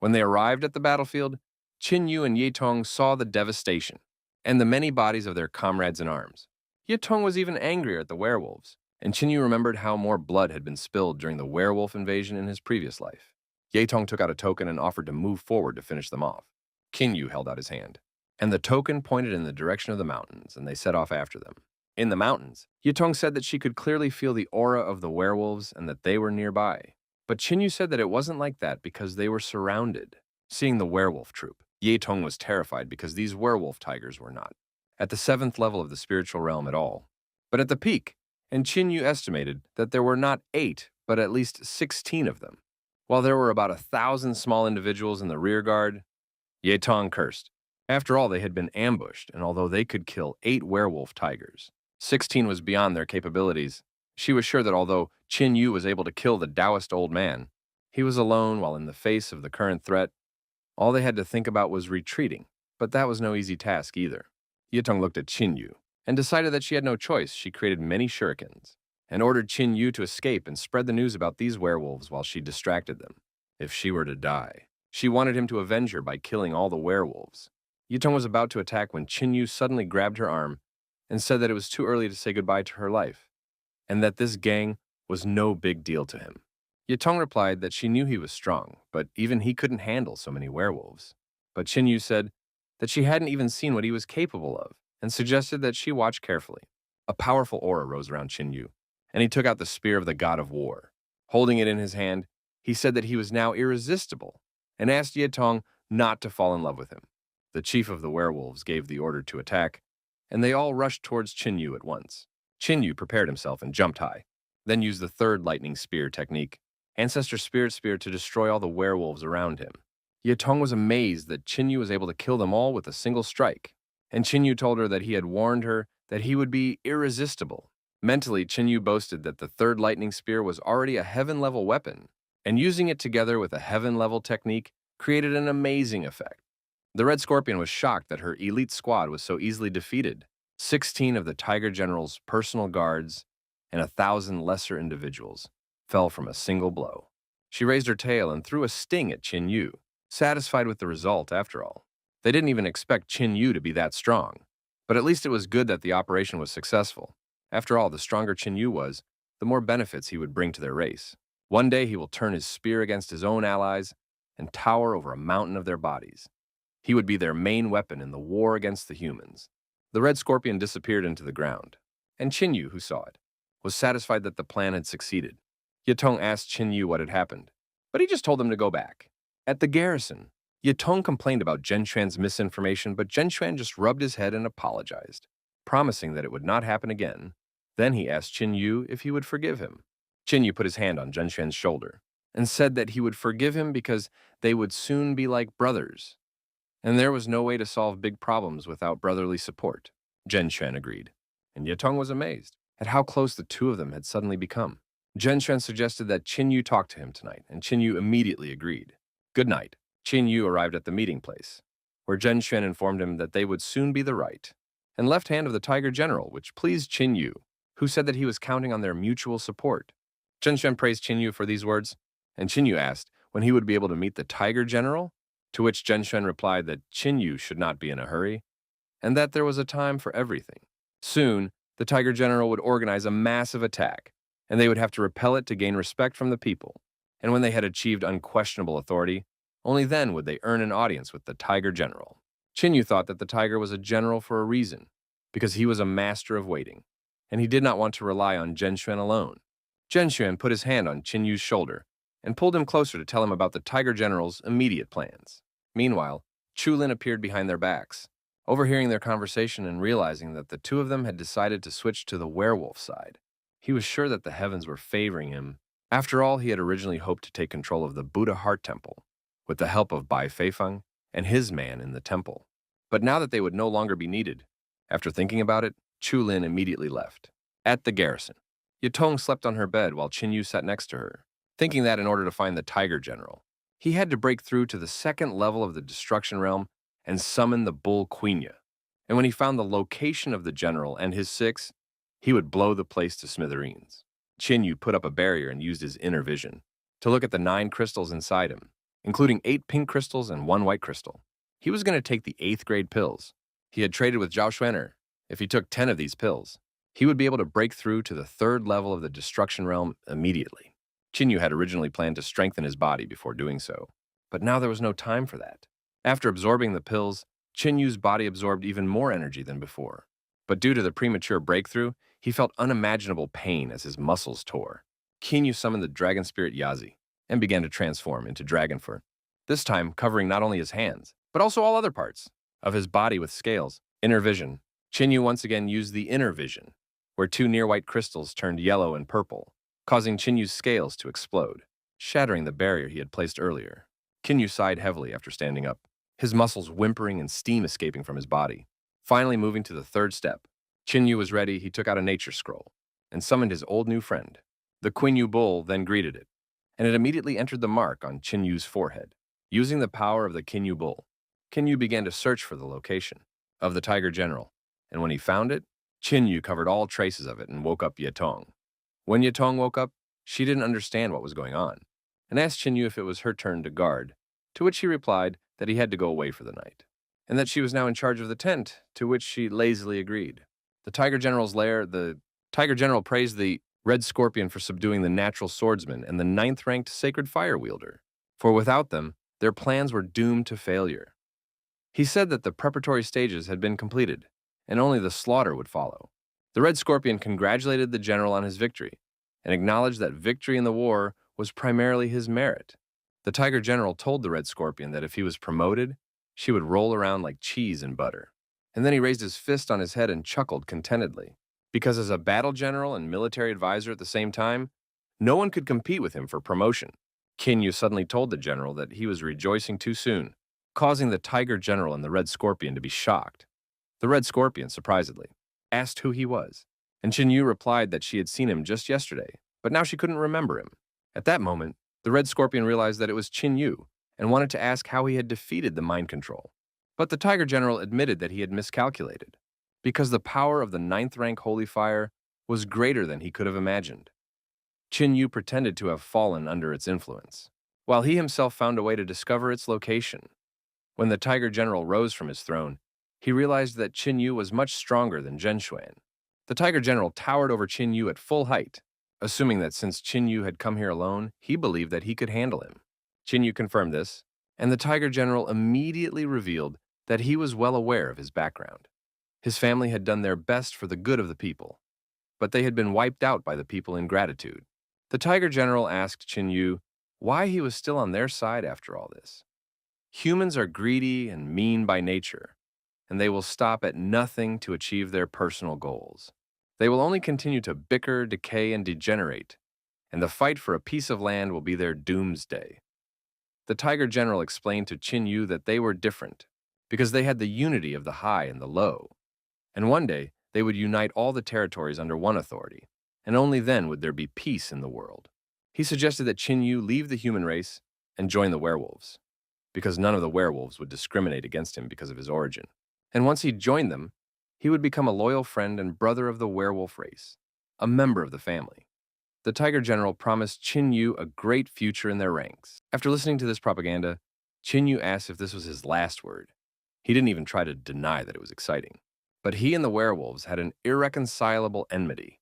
When they arrived at the battlefield, Qin Yu and Ye Tong saw the devastation and the many bodies of their comrades in arms. Ye Tong was even angrier at the werewolves, and Qin Yu remembered how more blood had been spilled during the werewolf invasion in his previous life. Ye Tong took out a token and offered to move forward to finish them off. Qin Yu held out his hand, and the token pointed in the direction of the mountains, and they set off after them. In the mountains, Ye Tong said that she could clearly feel the aura of the werewolves and that they were nearby. But Qin Yu said that it wasn't like that because they were surrounded. Seeing the werewolf troop, Ye Tong was terrified because these werewolf tigers were not. at the 7th level of the spiritual realm at all. But at the peak, and Yu estimated that there were not 8, but at least 16 of them. While there were about 1,000 small individuals in the rear guard, Tong cursed. After all, they had been ambushed, and although they could kill 8 werewolf tigers, 16 was beyond their capabilities. She was sure that although Yu was able to kill the Taoist old man, he was alone while in the face of the current threat. All they had to think about was retreating, but that was no easy task either. Tong looked at Yu and decided that she had no choice. She created many shurikens and ordered Yu to escape and spread the news about these werewolves while she distracted them. If she were to die, she wanted him to avenge her by killing all the werewolves. Tong was about to attack when Yu suddenly grabbed her arm and said that it was too early to say goodbye to her life, and that this gang was no big deal to him. Tong replied that she knew he was strong, but even he couldn't handle so many werewolves. But Yu said that she hadn't even seen what he was capable of, and suggested that she watch carefully. A powerful aura rose around Yu, and he took out the spear of the god of war. Holding it in his hand, he said that he was now irresistible, and asked Tong not to fall in love with him. The chief of the werewolves gave the order to attack, and they all rushed towards Yu at once. Yu prepared himself and jumped high, then used the third lightning spear technique, Ancestor Spirit Spear, to destroy all the werewolves around him. Tong was amazed that Yu was able to kill them all with a single strike, and Yu told her that he had warned her that he would be irresistible. Mentally, Yu boasted that the third lightning spear was already a heaven-level weapon, and using it together with a heaven-level technique created an amazing effect. The Red Scorpion was shocked that her elite squad was so easily defeated. 16 of the Tiger General's personal guards and 1,000 lesser individuals fell from a single blow. She raised her tail and threw a sting at Yu, satisfied with the result after all. They didn't even expect Yu to be that strong, but at least it was good that the operation was successful. After all, the stronger Yu was, the more benefits he would bring to their race. One day he will turn his spear against his own allies and tower over a mountain of their bodies. He would be their main weapon in the war against the humans. The Red Scorpion disappeared into the ground, and Yu, who saw it, was satisfied that the plan had succeeded. Tong asked Yu what had happened, but he just told them to go back. At the garrison, Tong complained about Zhenxuan's misinformation, but Zhenxuan just rubbed his head and apologized, promising that it would not happen again. Then he asked Yu if he would forgive him. Yu put his hand on Zhenxuan's shoulder and said that he would forgive him because they would soon be like brothers, and there was no way to solve big problems without brotherly support. Zhenxuan agreed, and Tong was amazed at how close the two of them had suddenly become. Zhenxuan suggested that Yu talk to him tonight, and Yu immediately agreed. Good night. Yu arrived at the meeting place, where Zhenxuan informed him that they would soon be the right and left hand of the Tiger General, which pleased Yu, who said that he was counting on their mutual support. Zhenxuan praised Yu for these words, and Yu asked when he would be able to meet the Tiger General, to which Zhenxuan replied that Yu should not be in a hurry, and that there was a time for everything. Soon, the Tiger General would organize a massive attack, and they would have to repel it to gain respect from the people. And when they had achieved unquestionable authority, only then would they earn an audience with the Tiger General. Yu thought that the tiger was a general for a reason, because he was a master of waiting, and he did not want to rely on Zhenxuan alone. Zhenxuan put his hand on Yu's shoulder and pulled him closer to tell him about the Tiger General's immediate plans. Meanwhile, Chulin appeared behind their backs, overhearing their conversation and realizing that the two of them had decided to switch to the werewolf side. He was sure that the heavens were favoring him. After all, he had originally hoped to take control of the Buddha Heart Temple, with the help of Bai Feifeng and his man in the temple. But now that they would no longer be needed, after thinking about it, Chulin immediately left. At the garrison, Tong slept on her bed while Yu sat next to her, thinking that in order to find the Tiger General, he had to break through to the 2nd level of the Destruction Realm and summon the Bull Quenya. And when he found the location of the general and his 6, he would blow the place to smithereens. Yu put up a barrier and used his inner vision to look at the 9 crystals inside him, including 8 pink crystals and 1 white crystal. He was going to take the 8th grade pills. He had traded with Zhao Xuaner. If he took 10 of these pills, he would be able to break through to the 3rd level of the Destruction Realm immediately. Yu had originally planned to strengthen his body before doing so, but now there was no time for that. After absorbing the pills, Yu's body absorbed even more energy than before. But due to the premature breakthrough, he felt unimaginable pain as his muscles tore. Yu summoned the dragon spirit Yazi and began to transform into dragon fur, this time covering not only his hands, but also all other parts of his body with scales. Inner vision. Yu once again used the inner vision, where two near-white crystals turned yellow and purple, causing Yu's scales to explode, shattering the barrier he had placed earlier. Yu sighed heavily after standing up, his muscles whimpering and steam escaping from his body. Finally moving to the third step, Yu was ready. He took out a nature scroll and summoned his old new friend. The Yu bull then greeted it, and it immediately entered the mark on Yu's forehead. Using the power of the Yu bull, Yu began to search for the location of the tiger general, and when he found it, Yu covered all traces of it and woke up Yetong. When Yetong woke up, she didn't understand what was going on, and asked Yu if it was her turn to guard, to which he replied that he had to go away for the night, and that she was now in charge of the tent, to which she lazily agreed. The tiger general's lair, the tiger general praised the red scorpion for subduing the natural swordsman and the ninth-ranked sacred fire wielder, for without them, their plans were doomed to failure. He said that the preparatory stages had been completed, and only the slaughter would follow. The red scorpion congratulated the general on his victory, and acknowledged that victory in the war was primarily his merit. The tiger general told the red scorpion that if he was promoted, she would roll around like cheese in butter. And then he raised his fist on his head and chuckled contentedly, because as a battle general and military advisor at the same time, no one could compete with him for promotion. Yu suddenly told the general that he was rejoicing too soon, causing the tiger general and the red scorpion to be shocked. The red scorpion, surprisedly, asked who he was, and Yu replied that she had seen him just yesterday, but now she couldn't remember him. At that moment, the red scorpion realized that it was Yu and wanted to ask how he had defeated the mind control. But the tiger general admitted that he had miscalculated, because the power of the ninth rank holy fire was greater than he could have imagined. Yu pretended to have fallen under its influence, while he himself found a way to discover its location. When the tiger general rose from his throne, he realized that Yu was much stronger than Zhenshuan. The tiger general towered over Yu at full height, assuming that since Yu had come here alone, he believed that he could handle him. Yu confirmed this, and the tiger general immediately revealed that he was well aware of his background. His family had done their best for the good of the people, but they had been wiped out by the people in gratitude. The tiger general asked Yu why he was still on their side after all this. Humans are greedy and mean by nature, and they will stop at nothing to achieve their personal goals. They will only continue to bicker, decay, and degenerate, and the fight for a piece of land will be their doomsday. The tiger general explained to Yu that they were different, because they had the unity of the high and the low, and one day they would unite all the territories under one authority, and only then would there be peace in the world. He suggested that Yu leave the human race and join the werewolves, because none of the werewolves would discriminate against him because of his origin. And once he joined them, he would become a loyal friend and brother of the werewolf race, a member of the family. The tiger general promised Yu a great future in their ranks. After listening to this propaganda, Yu asked if this was his last word. He didn't even try to deny that it was exciting. But he and the werewolves had an irreconcilable enmity,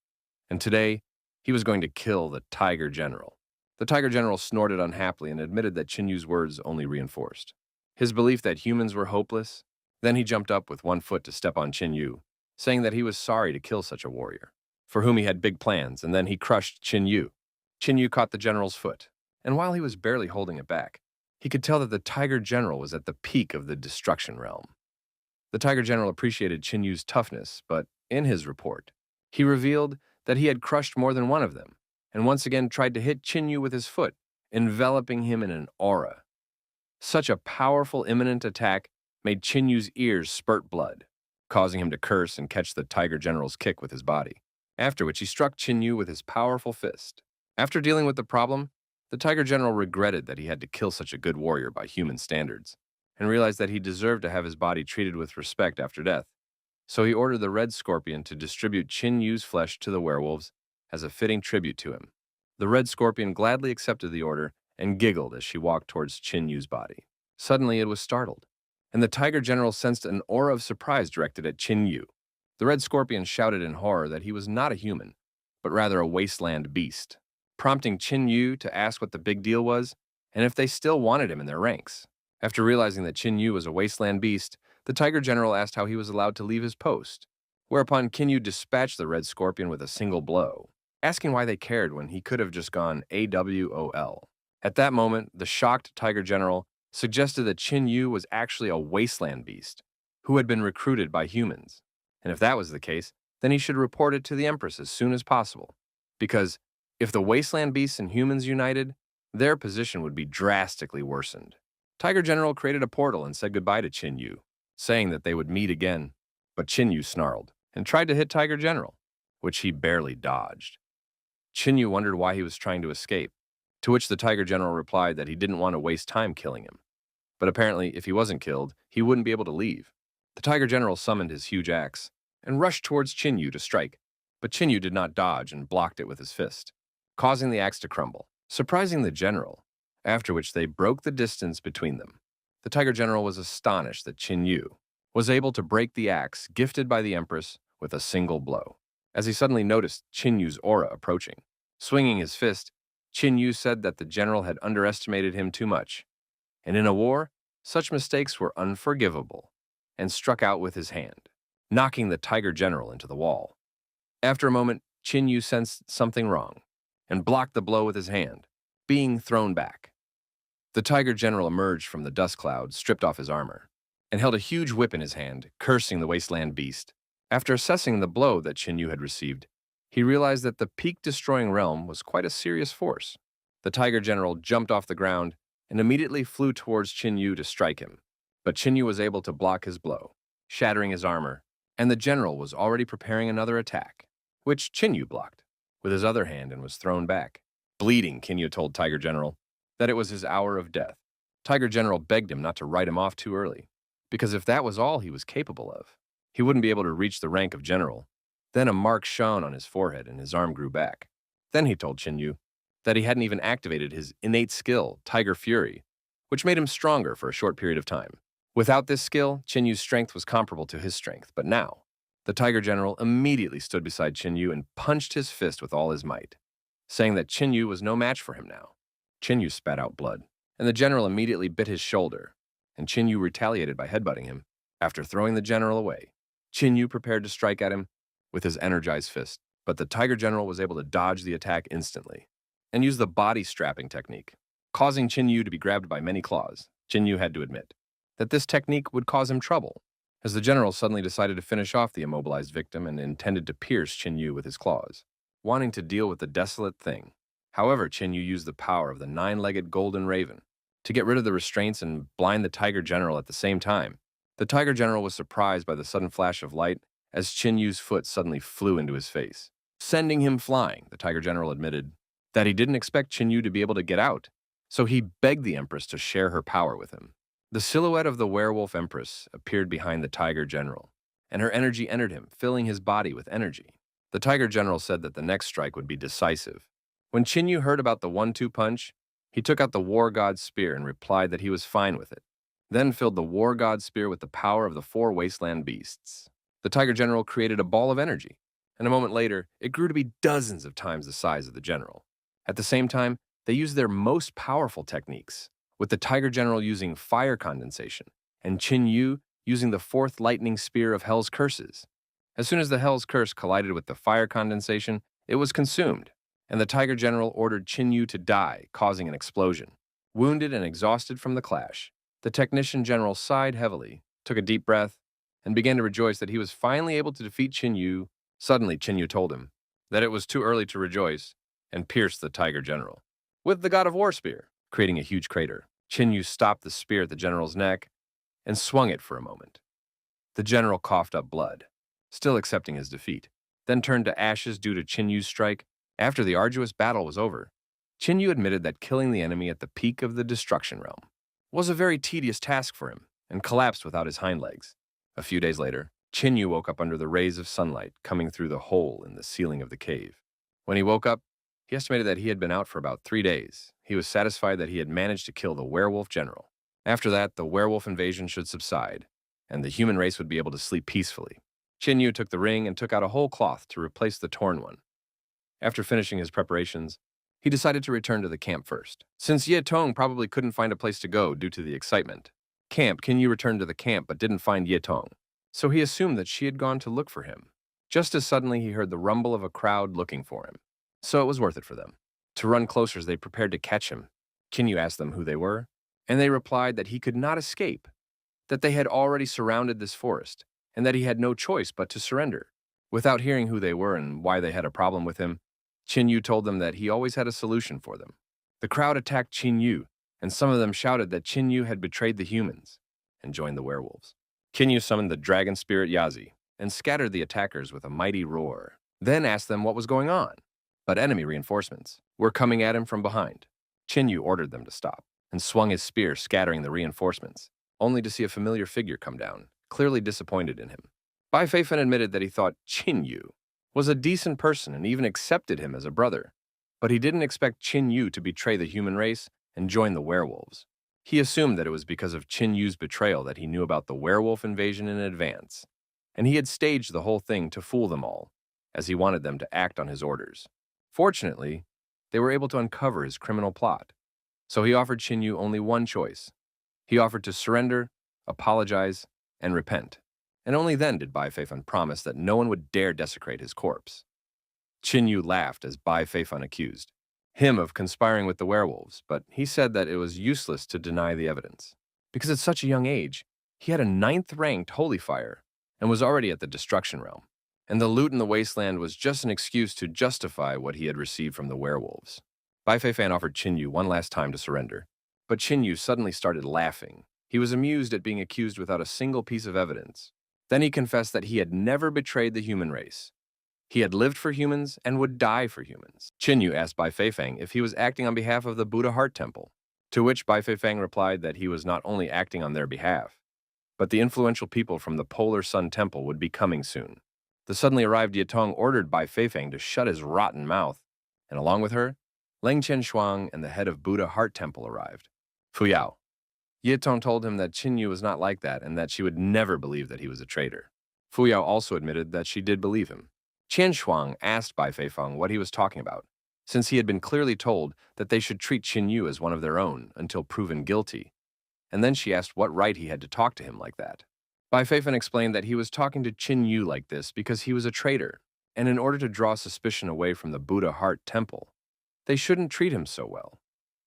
and today he was going to kill the tiger general. The tiger general snorted unhappily and admitted that Yu's words only reinforced his belief that humans were hopeless. Then he jumped up with one foot to step on Yu, saying that he was sorry to kill such a warrior, for whom he had big plans, and then he crushed Yu. Yu caught the general's foot, and while he was barely holding it back, he could tell that the tiger general was at the peak of the destruction realm. The tiger general appreciated Yu's toughness, but in his report, he revealed that he had crushed more than one of them, and once again tried to hit Yu with his foot, enveloping him in an aura. Such a powerful imminent attack made Yu's ears spurt blood, causing him to curse and catch the tiger general's kick with his body, after which he struck Yu with his powerful fist. After dealing with the problem, the tiger general regretted that he had to kill such a good warrior by human standards, and realized that he deserved to have his body treated with respect after death. So he ordered the red scorpion to distribute Yu's flesh to the werewolves as a fitting tribute to him. The red scorpion gladly accepted the order and giggled as she walked towards Yu's body. Suddenly it was startled, and the tiger general sensed an aura of surprise directed at Yu. The red scorpion shouted in horror that he was not a human, but rather a wasteland beast, prompting Yu to ask what the big deal was and if they still wanted him in their ranks. After realizing that Yu was a wasteland beast, the tiger general asked how he was allowed to leave his post, whereupon Yu dispatched the red scorpion with a single blow, asking why they cared when he could have just gone AWOL. At that moment, the shocked tiger general suggested that Yu was actually a wasteland beast who had been recruited by humans. And if that was the case, then he should report it to the Empress as soon as possible. Because if the wasteland beasts and humans united, their position would be drastically worsened. Tiger General created a portal and said goodbye to Qin Yu, saying that they would meet again. But Qin Yu snarled and tried to hit Tiger General, which he barely dodged. Qin Yu wondered why he was trying to escape, to which the Tiger General replied that he didn't want to waste time killing him. But apparently, if he wasn't killed, he wouldn't be able to leave. The Tiger General summoned his huge axe and rushed towards Qin Yu to strike, but Qin Yu did not dodge and blocked it with his fist, causing the axe to crumble, surprising the general, after which they broke the distance between them. The Tiger General was astonished that Qin Yu was able to break the axe gifted by the Empress with a single blow, as he suddenly noticed Qin Yu's aura approaching. Swinging his fist, Qin Yu said that the general had underestimated him too much, and in a war, such mistakes were unforgivable, and struck out with his hand, knocking the Tiger General into the wall. After a moment, Qin Yu sensed something wrong, and blocked the blow with his hand, being thrown back. The Tiger General emerged from the dust cloud, stripped off his armor, and held a huge whip in his hand, cursing the wasteland beast. After assessing the blow that Qin Yu had received, he realized that the peak-destroying realm was quite a serious force. The Tiger General jumped off the ground and immediately flew towards Qin Yu to strike him, but Qin Yu was able to block his blow, shattering his armor, and the general was already preparing another attack, which Qin Yu blocked with his other hand and was thrown back. Bleeding, Qin Yu told Tiger General that it was his hour of death. Tiger General begged him not to write him off too early, because if that was all he was capable of, he wouldn't be able to reach the rank of general. Then a mark shone on his forehead and his arm grew back. Then he told Qin Yu that he hadn't even activated his innate skill, Tiger Fury, which made him stronger for a short period of time. Without this skill, Qin Yu's strength was comparable to his strength, but now, the Tiger General immediately stood beside Qin Yu and punched his fist with all his might, saying that Qin Yu was no match for him now. Qin Yu spat out blood, and the general immediately bit his shoulder, and Qin Yu retaliated by headbutting him. After throwing the general away, Qin Yu prepared to strike at him with his energized fist, but the Tiger General was able to dodge the attack instantly and use the body strapping technique, causing Qin Yu to be grabbed by many claws. Qin Yu had to admit that this technique would cause him trouble, as the general suddenly decided to finish off the immobilized victim and intended to pierce Qin Yu with his claws, wanting to deal with the desolate thing. However, Qin Yu used the power of the nine-legged golden raven to get rid of the restraints and blind the Tiger General at the same time. The Tiger General was surprised by the sudden flash of light as Qin Yu's foot suddenly flew into his face, sending him flying. The Tiger General admitted that he didn't expect Qin Yu to be able to get out, so he begged the Empress to share her power with him. The silhouette of the werewolf Empress appeared behind the Tiger General, and her energy entered him, filling his body with energy. The Tiger General said that the next strike would be decisive. When Qin Yu heard about the 1-2 punch, he took out the War God's spear and replied that he was fine with it, then filled the War God's spear with the power of the 4 wasteland beasts. The Tiger General created a ball of energy, and a moment later, it grew to be dozens of times the size of the general. At the same time, they used their most powerful techniques, with the Tiger General using fire condensation, and Qin Yu using the 4th lightning spear of Hell's Curses. As soon as the Hell's Curse collided with the fire condensation, it was consumed, and the Tiger General ordered Qin Yu to die, causing an explosion. Wounded and exhausted from the clash, the Technician General sighed heavily, took a deep breath, and began to rejoice that he was finally able to defeat Qin Yu. Suddenly, Qin Yu told him that it was too early to rejoice and pierced the Tiger General with the God of War spear, creating a huge crater. Qin Yu stopped the spear at the general's neck and swung it for a moment. The general coughed up blood, still accepting his defeat, then turned to ashes due to Qin Yu's strike. After the arduous battle was over, Qin Yu admitted that killing the enemy at the peak of the destruction realm was a very tedious task for him and collapsed without his hind legs. A few days later, Qin Yu woke up under the rays of sunlight coming through the hole in the ceiling of the cave. When he woke up, he estimated that he had been out for about 3 days. He was satisfied that he had managed to kill the werewolf general. After that, the werewolf invasion should subside, and the human race would be able to sleep peacefully. Qin Yu took the ring and took out a whole cloth to replace the torn one. After finishing his preparations, he decided to return to the camp first, since Ye Tong probably couldn't find a place to go due to the excitement. Qin Yu returned to the camp but didn't find Ye Tong, so he assumed that she had gone to look for him. Just as suddenly he heard the rumble of a crowd looking for him, so it was worth it for them to run closer as they prepared to catch him. Qin Yu asked them who they were, and they replied that he could not escape, that they had already surrounded this forest, and that he had no choice but to surrender. Without hearing who they were and why they had a problem with him, Qin Yu told them that he always had a solution for them. The crowd attacked Qin Yu, and some of them shouted that Qin Yu had betrayed the humans and joined the werewolves. Qin Yu summoned the dragon spirit Yazi and scattered the attackers with a mighty roar, then asked them what was going on. But enemy reinforcements were coming at him from behind. Qin Yu ordered them to stop and swung his spear, scattering the reinforcements, only to see a familiar figure come down, clearly disappointed in him. Bai Feifan admitted that he thought Qin Yu was a decent person and even accepted him as a brother, but he didn't expect Qin Yu to betray the human race and join the werewolves. He assumed that it was because of Qin Yu's betrayal that he knew about the werewolf invasion in advance, and he had staged the whole thing to fool them all, as he wanted them to act on his orders. Fortunately, they were able to uncover his criminal plot, so he offered Qin Yu only one choice. He offered to surrender, apologize, and repent, and only then did Bai Feifan promise that no one would dare desecrate his corpse. Qin Yu laughed as Bai Feifan accused him of conspiring with the werewolves, but he said that it was useless to deny the evidence, because at such a young age, he had a 9th-ranked holy fire and was already at the destruction realm, and the loot in the wasteland was just an excuse to justify what he had received from the werewolves. Bai Feifan offered Qin Yu one last time to surrender, but Qin Yu suddenly started laughing. He was amused at being accused without a single piece of evidence. Then he confessed that he had never betrayed the human race. He had lived for humans and would die for humans. Qin Yu asked Bai Feifang if he was acting on behalf of the Buddha Heart Temple, to which Bai Feifang replied that he was not only acting on their behalf, but the influential people from the Polar Sun Temple would be coming soon. The suddenly arrived Yitong ordered Bai Feifang to shut his rotten mouth, and along with her, Leng Qianshuang and the head of Buddha Heart Temple arrived. Fuyao. Yitong told him that Qin Yu was not like that and that she would never believe that he was a traitor. Fuyao also admitted that she did believe him. Qianshuang asked Bai Feifang what he was talking about, since he had been clearly told that they should treat Qin Yu as one of their own until proven guilty, and then she asked what right he had to talk to him like that. Bai Feifan explained that he was talking to Qin Yu like this because he was a traitor, and in order to draw suspicion away from the Buddha Heart Temple, they shouldn't treat him so well,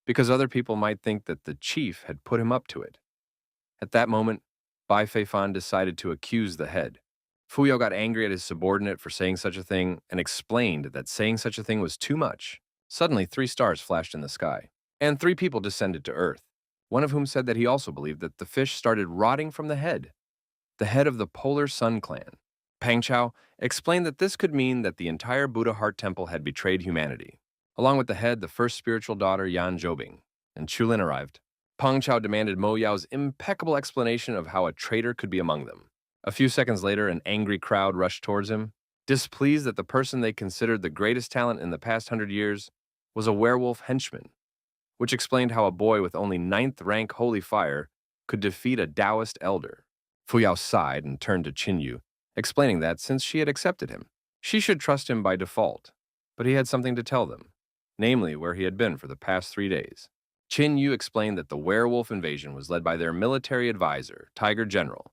because other people might think that the chief had put him up to it. At that moment, Bai Feifan decided to accuse the head. Fuyao got angry at his subordinate for saying such a thing and explained that saying such a thing was too much. Suddenly, 3 stars flashed in the sky, and 3 people descended to earth, one of whom said that he also believed that the fish started rotting from the head of the Polar Sun clan. Pang Chao explained that this could mean that the entire Buddha Heart Temple had betrayed humanity. Along with the head, the first spiritual daughter, Yan Zhoubing, and Chulin arrived. Pang Chao demanded Mo Yao's impeccable explanation of how a traitor could be among them. A few seconds later, an angry crowd rushed towards him, displeased that the person they considered the greatest talent in the past 100 years was a werewolf henchman, which explained how a boy with only 9th rank holy fire could defeat a Taoist elder. Fuyao sighed and turned to Qin Yu, explaining that since she had accepted him, she should trust him by default, but he had something to tell them, namely where he had been for the past 3 days. Qin Yu explained that the werewolf invasion was led by their military advisor, Tiger General,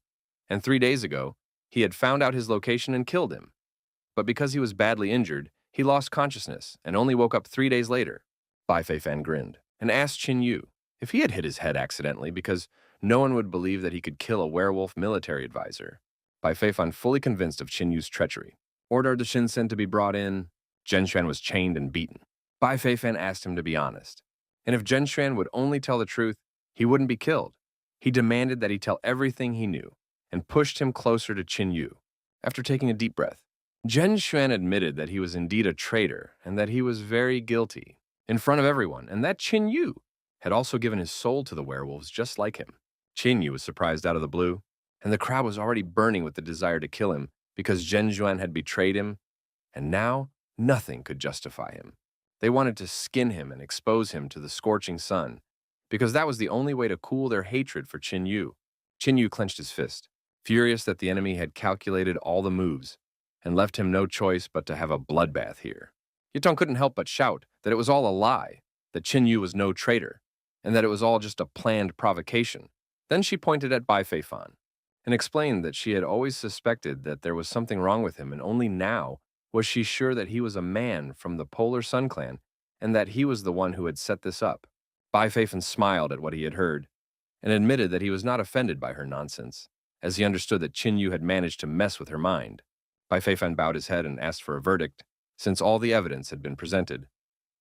and 3 days ago, he had found out his location and killed him. But because he was badly injured, he lost consciousness and only woke up 3 days later. Bai Feifan grinned and asked Qin Yu if he had hit his head accidentally because no one would believe that he could kill a werewolf military advisor. Bai Feifan, fully convinced of Qin Yu's treachery, ordered the Shinsen to be brought in. Zhenshuan was chained and beaten. Bai Feifan asked him to be honest, and if Zhenshuan would only tell the truth, he wouldn't be killed. He demanded that he tell everything he knew, and pushed him closer to Qin Yu. After taking a deep breath, Zhenshuan admitted that he was indeed a traitor and that he was very guilty, in front of everyone, and that Qin Yu had also given his soul to the werewolves just like him. Qin Yu was surprised out of the blue, and the crowd was already burning with the desire to kill him because Zhenshuan had betrayed him, and now nothing could justify him. They wanted to skin him and expose him to the scorching sun, because that was the only way to cool their hatred for Qin Yu. Qin Yu clenched his fist, furious that the enemy had calculated all the moves and left him no choice but to have a bloodbath here. Yitong couldn't help but shout that it was all a lie, that Qin Yu was no traitor, and that it was all just a planned provocation. Then she pointed at Bai Feifan and explained that she had always suspected that there was something wrong with him, and only now was she sure that he was a man from the Polar Sun clan and that he was the one who had set this up. Bai Feifan smiled at what he had heard and admitted that he was not offended by her nonsense, as he understood that Qin Yu had managed to mess with her mind. Bai Feifan bowed his head and asked for a verdict, since all the evidence had been presented.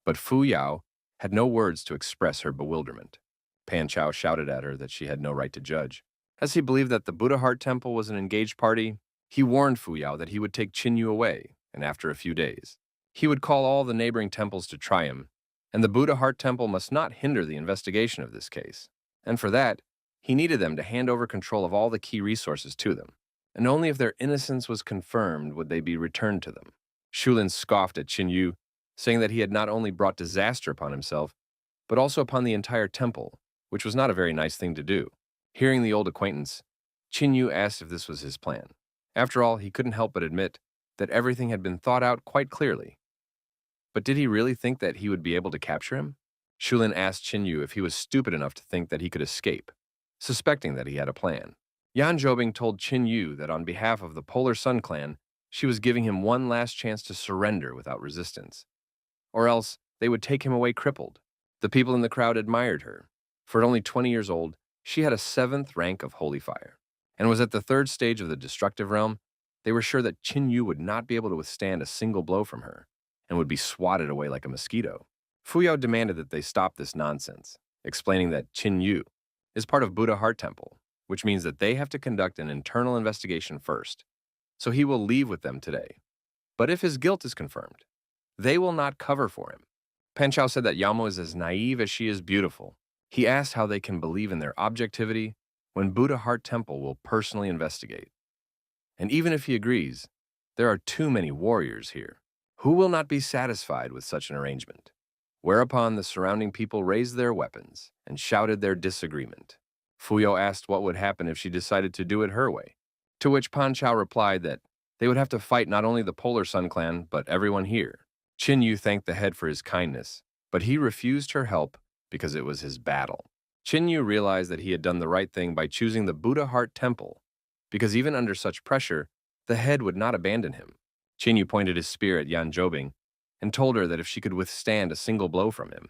But Fu Yao had no words to express her bewilderment. Pan Chao shouted at her that she had no right to judge. As he believed that the Buddha Heart Temple was an engaged party, he warned Fu Yao that he would take Qin Yu away, and after a few days, he would call all the neighboring temples to try him, and the Buddha Heart Temple must not hinder the investigation of this case. And for that, he needed them to hand over control of all the key resources to them, and only if their innocence was confirmed would they be returned to them. Shulin scoffed at Qin Yu, saying that he had not only brought disaster upon himself, but also upon the entire temple, which was not a very nice thing to do. Hearing the old acquaintance, Qin Yu asked if this was his plan. After all, he couldn't help but admit that everything had been thought out quite clearly. But did he really think that he would be able to capture him? Shulin asked Qin Yu if he was stupid enough to think that he could escape, suspecting that he had a plan. Yan Zhoubing told Qin Yu that on behalf of the Polar Sun clan, she was giving him one last chance to surrender without resistance, or else they would take him away crippled. The people in the crowd admired her. For only 20 years old, she had a 7th rank of holy fire, and was at the 3rd stage of the destructive realm. They were sure that Qin Yu would not be able to withstand a single blow from her, and would be swatted away like a mosquito. Fu Yao demanded that they stop this nonsense, explaining that Qin Yu is part of Buddha Heart Temple, which means that they have to conduct an internal investigation first, so he will leave with them today. But if his guilt is confirmed, they will not cover for him. Pan Chao said that Yamo is as naive as she is beautiful. He asked how they can believe in their objectivity when Buddha Heart Temple will personally investigate. And even if he agrees, there are too many warriors here, who will not be satisfied with such an arrangement. Whereupon the surrounding people raised their weapons and shouted their disagreement. Fu Yao asked what would happen if she decided to do it her way, to which Pan Chao replied that they would have to fight not only the Polar Sun clan, but everyone here. Qin Yu thanked the head for his kindness, but he refused her help because it was his battle. Qin Yu realized that he had done the right thing by choosing the Buddha Heart Temple, because even under such pressure, the head would not abandon him. Qin Yu pointed his spear at Yan Zhoubing and told her that if she could withstand a single blow from him,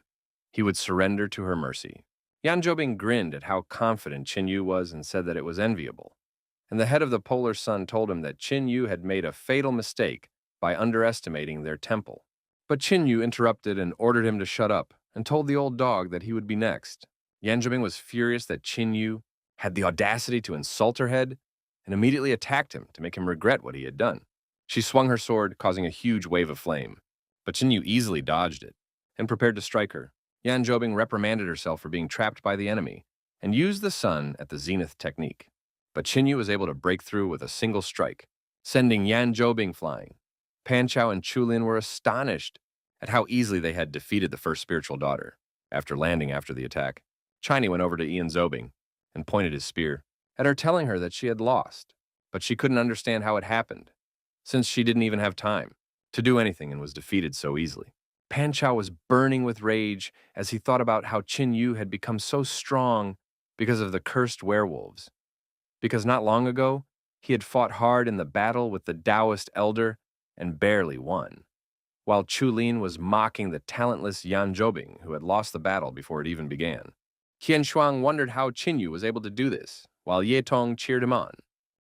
he would surrender to her mercy. Yan Zhoubing grinned at how confident Qin Yu was and said that it was enviable. And the head of the Polar Sun told him that Qin Yu had made a fatal mistake by underestimating their temple. But Qin Yu interrupted and ordered him to shut up and told the old dog that he would be next. Yan Zhoubing was furious that Qin Yu had the audacity to insult her head and immediately attacked him to make him regret what he had done. She swung her sword, causing a huge wave of flame, but Qin Yu easily dodged it and prepared to strike her. Yan Zhoubing reprimanded herself for being trapped by the enemy and used the sun at the zenith technique. But Qin Yu was able to break through with a single strike, sending Yan Zhoubing flying. Pan Chao and Chulin were astonished at how easily they had defeated the first spiritual daughter. After landing after the attack, Chiny went over to Yan Zhoubing and pointed his spear at her, telling her that she had lost, but she couldn't understand how it happened, since she didn't even have time to do anything and was defeated so easily. Pan Chao was burning with rage as he thought about how Qin Yu had become so strong because of the cursed werewolves. Because not long ago, he had fought hard in the battle with the Taoist elder and barely won, while Chulin was mocking the talentless Yan Zhoubing, who had lost the battle before it even began. Qian Shuang wondered how Qin Yu was able to do this, while Ye Tong cheered him on.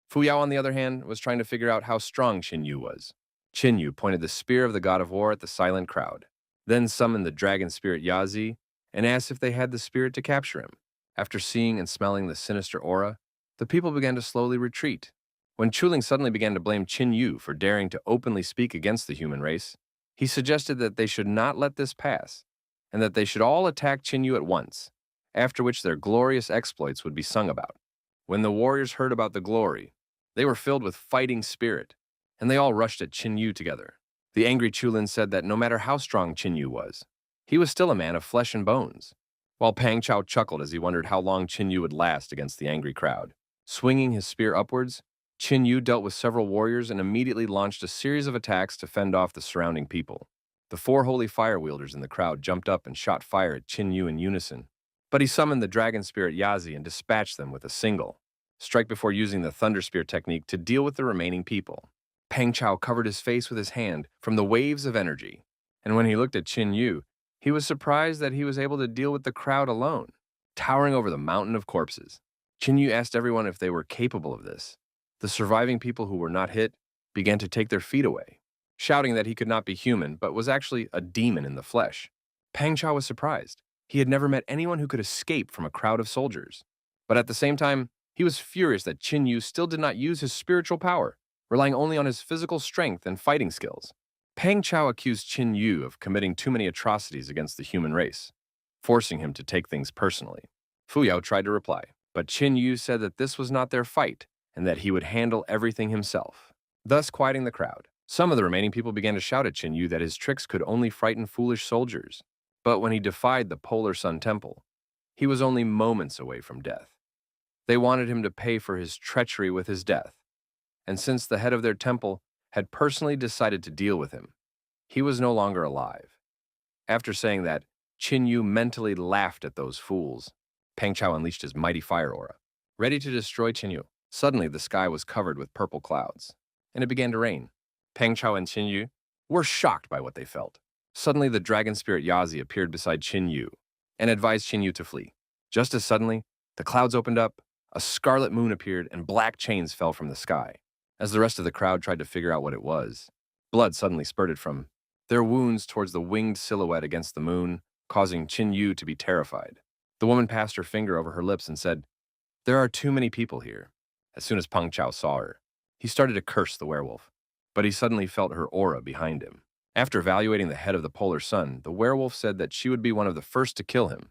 Fu Yao, on the other hand, was trying to figure out how strong Qin Yu was. Qin Yu pointed the spear of the god of war at the silent crowd, then summoned the dragon spirit Yazi and asked if they had the spirit to capture him. After seeing and smelling the sinister aura, the people began to slowly retreat. When Chuling suddenly began to blame Qin Yu for daring to openly speak against the human race, he suggested that they should not let this pass, and that they should all attack Qin Yu at once, after which their glorious exploits would be sung about. When the warriors heard about the glory, they were filled with fighting spirit, and they all rushed at Qin Yu together. The angry Chulin said that no matter how strong Qin Yu was, he was still a man of flesh and bones, while Pang Chao chuckled as he wondered how long Qin Yu would last against the angry crowd. Swinging his spear upwards, Qin Yu dealt with several warriors and immediately launched a series of attacks to fend off the surrounding people. The 4 holy fire wielders in the crowd jumped up and shot fire at Qin Yu in unison, but he summoned the dragon spirit Yazi and dispatched them with a single strike before using the thunder spear technique to deal with the remaining people. Pang Chao covered his face with his hand from the waves of energy, and when he looked at Qin Yu, he was surprised that he was able to deal with the crowd alone, towering over the mountain of corpses. Chin asked everyone if they were capable of this. The surviving people who were not hit began to take their feet away, shouting that he could not be human but was actually a demon in the flesh. Pang Chao was surprised. He had never met anyone who could escape from a crowd of soldiers. But at the same time, he was furious that Chin Yu still did not use his spiritual power, relying only on his physical strength and fighting skills. Pang Chao accused Chin Yu of committing too many atrocities against the human race, forcing him to take things personally. Fu Yao tried to reply, but Chin Yu said that this was not their fight and that he would handle everything himself, thus quieting the crowd. Some of the remaining people began to shout at Chin Yu that his tricks could only frighten foolish soldiers. But when he defied the Polar Sun Temple, he was only moments away from death. They wanted him to pay for his treachery with his death, and since the head of their temple had personally decided to deal with him, he was no longer alive. After saying that, Chin Yu mentally laughed at those fools. Pang Chao unleashed his mighty fire aura, ready to destroy Chin Yu. Suddenly, the sky was covered with purple clouds, and it began to rain. Pang Chao and Chin Yu were shocked by what they felt. Suddenly, the dragon spirit Yazi appeared beside Chin Yu and advised Chin Yu to flee. Just as suddenly, the clouds opened up, a scarlet moon appeared, and black chains fell from the sky. As the rest of the crowd tried to figure out what it was, blood suddenly spurted from their wounds towards the winged silhouette against the moon, causing Chin Yu to be terrified. The woman passed her finger over her lips and said, "There are too many people here." As soon as Pang Chao saw her, he started to curse the werewolf, but he suddenly felt her aura behind him. After evaluating the head of the polar sun, the werewolf said that she would be one of the first to kill him,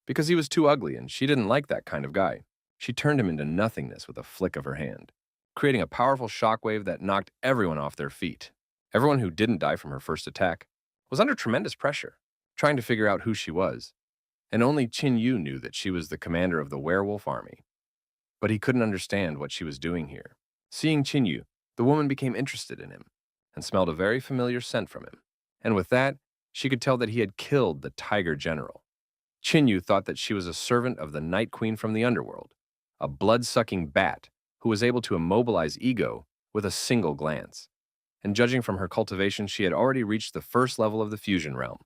because he was too ugly and she didn't like that kind of guy. She turned him into nothingness with a flick of her hand, creating a powerful shockwave that knocked everyone off their feet. Everyone who didn't die from her first attack was under tremendous pressure, trying to figure out who she was, and only Chin Yu knew that she was the commander of the werewolf army. But he couldn't understand what she was doing here. Seeing Chin Yu, the woman became interested in him and smelled a very familiar scent from him. And with that, she could tell that he had killed the tiger general. Chin Yu thought that she was a servant of the Night Queen from the underworld, a blood-sucking bat who was able to immobilize ego with a single glance. And judging from her cultivation, she had already reached the first level of the fusion realm.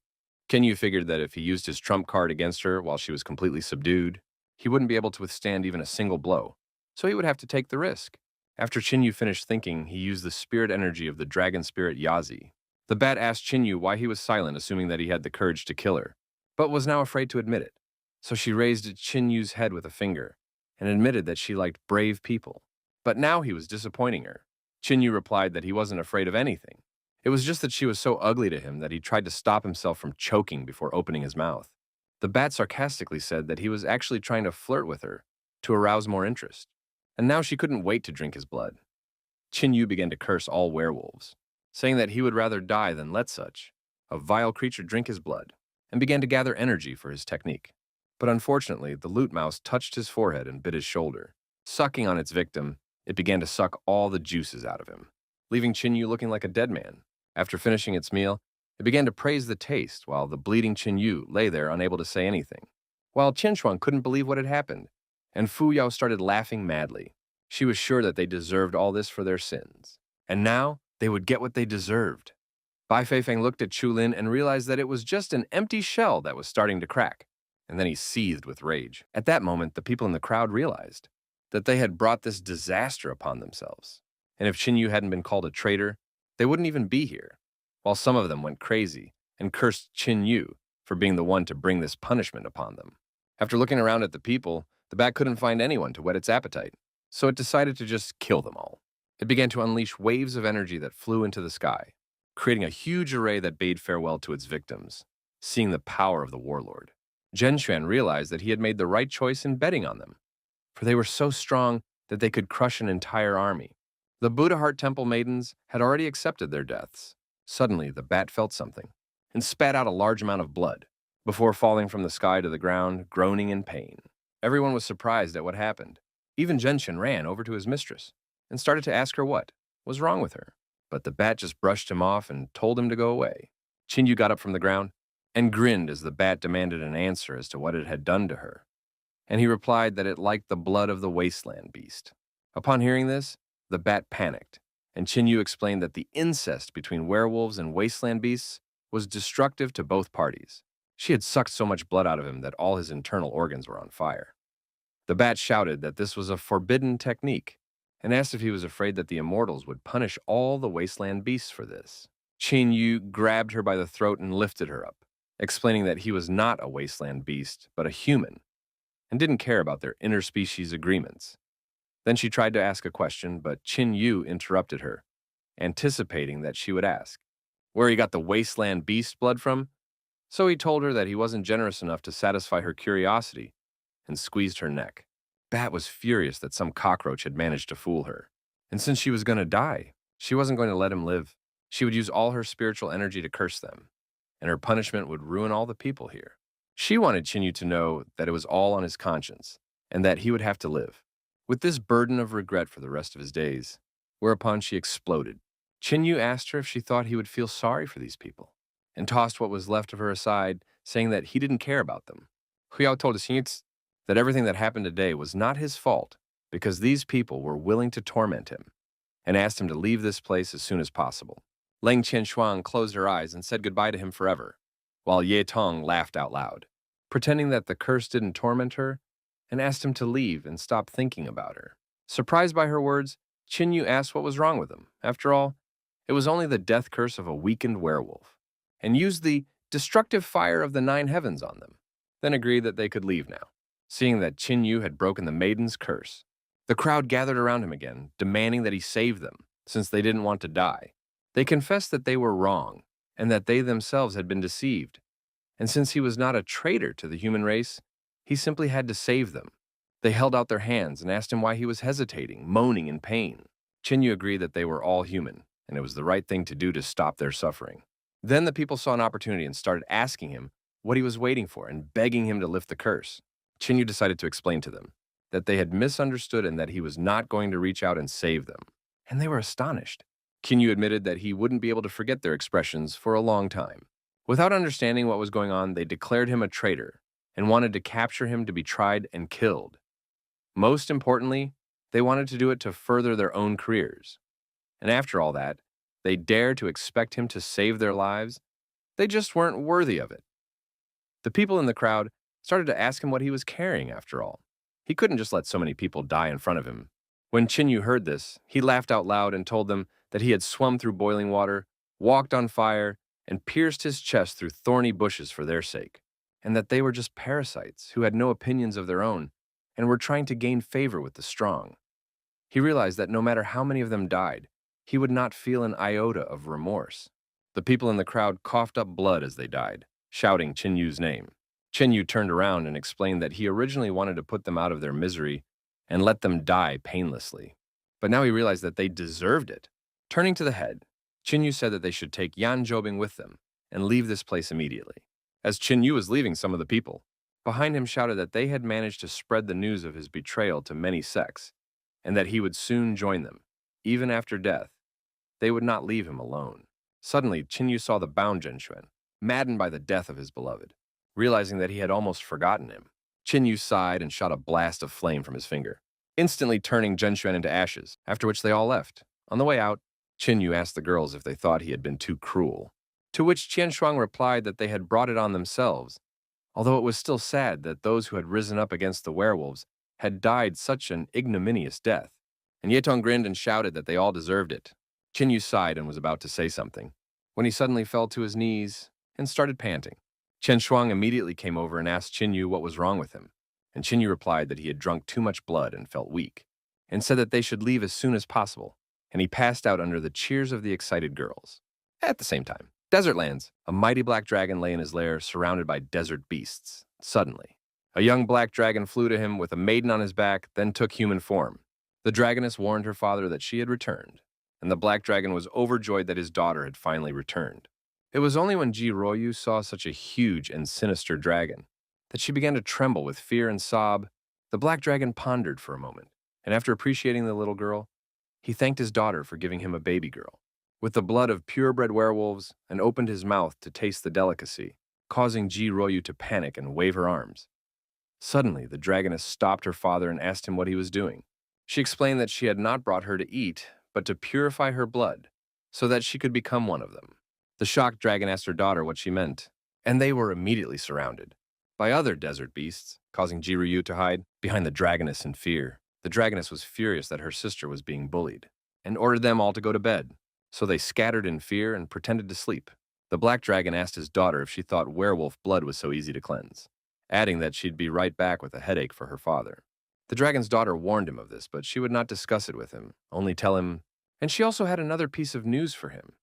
Chin Yu figured that if he used his trump card against her while she was completely subdued, he wouldn't be able to withstand even a single blow, so he would have to take the risk. After Chin Yu finished thinking, he used the spirit energy of the dragon spirit Yazi. The bat asked Chin Yu why he was silent, assuming that he had the courage to kill her, but was now afraid to admit it. So she raised Chin Yu's head with a finger and admitted that she liked brave people. But now he was disappointing her. Chin Yu replied that he wasn't afraid of anything. It was just that she was so ugly to him that he tried to stop himself from choking before opening his mouth. The bat sarcastically said that he was actually trying to flirt with her to arouse more interest, and now she couldn't wait to drink his blood. Chin Yu began to curse all werewolves, saying that he would rather die than let such a vile creature drink his blood, and began to gather energy for his technique. But unfortunately, the loot mouse touched his forehead and bit his shoulder. Sucking on its victim, it began to suck all the juices out of him, leaving Chin Yu looking like a dead man. After finishing its meal, it began to praise the taste while the bleeding Chin Yu lay there unable to say anything. While Chen Shuang couldn't believe what had happened, and Fu Yao started laughing madly. She was sure that they deserved all this for their sins, and now they would get what they deserved. Bai Feifeng looked at Chu Lin and realized that it was just an empty shell that was starting to crack, and then he seethed with rage. At that moment, the people in the crowd realized that they had brought this disaster upon themselves, and if Chin Yu hadn't been called a traitor, they wouldn't even be here, while some of them went crazy and cursed Chin Yu for being the one to bring this punishment upon them. After looking around at the people, the bat couldn't find anyone to whet its appetite, so it decided to just kill them all. It began to unleash waves of energy that flew into the sky, creating a huge array that bade farewell to its victims. Seeing the power of the warlord, Zhen Xuan realized that he had made the right choice in betting on them, for they were so strong that they could crush an entire army. The Buddha Heart Temple maidens had already accepted their deaths. Suddenly, the bat felt something and spat out a large amount of blood before falling from the sky to the ground, groaning in pain. Everyone was surprised at what happened. Even Genshin ran over to his mistress and started to ask her what was wrong with her. But the bat just brushed him off and told him to go away. Chin Yu got up from the ground and grinned as the bat demanded an answer as to what it had done to her. And he replied that it liked the blood of the wasteland beast. Upon hearing this, the bat panicked, and Chin Yu explained that the incest between werewolves and wasteland beasts was destructive to both parties. She had sucked so much blood out of him that all his internal organs were on fire. The bat shouted that this was a forbidden technique and asked if he was afraid that the immortals would punish all the wasteland beasts for this. Qin Yu grabbed her by the throat and lifted her up, explaining that he was not a wasteland beast, but a human, and didn't care about their interspecies agreements. Then she tried to ask a question, but Qin Yu interrupted her, anticipating that she would ask where he got the wasteland beast blood from. So he told her that he wasn't generous enough to satisfy her curiosity and squeezed her neck. Bat was furious that some cockroach had managed to fool her. And since she was going to die, she wasn't going to let him live. She would use all her spiritual energy to curse them, and her punishment would ruin all the people here. She wanted Chinyu to know that it was all on his conscience, and that he would have to live with this burden of regret for the rest of his days, whereupon she exploded. Chinyu asked her if she thought he would feel sorry for these people, and tossed what was left of her aside, saying that he didn't care about them. Huyao told Xinyu that everything that happened today was not his fault, because these people were willing to torment him, and asked him to leave this place as soon as possible. Leng Qianshuang closed her eyes and said goodbye to him forever, while Ye Tong laughed out loud, pretending that the curse didn't torment her, and asked him to leave and stop thinking about her. Surprised by her words, Chinyu asked what was wrong with him. After all, it was only the death curse of a weakened werewolf, and used the destructive fire of the 9 heavens on them, then agreed that they could leave now, seeing that Chinyu had broken the maiden's curse. The crowd gathered around him again, demanding that he save them, since they didn't want to die. They confessed that they were wrong, and that they themselves had been deceived, and since he was not a traitor to the human race, he simply had to save them. They held out their hands and asked him why he was hesitating, moaning in pain. Chinyu agreed that they were all human, and it was the right thing to do to stop their suffering. Then the people saw an opportunity and started asking him what he was waiting for and begging him to lift the curse. Chinyu decided to explain to them that they had misunderstood and that he was not going to reach out and save them, and they were astonished. Kinyu admitted that he wouldn't be able to forget their expressions for a long time. Without understanding what was going on, they declared him a traitor and wanted to capture him to be tried and killed. Most importantly, they wanted to do it to further their own careers. And after all that, they dared to expect him to save their lives. They just weren't worthy of it. The people in the crowd started to ask him what he was carrying after all. He couldn't just let so many people die in front of him. When Chinyu heard this, he laughed out loud and told them that he had swum through boiling water, walked on fire, and pierced his chest through thorny bushes for their sake, and that they were just parasites who had no opinions of their own and were trying to gain favor with the strong. He realized that no matter how many of them died, he would not feel an iota of remorse. The people in the crowd coughed up blood as they died, shouting Chinyu's name. Chinyu turned around and explained that he originally wanted to put them out of their misery and let them die painlessly. But now he realized that they deserved it. Turning to the head, Chinyu said that they should take Yan Zhoubing with them and leave this place immediately. As Chinyu was leaving, some of the people behind him shouted that they had managed to spread the news of his betrayal to many sects, and that he would soon join them. Even after death, they would not leave him alone. Suddenly, Chinyu saw the bound Zhenxuan, maddened by the death of his beloved. Realizing that he had almost forgotten him, Chinyu sighed and shot a blast of flame from his finger, instantly turning Zhenxuan into ashes, after which they all left. On the way out, Chinyu asked the girls if they thought he had been too cruel, to which Qianshuang replied that they had brought it on themselves, although it was still sad that those who had risen up against the werewolves had died such an ignominious death. And Yetong grinned and shouted that they all deserved it. Chinyu sighed and was about to say something, when he suddenly fell to his knees and started panting. Qianshuang immediately came over and asked Chinyu what was wrong with him, and Chinyu replied that he had drunk too much blood and felt weak, and said that they should leave as soon as possible, and he passed out under the cheers of the excited girls. At the same time, Desert Lands, a mighty black dragon lay in his lair surrounded by desert beasts. Suddenly, a young black dragon flew to him with a maiden on his back, then took human form. The dragoness warned her father that she had returned, and the black dragon was overjoyed that his daughter had finally returned. It was only when Ji Royu saw such a huge and sinister dragon that she began to tremble with fear and sob. The black dragon pondered for a moment, and after appreciating the little girl, he thanked his daughter for giving him a baby girl with the blood of purebred werewolves and opened his mouth to taste the delicacy, causing Ji Royu to panic and wave her arms. Suddenly, the dragoness stopped her father and asked him what he was doing. She explained that she had not brought her to eat, but to purify her blood, so that she could become one of them. The shocked dragon asked her daughter what she meant, and they were immediately surrounded. by other desert beasts, causing Jiruyu to hide behind the dragoness in fear. The dragoness was furious that her sister was being bullied and ordered them all to go to bed. So they scattered in fear and pretended to sleep. The black dragon asked his daughter if she thought werewolf blood was so easy to cleanse, adding that she'd be right back with a headache for her father. The dragon's daughter warned him of this, but she would not discuss it with him, only tell him. And she also had another piece of news for him.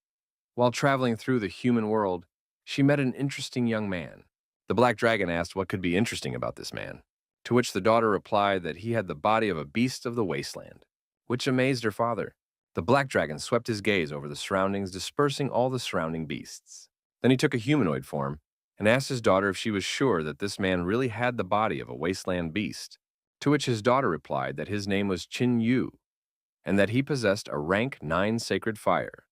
While traveling through the human world, she met an interesting young man. The black dragon asked what could be interesting about this man, to which the daughter replied that he had the body of a beast of the wasteland, which amazed her father. The black dragon swept his gaze over the surroundings, dispersing all the surrounding beasts. Then he took a humanoid form and asked his daughter if she was sure that this man really had the body of a wasteland beast, to which his daughter replied that his name was Qin Yu, and that he possessed a rank 9 sacred fire.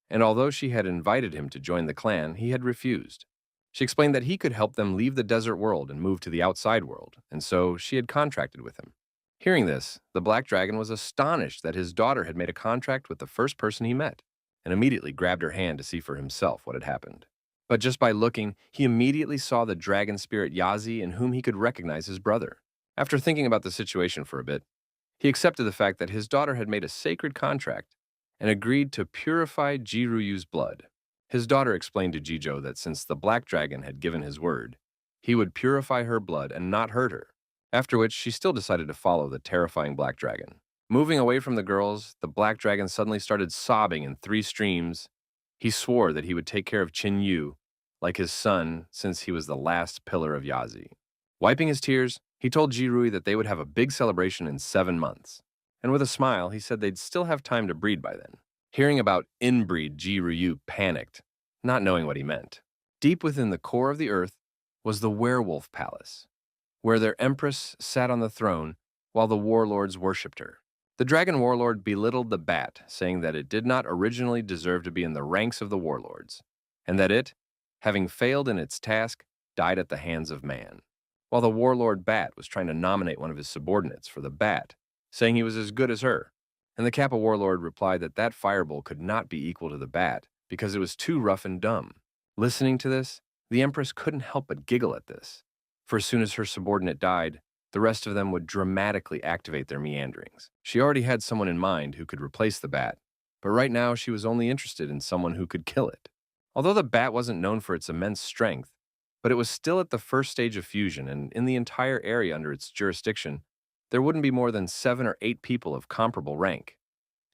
And although she had invited him to join the clan, he had refused. She explained that he could help them leave the desert world and move to the outside world, and so she had contracted with him. Hearing this, the black dragon was astonished that his daughter had made a contract with the first person he met, and immediately grabbed her hand to see for himself what had happened. But just by looking, he immediately saw the dragon spirit Yazi, in whom he could recognize his brother. After thinking about the situation for a bit, he accepted the fact that his daughter had made a sacred contract and agreed to purify Jiruyu's blood. His daughter explained to Jijo that since the black dragon had given his word, he would purify her blood and not hurt her, after which she still decided to follow the terrifying black dragon. Moving away from the girls, the black dragon suddenly started sobbing in 3 streams. He swore that he would take care of Qin Yu like his son, since he was the last pillar of Yazi. Wiping his tears, he told Jirui that they would have a big celebration in 7 months. And with a smile, he said they'd still have time to breed by then. Hearing about inbreed, Jiryu panicked, not knowing what he meant. Deep within the core of the earth was the werewolf palace, where their empress sat on the throne while the warlords worshipped her. The dragon warlord belittled the bat, saying that it did not originally deserve to be in the ranks of the warlords, and that it, having failed in its task, died at the hands of man. While the warlord bat was trying to nominate one of his subordinates for the bat, saying he was as good as her, and the Kappa warlord replied that that fireball could not be equal to the bat because it was too rough and dumb. Listening to this, the empress couldn't help but giggle at this, for as soon as her subordinate died, the rest of them would dramatically activate their meanderings. She already had someone in mind who could replace the bat, but right now she was only interested in someone who could kill it. Although the bat wasn't known for its immense strength, but it was still at the first stage of fusion, and in the entire area under its jurisdiction, there wouldn't be more than 7 or 8 people of comparable rank,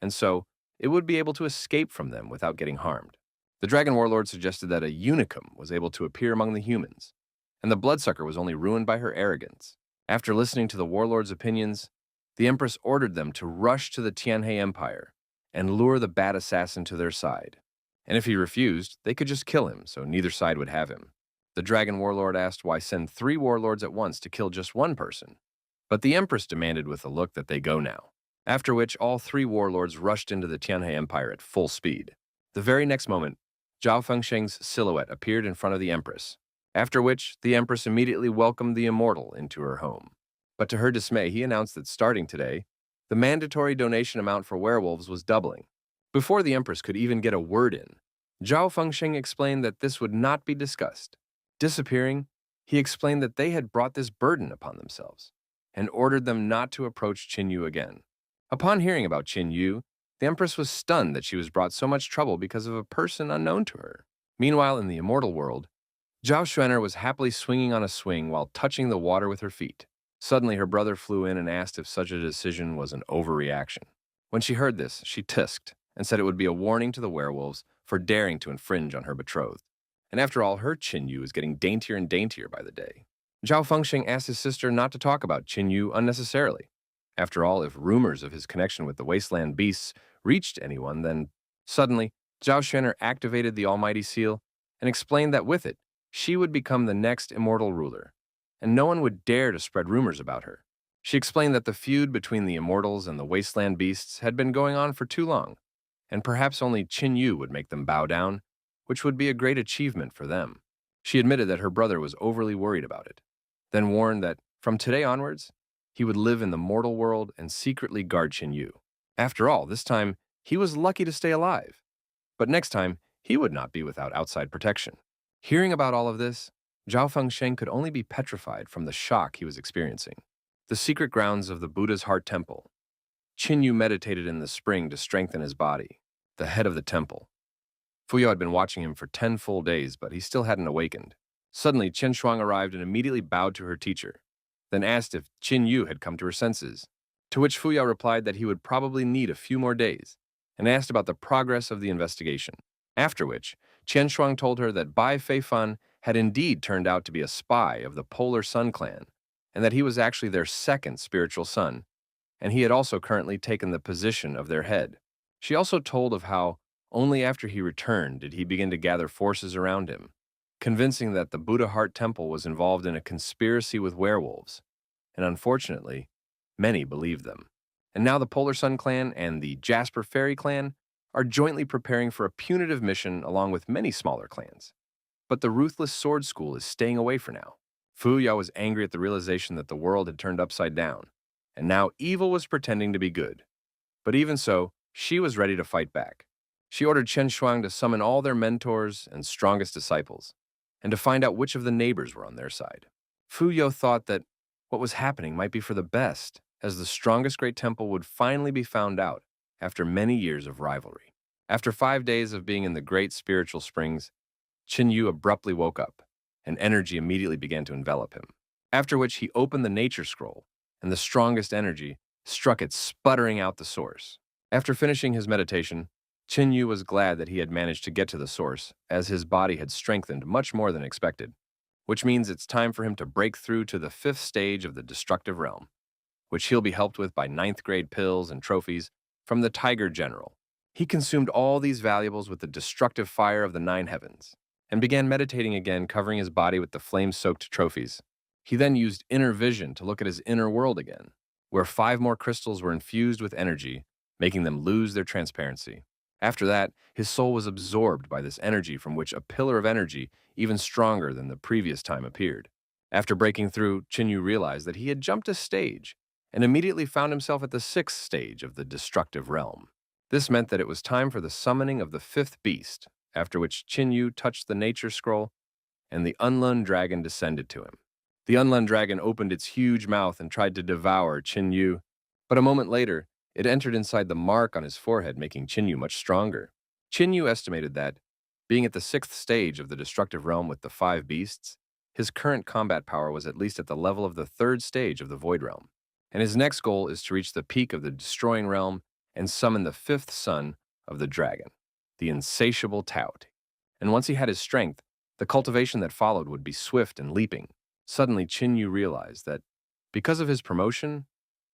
and so it would be able to escape from them without getting harmed. The Dragon Warlord suggested that a unicum was able to appear among the humans, and the Bloodsucker was only ruined by her arrogance. After listening to the Warlord's opinions, the Empress ordered them to rush to the Tianhe Empire and lure the Bat Assassin to their side. And if he refused, they could just kill him, so neither side would have him. The Dragon Warlord asked why send 3 warlords at once to kill just one person, but the Empress demanded with a look that they go now, after which all 3 warlords rushed into the Tianhe Empire at full speed. The very next moment, Zhao Fengsheng's silhouette appeared in front of the Empress, after which the Empress immediately welcomed the immortal into her home. But to her dismay, he announced that starting today, the mandatory donation amount for werewolves was doubling. Before the Empress could even get a word in, Zhao Fengsheng explained that this would not be discussed. Disappearing, he explained that they had brought this burden upon themselves, and ordered them not to approach Qin Yu again. Upon hearing about Qin Yu, the Empress was stunned that she was brought so much trouble because of a person unknown to her. Meanwhile, in the immortal world, Zhao Xuan'er was happily swinging on a swing while touching the water with her feet. Suddenly, her brother flew in and asked if such a decision was an overreaction. When she heard this, she tisked and said it would be a warning to the werewolves for daring to infringe on her betrothed. And after all, her Qin Yu is getting daintier and daintier by the day. Zhao Fengsheng asked his sister not to talk about Qin Yu unnecessarily. After all, if rumors of his connection with the wasteland beasts reached anyone, then suddenly, Zhao Xuan'er activated the Almighty Seal and explained that with it, she would become the next immortal ruler, and no one would dare to spread rumors about her. She explained that the feud between the immortals and the wasteland beasts had been going on for too long, and perhaps only Qin Yu would make them bow down, which would be a great achievement for them. She admitted that her brother was overly worried about it, then warned that from today onwards, he would live in the mortal world and secretly guard Qin Yu. After all, this time, he was lucky to stay alive, but next time, he would not be without outside protection. Hearing about all of this, Zhao Fengsheng could only be petrified from the shock he was experiencing. The secret grounds of the Buddha's heart temple. Qin Yu meditated in the spring to strengthen his body. The head of the temple. Fuyao had been watching him for 10 full days, but he still hadn't awakened. Suddenly, Chen Shuang arrived and immediately bowed to her teacher, then asked if Qin Yu had come to her senses, to which Fuyao replied that he would probably need a few more days, and asked about the progress of the investigation. After which, Chen Shuang told her that Bai Feifan had indeed turned out to be a spy of the Polar Sun clan, and that he was actually their second spiritual son, and he had also currently taken the position of their head. She also told of how only after he returned did he begin to gather forces around him, convincing that the Buddha Heart Temple was involved in a conspiracy with werewolves, and unfortunately, many believed them. And now the Polar Sun clan and the Jasper Fairy clan are jointly preparing for a punitive mission along with many smaller clans. But the Ruthless Sword School is staying away for now. Fu Yao was angry at the realization that the world had turned upside down, and now evil was pretending to be good. But even so, she was ready to fight back. She ordered Chen Shuang to summon all their mentors and strongest disciples, and to find out which of the neighbors were on their side. Fu Yao thought that what was happening might be for the best, as the strongest great temple would finally be found out after many years of rivalry. After 5 days of being in the great spiritual springs, Qin Yu abruptly woke up, and energy immediately began to envelop him. After which he opened the nature scroll, and the strongest energy struck it, sputtering out the source. After finishing his meditation, Qin Yu was glad that he had managed to get to the source, as his body had strengthened much more than expected, which means it's time for him to break through to the 5th stage of the destructive realm, which he'll be helped with by 9th grade pills and trophies from the Tiger General. He consumed all these valuables with the destructive fire of the 9 heavens, and began meditating again, covering his body with the flame-soaked trophies. He then used inner vision to look at his inner world again, where 5 more crystals were infused with energy, making them lose their transparency. After that, his soul was absorbed by this energy, from which a pillar of energy even stronger than the previous time appeared. After breaking through, Qin Yu realized that he had jumped a stage, and immediately found himself at the 6th stage of the destructive realm. This meant that it was time for the summoning of the 5th beast, after which Qin Yu touched the nature scroll, and the unlearned dragon descended to him. The unlearned dragon opened its huge mouth and tried to devour Qin Yu, but a moment later, it entered inside the mark on his forehead, making Qin Yu much stronger. Qin Yu estimated that, being at the 6th stage of the destructive realm with the 5 beasts, his current combat power was at least at the level of the 3rd stage of the Void Realm, and his next goal is to reach the peak of the Destroying Realm and summon the 5th son of the dragon, the insatiable Tout. And once he had his strength, the cultivation that followed would be swift and leaping. Suddenly, Qin Yu realized that, because of his promotion,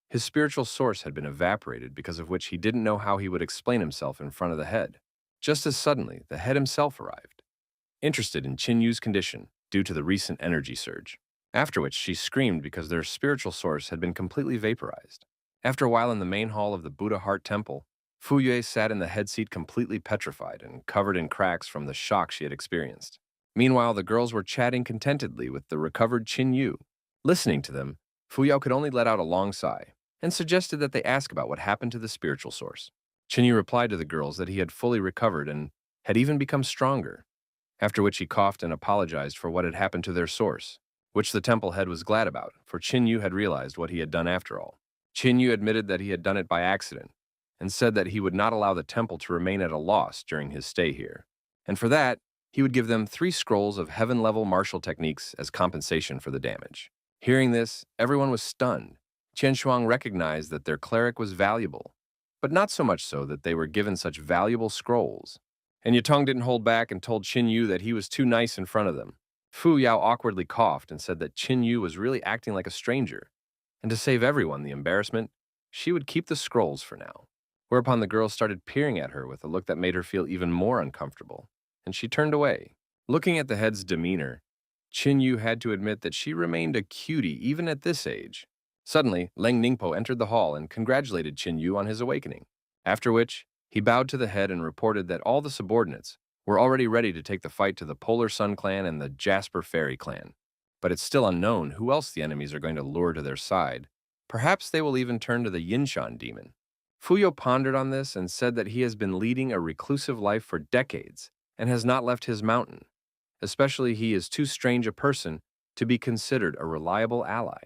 his spiritual source had been evaporated, because of which he didn't know how he would explain himself in front of the head. Just as suddenly, the head himself arrived, interested in Qin Yu's condition due to the recent energy surge. After which she screamed because their spiritual source had been completely vaporized. After a while in the main hall of the Buddha Heart Temple, Fu Yue sat in the head seat completely petrified and covered in cracks from the shock she had experienced. Meanwhile, the girls were chatting contentedly with the recovered Qin Yu. Listening to them, Fu Yao could only let out a long sigh, and suggested that they ask about what happened to the spiritual source. Qin Yu replied to the girls that he had fully recovered and had even become stronger, after which he coughed and apologized for what had happened to their source, which the temple head was glad about, for Qin Yu had realized what he had done after all. Qin Yu admitted that he had done it by accident, and said that he would not allow the temple to remain at a loss during his stay here, and for that, he would give them 3 scrolls of heaven-level martial techniques as compensation for the damage. Hearing this, everyone was stunned. Chen Shuang recognized that their cleric was valuable, but not so much so that they were given such valuable scrolls. And Yatong didn't hold back and told Qin Yu that he was too nice in front of them. Fu Yao awkwardly coughed and said that Qin Yu was really acting like a stranger, and to save everyone the embarrassment, she would keep the scrolls for now. Whereupon the girls started peering at her with a look that made her feel even more uncomfortable, and she turned away. Looking at the head's demeanor, Qin Yu had to admit that she remained a cutie even at this age. Suddenly, Leng Ningpo entered the hall and congratulated Qin Yu on his awakening, after which he bowed to the head and reported that all the subordinates were already ready to take the fight to the Polar Sun clan and the Jasper Fairy clan. But it's still unknown who else the enemies are going to lure to their side. Perhaps they will even turn to the Yinshan demon. Fuyo pondered on this and said that he has been leading a reclusive life for decades and has not left his mountain, especially he is too strange a person to be considered a reliable ally.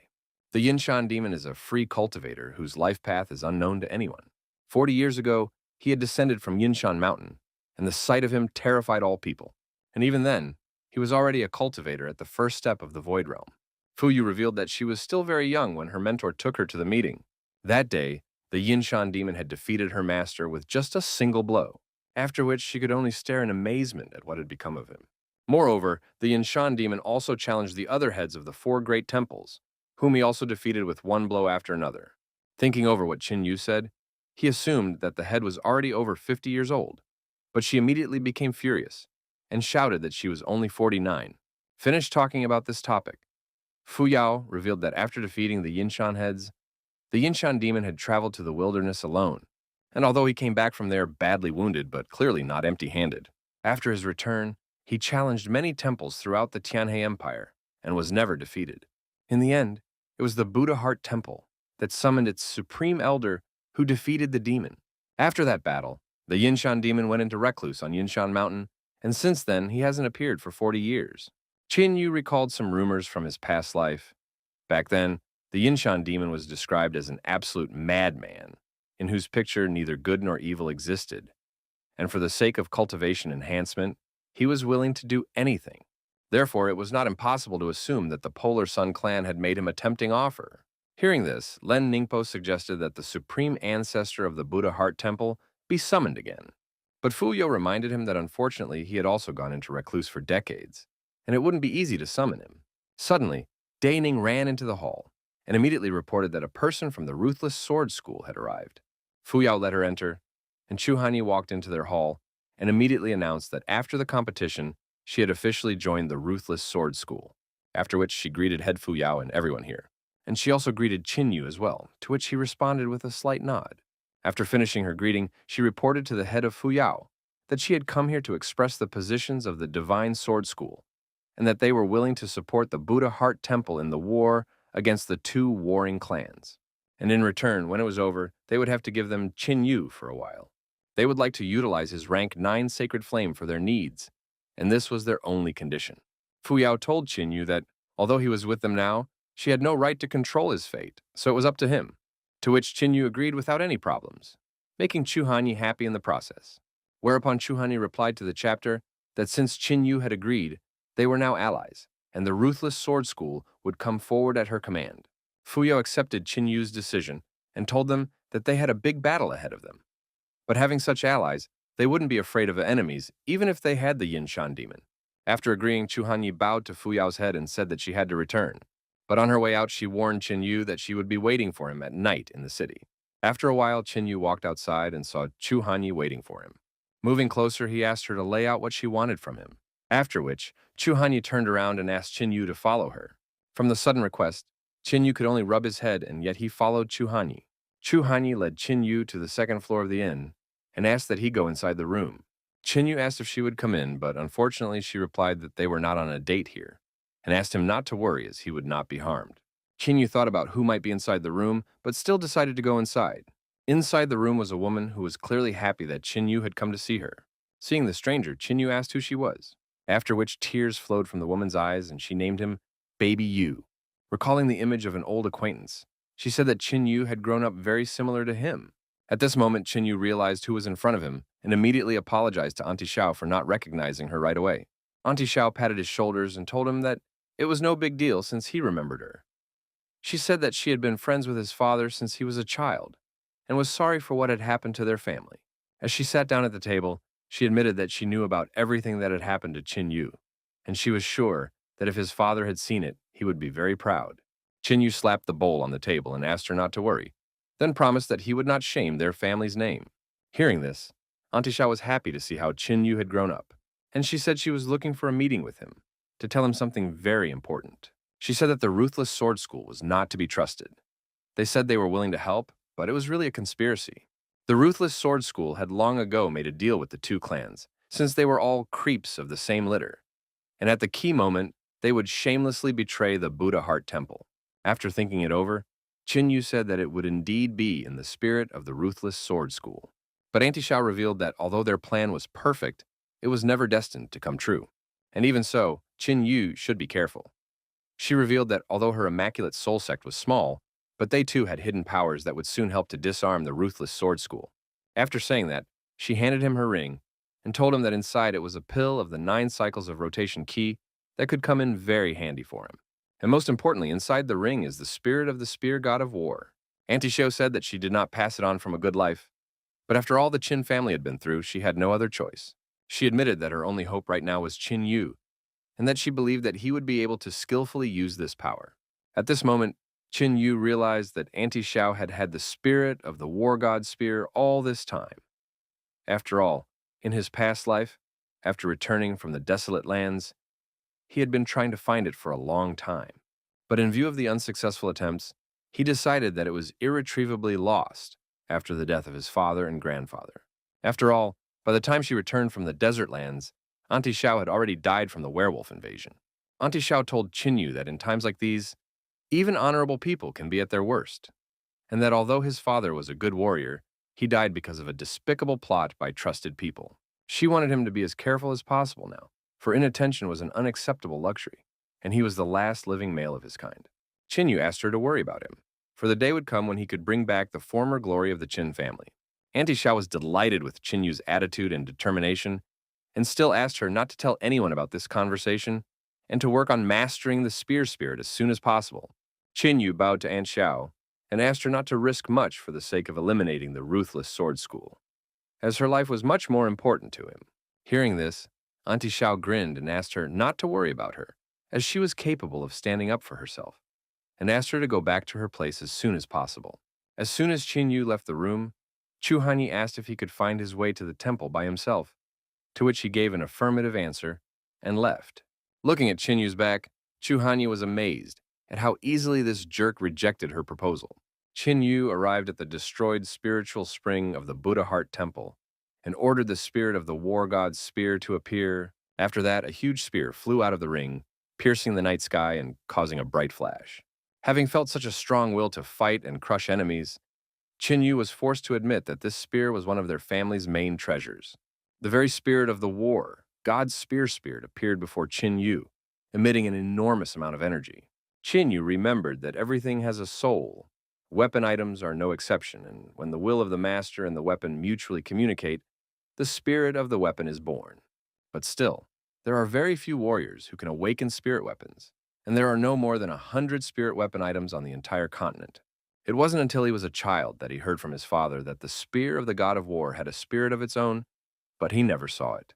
The Yinshan demon is a free cultivator whose life path is unknown to anyone. 40 years ago, he had descended from Yinshan Mountain, and the sight of him terrified all people. And even then, he was already a cultivator at the first step of the Void Realm. Fuyu revealed that she was still very young when her mentor took her to the meeting. That day, the Yinshan demon had defeated her master with just a single blow, after which she could only stare in amazement at what had become of him. Moreover, the Yinshan demon also challenged the other heads of the 4 great temples, whom he also defeated with one blow after another. Thinking over what Qin Yu said, he assumed that the head was already over 50 years old, but she immediately became furious and shouted that she was only 49. Finished talking about this topic, Fu Yao revealed that after defeating the Yinshan heads, the Yinshan demon had traveled to the wilderness alone, and although he came back from there badly wounded but clearly not empty-handed, after his return, he challenged many temples throughout the Tianhe Empire and was never defeated. In the end, it was the Buddha Heart Temple that summoned its supreme elder who defeated the demon. After that battle, the Yinshan demon went into recluse on Yinshan Mountain, and since then he hasn't appeared for 40 years. Qin Yu recalled some rumors from his past life. Back then, the Yinshan demon was described as an absolute madman, in whose picture neither good nor evil existed. And for the sake of cultivation enhancement, he was willing to do anything. Therefore, it was not impossible to assume that the Polar Sun clan had made him a tempting offer. Hearing this, Len Ningpo suggested that the supreme ancestor of the Buddha Heart Temple be summoned again. But Fuyo reminded him that unfortunately he had also gone into recluse for decades, and it wouldn't be easy to summon him. Suddenly, Dai Ning ran into the hall and immediately reported that a person from the Ruthless Sword School had arrived. Fuyao let her enter, and Chu Hanyi walked into their hall and immediately announced that after the competition, she had officially joined the Ruthless Sword School, after which she greeted head Fuyao and everyone here. And she also greeted Qin Yu as well, to which he responded with a slight nod. After finishing her greeting, she reported to the head of Fuyao that she had come here to express the positions of the Divine Sword School, and that they were willing to support the Buddha Heart Temple in the war against the 2 warring clans. And in return, when it was over, they would have to give them Qin Yu for a while. They would like to utilize his rank 9 sacred flame for their needs, and this was their only condition. Fuyao told Qin Yu that, although he was with them now, she had no right to control his fate, so it was up to him, to which Qin Yu agreed without any problems, making Chu Hanyi happy in the process. Whereupon Chu Hanyi replied to the chapter that since Qin Yu had agreed, they were now allies, and the Ruthless Sword School would come forward at her command. Fuyao accepted Qin Yu's decision and told them that they had a big battle ahead of them. But having such allies, they wouldn't be afraid of enemies, even if they had the Yinshan demon. After agreeing, Chu Hanyi bowed to Fuyao's head and said that she had to return. But on her way out, she warned Qin Yu that she would be waiting for him at night in the city. After a while, Qin Yu walked outside and saw Chu Hanyi waiting for him. Moving closer, he asked her to lay out what she wanted from him, after which Chu Hanyi turned around and asked Qin Yu to follow her. From the sudden request, Qin Yu could only rub his head, and yet he followed Chu Hanyi. Chu Hanyi led Qin Yu to the second floor of the inn and asked that he go inside the room. Qin Yu asked if she would come in, but unfortunately she replied that they were not on a date here, and asked him not to worry as he would not be harmed. Qin Yu thought about who might be inside the room, but still decided to go inside. Inside the room was a woman who was clearly happy that Qin Yu had come to see her. Seeing the stranger, Qin Yu asked who she was, after which tears flowed from the woman's eyes and she named him Baby Yu. Recalling the image of an old acquaintance, she said that Qin Yu had grown up very similar to him. At this moment, Qin Yu realized who was in front of him and immediately apologized to Auntie Xiao for not recognizing her right away. Auntie Xiao patted his shoulders and told him that it was no big deal since he remembered her. She said that she had been friends with his father since he was a child and was sorry for what had happened to their family. As she sat down at the table, she admitted that she knew about everything that had happened to Qin Yu, and she was sure that if his father had seen it, he would be very proud. Qin Yu slapped the bowl on the table and asked her not to worry, then promised that he would not shame their family's name. Hearing this, Auntie Xiao was happy to see how Qin Yu had grown up, and she said she was looking for a meeting with him to tell him something very important. She said that the Ruthless Sword School was not to be trusted. They said they were willing to help, but it was really a conspiracy. The Ruthless Sword School had long ago made a deal with the 2 clans, since they were all creeps of the same litter, and at the key moment, they would shamelessly betray the Buddha Heart Temple. After thinking it over, Qin Yu said that it would indeed be in the spirit of the Ruthless Sword School. But Auntie Xiao revealed that although their plan was perfect, it was never destined to come true. And even so, Qin Yu should be careful. She revealed that although her immaculate soul sect was small, but they too had hidden powers that would soon help to disarm the ruthless sword school. After saying that, she handed him her ring and told him that inside it was a pill of the 9 cycles of rotation key that could come in very handy for him. And most importantly, inside the ring is the spirit of the spear god of war. Auntie Shou said that she did not pass it on from a good life, but after all the Qin family had been through, she had no other choice. She admitted that her only hope right now was Qin Yu, and that she believed that he would be able to skillfully use this power. At this moment, Qin Yu realized that Auntie Shou had had the spirit of the war god spear all this time. After all, in his past life, after returning from the desolate lands, he had been trying to find it for a long time. But in view of the unsuccessful attempts, he decided that it was irretrievably lost after the death of his father and grandfather. After all, by the time she returned from the desert lands, Auntie Shou had already died from the werewolf invasion. Auntie Shou told Qin Yu that in times like these, even honorable people can be at their worst, and that although his father was a good warrior, he died because of a despicable plot by trusted people. She wanted him to be as careful as possible now, for inattention was an unacceptable luxury, and he was the last living male of his kind. Qin Yu asked her to worry about him, for the day would come when he could bring back the former glory of the Qin family. Auntie Shou was delighted with Qin Yu's attitude and determination, and still asked her not to tell anyone about this conversation and to work on mastering the spear spirit as soon as possible. Qin Yu bowed to Aunt Shou and asked her not to risk much for the sake of eliminating the ruthless sword school, as her life was much more important to him. Hearing this, Auntie Shou grinned and asked her not to worry about her, as she was capable of standing up for herself, and asked her to go back to her place as soon as possible. As soon as Qin Yu left the room, Chu Hanyi asked if he could find his way to the temple by himself, to which he gave an affirmative answer and left. Looking at Qin Yu's back, Chu Hanyi was amazed at how easily this jerk rejected her proposal. Qin Yu arrived at the destroyed spiritual spring of the Buddha Heart Temple and ordered the spirit of the war god's spear to appear. After that, a huge spear flew out of the ring, piercing the night sky and causing a bright flash. Having felt such a strong will to fight and crush enemies, Qin Yu was forced to admit that this spear was one of their family's main treasures. The very spirit of the war, God's spear spirit, appeared before Qin Yu, emitting an enormous amount of energy. Qin Yu remembered that everything has a soul. Weapon items are no exception, and when the will of the master and the weapon mutually communicate, the spirit of the weapon is born. But still, there are very few warriors who can awaken spirit weapons, and there are no more than 100 spirit weapon items on the entire continent. It wasn't until he was a child that he heard from his father that the spear of the god of war had a spirit of its own, but he never saw it.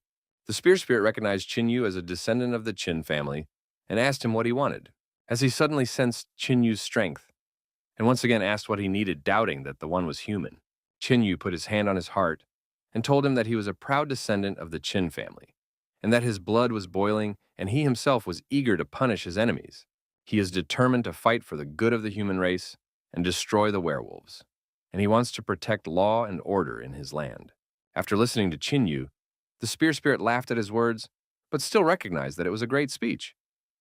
The spear spirit recognized Qin Yu as a descendant of the Qin family and asked him what he wanted, as he suddenly sensed Qin Yu's strength, and once again asked what he needed, doubting that the one was human. Qin Yu put his hand on his heart and told him that he was a proud descendant of the Qin family, and that his blood was boiling and he himself was eager to punish his enemies. He is determined to fight for the good of the human race and destroy the werewolves, and he wants to protect law and order in his land. After listening to Qin Yu, the spear spirit laughed at his words, but still recognized that it was a great speech.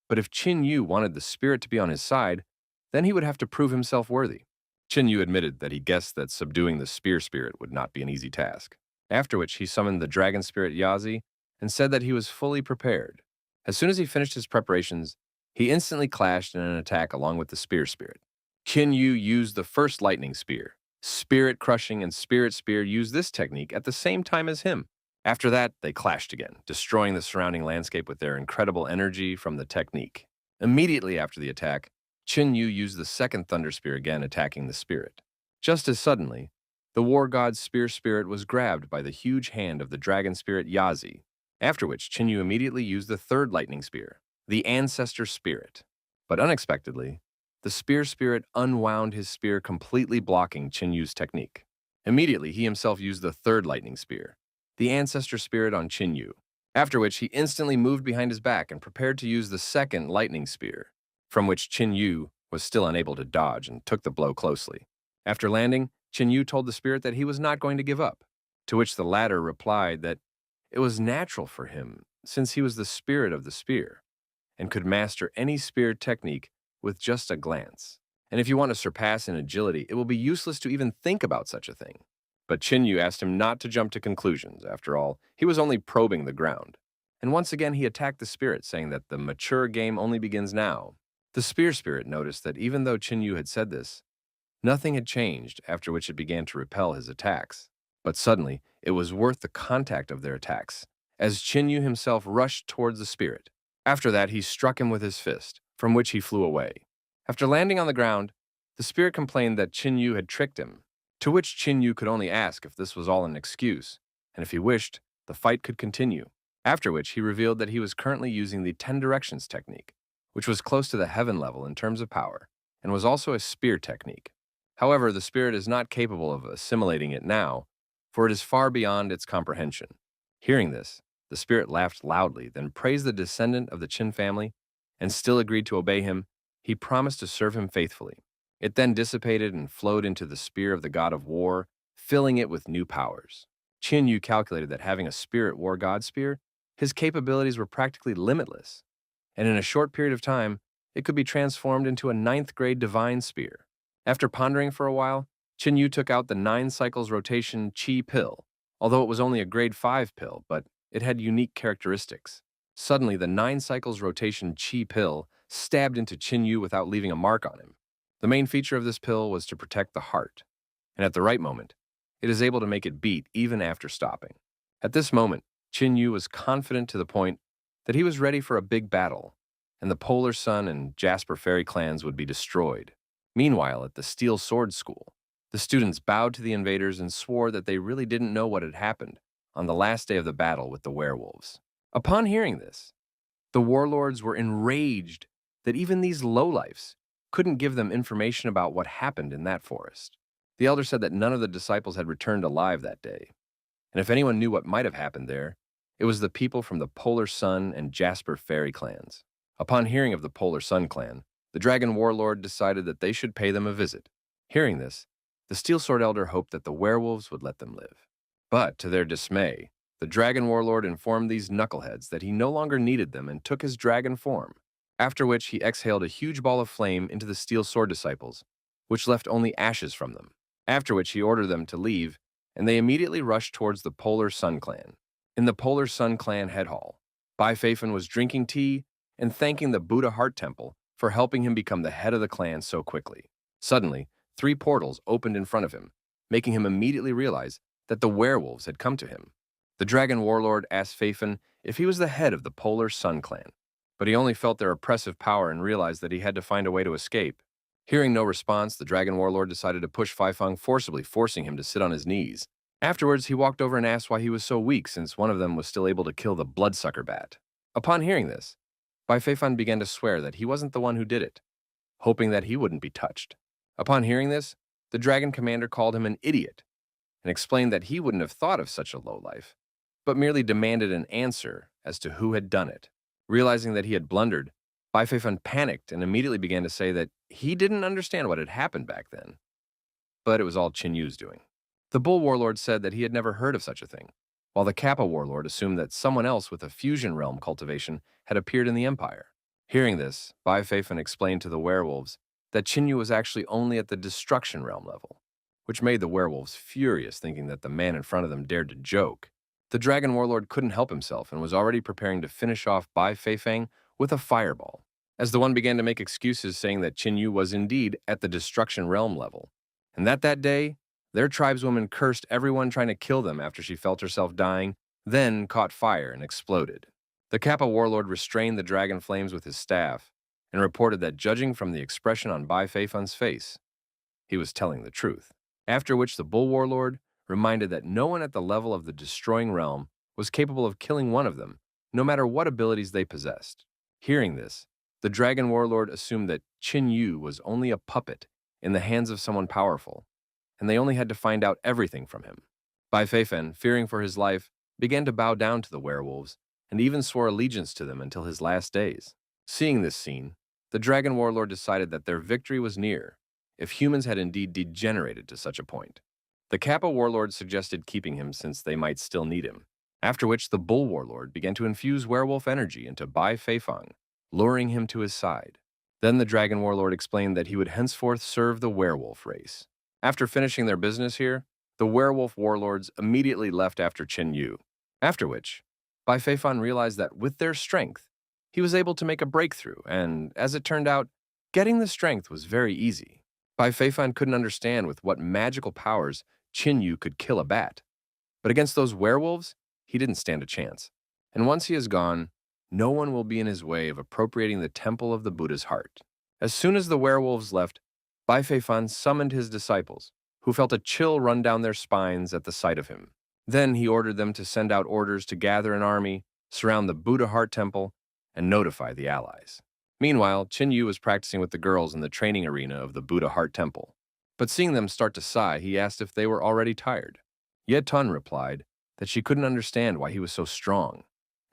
But if Qin Yu wanted the spirit to be on his side, then he would have to prove himself worthy. Qin Yu admitted that he guessed that subduing the spear spirit would not be an easy task, after which he summoned the dragon spirit Yazi and said that he was fully prepared. As soon as he finished his preparations, he instantly clashed in an attack along with the spear spirit. Qin Yu used the first lightning spear. Spirit Crushing and Spirit Spear used this technique at the same time as him. After that, they clashed again, destroying the surrounding landscape with their incredible energy from the technique. Immediately after the attack, Qin Yu used the second Thunder Spear again, attacking the spirit. Just as suddenly, the war god's spear spirit was grabbed by the huge hand of the dragon spirit Yazi, after which Qin Yu immediately used the third lightning spear, the ancestor spirit. But unexpectedly, the spear spirit unwound his spear, completely blocking Qin Yu's technique. Immediately, he himself used the third lightning spear, the ancestor spirit, on Qin Yu, after which he instantly moved behind his back and prepared to use the second lightning spear, from which Qin Yu was still unable to dodge and took the blow closely. After landing, Qin Yu told the spirit that he was not going to give up, to which the latter replied that it was natural for him, since he was the spirit of the spear, and could master any spear technique with just a glance. And if you want to surpass in agility, it will be useless to even think about such a thing. But Qin Yu asked him not to jump to conclusions. After all, he was only probing the ground. and once again he attacked the spirit, saying that the mature game only begins now. The spear spirit noticed that even though Chinyu had said this, nothing had changed, after which it began to repel his attacks. But suddenly, it was worth the contact of their attacks, as Chinyu himself rushed towards the spirit. After that, he struck him with his fist, from which he flew away. After landing on the ground, the spirit complained that Chinyu had tricked him, to which Chinyu could only ask if this was all an excuse, and if he wished, the fight could continue. After which, he revealed that he was currently using the 10 directions technique, which was close to the heaven level in terms of power, and was also a spear technique. However, the spirit is not capable of assimilating it now, for it is far beyond its comprehension. Hearing this, the spirit laughed loudly, then praised the descendant of the Qin family, and still agreed to obey him. He promised to serve him faithfully. It then dissipated and flowed into the spear of the god of war, filling it with new powers. Qin Yu calculated that having a spirit war god spear, his capabilities were practically limitless, and in a short period of time, it could be transformed into a 9th grade divine spear. After pondering for a while, Qin Yu took out the 9 cycles rotation Qi pill, although it was only a grade 5 pill, but it had unique characteristics. Suddenly, the 9 cycles rotation Qi pill stabbed into Qin Yu without leaving a mark on him. The main feature of this pill was to protect the heart, and at the right moment, it is able to make it beat even after stopping. At this moment, Qin Yu was confident to the point that he was ready for a big battle, and the Polar Sun and Jasper Fairy clans would be destroyed. Meanwhile, at the Steel Sword School, the students bowed to the invaders and swore that they really didn't know what had happened on the last day of the battle with the werewolves. Upon hearing this, the warlords were enraged that even these lowlifes couldn't give them information about what happened in that forest. The elder said that none of the disciples had returned alive that day, and if anyone knew what might have happened there, it was the people from the Polar Sun and Jasper Fairy clans. Upon hearing of the Polar Sun clan, the Dragon Warlord decided that they should pay them a visit. Hearing this, the Steel Sword Elder hoped that the werewolves would let them live. But, to their dismay, the Dragon Warlord informed these knuckleheads that he no longer needed them and took his dragon form, after which he exhaled a huge ball of flame into the Steel Sword disciples, which left only ashes from them, after which he ordered them to leave, and they immediately rushed towards the Polar Sun clan. In the Polar Sun clan head hall, Bai Feifan was drinking tea and thanking the Buddha Heart Temple for helping him become the head of the clan so quickly. Suddenly, 3 portals opened in front of him, making him immediately realize that the werewolves had come to him. The Dragon Warlord asked Feifan if he was the head of the Polar Sun clan, but he only felt their oppressive power and realized that he had to find a way to escape. Hearing no response, the Dragon Warlord decided to push Feifan forcibly, forcing him to sit on his knees. Afterwards, he walked over and asked why he was so weak, since one of them was still able to kill the bloodsucker bat. Upon hearing this, Bai Feifan began to swear that he wasn't the one who did it, hoping that he wouldn't be touched. Upon hearing this, the dragon commander called him an idiot and explained that he wouldn't have thought of such a lowlife, but merely demanded an answer as to who had done it. Realizing that he had blundered, Bai Feifan panicked and immediately began to say that he didn't understand what had happened back then, but it was all Qin Yu's doing. The Bull Warlord said that he had never heard of such a thing, while the Kappa Warlord assumed that someone else with a fusion realm cultivation had appeared in the Empire. Hearing this, Bai Feifan explained to the werewolves that Qin Yu was actually only at the destruction realm level, which made the werewolves furious, thinking that the man in front of them dared to joke. The Dragon Warlord couldn't help himself and was already preparing to finish off Bai Feifan with a fireball, as the one began to make excuses saying that Qin Yu was indeed at the destruction realm level, and that day, their tribeswoman cursed everyone trying to kill them after she felt herself dying, then caught fire and exploded. The Kappa Warlord restrained the dragon flames with his staff and reported that, judging from the expression on Bai Feifan's face, he was telling the truth. After which the Bull Warlord reminded that no one at the level of the destroying realm was capable of killing one of them, no matter what abilities they possessed. Hearing this, the Dragon Warlord assumed that Qin Yu was only a puppet in the hands of someone powerful, and they only had to find out everything from him. Bai Feifan, fearing for his life, began to bow down to the werewolves and even swore allegiance to them until his last days. Seeing this scene, the Dragon Warlord decided that their victory was near, if humans had indeed degenerated to such a point. The Kappa Warlord suggested keeping him since they might still need him, after which the Bull Warlord began to infuse werewolf energy into Bai Feifan, luring him to his side. Then the Dragon Warlord explained that he would henceforth serve the werewolf race. After finishing their business here, the werewolf warlords immediately left after Qin Yu, after which Bai Feifan realized that with their strength, he was able to make a breakthrough, and as it turned out, getting the strength was very easy. Bai Feifan couldn't understand with what magical powers Qin Yu could kill a bat. But against those werewolves, he didn't stand a chance. And once he is gone, no one will be in his way of appropriating the temple of the Buddha's heart. As soon as the werewolves left, Bai Feifan summoned his disciples, who felt a chill run down their spines at the sight of him. Then he ordered them to send out orders to gather an army, surround the Buddha Heart Temple, and notify the allies. Meanwhile, Qin Yu was practicing with the girls in the training arena of the Buddha Heart Temple. But seeing them start to sigh, he asked if they were already tired. Ye Tun replied that she couldn't understand why he was so strong,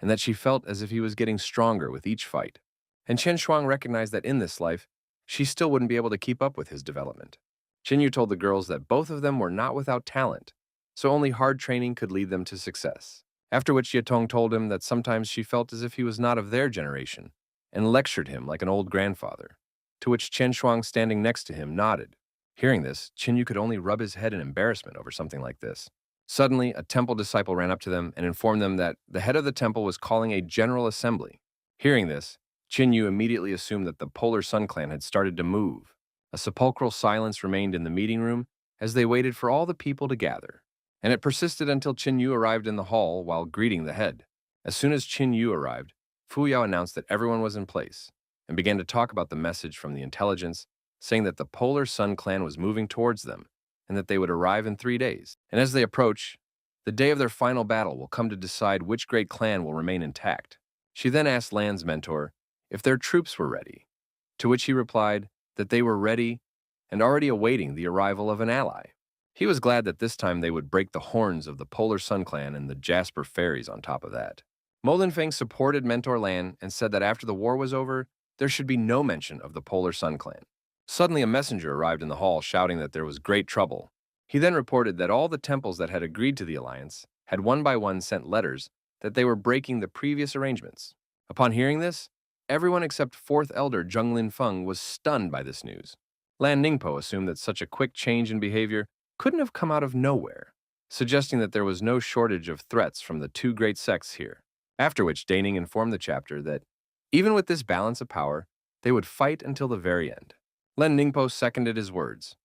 and that she felt as if he was getting stronger with each fight. And Chen Shuang recognized that in this life, she still wouldn't be able to keep up with his development. Qin Yu told the girls that both of them were not without talent, so only hard training could lead them to success. After which Ye Tong told him that sometimes she felt as if he was not of their generation, and lectured him like an old grandfather, to which Chen Shuang, standing next to him, nodded. Hearing this, Qin Yu could only rub his head in embarrassment over something like this. Suddenly, a temple disciple ran up to them and informed them that the head of the temple was calling a general assembly. Hearing this, Qin Yu immediately assumed that the Polar Sun Clan had started to move. A sepulchral silence remained in the meeting room as they waited for all the people to gather, and it persisted until Qin Yu arrived in the hall while greeting the head. As soon as Qin Yu arrived, Fu Yao announced that everyone was in place and began to talk about the message from the intelligence, saying that the Polar Sun Clan was moving towards them and that they would arrive in 3 days. And as they approach, the day of their final battle will come to decide which great clan will remain intact. She then asked Lan's mentor if their troops were ready, to which he replied that they were ready and already awaiting the arrival of an ally. He was glad that this time they would break the horns of the Polar Sun Clan and the Jasper Fairies on top of that. Mo Linfeng supported Mentor Lan and said that after the war was over, there should be no mention of the Polar Sun Clan. Suddenly, a messenger arrived in the hall shouting that there was great trouble. He then reported that all the temples that had agreed to the alliance had one by one sent letters that they were breaking the previous arrangements. Upon hearing this, everyone except 4th Elder Zheng Linfeng was stunned by this news. Lan Ningpo assumed that such a quick change in behavior couldn't have come out of nowhere, suggesting that there was no shortage of threats from the two great sects here. After which Daning informed the chapter that, even with this balance of power, they would fight until the very end. Len Ningpo seconded his words,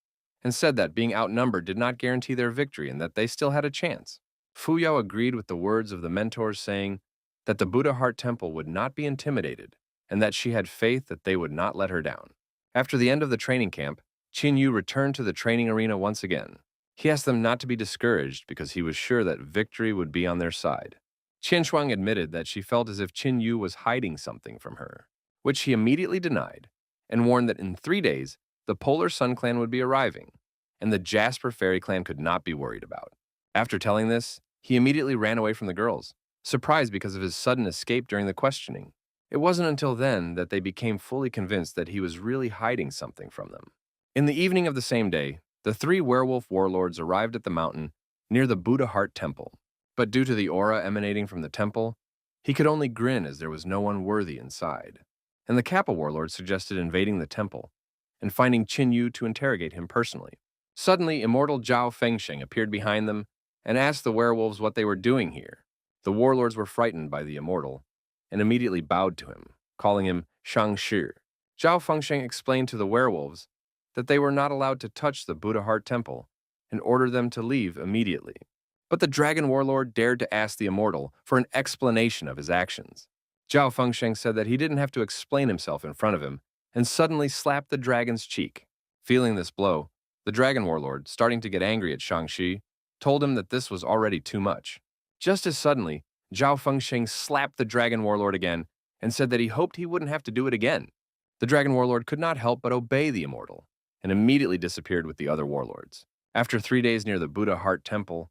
and said that being outnumbered did not guarantee their victory and that they still had a chance. Fu Yao agreed with the words of the mentors, saying that the Buddha Heart Temple would not be intimidated and that she had faith that they would not let her down. After the end of the training camp, Qin Yu returned to the training arena once again. He asked them not to be discouraged because he was sure that victory would be on their side. Qian Shuang admitted that she felt as if Qin Yu was hiding something from her, which he immediately denied, and warned that in 3 days, the Polar Sun Clan would be arriving, and the Jasper Fairy Clan could not be worried about. After telling this, he immediately ran away from the girls, surprised because of his sudden escape during the questioning. It wasn't until then that they became fully convinced that he was really hiding something from them. In the evening of the same day, the 3 werewolf warlords arrived at the mountain near the Buddha Heart Temple, but due to the aura emanating from the temple, he could only grin as there was no one worthy inside. And the Kappa warlord suggested invading the temple and finding Qin Yu to interrogate him personally. Suddenly, immortal Zhao Fengsheng appeared behind them and asked the werewolves what they were doing here. The warlords were frightened by the immortal and immediately bowed to him, calling him Shang Shi. Zhao Fengsheng explained to the werewolves that they were not allowed to touch the Buddha Heart Temple and ordered them to leave immediately. But the dragon warlord dared to ask the immortal for an explanation of his actions. Zhao Fengsheng said that he didn't have to explain himself in front of him and suddenly slapped the dragon's cheek. Feeling this blow, the dragon warlord, starting to get angry at Shang-Chi, told him that this was already too much. Just as suddenly, Zhao Fengsheng slapped the dragon warlord again and said that he hoped he wouldn't have to do it again. The dragon warlord could not help but obey the immortal and immediately disappeared with the other warlords. After 3 days near the Buddha Heart Temple,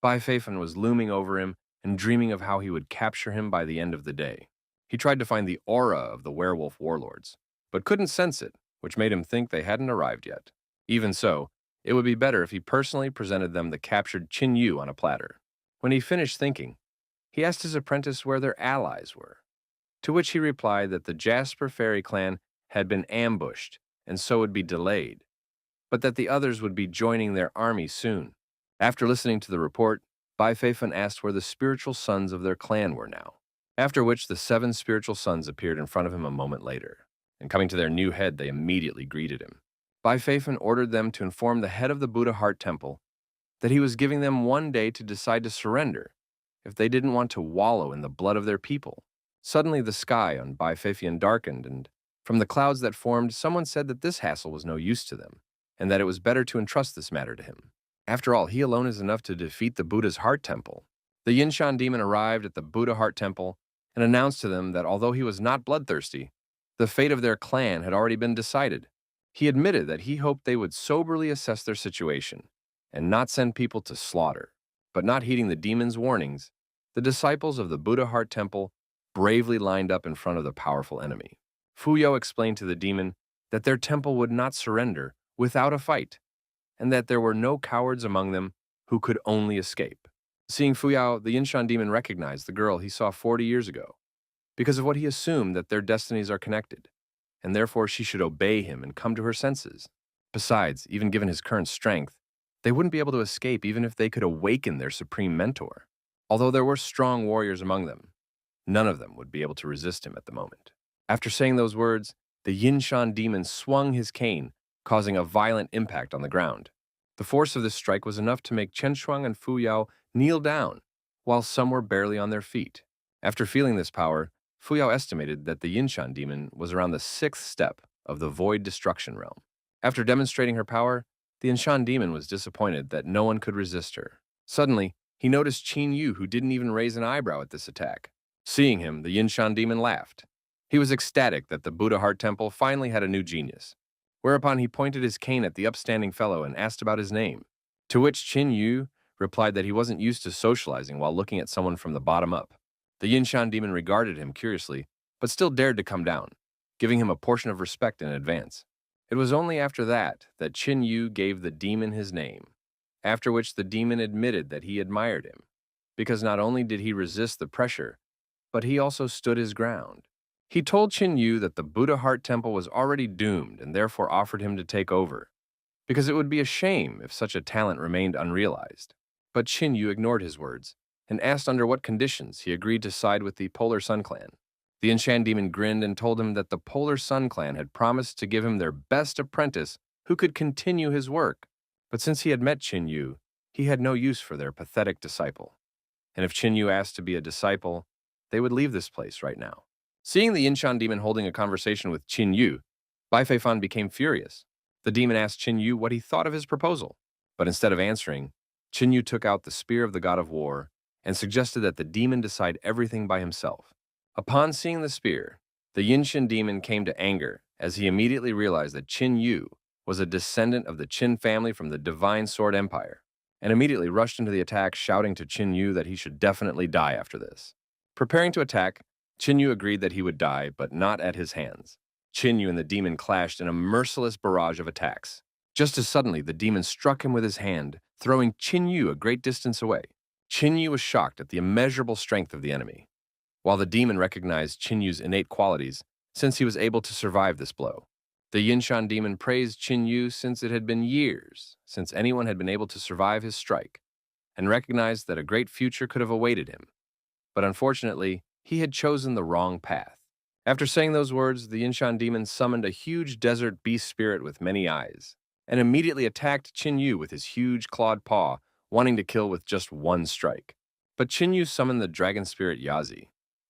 Bai Feifan was looming over him and dreaming of how he would capture him by the end of the day. He tried to find the aura of the werewolf warlords, but couldn't sense it, which made him think they hadn't arrived yet. Even so, it would be better if he personally presented them the captured Qin Yu on a platter. When he finished thinking, he asked his apprentice where their allies were, to which he replied that the Jasper Fairy Clan had been ambushed and so would be delayed, but that the others would be joining their army soon. After listening to the report, Bai Feifan asked where the spiritual sons of their clan were now. After which the 7 spiritual sons appeared in front of him a moment later, and coming to their new head, they immediately greeted him. Bai Feifan ordered them to inform the head of the Buddha Heart Temple that he was giving them 1 day to decide to surrender if they didn't want to wallow in the blood of their people. Suddenly the sky on Bai Feifian darkened, and from the clouds that formed, someone said that this hassle was no use to them, and that it was better to entrust this matter to him. After all, he alone is enough to defeat the Buddha's Heart Temple. The Yinshan demon arrived at the Buddha Heart Temple and announced to them that although he was not bloodthirsty, the fate of their clan had already been decided. He admitted that he hoped they would soberly assess their situation and not send people to slaughter. But not heeding the demon's warnings, the disciples of the Buddha Heart Temple bravely lined up in front of the powerful enemy. Fuyao explained to the demon that their temple would not surrender without a fight, and that there were no cowards among them who could only escape. Seeing Fuyao, the Yinshan demon recognized the girl he saw 40 years ago, because of what he assumed that their destinies are connected, and therefore she should obey him and come to her senses. Besides, even given his current strength, they wouldn't be able to escape even if they could awaken their supreme mentor. Although there were strong warriors among them, none of them would be able to resist him at the moment. After saying those words, the Yinshan demon swung his cane, causing a violent impact on the ground. The force of this strike was enough to make Chen Shuang and Fu Yao kneel down, while some were barely on their feet. After feeling this power, Fu Yao estimated that the Yinshan demon was around the 6th step of the Void Destruction realm. After demonstrating her power, the Yinshan demon was disappointed that no one could resist her. Suddenly, he noticed Qin Yu, who didn't even raise an eyebrow at this attack. Seeing him, the Yinshan demon laughed. He was ecstatic that the Buddha Heart Temple finally had a new genius, whereupon he pointed his cane at the upstanding fellow and asked about his name, to which Qin Yu replied that he wasn't used to socializing while looking at someone from the bottom up. The Yinshan demon regarded him curiously, but still dared to come down, giving him a portion of respect in advance. It was only after that Qin Yu gave the demon his name, after which the demon admitted that he admired him, because not only did he resist the pressure, but he also stood his ground. He told Qin Yu that the Buddha Heart Temple was already doomed and therefore offered him to take over, because it would be a shame if such a talent remained unrealized. But Qin Yu ignored his words and asked under what conditions he agreed to side with the Polar Sun Clan. The Yinshan demon grinned and told him that the Polar Sun Clan had promised to give him their best apprentice who could continue his work. But since he had met Qin Yu, he had no use for their pathetic disciple. And if Qin Yu asked to be a disciple, they would leave this place right now. Seeing the Yinshan demon holding a conversation with Qin Yu, Bai Feifan became furious. The demon asked Qin Yu what he thought of his proposal, but instead of answering, Qin Yu took out the spear of the god of war and suggested that the demon decide everything by himself. Upon seeing the spear, the Yinshan demon came to anger as he immediately realized that Qin Yu was a descendant of the Qin family from the Divine Sword Empire, and immediately rushed into the attack, shouting to Qin Yu that he should definitely die after this. Preparing to attack, Qin Yu agreed that he would die, but not at his hands. Qin Yu and the demon clashed in a merciless barrage of attacks. Just as suddenly, the demon struck him with his hand, throwing Qin Yu a great distance away. Qin Yu was shocked at the immeasurable strength of the enemy, while the demon recognized Qin Yu's innate qualities, since he was able to survive this blow. The Yinshan demon praised Qin Yu since it had been years since anyone had been able to survive his strike, and recognized that a great future could have awaited him. But unfortunately, he had chosen the wrong path. After saying those words, the Yinshan demon summoned a huge desert beast spirit with many eyes, and immediately attacked Qin Yu with his huge clawed paw, wanting to kill with just one strike. But Qin Yu summoned the dragon spirit Yazi,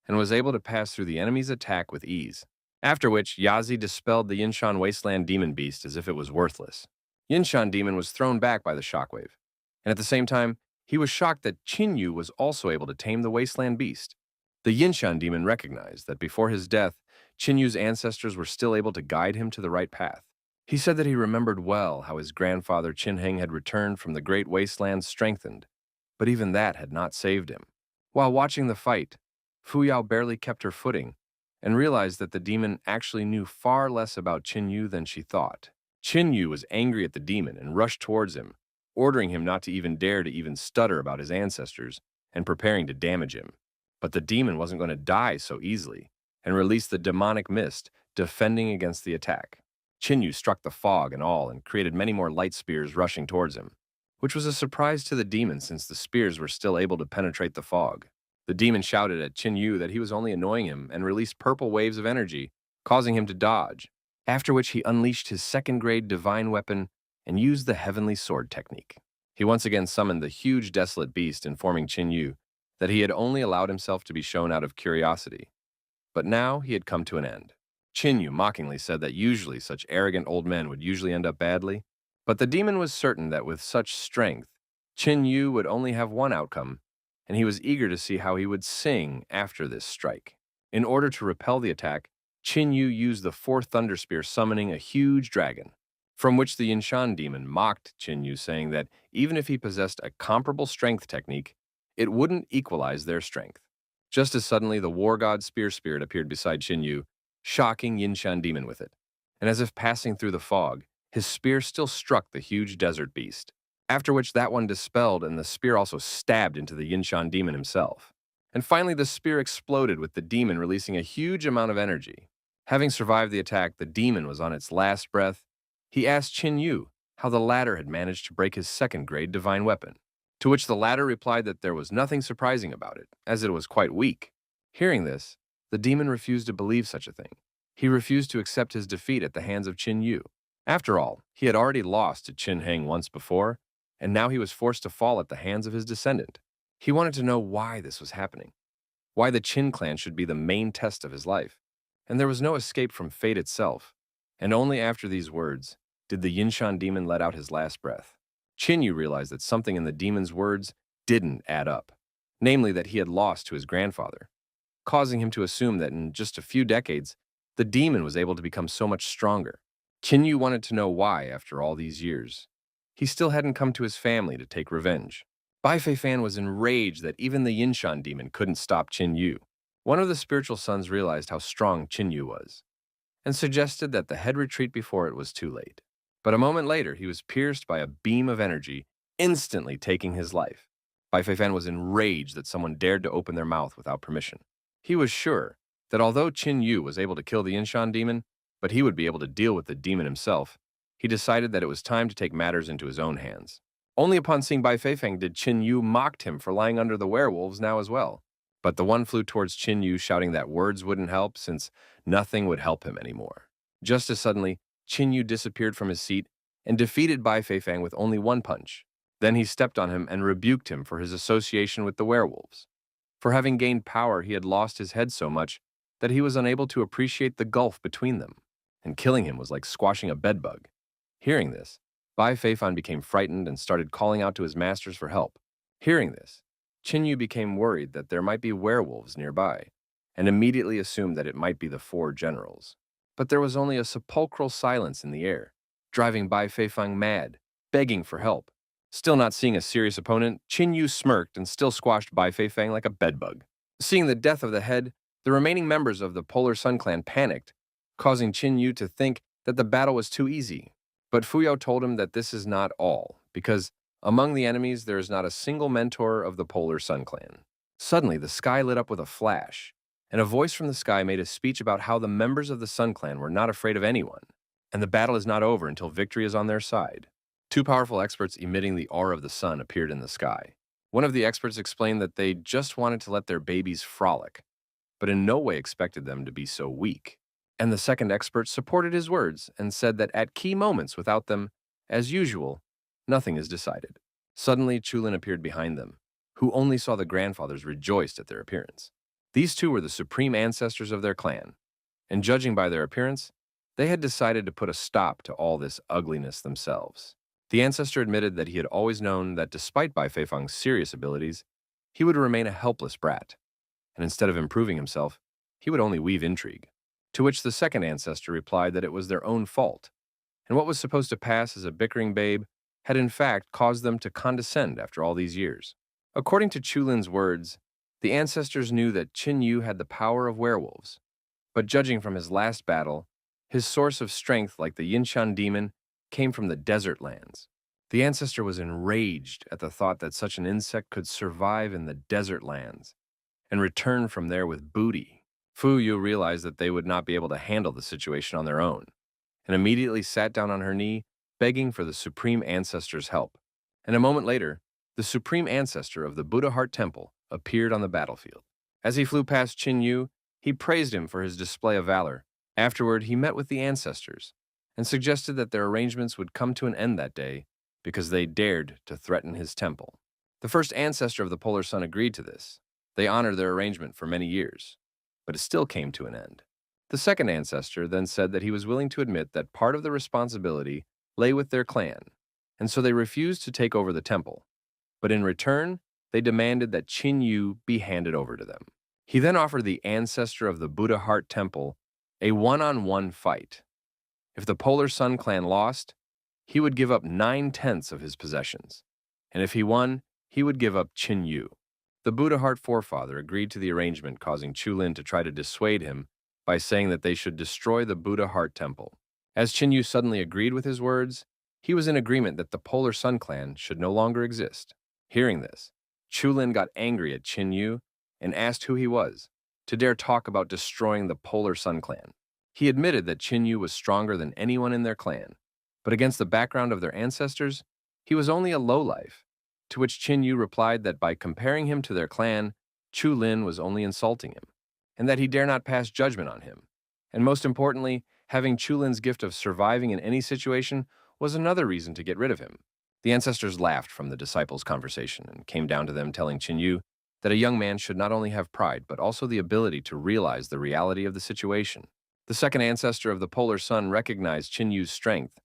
and was able to pass through the enemy's attack with ease, after which Yazi dispelled the Yinshan wasteland demon beast as if it was worthless. Yinshan demon was thrown back by the shockwave, and at the same time, he was shocked that Qin Yu was also able to tame the wasteland beast. The Yinshan demon recognized that before his death, Qin Yu's ancestors were still able to guide him to the right path. He said that he remembered well how his grandfather Qin Heng had returned from the great wastelands strengthened, but even that had not saved him. While watching the fight, Fu Yao barely kept her footing and realized that the demon actually knew far less about Qin Yu than she thought. Qin Yu was angry at the demon and rushed towards him, ordering him not to even dare to even stutter about his ancestors and preparing to damage him. But the demon wasn't going to die so easily and released the demonic mist, defending against the attack. Qin Yu struck the fog and all and created many more light spears rushing towards him. which was a surprise to the demon since the spears were still able to penetrate the fog. The demon shouted at Qin Yu that he was only annoying him and released purple waves of energy, causing him to dodge, after which he unleashed his second-grade divine weapon and used the heavenly sword technique. He once again summoned the huge desolate beast, informing Qin Yu that he had only allowed himself to be shown out of curiosity. But now he had come to an end. Qin Yu mockingly said that usually such arrogant old men would usually end up badly, but the demon was certain that with such strength, Qin Yu would only have one outcome, and he was eager to see how he would sing after this strike. In order to repel the attack, Qin Yu used the fourth thunder spear, summoning a huge dragon, from which the Yinshan demon mocked Qin Yu, saying that even if he possessed a comparable strength technique, it wouldn't equalize their strength. Just as suddenly, the war god Spear Spirit appeared beside Qin Yu, shocking Yinshan demon with it. And as if passing through the fog, his spear still struck the huge desert beast, after which that one dispelled and the spear also stabbed into the Yinshan demon himself. And finally, the spear exploded with the demon releasing a huge amount of energy. Having survived the attack, the demon was on its last breath. He asked Qin Yu how the latter had managed to break his second-grade divine weapon, to which the latter replied that there was nothing surprising about it, as it was quite weak. Hearing this, the demon refused to believe such a thing. He refused to accept his defeat at the hands of Qin Yu. After all, he had already lost to Qin Heng once before, and now he was forced to fall at the hands of his descendant. He wanted to know why this was happening, why the Qin clan should be the main test of his life. And there was no escape from fate itself. And only after these words did the Yinshan demon let out his last breath. Qin Yu realized that something in the demon's words didn't add up, namely that he had lost to his grandfather, causing him to assume that in just a few decades, the demon was able to become so much stronger. Qin Yu wanted to know why after all these years. He still hadn't come to his family to take revenge. Bai Fei Fan was enraged that even the Yinshan demon couldn't stop Qin Yu. One of the spiritual sons realized how strong Qin Yu was, and suggested that the head retreat before it was too late. But a moment later, he was pierced by a beam of energy, instantly taking his life. Bai Fei Fan was enraged that someone dared to open their mouth without permission. He was sure that although Qin Yu was able to kill the Yinshan demon, but he would be able to deal with the demon himself, he decided that it was time to take matters into his own hands. Only upon seeing Bai Feifeng did Qin Yu mocked him for lying under the werewolves now as well. But the one flew towards Qin Yu, shouting that words wouldn't help since nothing would help him anymore. Just as suddenly, Qin Yu disappeared from his seat and defeated Bai Feifeng with only one punch. Then he stepped on him and rebuked him for his association with the werewolves. For having gained power, he had lost his head so much that he was unable to appreciate the gulf between them, and killing him was like squashing a bedbug. Hearing this, Bai Feifan became frightened and started calling out to his masters for help. Hearing this, Qin Yu became worried that there might be werewolves nearby, and immediately assumed that it might be the four generals. But there was only a sepulchral silence in the air, driving Bai Feifang mad, begging for help. Still not seeing a serious opponent, Qin Yu smirked and still squashed Bai Feifang like a bedbug. Seeing the death of the head, the remaining members of the Polar Sun clan panicked, causing Qin Yu to think that the battle was too easy. But Fuyao told him that this is not all, because among the enemies there is not a single mentor of the Polar Sun clan. Suddenly, the sky lit up with a flash, and a voice from the sky made a speech about how the members of the Sun clan were not afraid of anyone, and the battle is not over until victory is on their side. Two powerful experts emitting the aura of the sun appeared in the sky. One of the experts explained that they just wanted to let their babies frolic, but in no way expected them to be so weak. And the second expert supported his words and said that at key moments without them, as usual, nothing is decided. Suddenly, Chulin appeared behind them, who only saw the grandfathers rejoiced at their appearance. These two were the supreme ancestors of their clan, and judging by their appearance, they had decided to put a stop to all this ugliness themselves. The ancestor admitted that he had always known that despite Bai Feifang's serious abilities, he would remain a helpless brat, and instead of improving himself, he would only weave intrigue. To which the second ancestor replied that it was their own fault, and what was supposed to pass as a bickering babe had in fact caused them to condescend after all these years. According to Chulin's words, the ancestors knew that Qin Yu had the power of werewolves, but judging from his last battle, his source of strength, like the Yinshan demon, came from the desert lands. The ancestor was enraged at the thought that such an insect could survive in the desert lands and return from there with booty. Fu Yu realized that they would not be able to handle the situation on their own, and immediately sat down on her knee, begging for the supreme ancestor's help. And a moment later, the supreme ancestor of the Buddha Heart Temple appeared on the battlefield. As he flew past Qin Yu, he praised him for his display of valor. Afterward, he met with the ancestors and suggested that their arrangements would come to an end that day because they dared to threaten his temple. The first ancestor of the Polar Sun agreed to this. They honored their arrangement for many years, but it still came to an end. The second ancestor then said that he was willing to admit that part of the responsibility lay with their clan, and so they refused to take over the temple. But in return, they demanded that Qin Yu be handed over to them. He then offered the ancestor of the Buddha Heart Temple a one-on-one fight. If the Polar Sun clan lost, he would give up 9/10 of his possessions, and if he won, he would give up Qin Yu. The Buddha Heart forefather agreed to the arrangement, causing Chulin to try to dissuade him by saying that they should destroy the Buddha Heart Temple. As Qin Yu suddenly agreed with his words, he was in agreement that the Polar Sun clan should no longer exist. Hearing this, Chulin got angry at Qin Yu and asked who he was to dare talk about destroying the Polar Sun clan. He admitted that Qin Yu was stronger than anyone in their clan, but against the background of their ancestors, he was only a lowlife, to which Qin Yu replied that by comparing him to their clan, Chu Lin was only insulting him, and that he dare not pass judgment on him. And most importantly, having Chu Lin's gift of surviving in any situation was another reason to get rid of him. The ancestors laughed from the disciples' conversation and came down to them telling Qin Yu that a young man should not only have pride, but also the ability to realize the reality of the situation. The second ancestor of the Polar Sun recognized Qin Yu's strength,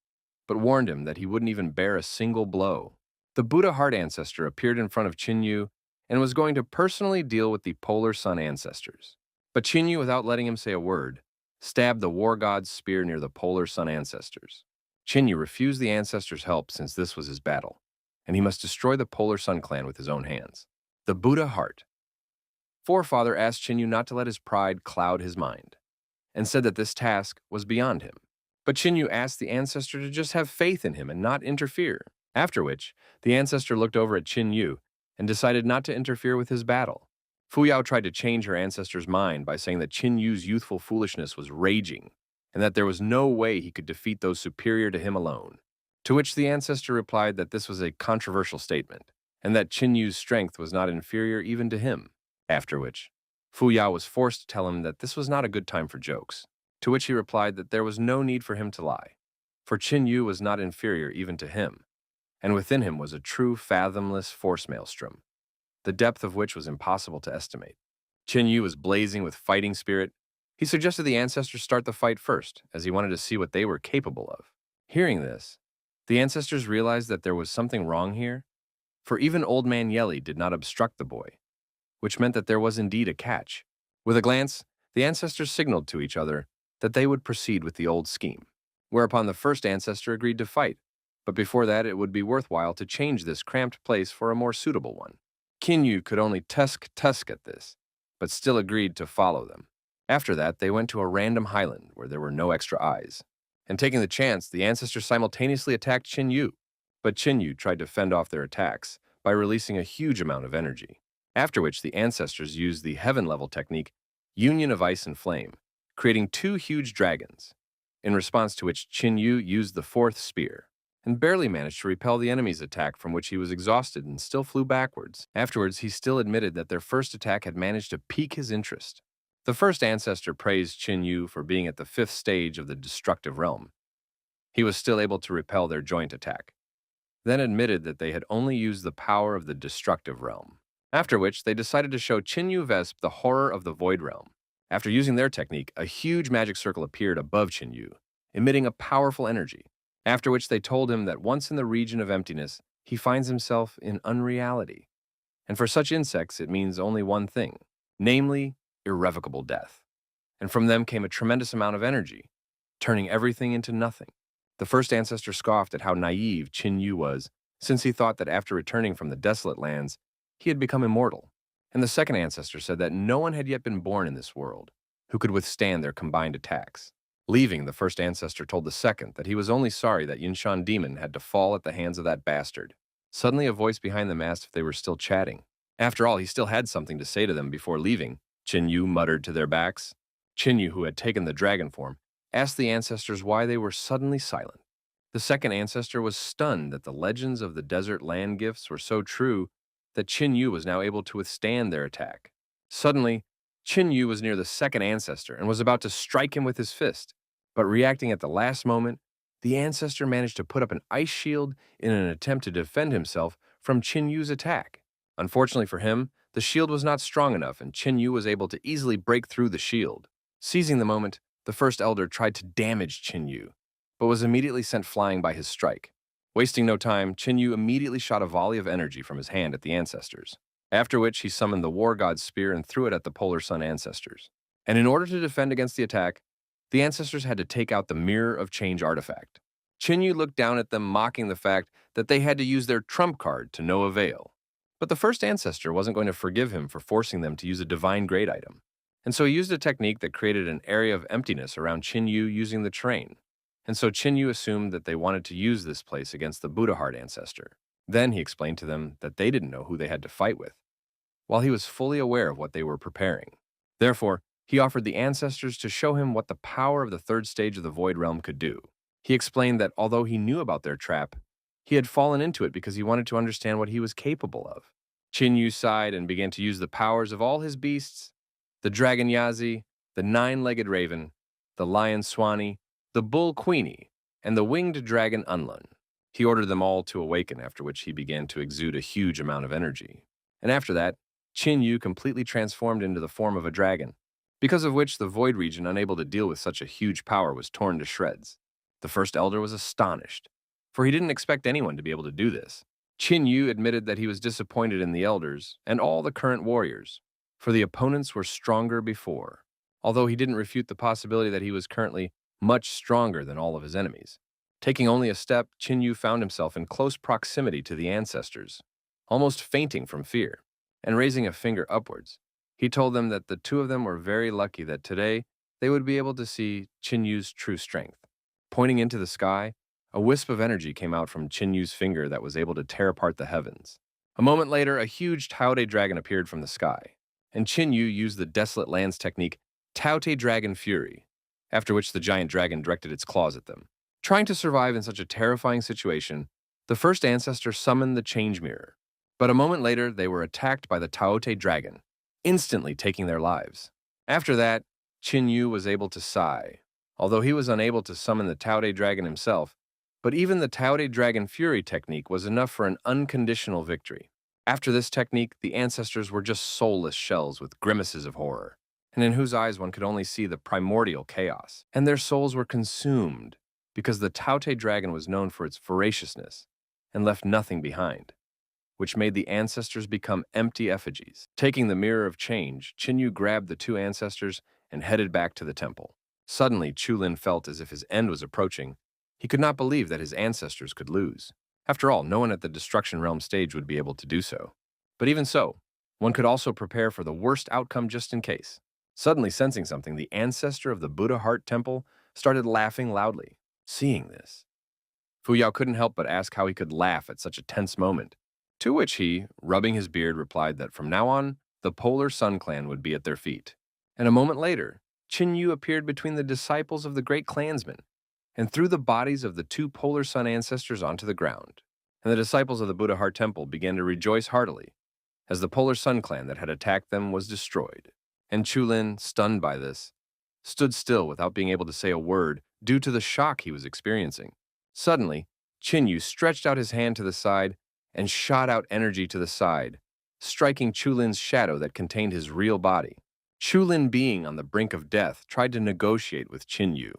but warned him that he wouldn't even bear a single blow. The Buddha Heart ancestor appeared in front of Qin Yu and was going to personally deal with the Polar Sun ancestors. But Qin Yu, without letting him say a word, stabbed the war god's spear near the Polar Sun ancestors. Qin Yu refused the ancestors' help since this was his battle, and he must destroy the Polar Sun clan with his own hands. The Buddha Heart forefather asked Qin Yu not to let his pride cloud his mind, and said that this task was beyond him. But Qin Yu asked the ancestor to just have faith in him and not interfere, after which the ancestor looked over at Qin Yu and decided not to interfere with his battle. Fu Yao tried to change her ancestor's mind by saying that Qin Yu's youthful foolishness was raging and that there was no way he could defeat those superior to him alone, to which the ancestor replied that this was a controversial statement and that Qin Yu's strength was not inferior even to him, after which Fu Yao was forced to tell him that this was not a good time for jokes, to which he replied that there was no need for him to lie, for Qin Yu was not inferior even to him, and within him was a true fathomless force maelstrom, the depth of which was impossible to estimate. Qin Yu was blazing with fighting spirit. He suggested the ancestors start the fight first, as he wanted to see what they were capable of. Hearing this, the ancestors realized that there was something wrong here, for even Old Man Yeli did not obstruct the boy, which meant that there was indeed a catch. With a glance, the ancestors signaled to each other that they would proceed with the old scheme, whereupon the first ancestor agreed to fight, but before that it would be worthwhile to change this cramped place for a more suitable one. Qin Yu could only tusk at this, but still agreed to follow them. After that, they went to a random highland where there were no extra eyes, and taking the chance, the ancestors simultaneously attacked Qin Yu, but Qin Yu tried to fend off their attacks by releasing a huge amount of energy, after which the ancestors used the heaven-level technique, Union of Ice and Flame, creating two huge dragons, in response to which Qin Yu used the fourth spear, and barely managed to repel the enemy's attack, from which he was exhausted and still flew backwards. Afterwards, he still admitted that their first attack had managed to pique his interest. The first ancestor praised Qin Yu for being at the fifth stage of the destructive realm. He was still able to repel their joint attack, then admitted that they had only used the power of the destructive realm. After which, they decided to show Qin Yu Vesp the horror of the void realm. After using their technique, a huge magic circle appeared above Qin Yu, emitting a powerful energy, after which they told him that once in the region of emptiness, he finds himself in unreality. And for such insects, it means only one thing, namely, irrevocable death. And from them came a tremendous amount of energy, turning everything into nothing. The first ancestor scoffed at how naive Qin Yu was, since he thought that after returning from the desolate lands, he had become immortal. And the second ancestor said that no one had yet been born in this world who could withstand their combined attacks. Leaving, the first ancestor told the second that he was only sorry that Yinshan Demon had to fall at the hands of that bastard. Suddenly, a voice behind them asked if they were still chatting. After all, he still had something to say to them before leaving, Qin Yu muttered to their backs. Qin Yu, who had taken the dragon form, asked the ancestors why they were suddenly silent. The second ancestor was stunned that the legends of the desert land gifts were so true that Qin Yu was now able to withstand their attack. Suddenly, Qin Yu was near the second ancestor and was about to strike him with his fist, but reacting at the last moment, the ancestor managed to put up an ice shield in an attempt to defend himself from Qin Yu's attack. Unfortunately for him, the shield was not strong enough and Qin Yu was able to easily break through the shield. Seizing the moment, the first elder tried to damage Qin Yu, but was immediately sent flying by his strike. Wasting no time, Qin Yu immediately shot a volley of energy from his hand at the ancestors, after which he summoned the war god's spear and threw it at the polar sun ancestors. And in order to defend against the attack, the ancestors had to take out the Mirror of Change artifact. Qin Yu looked down at them, mocking the fact that they had to use their trump card to no avail. But the first ancestor wasn't going to forgive him for forcing them to use a divine grade item, and so he used a technique that created an area of emptiness around Qin Yu using the terrain. And so Qin Yu assumed that they wanted to use this place against the Buddha Heart ancestor. Then he explained to them that they didn't know who they had to fight with, while he was fully aware of what they were preparing. Therefore, he offered the ancestors to show him what the power of the third stage of the Void Realm could do. He explained that although he knew about their trap, he had fallen into it because he wanted to understand what he was capable of. Qin Yu sighed and began to use the powers of all his beasts: the dragon Yazi, the nine-legged raven, the lion Swanee, the bull Queenie, and the winged dragon Unlun. He ordered them all to awaken, after which he began to exude a huge amount of energy. And after that, Qin Yu completely transformed into the form of a dragon, because of which the void region, unable to deal with such a huge power, was torn to shreds. The first elder was astonished, for he didn't expect anyone to be able to do this. Qin Yu admitted that he was disappointed in the elders and all the current warriors, for the opponents were stronger before, although he didn't refute the possibility that he was currently much stronger than all of his enemies. Taking only a step, Qin Yu found himself in close proximity to the ancestors, almost fainting from fear, and raising a finger upwards. He told them that the two of them were very lucky that today they would be able to see Qin Yu's true strength. Pointing into the sky, a wisp of energy came out from Qin Yu's finger that was able to tear apart the heavens. A moment later, a huge Taote dragon appeared from the sky, and Qin Yu used the Desolate Lands technique Taote Dragon Fury, after which the giant dragon directed its claws at them. Trying to survive in such a terrifying situation, the first ancestor summoned the Change Mirror, but a moment later they were attacked by the Taote dragon, instantly taking their lives. After that, Qin Yu was able to sigh, although he was unable to summon the Taote dragon himself, but even the Taote Dragon Fury technique was enough for an unconditional victory. After this technique, the ancestors were just soulless shells with grimaces of horror, and in whose eyes one could only see the primordial chaos, and their souls were consumed because the Taote dragon was known for its voraciousness and left nothing behind, which made the ancestors become empty effigies. Taking the Mirror of Change, Qin Yu grabbed the two ancestors and headed back to the temple. Suddenly, Chulin felt as if his end was approaching. He could not believe that his ancestors could lose. After all, no one at the Destruction Realm stage would be able to do so. But even so, one could also prepare for the worst outcome just in case. Suddenly sensing something, the ancestor of the Buddha Heart Temple started laughing loudly. Seeing this, Fu Yao couldn't help but ask how he could laugh at such a tense moment, to which he, rubbing his beard, replied that from now on, the Polar Sun Clan would be at their feet. And a moment later, Qin Yu appeared between the disciples of the great clansmen and threw the bodies of the two Polar Sun ancestors onto the ground. And the disciples of the Buddha Heart Temple began to rejoice heartily, as the Polar Sun Clan that had attacked them was destroyed. And Chulin, stunned by this, stood still without being able to say a word due to the shock he was experiencing. Suddenly, Qin Yu stretched out his hand to the side and shot out energy to the side, striking Chulin's shadow that contained his real body. Chulin, being on the brink of death, tried to negotiate with Qin Yu,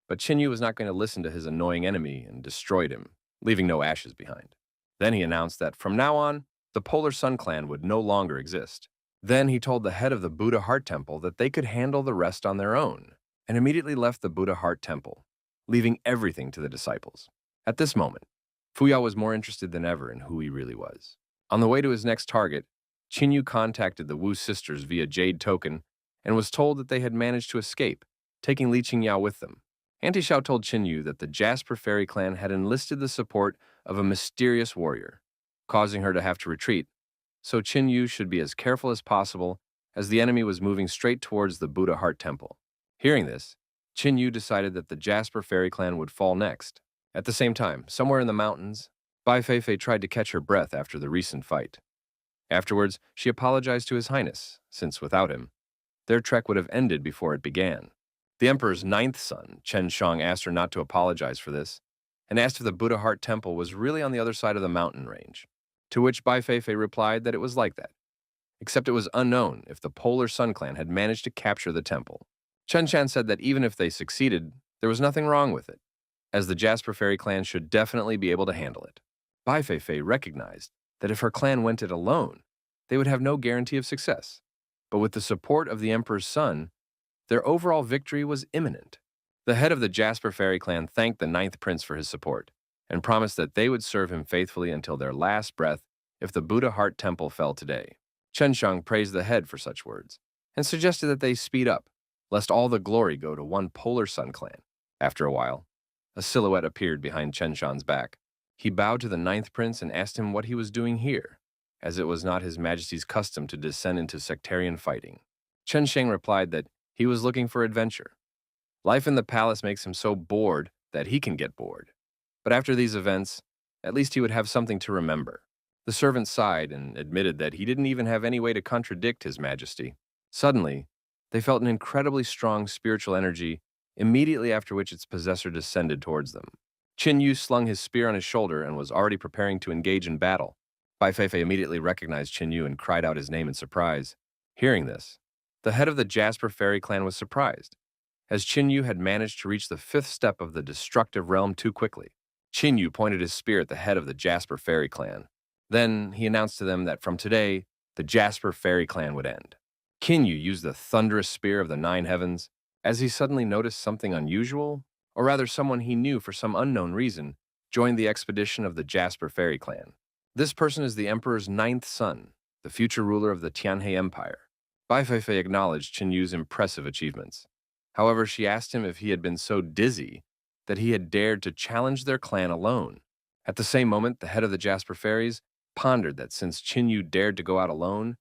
but Qin Yu was not going to listen to his annoying enemy and destroyed him, leaving no ashes behind. Then he announced that from now on, the Polar Sun Clan would no longer exist. Then he told the head of the Buddha Heart Temple that they could handle the rest on their own, and immediately left the Buddha Heart Temple, leaving everything to the disciples. At this moment, Fu Yao was more interested than ever in who he really was. On the way to his next target, Qin Yu contacted the Wu sisters via Jade Token and was told that they had managed to escape, taking Li Qingyao with them. Auntie Xiao told Qin Yu that the Jasper Fairy Clan had enlisted the support of a mysterious warrior, causing her to have to retreat, so Qin Yu should be as careful as possible as the enemy was moving straight towards the Buddha Heart Temple. Hearing this, Qin Yu decided that the Jasper Fairy Clan would fall next, At the same time, somewhere in the mountains, Bai Feifei tried to catch her breath after the recent fight. Afterwards, she apologized to His Highness, since without him, their trek would have ended before it began. The emperor's ninth son, Chen Shang, asked her not to apologize for this, and asked if the Buddha Heart Temple was really on the other side of the mountain range, to which Bai Feifei replied that it was like that, except it was unknown if the Polar Sun Clan had managed to capture the temple. Chen Shan said that even if they succeeded, there was nothing wrong with it, as the Jasper Fairy clan should definitely be able to handle it. Bai Feifei recognized that if her clan went it alone, they would have no guarantee of success. But with the support of the Emperor's son, their overall victory was imminent. The head of the Jasper Fairy clan thanked the ninth prince for his support and promised that they would serve him faithfully until their last breath if the Buddha Heart Temple fell today. Chen Shang praised the head for such words and suggested that they speed up, lest all the glory go to one Polar Sun clan. After a while, a silhouette appeared behind Chen Shang's back. He bowed to the ninth prince and asked him what he was doing here, as it was not His Majesty's custom to descend into sectarian fighting. Chen Shang replied that he was looking for adventure. Life in the palace makes him so bored that he can get bored. But after these events, at least he would have something to remember. The servant sighed and admitted that he didn't even have any way to contradict His Majesty. Suddenly, they felt an incredibly strong spiritual energy, immediately after which its possessor descended towards them. Qin Yu slung his spear on his shoulder and was already preparing to engage in battle. Bai Feifei immediately recognized Qin Yu and cried out his name in surprise. Hearing this, the head of the Jasper Fairy clan was surprised, as Qin Yu had managed to reach the fifth step of the destructive realm too quickly. Qin Yu pointed his spear at the head of the Jasper Fairy clan. Then he announced to them that from today, the Jasper Fairy clan would end. Qin Yu used the thunderous spear of the nine heavens, as he suddenly noticed something unusual, or rather someone he knew for some unknown reason, joined the expedition of the Jasper Fairy clan. This person is the Emperor's ninth son, the future ruler of the Tianhe Empire. Bai Feifei acknowledged Qin Yu's impressive achievements. However, she asked him if he had been so dizzy that he had dared to challenge their clan alone. At the same moment, the head of the Jasper Fairies pondered that since Qin Yu dared to go out alone,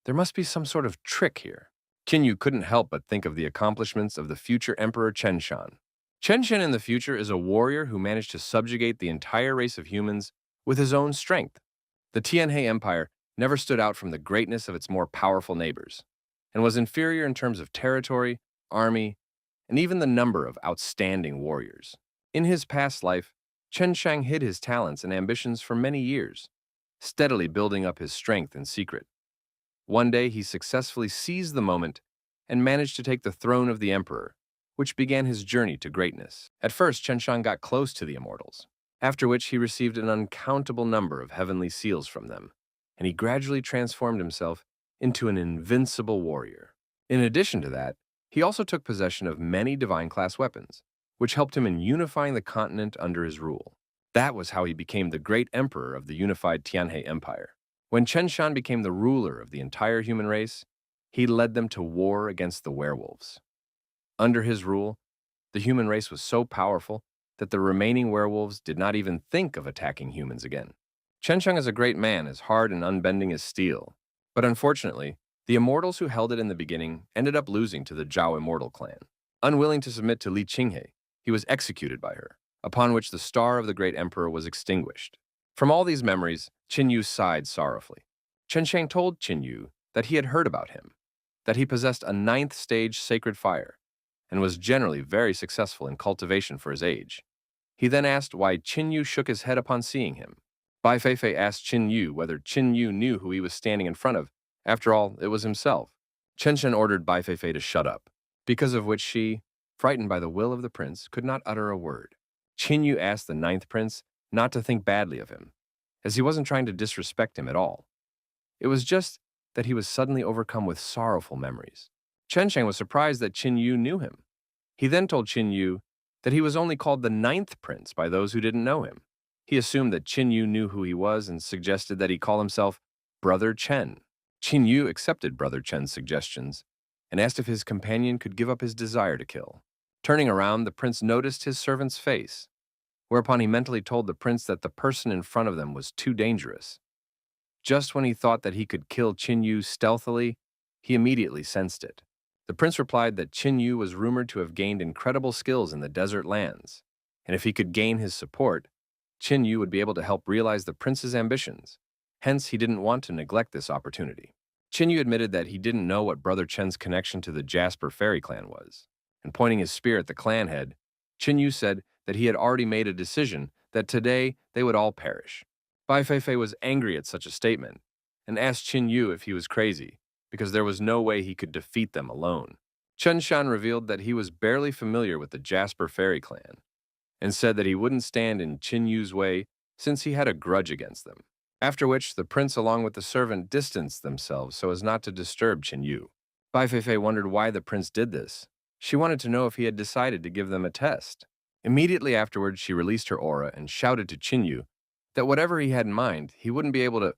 there must be some sort of trick here. Qin Yu couldn't help but think of the accomplishments of the future Emperor Chen Shan. Chen Shan in the future is a warrior who managed to subjugate the entire race of humans with his own strength. The Tianhe Empire never stood out from the greatness of its more powerful neighbors, and was inferior in terms of territory, army, and even the number of outstanding warriors. In his past life, Chen Shang hid his talents and ambitions for many years, steadily building up his strength in secret. One day, he successfully seized the moment and managed to take the throne of the emperor, which began his journey to greatness. At first, Chen Shang got close to the immortals, after which he received an uncountable number of heavenly seals from them, and he gradually transformed himself into an invincible warrior. In addition to that, he also took possession of many divine-class weapons, which helped him in unifying the continent under his rule. That was how he became the great emperor of the unified Tianhe Empire. When Chen Shan became the ruler of the entire human race, he led them to war against the werewolves. Under his rule, the human race was so powerful that the remaining werewolves did not even think of attacking humans again. Chen Shang is a great man, as hard and unbending as steel. But unfortunately, the immortals who held it in the beginning ended up losing to the Zhao Immortal clan. Unwilling to submit to Li Qinghe, he was executed by her, upon which the star of the great emperor was extinguished. From all these memories, Qin Yu sighed sorrowfully. Chen Shang told Qin Yu that he had heard about him, that he possessed a ninth stage sacred fire, and was generally very successful in cultivation for his age. He then asked why Qin Yu shook his head upon seeing him. Bai Feifei asked Qin Yu whether Qin Yu knew who he was standing in front of. After all, it was himself. Chen Shen ordered Bai Feifei to shut up, because of which she, frightened by the will of the prince, could not utter a word. Qin Yu asked the ninth prince not to think badly of him, as he wasn't trying to disrespect him at all. It was just that he was suddenly overcome with sorrowful memories. Chen Shang was surprised that Qin Yu knew him. He then told Qin Yu that he was only called the ninth prince by those who didn't know him. He assumed that Qin Yu knew who he was and suggested that he call himself Brother Chen. Qin Yu accepted Brother Chen's suggestions and asked if his companion could give up his desire to kill. Turning around, the prince noticed his servant's face, whereupon he mentally told the prince that the person in front of them was too dangerous. Just when he thought that he could kill Qin Yu stealthily, he immediately sensed it. The prince replied that Qin Yu was rumored to have gained incredible skills in the desert lands, and if he could gain his support, Qin Yu would be able to help realize the prince's ambitions. Hence, he didn't want to neglect this opportunity. Qin Yu admitted that he didn't know what Brother Chen's connection to the Jasper Fairy clan was, and pointing his spear at the clan head, Qin Yu said that he had already made a decision that today they would all perish. Bai Feifei was angry at such a statement and asked Qin Yu if he was crazy, because there was no way he could defeat them alone. Chen Shan revealed that he was barely familiar with the Jasper Fairy clan and said that he wouldn't stand in Qin Yu's way since he had a grudge against them. After which, the prince along with the servant distanced themselves so as not to disturb Qin Yu. Bai Feifei wondered why the prince did this. She wanted to know if he had decided to give them a test. Immediately afterwards, she released her aura and shouted to Qin Yu that whatever he had in mind, he wouldn't be able to.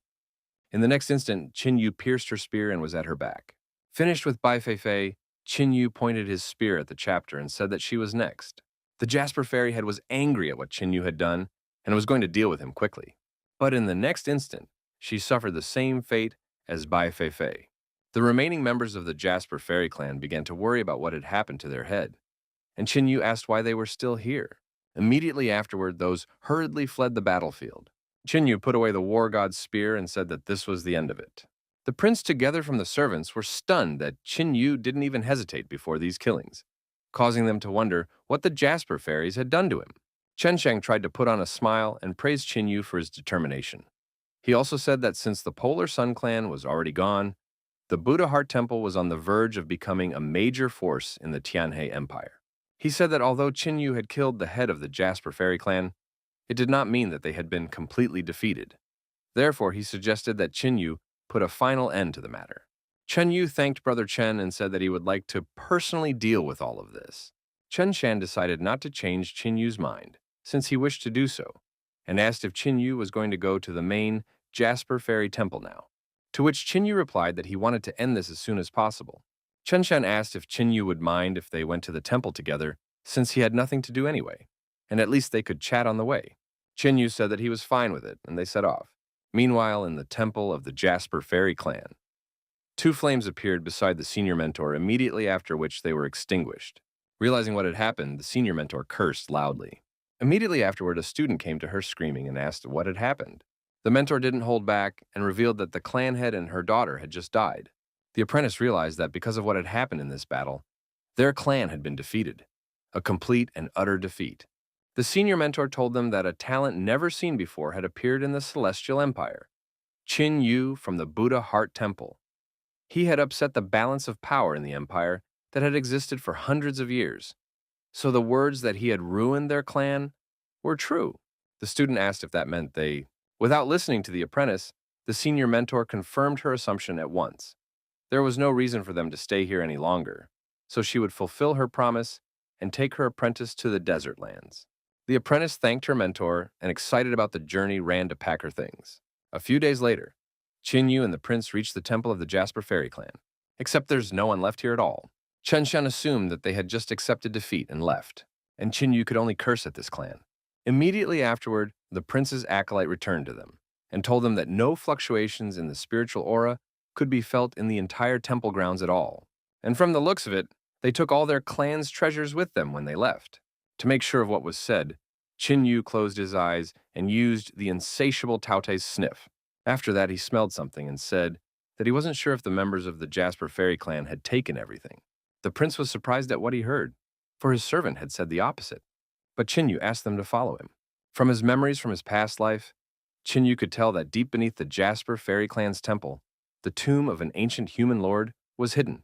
In the next instant, Qin Yu pierced her spear and was at her back. Finished with Bai Feifei, Qin Yu pointed his spear at the chapter and said that she was next. The Jasper Fairy head was angry at what Qin Yu had done and was going to deal with him quickly. But in the next instant, she suffered the same fate as Bai Feifei. The remaining members of the Jasper Fairy clan began to worry about what had happened to their head, and Qin Yu asked why they were still here. Immediately afterward, those hurriedly fled the battlefield. Qin Yu put away the war god's spear and said that this was the end of it. The prince, together from the servants, were stunned that Qin Yu didn't even hesitate before these killings, causing them to wonder what the Jasper fairies had done to him. Chen Shang tried to put on a smile and praised Qin Yu for his determination. He also said that since the Polar Sun clan was already gone, the Buddha Heart Temple was on the verge of becoming a major force in the Tianhe Empire. He said that although Qin Yu had killed the head of the Jasper Fairy clan, it did not mean that they had been completely defeated. Therefore, he suggested that Qin Yu put a final end to the matter. Chen Yu thanked Brother Chen and said that he would like to personally deal with all of this. Chen Shan decided not to change Qin Yu's mind, since he wished to do so, and asked if Qin Yu was going to go to the main Jasper Fairy Temple now, to which Qin Yu replied that he wanted to end this as soon as possible. Chen Shan asked if Qin Yu would mind if they went to the temple together, since he had nothing to do anyway, and at least they could chat on the way. Qin Yu said that he was fine with it, and they set off. Meanwhile, in the temple of the Jasper Fairy clan, two flames appeared beside the senior mentor, immediately after which they were extinguished. Realizing what had happened, the senior mentor cursed loudly. Immediately afterward, a student came to her screaming and asked what had happened. The mentor didn't hold back and revealed that the clan head and her daughter had just died. The apprentice realized that because of what had happened in this battle, their clan had been defeated, a complete and utter defeat. The senior mentor told them that a talent never seen before had appeared in the Celestial Empire, Qin Yu from the Buddha Heart Temple. He had upset the balance of power in the empire that had existed for hundreds of years. So the words that he had ruined their clan were true. The student asked if that meant they. Without listening to the apprentice, the senior mentor confirmed her assumption at once. There was no reason for them to stay here any longer, so she would fulfill her promise and take her apprentice to the desert lands. The apprentice thanked her mentor and, excited about the journey, ran to pack her things. A few days later, Qin Yu and the prince reached the temple of the Jasper Fairy clan. Except there's no one left here at all. Chen Shan assumed that they had just accepted defeat and left, and Qin Yu could only curse at this clan. Immediately afterward, the prince's acolyte returned to them and told them that no fluctuations in the spiritual aura could be felt in the entire temple grounds at all. And from the looks of it, they took all their clan's treasures with them when they left. To make sure of what was said, Qin Yu closed his eyes and used the insatiable Taote's sniff. After that, he smelled something and said that he wasn't sure if the members of the Jasper Fairy clan had taken everything. The prince was surprised at what he heard, for his servant had said the opposite. But Qin Yu asked them to follow him. From his memories from his past life, Qin Yu could tell that deep beneath the Jasper Fairy clan's temple, the tomb of an ancient human lord was hidden.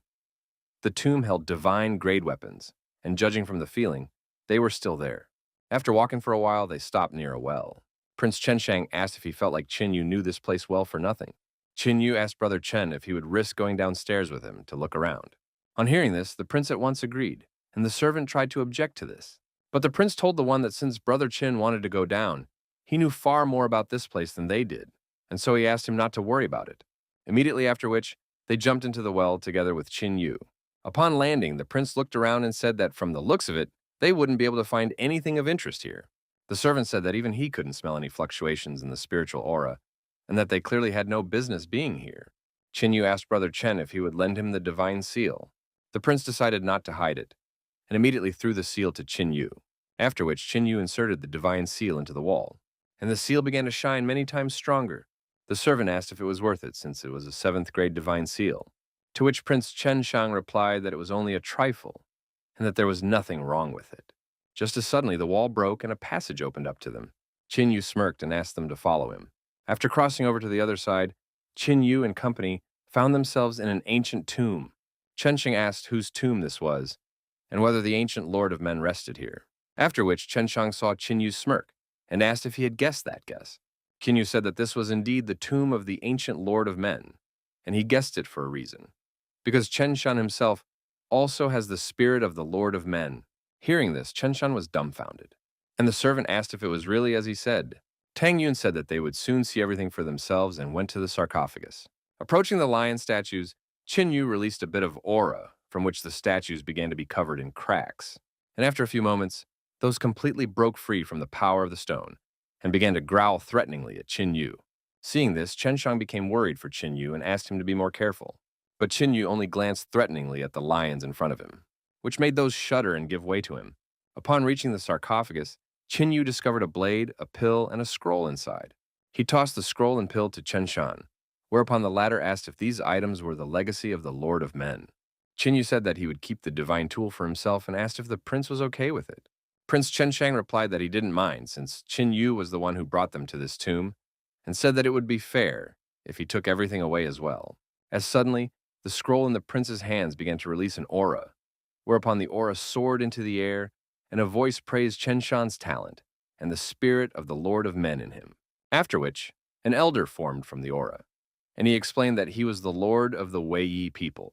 The tomb held divine grade weapons, and judging from the feeling, they were still there. After walking for a while, they stopped near a well. Prince Chen Shang asked if he felt like Qin Yu knew this place well for nothing. Qin Yu asked Brother Chen if he would risk going downstairs with him to look around. On hearing this, the prince at once agreed, and the servant tried to object to this. But the prince told the one that since Brother Qin wanted to go down, he knew far more about this place than they did, and so he asked him not to worry about it. Immediately after which, they jumped into the well together with Qin Yu. Upon landing, the prince looked around and said that from the looks of it, they wouldn't be able to find anything of interest here. The servant said that even he couldn't smell any fluctuations in the spiritual aura, and that they clearly had no business being here. Qin Yu asked Brother Chen if he would lend him the divine seal. The prince decided not to hide it, and immediately threw the seal to Qin Yu. after which Qin Yu inserted the divine seal into the wall, and the seal began to shine many times stronger. The servant asked if it was worth it, since it was a seventh-grade divine seal, to which Prince Chen Shang replied that it was only a trifle, and that there was nothing wrong with it. Just as suddenly the wall broke and a passage opened up to them. Qin Yu smirked and asked them to follow him. After crossing over to the other side, Qin Yu and company found themselves in an ancient tomb. Chen Shang asked whose tomb this was, and whether the ancient Lord of Men rested here. After which Chen Shang saw Qin Yu smirk, and asked if he had guessed that guess. Qin Yu said that this was indeed the tomb of the ancient Lord of Men, and he guessed it for a reason. Because Chen Shang himself also has the spirit of the Lord of Men. Hearing this, Chen Shang was dumbfounded, and the servant asked if it was really as he said. Tang Yun said that they would soon see everything for themselves and went to the sarcophagus. Approaching the lion statues, Qin Yu released a bit of aura, from which the statues began to be covered in cracks, and after a few moments, those completely broke free from the power of the stone and began to growl threateningly at Qin Yu. Seeing this, Chen Shang became worried for Qin Yu and asked him to be more careful. But Qin Yu only glanced threateningly at the lions in front of him, which made those shudder and give way to him. Upon reaching the sarcophagus, Qin Yu discovered a blade, a pill, and a scroll inside. He tossed the scroll and pill to Chen Shang, whereupon the latter asked if these items were the legacy of the Lord of Men. Qin Yu said that he would keep the divine tool for himself and asked if the prince was okay with it. Prince Chen Shang replied that he didn't mind, since Qin Yu was the one who brought them to this tomb, and said that it would be fair if he took everything away as well. As suddenly, the scroll in the prince's hands began to release an aura, whereupon the aura soared into the air, and a voice praised Chen Shang's talent and the spirit of the Lord of Men in him. After which, an elder formed from the aura, and he explained that he was the Lord of the Wei Yi people.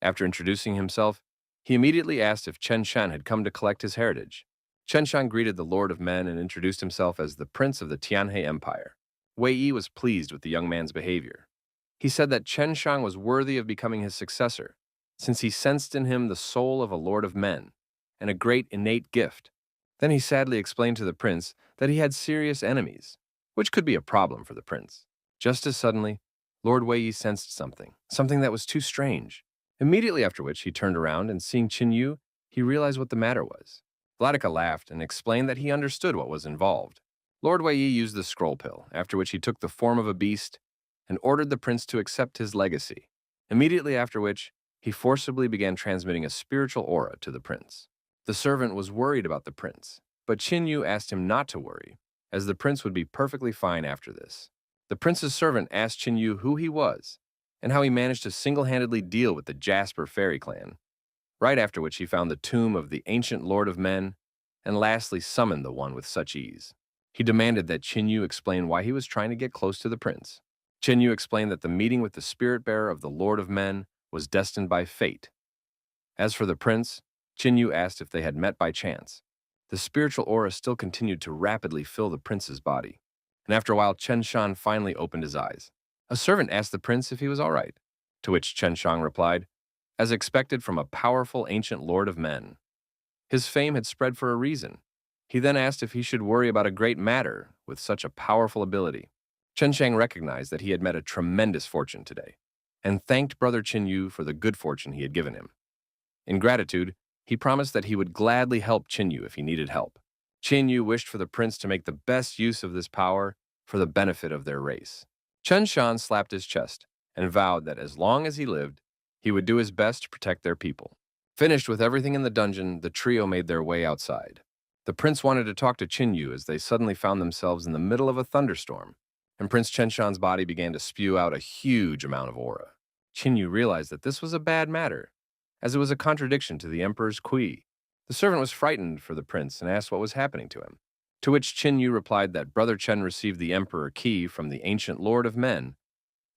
After introducing himself, he immediately asked if Chen Shang had come to collect his heritage. Chen Shang greeted the Lord of Men and introduced himself as the Prince of the Tianhe Empire. Wei Yi was pleased with the young man's behavior. He said that Chen Shang was worthy of becoming his successor, since he sensed in him the soul of a Lord of Men and a great innate gift. Then he sadly explained to the prince that he had serious enemies, which could be a problem for the prince. Just as suddenly, Lord Wei Yi sensed something that was too strange. Immediately after which, he turned around and seeing Qin Yu, he realized what the matter was. Vladika laughed and explained that he understood what was involved. Lord Wei Yi used the scroll pill, after which he took the form of a beast and ordered the prince to accept his legacy. Immediately after which, he forcibly began transmitting a spiritual aura to the prince. The servant was worried about the prince, but Qin Yu asked him not to worry, as the prince would be perfectly fine after this. The prince's servant asked Qin Yu who he was, and how he managed to single-handedly deal with the Jasper Fairy clan, right after which he found the tomb of the ancient Lord of Men, and lastly summoned the one with such ease. He demanded that Qin Yu explain why he was trying to get close to the prince. Qin Yu explained that the meeting with the spirit-bearer of the Lord of Men was destined by fate. As for the prince, Qin Yu asked if they had met by chance. The spiritual aura still continued to rapidly fill the prince's body, and after a while Chen Shang finally opened his eyes. A servant asked the prince if he was all right, to which Chen Shang replied, as expected from a powerful ancient Lord of Men. His fame had spread for a reason. He then asked if he should worry about a great matter with such a powerful ability. Chen Shang recognized that he had met a tremendous fortune today, and thanked Brother Qin Yu for the good fortune he had given him. In gratitude, he promised that he would gladly help Qin Yu if he needed help. Qin Yu wished for the prince to make the best use of this power for the benefit of their race. Chen Shang slapped his chest and vowed that as long as he lived, he would do his best to protect their people. Finished with everything in the dungeon, the trio made their way outside. The prince wanted to talk to Qin Yu as they suddenly found themselves in the middle of a thunderstorm, and Prince Chen Shang's body began to spew out a huge amount of aura. Qin Yu realized that this was a bad matter, as it was a contradiction to the emperor's kui. The servant was frightened for the prince and asked what was happening to him, to which Qin Yu replied that Brother Chen received the emperor key from the ancient Lord of Men,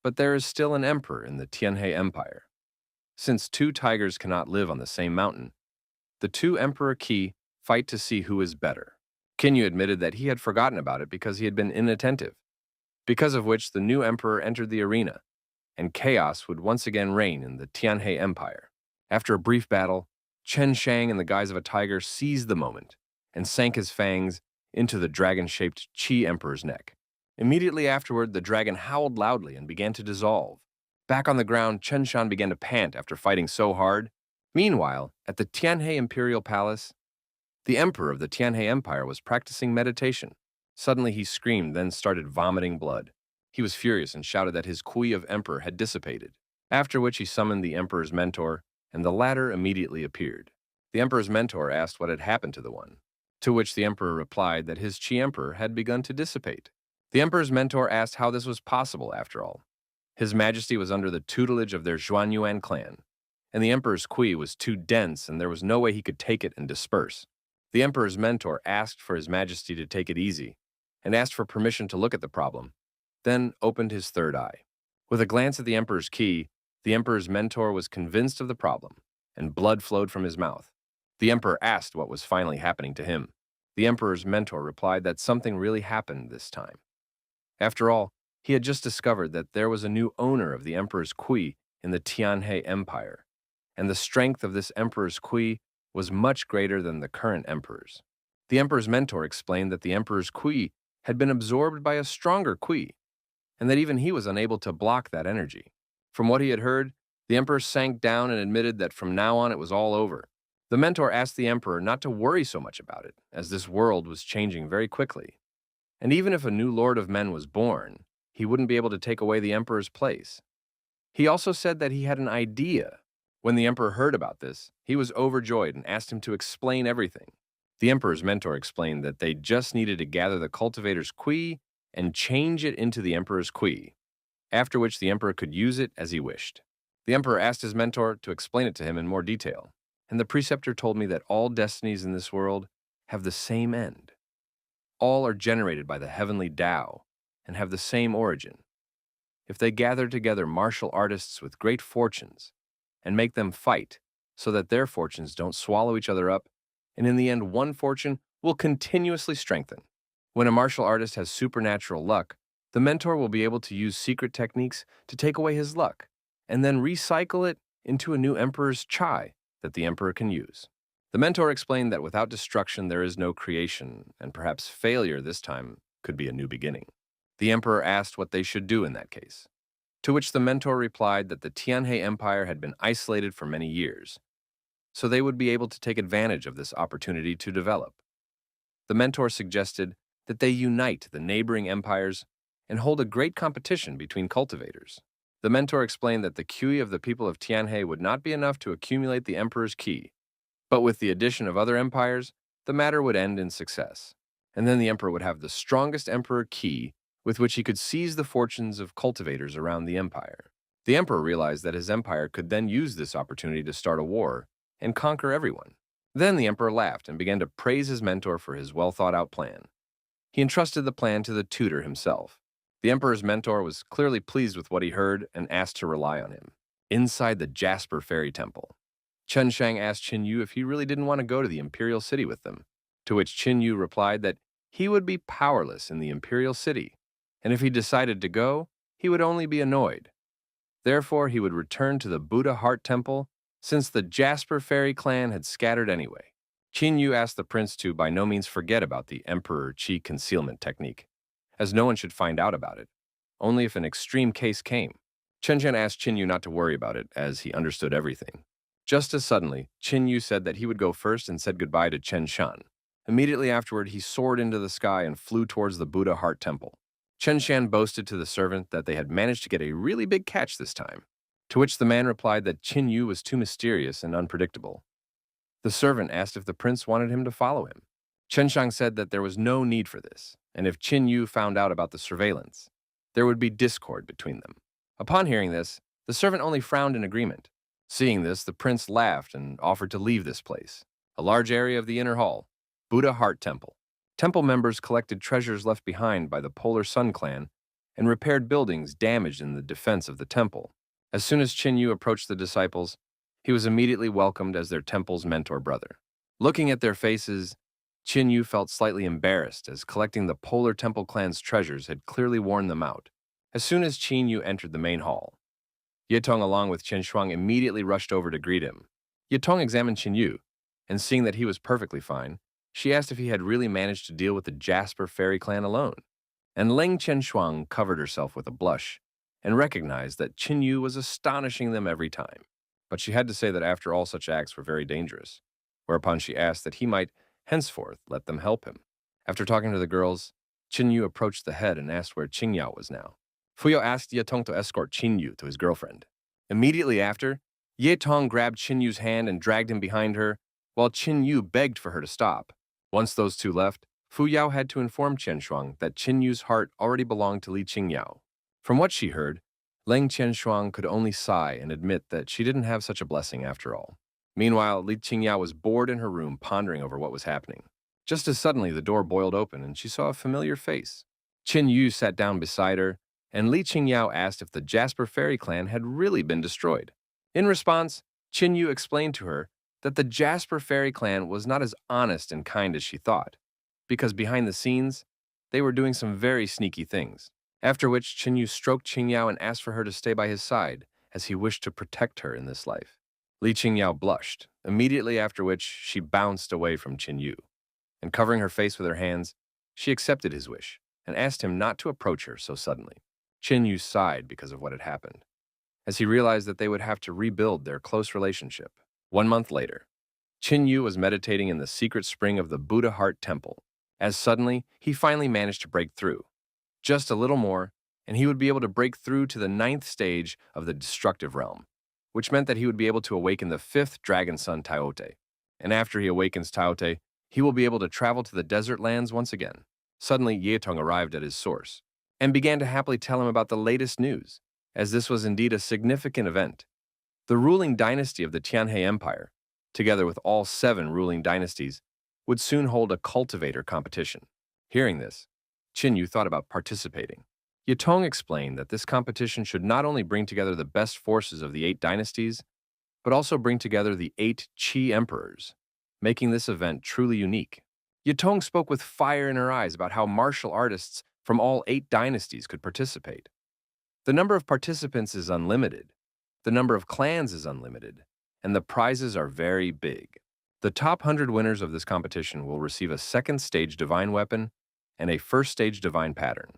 but there is still an emperor in the Tianhe Empire. Since two tigers cannot live on the same mountain, the two emperor key fight to see who is better. Qin Yu admitted that he had forgotten about it because he had been inattentive, because of which the new emperor entered the arena, and chaos would once again reign in the Tianhe Empire. After a brief battle, Chen Shang in the guise of a tiger seized the moment and sank his fangs into the dragon-shaped Qi Emperor's neck. Immediately afterward, the dragon howled loudly and began to dissolve. Back on the ground, Chen Shang began to pant after fighting so hard. Meanwhile, at the Tianhe Imperial Palace, The emperor of the Tianhe Empire was practicing meditation. Suddenly he screamed, then started vomiting blood. He was furious and shouted that his kui of emperor had dissipated, after which he summoned the emperor's mentor, and the latter immediately appeared. The emperor's mentor asked what had happened to the one, to which the emperor replied that his chi emperor had begun to dissipate. The emperor's mentor asked how this was possible after all. His Majesty was under the tutelage of their Zhuanyuan clan, and the emperor's kui was too dense and there was no way he could take it and disperse. The emperor's mentor asked for His Majesty to take it easy and asked for permission to look at the problem, then opened his third eye. With a glance at the emperor's ki, the emperor's mentor was convinced of the problem, and blood flowed from his mouth. The emperor asked what was finally happening to him. The emperor's mentor replied that something really happened this time. After all, he had just discovered that there was a new owner of the emperor's kui in the Tianhe Empire, and the strength of this emperor's kui was much greater than the current emperor's. The emperor's mentor explained that the emperor's kui had been absorbed by a stronger kui, and that even he was unable to block that energy. From what he had heard, the emperor sank down and admitted that from now on it was all over. The mentor asked the emperor not to worry so much about it, as this world was changing very quickly. And even if a new lord of men was born, he wouldn't be able to take away the emperor's place. He also said that he had an idea. When the emperor heard about this, he was overjoyed and asked him to explain everything. The emperor's mentor explained that they just needed to gather the cultivator's kui and change it into the emperor's kui, after which the emperor could use it as he wished. The emperor asked his mentor to explain it to him in more detail, and the preceptor told me that all destinies in this world have the same end. All are generated by the heavenly Tao and have the same origin. If they gather together martial artists with great fortunes and make them fight so that their fortunes don't swallow each other up, and in the end one fortune will continuously strengthen. When a martial artist has supernatural luck, the mentor will be able to use secret techniques to take away his luck, and then recycle it into a new emperor's chai that the emperor can use. The mentor explained that without destruction there is no creation, and perhaps failure this time could be a new beginning. The emperor asked what they should do in that case, to which the mentor replied that the Tianhe Empire had been isolated for many years, so they would be able to take advantage of this opportunity to develop. The mentor suggested that they unite the neighboring empires and hold a great competition between cultivators. The mentor explained that the kui of the people of Tianhe would not be enough to accumulate the emperor's ki, but with the addition of other empires, the matter would end in success, and then the emperor would have the strongest emperor ki with which he could seize the fortunes of cultivators around the empire. The emperor realized that his empire could then use this opportunity to start a war and conquer everyone. Then the emperor laughed and began to praise his mentor for his well-thought-out plan. He entrusted the plan to the tutor himself. The emperor's mentor was clearly pleased with what he heard and asked to rely on him. Inside the Jasper Fairy Temple, Chen Shang asked Qin Yu if he really didn't want to go to the imperial city with them, to which Qin Yu replied that he would be powerless in the imperial city, and if he decided to go, he would only be annoyed. Therefore, he would return to the Buddha Heart Temple, since the Jasper Fairy clan had scattered anyway. Qin Yu asked the prince to by no means forget about the emperor chi concealment technique, as no one should find out about it, only if an extreme case came. Chen Shan asked Qin Yu not to worry about it, as he understood everything. Just as suddenly, Qin Yu said that he would go first and said goodbye to Chen Shan. Immediately afterward, he soared into the sky and flew towards the Buddha Heart Temple. Chen Shan boasted to the servant that they had managed to get a really big catch this time, to which the man replied that Qin Yu was too mysterious and unpredictable. The servant asked if the prince wanted him to follow him. Chen Shang said that there was no need for this, and if Qin Yu found out about the surveillance, there would be discord between them. Upon hearing this, the servant only frowned in agreement. Seeing this, the prince laughed and offered to leave this place, a large area of the inner hall, Buddha Heart Temple. Temple members collected treasures left behind by the Polar Sun clan and repaired buildings damaged in the defense of the temple. As soon as Qin Yu approached the disciples, he was immediately welcomed as their temple's mentor brother. Looking at their faces, Qin Yu felt slightly embarrassed, as collecting the Polar Temple clan's treasures had clearly worn them out. As soon as Qin Yu entered the main hall, Yetong along with Chen Shuang immediately rushed over to greet him. Yetong examined Qin Yu, and seeing that he was perfectly fine, she asked if he had really managed to deal with the Jasper Fairy clan alone. And Leng Chen Shuang covered herself with a blush and recognized that Qin Yu was astonishing them every time. But she had to say that after all such acts were very dangerous, whereupon she asked that he might henceforth let them help him. After talking to the girls, Qin Yu approached the head and asked where Qing Yao was now. Fu Yao asked Ye Tong to escort Qin Yu to his girlfriend. Immediately after, Ye Tong grabbed Qin Yu's hand and dragged him behind her, while Qin Yu begged for her to stop. Once those two left, Fu Yao had to inform Qian Shuang that Qin Yu's heart already belonged to Li Qingyao. From what she heard, Leng Qian Shuang could only sigh and admit that she didn't have such a blessing after all. Meanwhile, Li Qingyao was bored in her room pondering over what was happening. Just as suddenly, the door boiled open and she saw a familiar face. Qin Yu sat down beside her, and Li Qingyao asked if the Jasper Fairy clan had really been destroyed. In response, Qin Yu explained to her that the Jasper Fairy clan was not as honest and kind as she thought, because behind the scenes, they were doing some very sneaky things. After which, Qin Yu stroked Qingyao and asked for her to stay by his side, as he wished to protect her in this life. Li Qingyao blushed, immediately after which she bounced away from Qin Yu. And covering her face with her hands, she accepted his wish and asked him not to approach her so suddenly. Qin Yu sighed because of what had happened, as he realized that they would have to rebuild their close relationship. 1 month later, Qin Yu was meditating in the secret spring of the Buddha Heart Temple, as suddenly he finally managed to break through. Just a little more, and he would be able to break through to the 9th stage of the destructive realm, which meant that he would be able to awaken the 5th dragon son Tyote. And after he awakens Tyote, he will be able to travel to the desert lands once again. Suddenly, Yetong arrived at his source and began to happily tell him about the latest news, as this was indeed a significant event. The ruling dynasty of the Tianhe Empire, together with all 7 ruling dynasties, would soon hold a cultivator competition. Hearing this, Qin Yu thought about participating. Yetong explained that this competition should not only bring together the best forces of the 8 dynasties, but also bring together the 8 Qi emperors, making this event truly unique. Yetong spoke with fire in her eyes about how martial artists from all 8 dynasties could participate. The number of participants is unlimited, the number of clans is unlimited, and the prizes are very big. The top 100 winners of this competition will receive a 2nd stage divine weapon and a 1st stage divine pattern.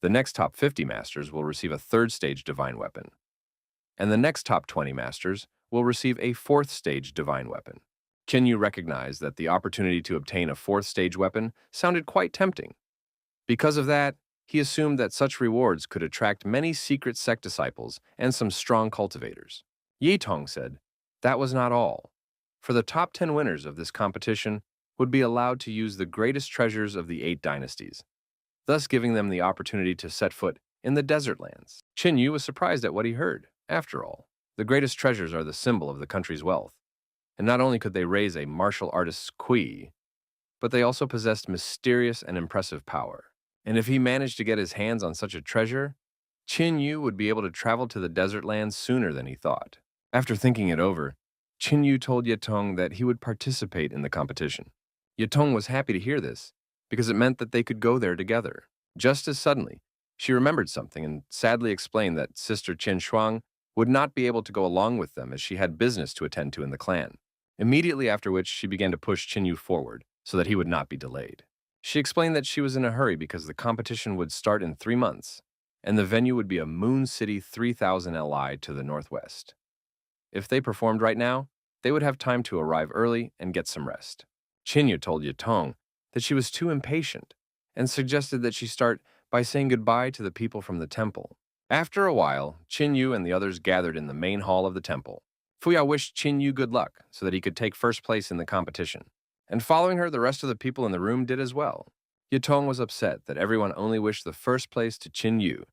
The next top 50 masters will receive a 3rd stage divine weapon, and the next top 20 masters will receive a 4th stage divine weapon. Qin Yu recognized that the opportunity to obtain a 4th stage weapon sounded quite tempting. Because of that, he assumed that such rewards could attract many secret sect disciples and some strong cultivators. Ye Tong said that was not all, for the top 10 winners of this competition would be allowed to use the greatest treasures of the 8 dynasties, thus giving them the opportunity to set foot in the desert lands. Qin Yu was surprised at what he heard. After all, the greatest treasures are the symbol of the country's wealth, and not only could they raise a martial artist's kui, but they also possessed mysterious and impressive power. And if he managed to get his hands on such a treasure, Qin Yu would be able to travel to the desert lands sooner than he thought. After thinking it over, Qin Yu told Yetong that he would participate in the competition. Yetong was happy to hear this, because it meant that they could go there together. Just as suddenly, she remembered something and sadly explained that Sister Qian Shuang would not be able to go along with them as she had business to attend to in the clan. Immediately after which, she began to push Qin Yu forward so that he would not be delayed. She explained that she was in a hurry because the competition would start in 3 months, and the venue would be a Moon City 3000 Li to the northwest. If they performed right now, they would have time to arrive early and get some rest. Qin Yu told Yetong that she was too impatient and suggested that she start by saying goodbye to the people from the temple. After a while, Qin Yu and the others gathered in the main hall of the temple. Fu Yao wished Qin Yu good luck so that he could take first place in the competition. And following her, the rest of the people in the room did as well. Yetong was upset that everyone only wished the first place to Qin Yu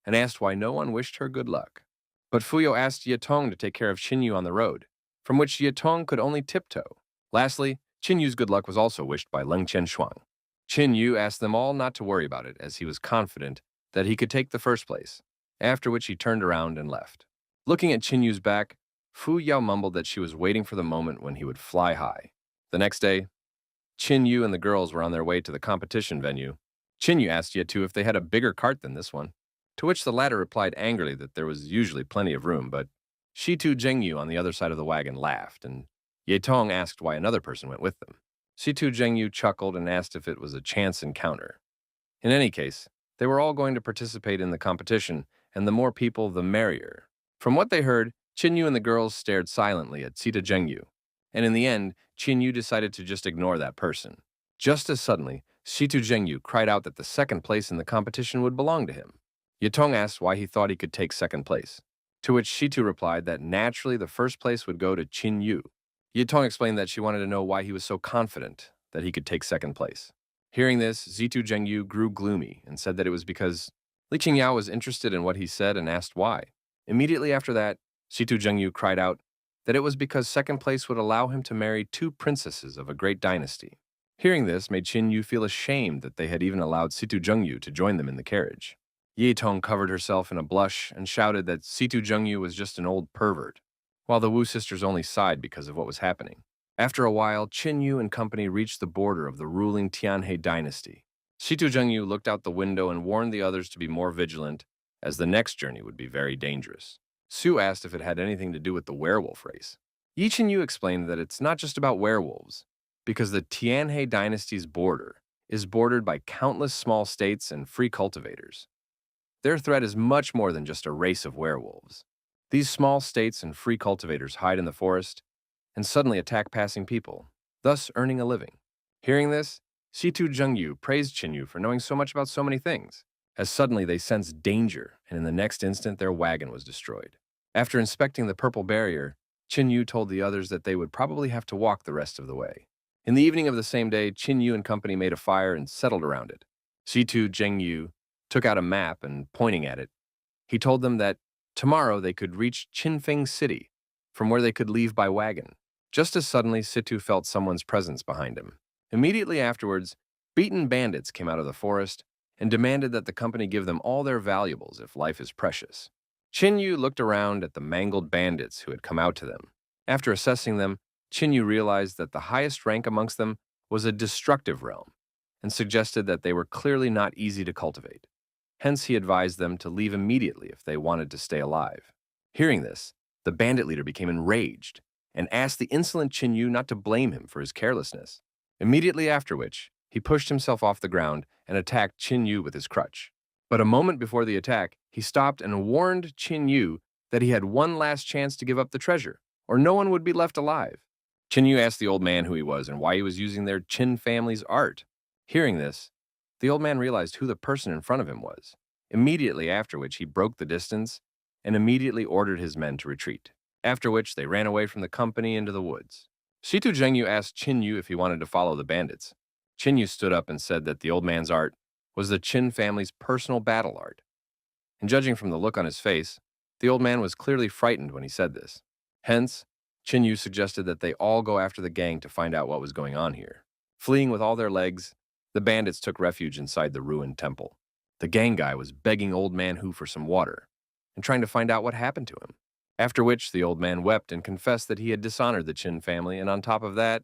and asked why no one wished her good luck. But Fu Yao asked Yetong to take care of Qin Yu on the road, from which Yetong could only tiptoe. Lastly, Qin Yu's good luck was also wished by Leng Qian Shuang. Qin Yu asked them all not to worry about it, as he was confident that he could take the first place, after which he turned around and left. Looking at Qin Yu's back, Fu Yao mumbled that she was waiting for the moment when he would fly high. The next day, Qin Yu and the girls were on their way to the competition venue. Qin Yu asked Yetu if they had a bigger cart than this one, to which the latter replied angrily that there was usually plenty of room, but Shitu Zhengyu on the other side of the wagon laughed, and Yetong asked why another person went with them. Shitu Zhengyu chuckled and asked if it was a chance encounter. In any case, they were all going to participate in the competition, and the more people, the merrier. From what they heard, Qin Yu and the girls stared silently at Sita Zhengyu. and in the end, Qin Yu decided to just ignore that person. Just as suddenly, Shitu Zhengyu cried out that the second place in the competition would belong to him. Yatong asked why he thought he could take second place, to which Shitu replied that naturally the first place would go to Qin Yu. Yatong explained that she wanted to know why he was so confident that he could take second place. Hearing this, Zitu Zhengyu grew gloomy and said that it was because Li Qingyao was interested in what he said and asked why. Immediately after that, Shitu Zhengyu cried out that it was because second place would allow him to marry two princesses of a great dynasty. Hearing this made Qin Yu feel ashamed that they had even allowed Situ Zhengyu to join them in the carriage. Ye Tong covered herself in a blush and shouted that Situ Zhengyu was just an old pervert, while the Wu sisters only sighed because of what was happening. After a while, Qin Yu and company reached the border of the ruling Tianhe dynasty. Situ Zhengyu looked out the window and warned the others to be more vigilant, as the next journey would be very dangerous. Su asked if it had anything to do with the werewolf race. Yi Qinyu explained that it's not just about werewolves, because the Tianhe dynasty's border is bordered by countless small states and free cultivators. Their threat is much more than just a race of werewolves. These small states and free cultivators hide in the forest and suddenly attack passing people, thus earning a living. Hearing this, Situ Zhengyu praised Qinyu for knowing so much about so many things, as suddenly they sensed danger, and in the next instant their wagon was destroyed. After inspecting the purple barrier, Qinyu told the others that they would probably have to walk the rest of the way. In the evening of the same day, Qinyu and company made a fire and settled around it. Situ Zhengyu took out a map and, pointing at it, he told them that tomorrow they could reach Qinfeng City, from where they could leave by wagon. Just as suddenly, Situ felt someone's presence behind him. Immediately afterwards, beaten bandits came out of the forest and demanded that the company give them all their valuables if life is precious. Qinyu looked around at the mangled bandits who had come out to them. After assessing them, Qinyu realized that the highest rank amongst them was a destructive realm, and suggested that they were clearly not easy to cultivate. Hence, he advised them to leave immediately if they wanted to stay alive. Hearing this, the bandit leader became enraged and asked the insolent Qinyu not to blame him for his carelessness. Immediately after which, he pushed himself off the ground and attacked Qinyu with his crutch. But a moment before the attack, he stopped and warned Qinyu that he had one last chance to give up the treasure, or no one would be left alive. Qinyu asked the old man who he was and why he was using their Qin family's art. Hearing this, the old man realized who the person in front of him was, immediately after which he broke the distance and immediately ordered his men to retreat, after which they ran away from the company into the woods. Shitu Zhengyu asked Qinyu if he wanted to follow the bandits. Qinyu stood up and said that the old man's art was the Qin family's personal battle art. And judging from the look on his face, the old man was clearly frightened when he said this. Hence, Qinyu suggested that they all go after the gang to find out what was going on here. Fleeing with all their legs, the bandits took refuge inside the ruined temple. The gang guy was begging Old Man Hu for some water and trying to find out what happened to him. After which, the old man wept and confessed that he had dishonored the Qin family, and on top of that,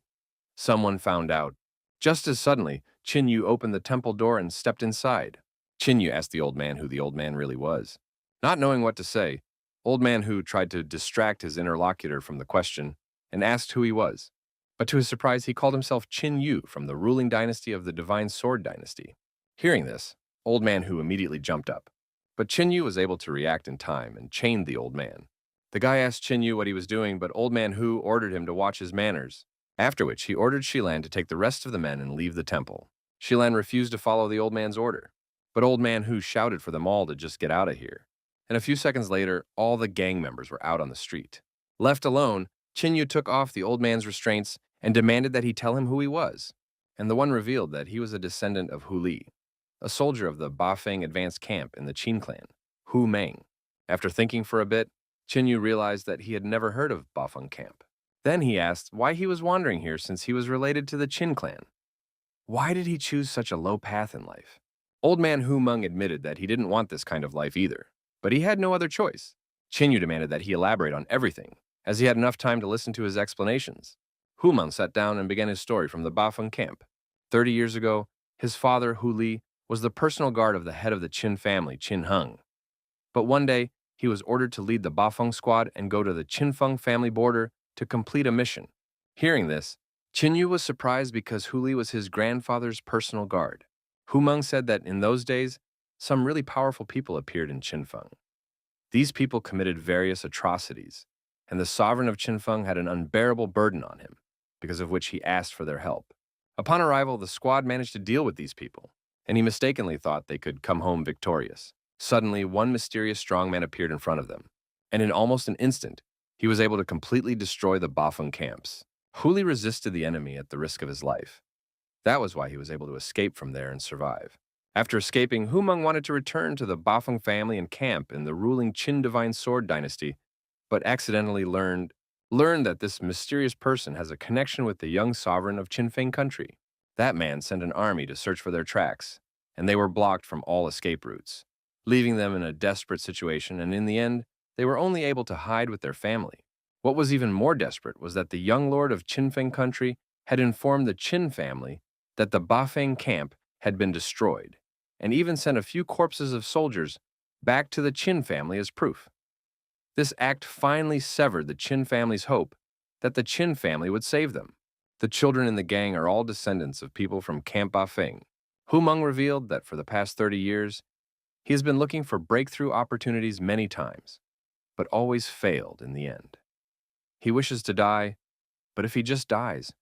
someone found out. Just as suddenly, Qinyu opened the temple door and stepped inside. Qinyu asked the old man who the old man really was. Not knowing what to say, Old Man Hu tried to distract his interlocutor from the question and asked who he was. But to his surprise, he called himself Qin Yu from the ruling dynasty of the Divine Sword Dynasty. Hearing this, Old Man Hu immediately jumped up. But Qin Yu was able to react in time and chained the old man. The guy asked Qin Yu what he was doing, but Old Man Hu ordered him to watch his manners, after which he ordered Shilan to take the rest of the men and leave the temple. Shilan refused to follow the old man's order, but Old Man Hu shouted for them all to just get out of here. And a few seconds later, all the gang members were out on the street. Left alone, Qin Yu took off the old man's restraints and demanded that he tell him who he was. And the one revealed that he was a descendant of Hu Li, a soldier of the Bafeng advanced camp in the Qin clan, Hu Meng. After thinking for a bit, Qin Yu realized that he had never heard of Bafeng camp. Then he asked why he was wandering here since he was related to the Qin clan. Why did he choose such a low path in life? Old man Hu Meng admitted that he didn't want this kind of life either, but he had no other choice. Qin Yu demanded that he elaborate on everything, as he had enough time to listen to his explanations. Hu Meng sat down and began his story from the Bafeng camp. 30 years ago, his father, Hu Li, was the personal guard of the head of the Qin family, Qin Heng. But one day, he was ordered to lead the Bafeng squad and go to the Qinfeng family border to complete a mission. Hearing this, Qin Yu was surprised because Hu Li was his grandfather's personal guard. Hu Meng said that in those days, some really powerful people appeared in Qinfeng. These people committed various atrocities, and the sovereign of Qinfeng had an unbearable burden on him, because of which he asked for their help. Upon arrival, the squad managed to deal with these people, and he mistakenly thought they could come home victorious. Suddenly, one mysterious strongman appeared in front of them, and in almost an instant, he was able to completely destroy the Bafeng camps. Huli resisted the enemy at the risk of his life. That was why he was able to escape from there and survive. After escaping, Humeng wanted to return to the Bafeng family and camp in the ruling Qin Divine Sword dynasty, but accidentally learned that this mysterious person has a connection with the young sovereign of Qinfeng country. That man sent an army to search for their tracks, and they were blocked from all escape routes, leaving them in a desperate situation, and in the end, they were only able to hide with their family. What was even more desperate was that the young lord of Qinfeng country had informed the Qin family that the Bafeng camp had been destroyed, and even sent a few corpses of soldiers back to the Qin family as proof. This act finally severed the Qin family's hope that the Qin family would save them. The children in the gang are all descendants of people from Camp Bafeng. Humeng revealed that for the past 30 years, he has been looking for breakthrough opportunities many times, but always failed in the end. He wishes to die, but if he just dies,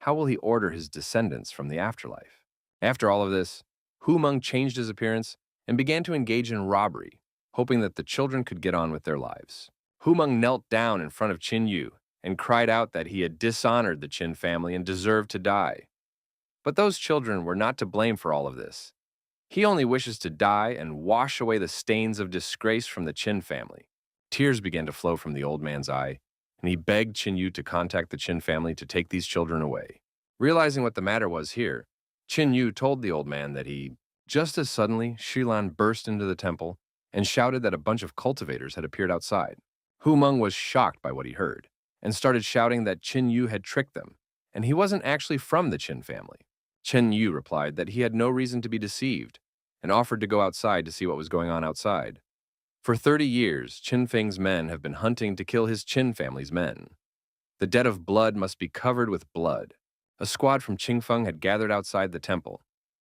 how will he order his descendants from the afterlife? After all of this, Humeng changed his appearance and began to engage in robbery, hoping that the children could get on with their lives. Humeng knelt down in front of Qin Yu and cried out that he had dishonored the Qin family and deserved to die. But those children were not to blame for all of this. He only wishes to die and wash away the stains of disgrace from the Qin family. Tears began to flow from the old man's eye, and he begged Qin Yu to contact the Qin family to take these children away. Realizing what the matter was here, Qin Yu told the old man that just as suddenly, Shilan burst into the temple and shouted that a bunch of cultivators had appeared outside. Humeng was shocked by what he heard and started shouting that Qin Yu had tricked them, and he wasn't actually from the Qin family. Qin Yu replied that he had no reason to be deceived and offered to go outside to see what was going on outside. For 30 years, Qin Feng's men have been hunting to kill his Qin family's men. The debt of blood must be covered with blood. A squad from Qingfeng had gathered outside the temple,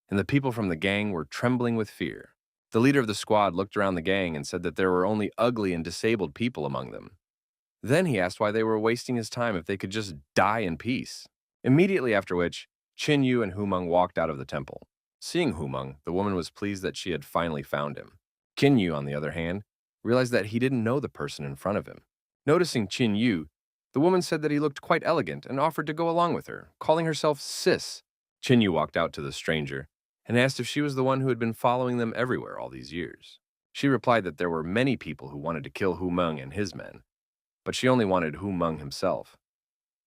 and the people from the gang were trembling with fear. The leader of the squad looked around the gang and said that there were only ugly and disabled people among them. Then he asked why they were wasting his time if they could just die in peace. Immediately after which, Qin Yu and Humeng walked out of the temple. Seeing Humeng, the woman was pleased that she had finally found him. Qin Yu, on the other hand, realized that he didn't know the person in front of him. Noticing Qin Yu, the woman said that he looked quite elegant and offered to go along with her, calling herself Sis. Qin Yu walked out to the stranger and asked if she was the one who had been following them everywhere all these years. She replied that there were many people who wanted to kill Humeng and his men, but she only wanted Humeng himself.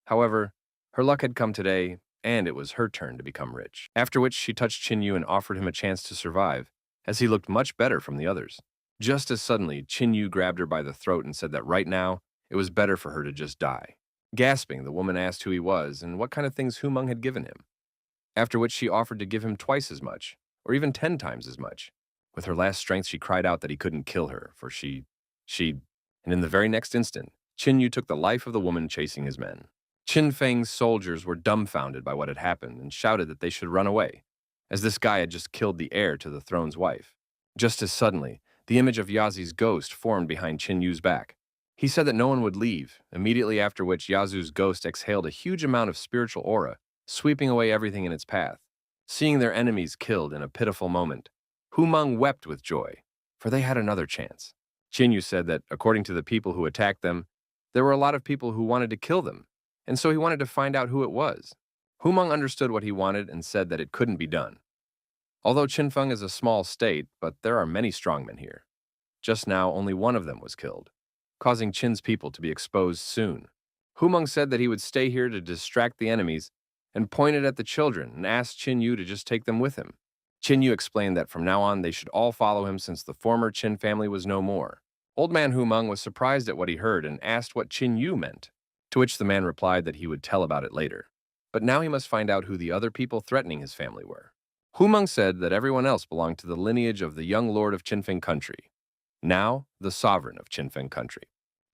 However, her luck had come today, and it was her turn to become rich. After which she touched Qin Yu and offered him a chance to survive, as he looked much better from the others. Just as suddenly, Qin Yu grabbed her by the throat and said that right now, it was better for her to just die. Gasping, the woman asked who he was and what kind of things Humeng had given him, after which she offered to give him twice as much, or even 10 times as much. With her last strength, she cried out that he couldn't kill her, for and in the very next instant, Qin Yu took the life of the woman chasing his men. Qin Feng's soldiers were dumbfounded by what had happened and shouted that they should run away, as this guy had just killed the heir to the throne's wife. Just as suddenly, the image of Yazi's ghost formed behind Qin Yu's back. He said that no one would leave, immediately after which Yazu's ghost exhaled a huge amount of spiritual aura, sweeping away everything in its path. Seeing their enemies killed in a pitiful moment, Humeng wept with joy, for they had another chance. Qin Yu said that, according to the people who attacked them, there were a lot of people who wanted to kill them, and so he wanted to find out who it was. Humeng understood what he wanted and said that it couldn't be done. Although Qinfeng is a small state, but there are many strongmen here. Just now, only one of them was killed, causing Qin's people to be exposed soon. Humeng said that he would stay here to distract the enemies and pointed at the children and asked Qin Yu to just take them with him. Qin Yu explained that from now on they should all follow him since the former Qin family was no more. Old man Humeng was surprised at what he heard and asked what Qin Yu meant, to which the man replied that he would tell about it later. But now he must find out who the other people threatening his family were. Humeng said that everyone else belonged to the lineage of the young lord of Qinfeng country, now the sovereign of Qinfeng country.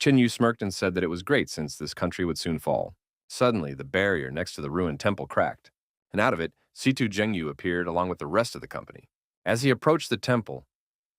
Qin Yu smirked and said that it was great since this country would soon fall. Suddenly, the barrier next to the ruined temple cracked, and out of it, Situ Zhengyu appeared along with the rest of the company. As he approached the temple,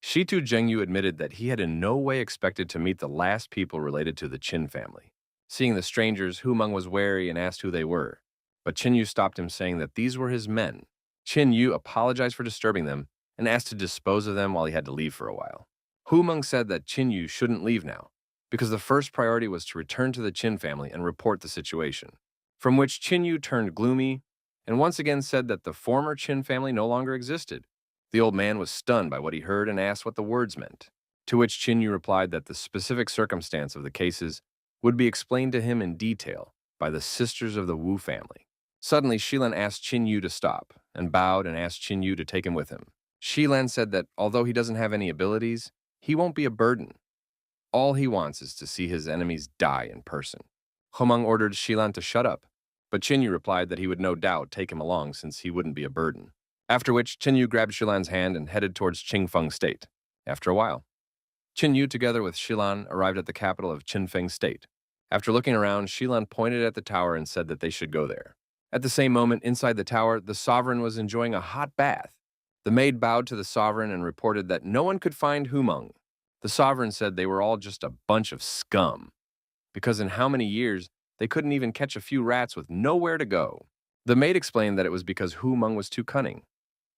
Shitu Zhengyu admitted that he had in no way expected to meet the last people related to the Qin family. Seeing the strangers, Hu Meng was wary and asked who they were. But Qin Yu stopped him, saying that these were his men. Qin Yu apologized for disturbing them and asked to dispose of them while he had to leave for a while. Hu Meng said that Qin Yu shouldn't leave now, because the first priority was to return to the Qin family and report the situation. From which Qin Yu turned gloomy and once again said that the former Qin family no longer existed. The old man was stunned by what he heard and asked what the words meant, to which Qin Yu replied that the specific circumstance of the cases would be explained to him in detail by the sisters of the Wu family. Suddenly, Shilan asked Qin Yu to stop, and bowed and asked Qin Yu to take him with him. Shilan said that although he doesn't have any abilities, he won't be a burden. All he wants is to see his enemies die in person. Humeng ordered Shilan to shut up, but Qin Yu replied that he would no doubt take him along since he wouldn't be a burden. After which, Qin Yu grabbed Shilan's hand and headed towards Qingfeng State. After a while, Qin Yu, together with Shilan, arrived at the capital of Qinfeng State. After looking around, Shilan pointed at the tower and said that they should go there. At the same moment, inside the tower, the sovereign was enjoying a hot bath. The maid bowed to the sovereign and reported that no one could find Hu Meng. The sovereign said they were all just a bunch of scum, because in how many years they couldn't even catch a few rats with nowhere to go. The maid explained that it was because Hu Meng was too cunning.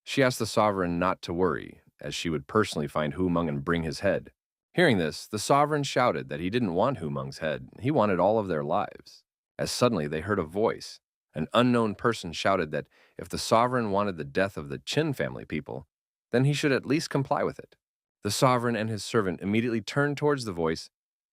She asked the sovereign not to worry, as she would personally find Hu Meng and bring his head. Hearing this, the sovereign shouted that he didn't want Hu Meng's head, he wanted all of their lives. As suddenly they heard a voice. An unknown person shouted that if the sovereign wanted the death of the Qin family people, then he should at least comply with it. The sovereign and his servant immediately turned towards the voice,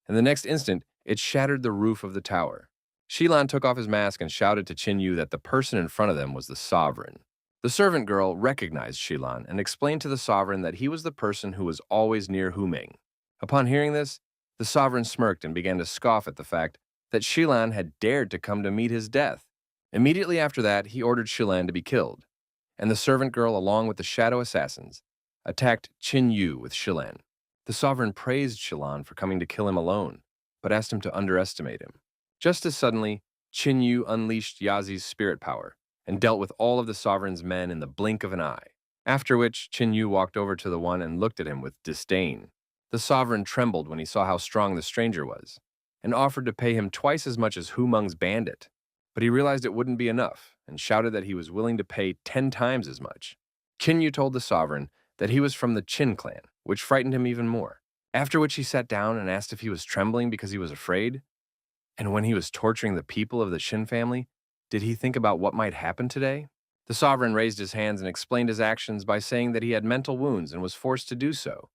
and the next instant it shattered the roof of the tower. Shilan took off his mask and shouted to Qin Yu that the person in front of them was the sovereign. The servant girl recognized Shilan and explained to the sovereign that he was the person who was always near Hu Meng. Upon hearing this, the sovereign smirked and began to scoff at the fact that Shilan had dared to come to meet his death. Immediately after that, he ordered Shilan to be killed, and the servant girl, along with the shadow assassins, attacked Qin Yu with Shilan. The sovereign praised Shilan for coming to kill him alone, but asked him to underestimate him. Just as suddenly, Qin Yu unleashed Yazi's spirit power and dealt with all of the sovereign's men in the blink of an eye, after which Qin Yu walked over to the one and looked at him with disdain. The sovereign trembled when he saw how strong the stranger was, and offered to pay him twice as much as Hu Meng's bandit. But he realized it wouldn't be enough, and shouted that he was willing to pay 10 times as much. Qin Yu told the sovereign that he was from the Qin clan, which frightened him even more, after which he sat down and asked if he was trembling because he was afraid. And when he was torturing the people of the Qin family, did he think about what might happen today? The sovereign raised his hands and explained his actions by saying that he had mental wounds and was forced to do so,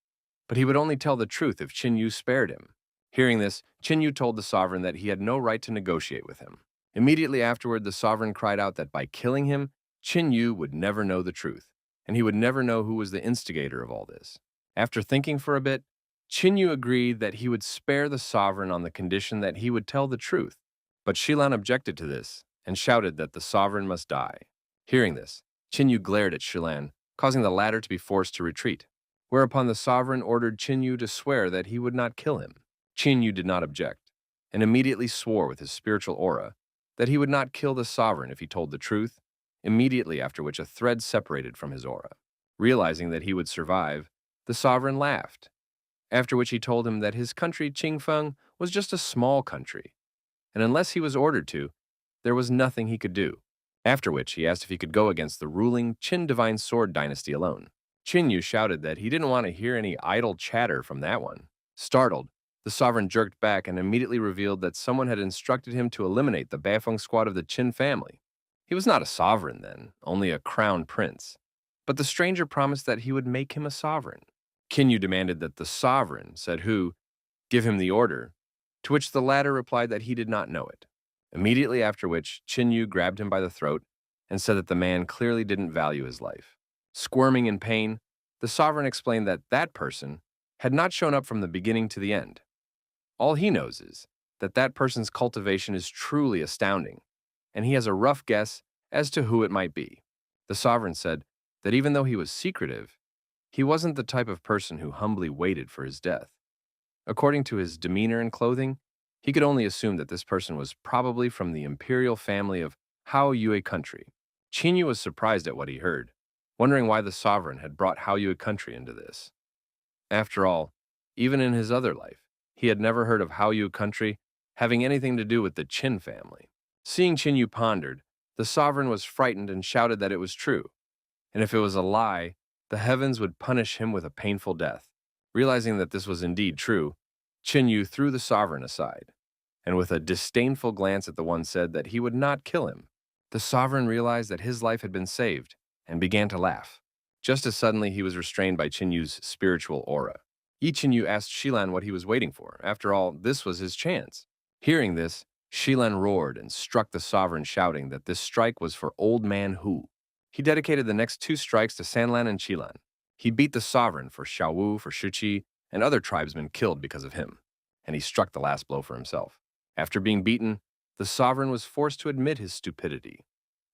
but he would only tell the truth if Qin Yu spared him. Hearing this, Qin Yu told the sovereign that he had no right to negotiate with him. Immediately afterward, the sovereign cried out that by killing him, Qin Yu would never know the truth, and he would never know who was the instigator of all this. After thinking for a bit, Qin Yu agreed that he would spare the sovereign on the condition that he would tell the truth, but Shilan objected to this and shouted that the sovereign must die. Hearing this, Qin Yu glared at Shilan, causing the latter to be forced to retreat, whereupon the sovereign ordered Qin Yu to swear that he would not kill him. Qin Yu did not object, and immediately swore with his spiritual aura that he would not kill the sovereign if he told the truth, immediately after which a thread separated from his aura. Realizing that he would survive, the sovereign laughed, after which he told him that his country, Qingfeng, was just a small country, and unless he was ordered to, there was nothing he could do. After which he asked if he could go against the ruling Qin Divine Sword dynasty alone. Qin Yu shouted that he didn't want to hear any idle chatter from that one. Startled, the sovereign jerked back and immediately revealed that someone had instructed him to eliminate the Bafeng squad of the Qin family. He was not a sovereign then, only a crown prince. But the stranger promised that he would make him a sovereign. Qin Yu demanded that the sovereign, said who, give him the order, to which the latter replied that he did not know it. Immediately after which, Qin Yu grabbed him by the throat and said that the man clearly didn't value his life. Squirming in pain, the sovereign explained that that person had not shown up from the beginning to the end. All he knows is that that person's cultivation is truly astounding, and he has a rough guess as to who it might be. The sovereign said that even though he was secretive, he wasn't the type of person who humbly waited for his death. According to his demeanor and clothing, he could only assume that this person was probably from the imperial family of Hao Yue country. Qin Yu was surprised at what he heard, wondering why the sovereign had brought Hao Yue country into this. After all, even in his other life, he had never heard of Haoyu country having anything to do with the Qin family. Seeing Qin pondered, the sovereign was frightened and shouted that it was true, and if it was a lie, the heavens would punish him with a painful death. Realizing that this was indeed true, Qin threw the sovereign aside, and with a disdainful glance at the one said that he would not kill him. The sovereign realized that his life had been saved and began to laugh. Just as suddenly, he was restrained by Qinyu's spiritual aura. Yi Qinyu asked Shilan what he was waiting for. After all, this was his chance. Hearing this, Shilan roared and struck the sovereign, shouting that this strike was for Old Man Hu. He dedicated the next two strikes to Sanlan and Chilan. He beat the sovereign for Xiaowu, for Shuqi, and other tribesmen killed because of him, and he struck the last blow for himself. After being beaten, the sovereign was forced to admit his stupidity,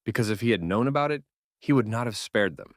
because if he had known about it, he would not have spared them.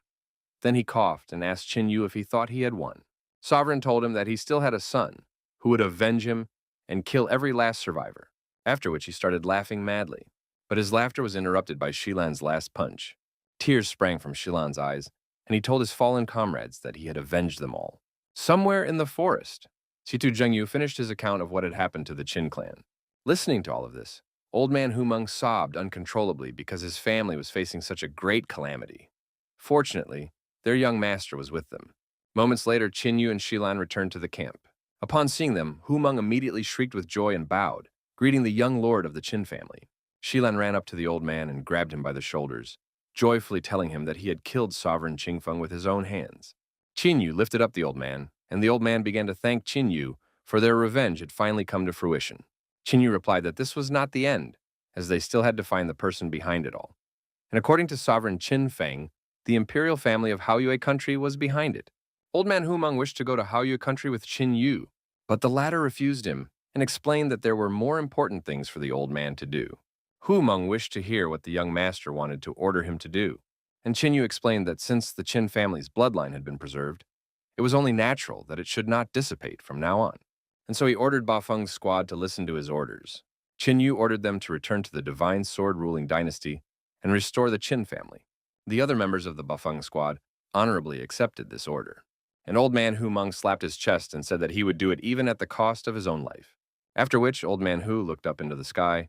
Then he coughed and asked Qinyu if he thought he had won. Sovereign told him that he still had a son who would avenge him and kill every last survivor, after which he started laughing madly. But his laughter was interrupted by Shilan's last punch. Tears sprang from Shilan's eyes, and he told his fallen comrades that he had avenged them all. Somewhere in the forest, Situ Zhengyu finished his account of what had happened to the Qin clan. Listening to all of this, Old Man Humeng sobbed uncontrollably because his family was facing such a great calamity. Fortunately, their young master was with them. Moments later, Qinyu and Shilan returned to the camp. Upon seeing them, Humeng immediately shrieked with joy and bowed, greeting the young lord of the Qin family. Shilan ran up to the old man and grabbed him by the shoulders, joyfully telling him that he had killed Sovereign Qingfeng with his own hands. Qinyu lifted up the old man, and the old man began to thank Qinyu for their revenge had finally come to fruition. Qinyu replied that this was not the end, as they still had to find the person behind it all. And according to Sovereign Qin Feng, the imperial family of Haoyue country was behind it. Old Man Humeng wished to go to Haoyue country with Qinyu, but the latter refused him and explained that there were more important things for the old man to do. Humeng wished to hear what the young master wanted to order him to do, and Qinyu explained that since the Qin family's bloodline had been preserved, it was only natural that it should not dissipate from now on. And so he ordered Ba Feng's squad to listen to his orders. Qinyu ordered them to return to the divine sword-ruling dynasty and restore the Qin family. The other members of the Ba Feng squad honorably accepted this order. And Old Man Humeng slapped his chest and said that he would do it even at the cost of his own life. After which, Old Man Hu looked up into the sky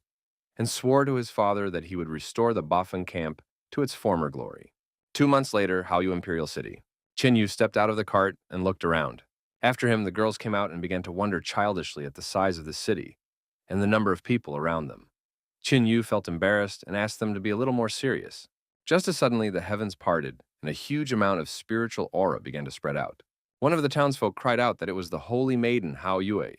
and swore to his father that he would restore the Ba Feng camp to its former glory. 2 months later, Haoyu Imperial City. Qinyu stepped out of the cart and looked around. After him, the girls came out and began to wonder childishly at the size of the city and the number of people around them. Qinyu felt embarrassed and asked them to be a little more serious. Just as suddenly, the heavens parted and a huge amount of spiritual aura began to spread out. One of the townsfolk cried out that it was the holy maiden Hao Yue.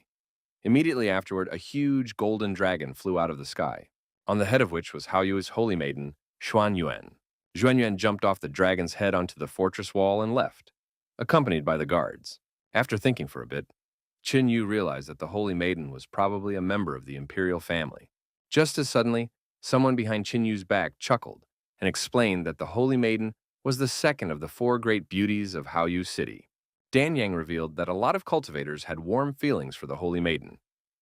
Immediately afterward, a huge golden dragon flew out of the sky, on the head of which was Hao Yue's holy maiden, Xuan Yuan. Xuan Yuan jumped off the dragon's head onto the fortress wall and left, accompanied by the guards. After thinking for a bit, Qinyu realized that the holy maiden was probably a member of the imperial family. Just as suddenly, someone behind Qinyu's back chuckled and explained that the holy maiden was the second of the 4 great beauties of Haoyu City. Dan Yang revealed that a lot of cultivators had warm feelings for the holy maiden,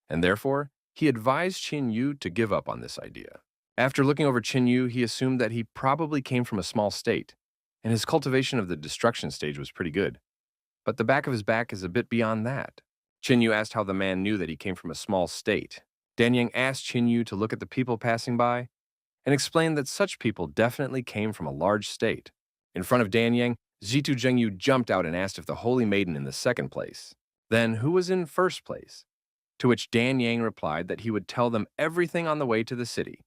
and therefore, he advised Qinyu to give up on this idea. After looking over Qinyu, he assumed that he probably came from a small state, and his cultivation of the destruction stage was pretty good. But the back of his back is a bit beyond that. Qinyu asked how the man knew that he came from a small state. Dan Yang asked Qinyu to look at the people passing by and explained that such people definitely came from a large state. In front of Dan Yang, Zitu Zhengyu jumped out and asked if the holy maiden in the second place. Then, who was in first place? To which Dan Yang replied that he would tell them everything on the way to the city,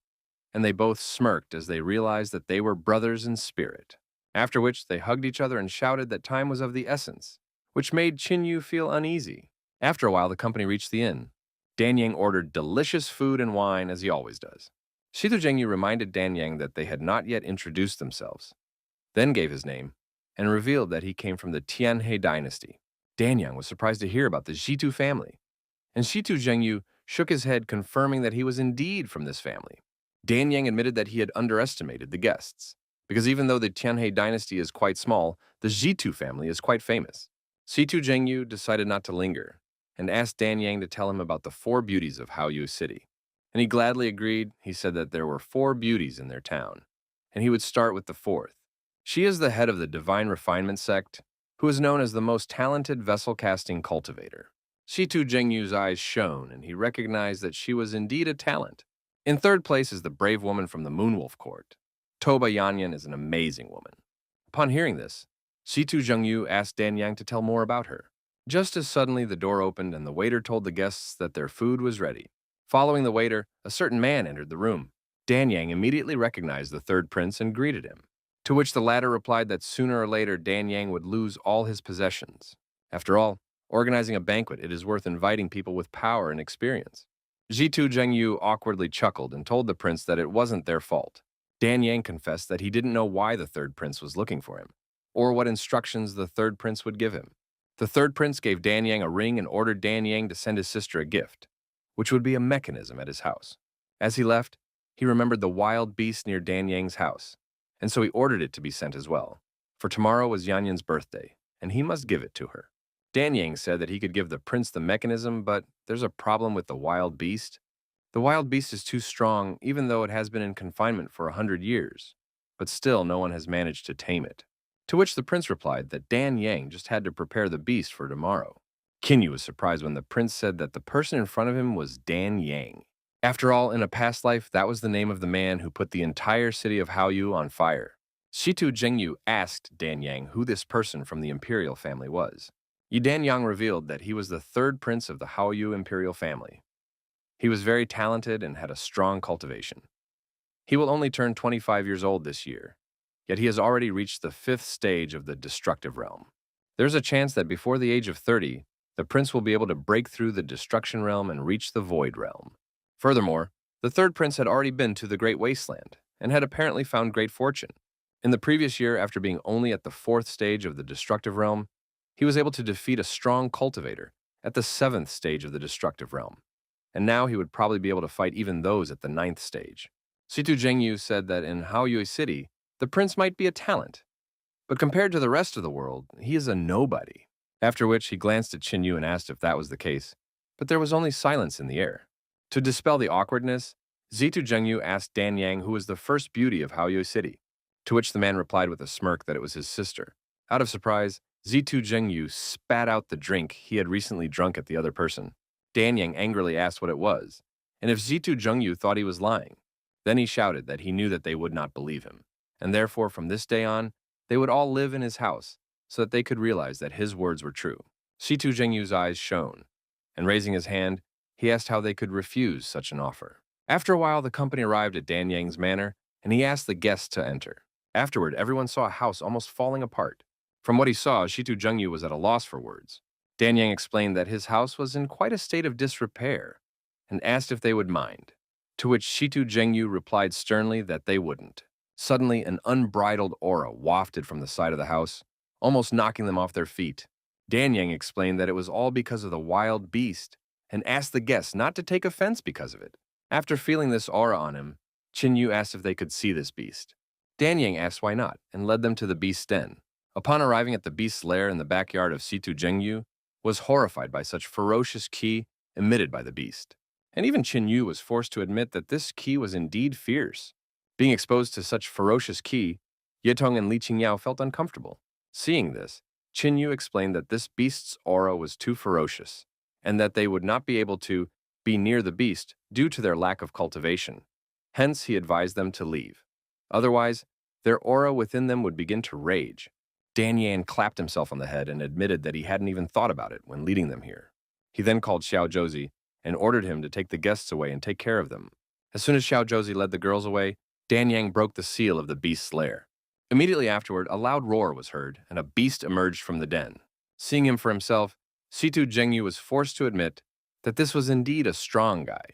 and they both smirked as they realized that they were brothers in spirit. After which, they hugged each other and shouted that time was of the essence, which made Qinyu feel uneasy. After a while, the company reached the inn. Dan Yang ordered delicious food and wine, as he always does. Shitu Zhengyu reminded Dan Yang that they had not yet introduced themselves, then gave his name, and revealed that he came from the Tianhe dynasty. Dan Yang was surprised to hear about the Jitu family, and Shitu Zhengyu shook his head, confirming that he was indeed from this family. Dan Yang admitted that he had underestimated the guests, because even though the Tianhe dynasty is quite small, the Jitu family is quite famous. Shitu Zhengyu decided not to linger, and asked Dan Yang to tell him about the 4 beauties of Haoyu City. And he gladly agreed. He said that there were 4 beauties in their town, and he would start with the 4th. She is the head of the Divine Refinement sect who is known as the most talented vessel-casting cultivator. Shitu Zhengyu's eyes shone, and he recognized that she was indeed a talent. In third place is the brave woman from the Moonwolf Court. Toba Yanyan is an amazing woman. Upon hearing this, Shitu Zhengyu asked Dan Yang to tell more about her. Just as suddenly the door opened and the waiter told the guests that their food was ready. Following the waiter, a certain man entered the room. Dan Yang immediately recognized the third prince and greeted him, to which the latter replied that sooner or later Dan Yang would lose all his possessions. After all, organizing a banquet, it is worth inviting people with power and experience. Jitu Zhengyu awkwardly chuckled and told the prince that it wasn't their fault. Dan Yang confessed that he didn't know why the third prince was looking for him, or what instructions the third prince would give him. The third prince gave Dan Yang a ring and ordered Dan Yang to send his sister a gift, which would be a mechanism at his house. As he left, he remembered the wild beast near Dan Yang's house, and so he ordered it to be sent as well. For tomorrow was Yanyan's birthday, and he must give it to her. Dan Yang said that he could give the prince the mechanism, but there's a problem with the wild beast. The wild beast is too strong, even though it has been in confinement for 100 years, but still no one has managed to tame it. To which the prince replied that Dan Yang just had to prepare the beast for tomorrow. Kinyu was surprised when the prince said that the person in front of him was Dan Yang. After all, in a past life, that was the name of the man who put the entire city of Haoyu on fire. Shitu Zhengyu asked Dan Yang who this person from the imperial family was. Dan Yang revealed that he was the third prince of the Haoyu imperial family. He was very talented and had a strong cultivation. He will only turn 25 years old this year, yet he has already reached the 5th stage of the destructive realm. There's a chance that before the age of 30, the prince will be able to break through the destruction realm and reach the void realm. Furthermore, the third prince had already been to the Great Wasteland and had apparently found great fortune. In the previous year, after being only at the 4th stage of the destructive realm, he was able to defeat a strong cultivator at the 7th stage of the destructive realm, and now he would probably be able to fight even those at the 9th stage. Shitu Zhengyu said that in Haoyu City, the prince might be a talent, but compared to the rest of the world, he is a nobody. After which he glanced at Qin Yu and asked if that was the case, but there was only silence in the air. To dispel the awkwardness, Zitu Zhengyu asked Dan Yang who was the first beauty of Haoyu City, to which the man replied with a smirk that it was his sister. Out of surprise, Zitu Zhengyu spat out the drink he had recently drunk at the other person. Dan Yang angrily asked what it was, and if Zitu Zhengyu thought he was lying. Then he shouted that he knew that they would not believe him, and therefore from this day on, they would all live in his house so that they could realize that his words were true. Zitu Zhengyu's eyes shone, and raising his hand, he asked how they could refuse such an offer. After a while, the company arrived at Dan Yang's manor, and he asked the guests to enter. Afterward, everyone saw a house almost falling apart. From what he saw, Shitu Zhengyu was at a loss for words. Dan Yang explained that his house was in quite a state of disrepair, and asked if they would mind, to which Shitu Zhengyu replied sternly that they wouldn't. Suddenly, an unbridled aura wafted from the side of the house, almost knocking them off their feet. Dan Yang explained that it was all because of the wild beast, and asked the guests not to take offense because of it. After feeling this aura on him, Qin Yu asked if they could see this beast. Dan Yang asked why not, and led them to the beast's den. Upon arriving at the beast's lair in the backyard of Shitu Zhengyu, was horrified by such ferocious qi emitted by the beast. And even Qin Yu was forced to admit that this qi was indeed fierce. Being exposed to such ferocious qi, Yetong and Li Qingyao felt uncomfortable. Seeing this, Qin Yu explained that this beast's aura was too ferocious, and that they would not be able to be near the beast due to their lack of cultivation. Hence, he advised them to leave. Otherwise, their aura within them would begin to rage. Dan Yan clapped himself on the head and admitted that he hadn't even thought about it when leading them here. He then called Xiao Zhouzi and ordered him to take the guests away and take care of them. As soon as Xiao Zhouzi led the girls away, Dan Yang broke the seal of the beast's lair. Immediately afterward, a loud roar was heard, and a beast emerged from the den. Seeing him for himself, Shitu Zhengyu was forced to admit that this was indeed a strong guy.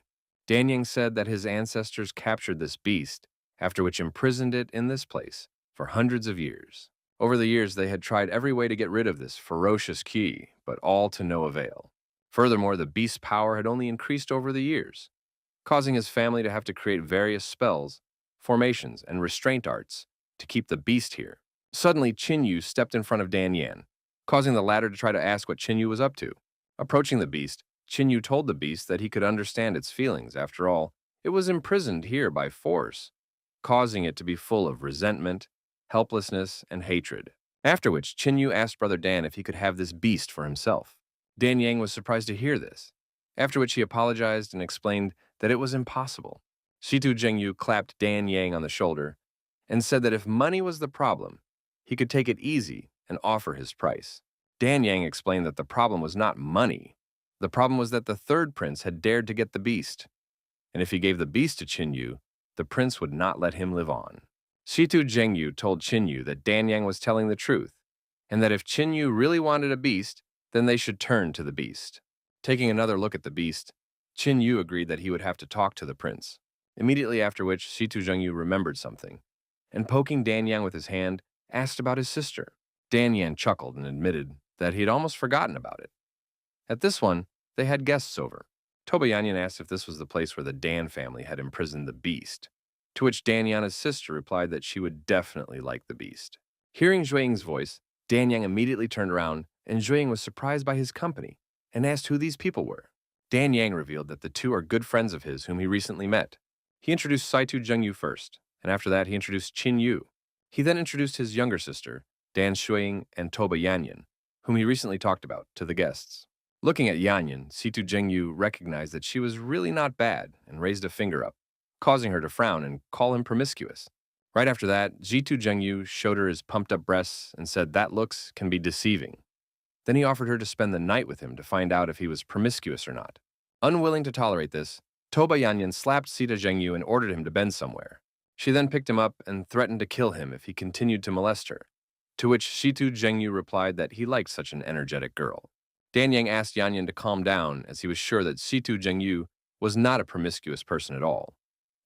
Dan Yang said that his ancestors captured this beast, after which imprisoned it in this place for hundreds of years. Over the years, they had tried every way to get rid of this ferocious qi, but all to no avail. Furthermore, the beast's power had only increased over the years, causing his family to have to create various spells, formations, and restraint arts to keep the beast here. Suddenly, Qin Yu stepped in front of Dan Yan, causing the latter to try to ask what Qin Yu was up to. Approaching the beast, Qin Yu told the beast that he could understand its feelings. After all, it was imprisoned here by force, causing it to be full of resentment, helplessness, and hatred. After which, Qin Yu asked Brother Dan if he could have this beast for himself. Dan Yang was surprised to hear this, after which he apologized and explained that it was impossible. Shitu Zhengyu clapped Dan Yang on the shoulder and said that if money was the problem, he could take it easy and offer his price. Dan Yang explained that the problem was not money. The problem was that the third prince had dared to get the beast, and if he gave the beast to Qin Yu, the prince would not let him live on. Shitu Zhengyu told Qin Yu that Dan Yang was telling the truth, and that if Qin Yu really wanted a beast, then they should turn to the beast. Taking another look at the beast, Qin Yu agreed that he would have to talk to the prince. Immediately after which, Shitu Zhengyu remembered something, and poking Dan Yang with his hand, asked about his sister. Dan Yang chuckled and admitted that he had almost forgotten about it. At this one, they had guests over. Toba Yanyan asked if this was the place where the Dan family had imprisoned the beast, to which Dan Yana's sister replied that she would definitely like the beast. Hearing Zhuiying's voice, Dan Yang immediately turned around, and Zhuiying was surprised by his company and asked who these people were. Dan Yang revealed that the two are good friends of his whom he recently met. He introduced Saitu Zhengyu first, and after that he introduced Qin Yu. He then introduced his younger sister, Dan Shuiying and Toba Yanyan, whom he recently talked about, to the guests. Looking at Yanyan, Situ Zhengyu recognized that she was really not bad and raised a finger up, causing her to frown and call him promiscuous. Right after that, Jitu Zhengyu showed her his pumped-up breasts and said that looks can be deceiving. Then he offered her to spend the night with him to find out if he was promiscuous or not. Unwilling to tolerate this, Toba Yanyan slapped Sita Zhengyu and ordered him to bend somewhere. She then picked him up and threatened to kill him if he continued to molest her, to which Shitu Zhengyu replied that he liked such an energetic girl. Dan Yang asked Yanyan to calm down as he was sure that Situ Zhengyu was not a promiscuous person at all,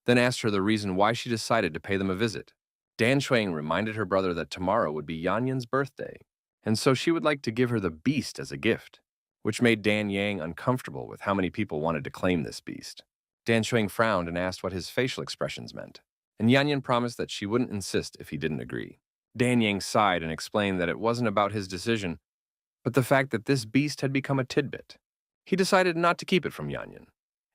then asked her the reason why she decided to pay them a visit. Dan Shuang reminded her brother that tomorrow would be Yanyan's birthday, and so she would like to give her the beast as a gift, which made Dan Yang uncomfortable with how many people wanted to claim this beast. Dan Shuang frowned and asked what his facial expressions meant, and Yanyan promised that she wouldn't insist if he didn't agree. Dan Yang sighed and explained that it wasn't about his decision, but the fact that this beast had become a tidbit. He decided not to keep it from Yanyan,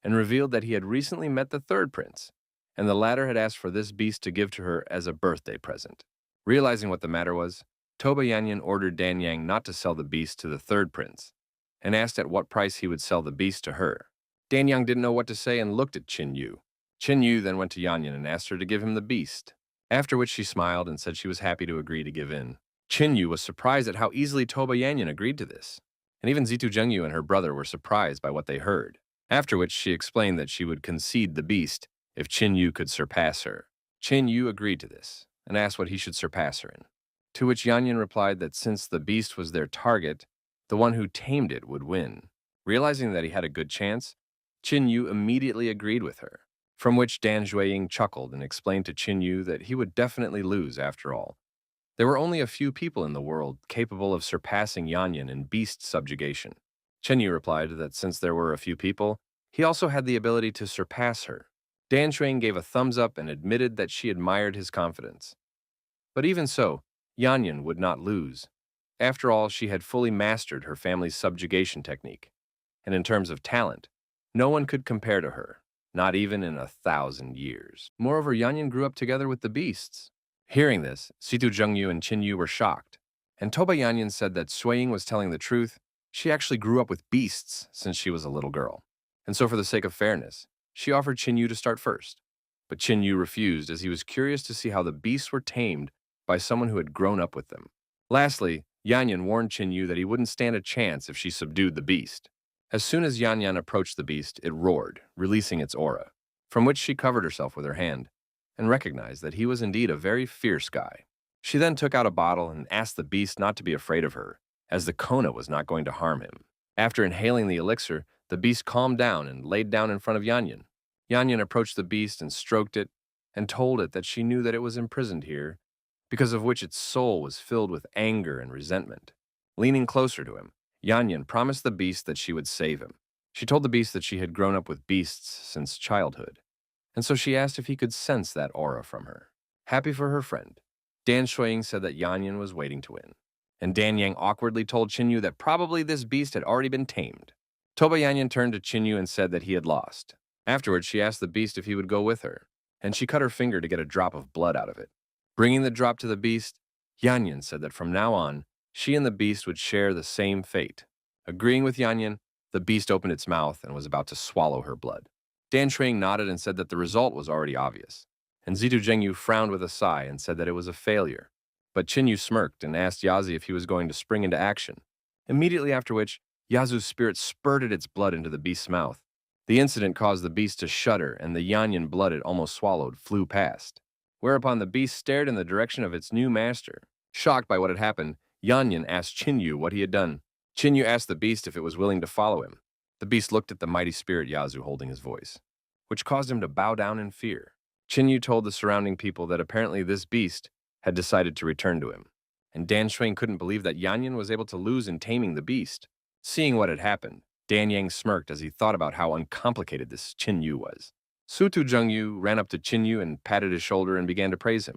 and revealed that he had recently met the third prince, and the latter had asked for this beast to give to her as a birthday present. Realizing what the matter was, Toba Yanyan ordered Dan Yang not to sell the beast to the third prince, and asked at what price he would sell the beast to her. Dan Yang didn't know what to say and looked at Qin Yu. Qin Yu then went to Yanyan and asked her to give him the beast, after which she smiled and said she was happy to agree to give in. Qin Yu was surprised at how easily Toba Yanyan agreed to this, and even Zitu Zhengyu and her brother were surprised by what they heard, after which she explained that she would concede the beast if Qin Yu could surpass her. Qin Yu agreed to this, and asked what he should surpass her in, to which Yanyan replied that since the beast was their target, the one who tamed it would win. Realizing that he had a good chance, Qin Yu immediately agreed with her, from which Dan Zhuiying chuckled and explained to Qin Yu that he would definitely lose after all. There were only a few people in the world capable of surpassing Yanyan in beast subjugation. Qin Yu replied that since there were a few people, he also had the ability to surpass her. Dan Shuang gave a thumbs up and admitted that she admired his confidence. But even so, Yanyan would not lose. After all, she had fully mastered her family's subjugation technique, and in terms of talent, no one could compare to her, not even in 1,000 years. Moreover, Yanyan grew up together with the beasts. Hearing this, Situ Zhengyu and Qin Yu were shocked, and Toba Yanyan said that Sui Ying was telling the truth. She actually grew up with beasts since she was a little girl, and so for the sake of fairness, she offered Qin Yu to start first. But Qin Yu refused as he was curious to see how the beasts were tamed by someone who had grown up with them. Lastly, Yanyan warned Qin Yu that he wouldn't stand a chance if she subdued the beast. As soon as Yanyan approached the beast, it roared, releasing its aura, from which she covered herself with her hand, and recognized that he was indeed a very fierce guy. She then took out a bottle and asked the beast not to be afraid of her, as the Kona was not going to harm him. After inhaling the elixir, the beast calmed down and laid down in front of Yanyan. Yanyan approached the beast and stroked it, and told it that she knew that it was imprisoned here, because of which its soul was filled with anger and resentment. Leaning closer to him, Yanyan promised the beast that she would save him. She told the beast that she had grown up with beasts since childhood, and so she asked if he could sense that aura from her. Happy for her friend, Dan Shuiying said that Yanyan was waiting to win, and Dan Yang awkwardly told Qin Yu that probably this beast had already been tamed. Toba Yanyan turned to Qin Yu and said that he had lost. Afterwards, she asked the beast if he would go with her, and she cut her finger to get a drop of blood out of it. Bringing the drop to the beast, Yanyan said that from now on, she and the beast would share the same fate. Agreeing with Yanyan, the beast opened its mouth and was about to swallow her blood. Dan Shuang nodded and said that the result was already obvious, and Zitu Zhengyu frowned with a sigh and said that it was a failure. But Qinyu smirked and asked Yazi if he was going to spring into action, immediately after which Yazu's spirit spurted its blood into the beast's mouth. The incident caused the beast to shudder, and the Yanyan blood it almost swallowed flew past, whereupon the beast stared in the direction of its new master. Shocked by what had happened, Yanyan asked Qinyu what he had done. Qinyu asked the beast if it was willing to follow him. The beast looked at the mighty spirit Yazu holding his voice, which caused him to bow down in fear. Qinyu told the surrounding people that apparently this beast had decided to return to him, and Dan Shuang couldn't believe that Yanyan was able to lose in taming the beast. Seeing what had happened, Dan Yang smirked as he thought about how uncomplicated this Qinyu was. Sutu Zhengyu ran up to Qinyu and patted his shoulder and began to praise him.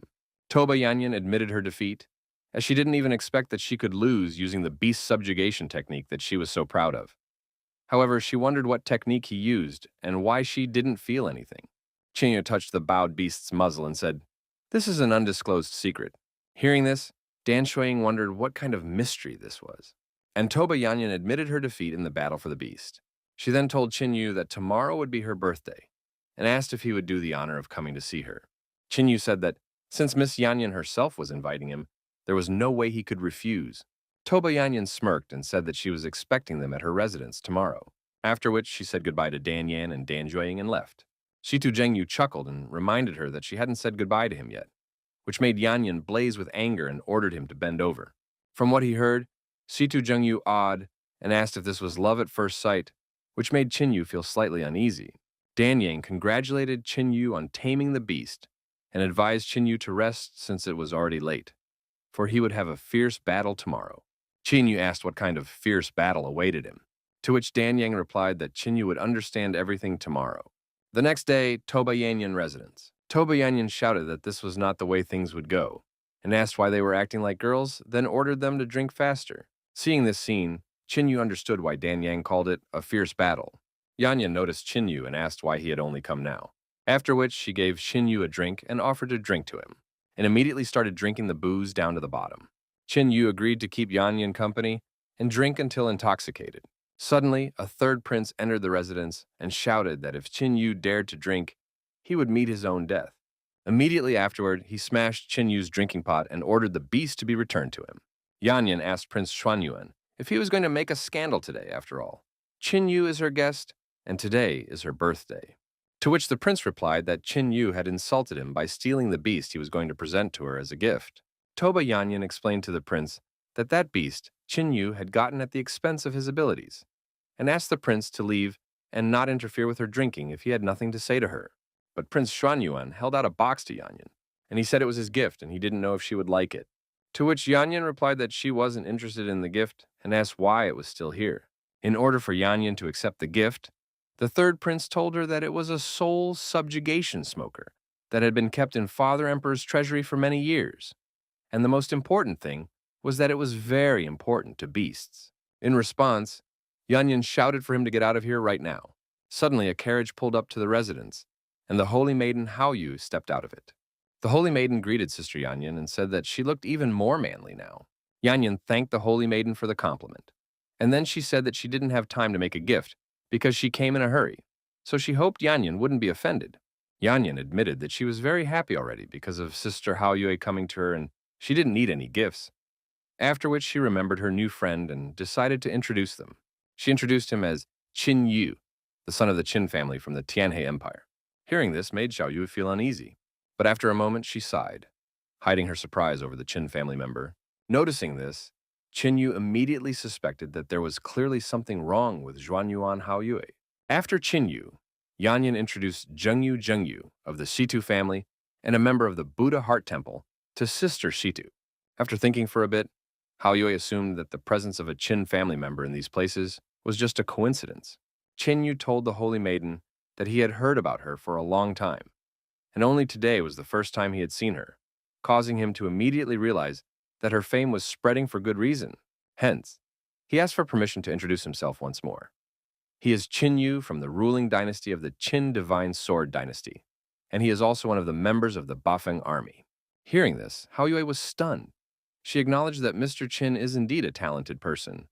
Toba Yanyan admitted her defeat, as she didn't even expect that she could lose using the beast subjugation technique that she was so proud of. However, she wondered what technique he used and why she didn't feel anything. Qinyu touched the bowed beast's muzzle and said, "This is an undisclosed secret." Hearing this, Dan Shuang wondered what kind of mystery this was. And Toba Yanyan admitted her defeat in the battle for the beast. She then told Qinyu that tomorrow would be her birthday, and asked if he would do the honor of coming to see her. Qinyu said that since Miss Yanyan herself was inviting him, there was no way he could refuse. Toba Yanyan smirked and said that she was expecting them at her residence tomorrow, after which she said goodbye to Dan Yan and Dan Jueying and left. Shitu Zhengyu chuckled and reminded her that she hadn't said goodbye to him yet, which made Yanyan blaze with anger and ordered him to bend over. From what he heard, Shitu Zhengyu awed and asked if this was love at first sight, which made Qinyu feel slightly uneasy. Dan Yang congratulated Qinyu on taming the beast and advised Qinyu to rest since it was already late, for he would have a fierce battle tomorrow. Qinyu asked what kind of fierce battle awaited him, to which Dan Yang replied that Qinyu would understand everything tomorrow. The next day, Toba Yanyan residence. Toba Yanyan shouted that this was not the way things would go, and asked why they were acting like girls, then ordered them to drink faster. Seeing this scene, Qinyu understood why Dan Yang called it a fierce battle. Yanyan noticed Qinyu and asked why he had only come now, after which she gave Qinyu a drink and offered to drink to him, and immediately started drinking the booze down to the bottom. Qinyu agreed to keep Yanyan company and drink until intoxicated. Suddenly, a third prince entered the residence and shouted that if Qinyu dared to drink, he would meet his own death. Immediately afterward, he smashed Qinyu's drinking pot and ordered the beast to be returned to him. Yanyan asked Prince Xuanyuan if he was going to make a scandal today, after all. Qinyu is her guest, and today is her birthday. To which the prince replied that Qinyu had insulted him by stealing the beast he was going to present to her as a gift. Toba Yanyan explained to the prince that that beast Qinyu had gotten at the expense of his abilities, and asked the prince to leave and not interfere with her drinking if he had nothing to say to her. But Prince Xuanyuan held out a box to Yanyan, and he said it was his gift and he didn't know if she would like it. To which Yanyan replied that she wasn't interested in the gift and asked why it was still here. In order for Yanyan to accept the gift, the third prince told her that it was a soul subjugation smoker that had been kept in Father Emperor's treasury for many years. And the most important thing was that it was very important to beasts. In response, Yanyan shouted for him to get out of here right now. Suddenly, a carriage pulled up to the residence, and the holy maiden Haoyu stepped out of it. The holy maiden greeted Sister Yanyan and said that she looked even more manly now. Yanyan thanked the holy maiden for the compliment, and then she said that she didn't have time to make a gift because she came in a hurry, so she hoped Yanyan wouldn't be offended. Yanyan admitted that she was very happy already because of Sister Haoyue coming to her and she didn't need any gifts. After which she remembered her new friend and decided to introduce them. She introduced him as Qin Yu, the son of the Qin family from the Tianhe Empire. Hearing this made Xiao Yu feel uneasy, but after a moment she sighed, hiding her surprise over the Qin family member. Noticing this, Qin Yu immediately suspected that there was clearly something wrong with Zhuanyuan Haoyue. After Qin Yu, Yanyan introduced Zhengyu of the Shitu family and a member of the Buddha Heart Temple to Sister Shitu. After thinking for a bit, Haoyue assumed that the presence of a Qin family member in these places was just a coincidence. Qin Yu told the holy maiden that he had heard about her for a long time, and only today was the first time he had seen her, causing him to immediately realize that her fame was spreading for good reason. Hence, he asked for permission to introduce himself once more. He is Qin Yu from the ruling dynasty of the Qin Divine Sword Dynasty, and he is also one of the members of the Bafeng army. Hearing this, Haoyue was stunned. She acknowledged that Mr. Qin is indeed a talented person,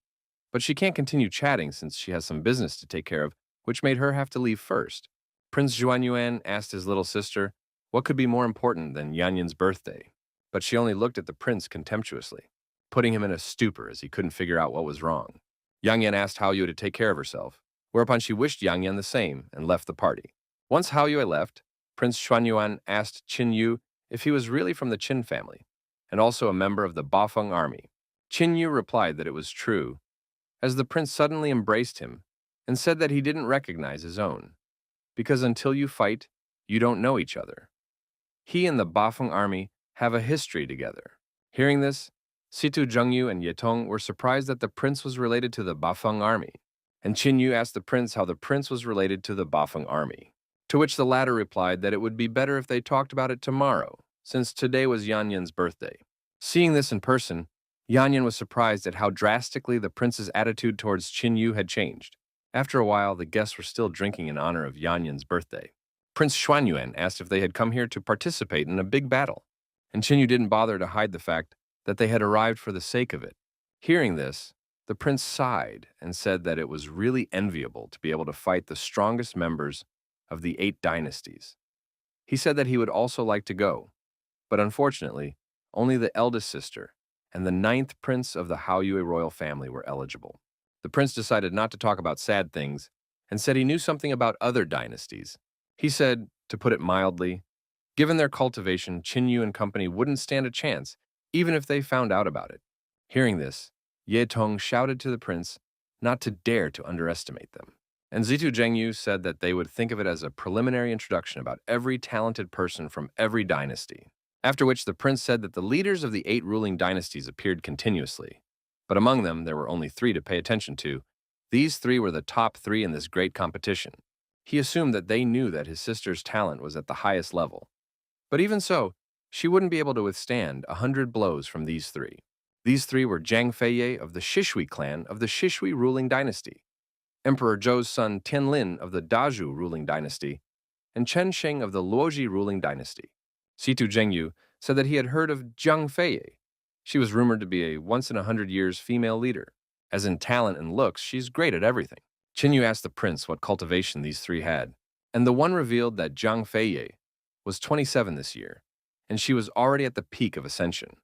but she can't continue chatting since she has some business to take care of, which made her have to leave first. Prince Juanyuan asked his little sister what could be more important than Yanyan's birthday, but she only looked at the prince contemptuously, putting him in a stupor as he couldn't figure out what was wrong. Yang Yan asked Hao Yue to take care of herself, whereupon she wished Yang Yan the same and left the party. Once Hao Yue left, Prince Xuanyuan asked Qin Yu if he was really from the Qin family, and also a member of the Bafeng army. Qin Yu replied that it was true, as the prince suddenly embraced him and said that he didn't recognize his own, because until you fight, you don't know each other. He and the Bafeng army have a history together. Hearing this, Situ Zhengyu and Yetong were surprised that the prince was related to the Bafeng army, and Qin Yu asked the prince how the prince was related to the Bafeng army, to which the latter replied that it would be better if they talked about it tomorrow, since today was Yanyan's birthday. Seeing this in person, Yanyan was surprised at how drastically the prince's attitude towards Qin Yu had changed. After a while, the guests were still drinking in honor of Yanyan's birthday. Prince Xuanyuan asked if they had come here to participate in a big battle, and Qin Yu didn't bother to hide the fact that they had arrived for the sake of it. Hearing this, the prince sighed and said that it was really enviable to be able to fight the strongest members of the 8 dynasties. He said that he would also like to go, but unfortunately, only the eldest sister and the 9th prince of the Hao Yue royal family were eligible. The prince decided not to talk about sad things and said he knew something about other dynasties. He said, to put it mildly, given their cultivation, Qin Yu and company wouldn't stand a chance, even if they found out about it. Hearing this, Ye Tong shouted to the prince not to dare to underestimate them. And Zitu Zhengyu said that they would think of it as a preliminary introduction about every talented person from every dynasty. After which the prince said that the leaders of the 8 ruling dynasties appeared continuously, but among them there were only 3 to pay attention to. These 3 were the top 3 in this great competition. He assumed that they knew that his sister's talent was at the highest level. But even so, she wouldn't be able to withstand 100 blows from these 3. These 3 were Zhang Feiye of the Shishui clan of the Shishui ruling dynasty, Emperor Zhou's son Tianlin of the Dazhu ruling dynasty, and Chen Sheng of the Luoji ruling dynasty. Situ Zhengyu said that he had heard of Zhang Feiye. She was rumored to be a once-in-100 years female leader. As in talent and looks, she's great at everything. Qin Yu asked the prince what cultivation these 3 had, and the one revealed that Zhang Feiye was 27 this year, and she was already at the peak of ascension.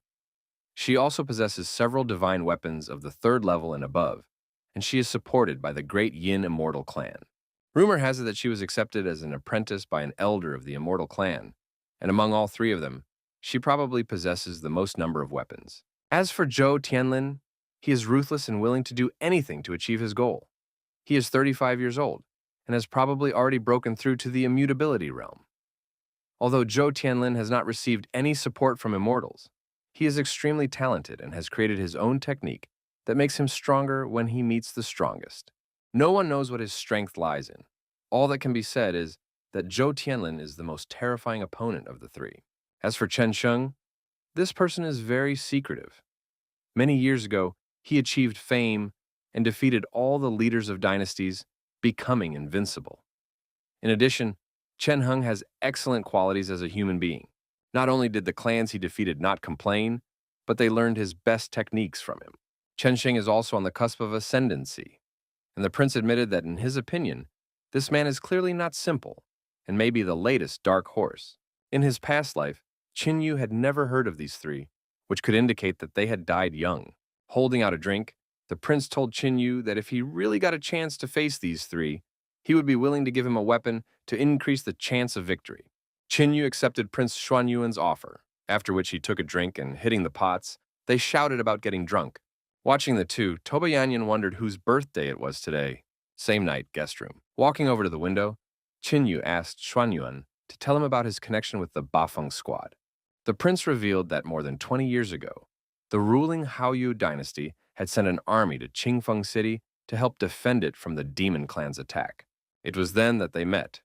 She also possesses several divine weapons of the 3rd level and above, and she is supported by the great Yin Immortal clan. Rumor has it that she was accepted as an apprentice by an elder of the Immortal clan, and among all 3 of them, she probably possesses the most number of weapons. As for Zhou Tianlin, he is ruthless and willing to do anything to achieve his goal. He is 35 years old, and has probably already broken through to the immutability realm. Although Zhou Tianlin has not received any support from immortals, he is extremely talented and has created his own technique that makes him stronger when he meets the strongest. No one knows what his strength lies in. All that can be said is that Zhou Tianlin is the most terrifying opponent of the 3. As for Chen Sheng, this person is very secretive. Many years ago, he achieved fame and defeated all the leaders of dynasties, becoming invincible. In addition, Chen Heng has excellent qualities as a human being. Not only did the clans he defeated not complain, but they learned his best techniques from him. Chen Sheng is also on the cusp of ascendancy, and the prince admitted that in his opinion, this man is clearly not simple and may be the latest dark horse. In his past life, Qin Yu had never heard of these 3, which could indicate that they had died young. Holding out a drink, the prince told Qin Yu that if he really got a chance to face these 3, he would be willing to give him a weapon to increase the chance of victory. Qin Yu accepted Prince Xuanyuan's offer, after which he took a drink and, hitting the pots, they shouted about getting drunk. Watching the 2, Toba Yanyan wondered whose birthday it was today. Same night, guest room. Walking over to the window, Qin Yu asked Xuanyuan to tell him about his connection with the Bafeng squad. The prince revealed that more than 20 years ago, the ruling Haoyu dynasty had sent an army to Qingfeng City to help defend it from the demon clan's attack. It was then that they met,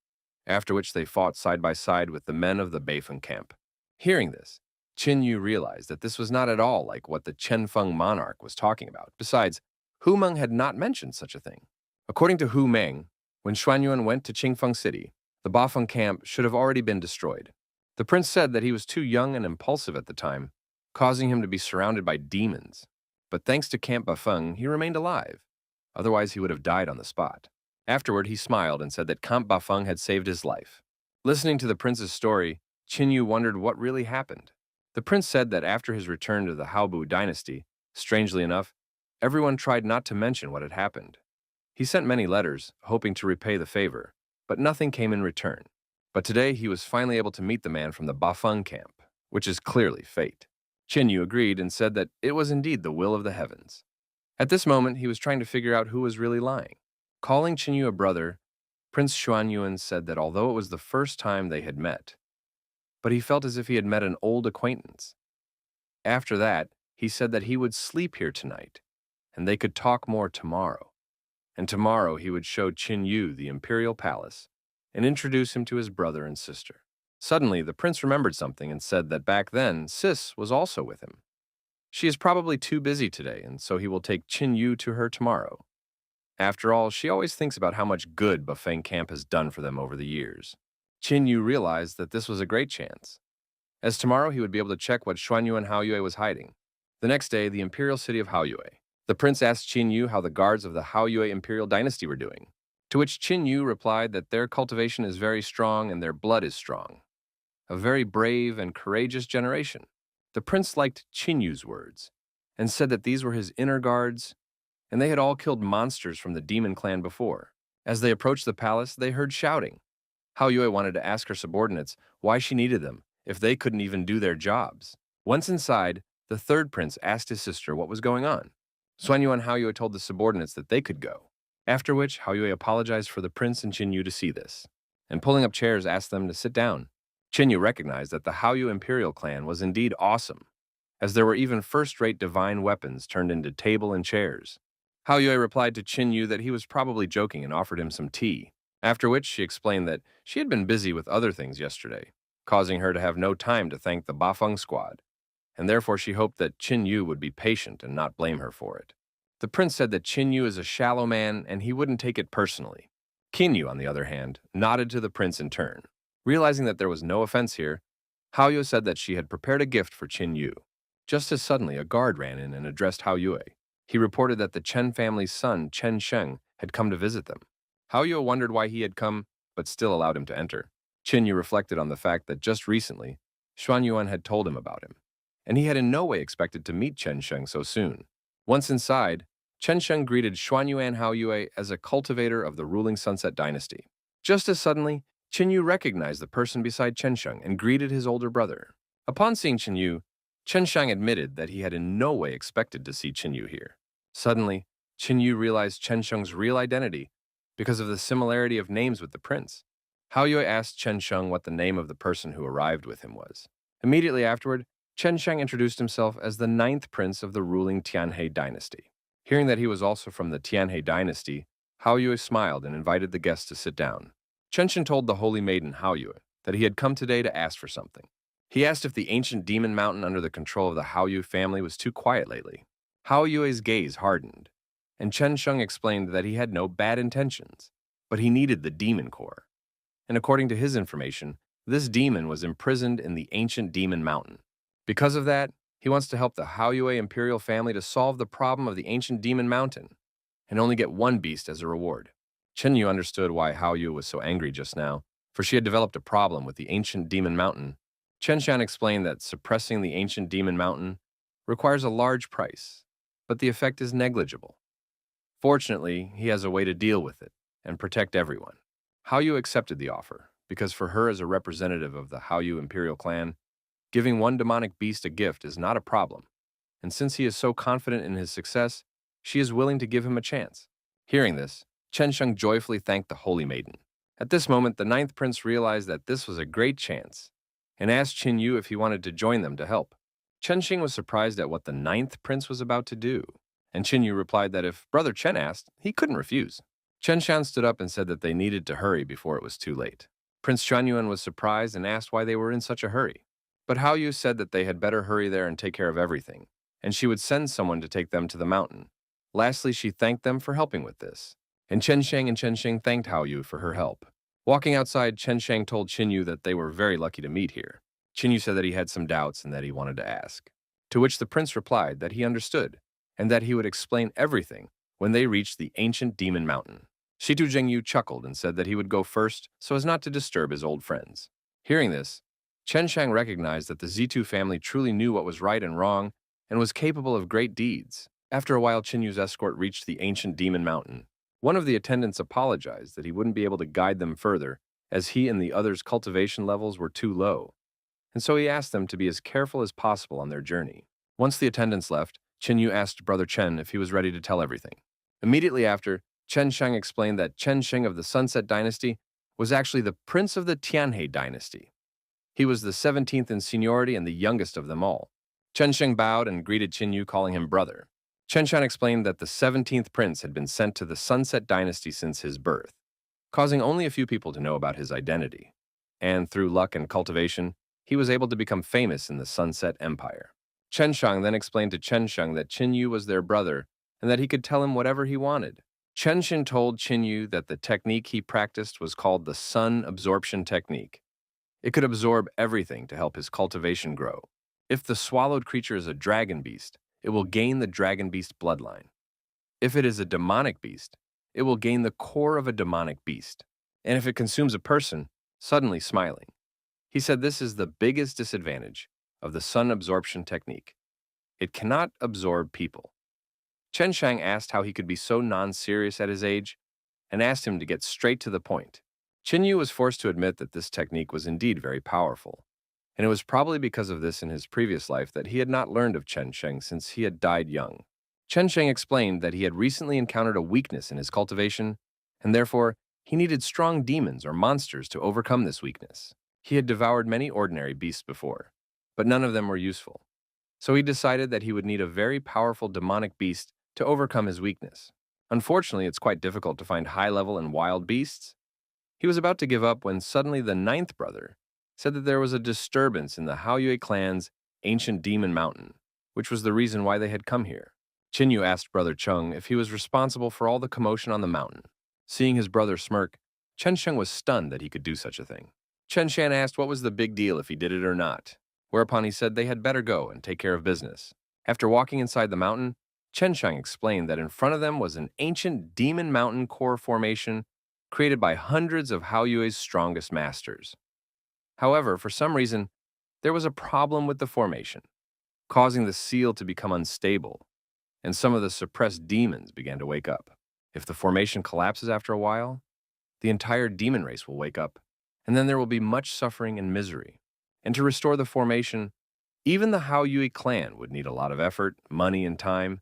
after which they fought side by side with the men of the Beifeng camp. Hearing this, Qin Yu realized that this was not at all like what the Chenfeng monarch was talking about. Besides, Hu Meng had not mentioned such a thing. According to Hu Meng, when Xuanyuan went to Qingfeng City, the Bafeng camp should have already been destroyed. The prince said that he was too young and impulsive at the time, causing him to be surrounded by demons. But thanks to Camp Bafeng, he remained alive. Otherwise, he would have died on the spot. Afterward, he smiled and said that Camp Bafeng had saved his life. Listening to the prince's story, Qin Yu wondered what really happened. The prince said that after his return to the Haobu dynasty, strangely enough, everyone tried not to mention what had happened. He sent many letters, hoping to repay the favor, but nothing came in return. But today he was finally able to meet the man from the Bafeng camp, which is clearly fate. Qin Yu agreed and said that it was indeed the will of the heavens. At this moment, he was trying to figure out who was really lying. Calling Qin Yu a brother, Prince Xuanyuan said that although it was the first time they had met, but he felt as if he had met an old acquaintance. After that, he said that he would sleep here tonight, and they could talk more tomorrow. And tomorrow he would show Qin Yu the imperial palace and introduce him to his brother and sister. Suddenly, the prince remembered something and said that back then, Sis was also with him. She is probably too busy today, and so he will take Qin Yu to her tomorrow. After all, she always thinks about how much good Bafeng Camp has done for them over the years. Qin Yu realized that this was a great chance, as tomorrow he would be able to check what Xuanyuan Haoyue was hiding. The next day, the imperial city of Haoyue. The prince asked Qin Yu how the guards of the Haoyue imperial dynasty were doing, to which Qin Yu replied that their cultivation is very strong and their blood is strong. A very brave and courageous generation. The prince liked Qin Yu's words and said that these were his inner guards, and they had all killed monsters from the demon clan before. As they approached the palace, they heard shouting. Haoyue wanted to ask her subordinates why she needed them if they couldn't even do their jobs. Once inside, the third prince asked his sister what was going on. Xuanyuan Haoyue told the subordinates that they could go, after which Haoyue apologized for the prince and Qin Yu to see this, and pulling up chairs asked them to sit down. Qin Yu recognized that the Haoyu imperial clan was indeed awesome, as there were even first-rate divine weapons turned into table and chairs. Haoyue replied to Qin Yu that he was probably joking and offered him some tea, after which she explained that she had been busy with other things yesterday, causing her to have no time to thank the Bafeng squad, and therefore she hoped that Qin Yu would be patient and not blame her for it. The prince said that Qin Yu is a shallow man and he wouldn't take it personally. Qin Yu, on the other hand, nodded to the prince in turn. Realizing that there was no offense here, Haoyue said that she had prepared a gift for Qin Yu. Just as suddenly, a guard ran in and addressed Haoyue. He reported that the Chen family's son, Chen Sheng, had come to visit them. Haoyue wondered why he had come, but still allowed him to enter. Qin Yu reflected on the fact that just recently, Xuanyuan had told him about him, and he had in no way expected to meet Chen Sheng so soon. Once inside, Chen Sheng greeted Xuanyuan Haoyue as a cultivator of the ruling Sunset Dynasty. Just as suddenly, Qin Yu recognized the person beside Chen Sheng and greeted his older brother. Upon seeing Qin Yu, Chen Sheng admitted that he had in no way expected to see Qin Yu here. Suddenly, Qin Yu realized Chen Sheng's real identity because of the similarity of names with the prince. Haoyue asked Chen Sheng what the name of the person who arrived with him was. Immediately afterward, Chen Sheng introduced himself as the 9th prince of the ruling Tianhe dynasty. Hearing that he was also from the Tianhe dynasty, Haoyue smiled and invited the guests to sit down. Chen Sheng told the holy maiden Haoyue that he had come today to ask for something. He asked if the ancient demon mountain under the control of the Haoyu family was too quiet lately. Haoyue's gaze hardened, and Chen Sheng explained that he had no bad intentions, but he needed the demon core. And according to his information, this demon was imprisoned in the ancient demon mountain. Because of that, he wants to help the Haoyue imperial family to solve the problem of the ancient demon mountain, and only get one beast as a reward. Chen Yu understood why Haoyue was so angry just now, for she had developed a problem with the ancient demon mountain. Chen Shan explained that suppressing the ancient demon mountain requires a large price, but the effect is negligible. Fortunately, he has a way to deal with it and protect everyone. Haoyu accepted the offer, because for her as a representative of the Haoyu imperial clan, giving one demonic beast a gift is not a problem, and since he is so confident in his success, she is willing to give him a chance. Hearing this, Chen Sheng joyfully thanked the holy maiden. At this moment, the 9th prince realized that this was a great chance, and asked Qin Yu if he wanted to join them to help. Chen Sheng was surprised at what the 9th prince was about to do, and Qin Yu replied that if Brother Chen asked, he couldn't refuse. Chen Shan stood up and said that they needed to hurry before it was too late. Prince Xuanyuan was surprised and asked why they were in such a hurry. But Haoyu said that they had better hurry there and take care of everything, and she would send someone to take them to the mountain. Lastly, she thanked them for helping with this, and Chen Sheng and Chen Sheng thanked Haoyu for her help. Walking outside, Chen Sheng told Qin Yu that they were very lucky to meet here. Qin Yu said that he had some doubts and that he wanted to ask. to which the prince replied that he understood and that he would explain everything when they reached the ancient demon mountain. Shitu Zhengyu chuckled and said that he would go first so as not to disturb his old friends. Hearing this, Chen Shang recognized that the Zitu family truly knew what was right and wrong and was capable of great deeds. After a while, Chen Yu's escort reached the ancient demon mountain. One of the attendants apologized that he wouldn't be able to guide them further, as he and the others' cultivation levels were too low, and so he asked them to be as careful as possible on their journey. Once the attendants left, Chen Yu asked Brother Chen if he was ready to tell everything. Immediately after, Chen Sheng explained that Chen Sheng of the Sunset Dynasty was actually the prince of the Tianhe Dynasty. He was the 17th in seniority and the youngest of them all. Chen Sheng bowed and greeted Chen Yu, calling him brother. Chen Shan explained that the 17th prince had been sent to the Sunset Dynasty since his birth, causing only a few people to know about his identity. And through luck and cultivation, he was able to become famous in the Sunset Empire. Chen Shang then explained to Chen Sheng that Qin Yu was their brother and that he could tell him whatever he wanted. Chen Shin told Qin Yu that the technique he practiced was called the sun absorption technique. It could absorb everything to help his cultivation grow. If the swallowed creature is a dragon beast, it will gain the dragon beast bloodline. If it is a demonic beast, it will gain the core of a demonic beast. And if it consumes a person, suddenly smiling. He said this is the biggest disadvantage of the sun absorption technique. It cannot absorb people. Chen Shang asked how he could be so non-serious at his age and asked him to get straight to the point. Qin Yu was forced to admit that this technique was indeed very powerful, and it was probably because of this in his previous life that he had not learned of Chen Sheng since he had died young. Chen Sheng explained that he had recently encountered a weakness in his cultivation, and therefore he needed strong demons or monsters to overcome this weakness. He had devoured many ordinary beasts before, but none of them were useful. So he decided that he would need a very powerful demonic beast to overcome his weakness. Unfortunately, it's quite difficult to find high-level and wild beasts. He was about to give up when suddenly the ninth brother said that there was a disturbance in the Haoyue clan's ancient demon mountain, which was the reason why they had come here. Qin Yu asked Brother Chung if he was responsible for all the commotion on the mountain. Seeing his brother smirk, Chen Sheng was stunned that he could do such a thing. Chen Shan asked what was the big deal if he did it or not, whereupon he said they had better go and take care of business. After walking inside the mountain, Chen Shang explained that in front of them was an ancient demon mountain core formation created by hundreds of Haoyue's strongest masters. However, for some reason, there was a problem with the formation, causing the seal to become unstable, and some of the suppressed demons began to wake up. If the formation collapses after a while, the entire demon race will wake up, and then there will be much suffering and misery. And to restore the formation, even the Haoyue clan would need a lot of effort, money, and time,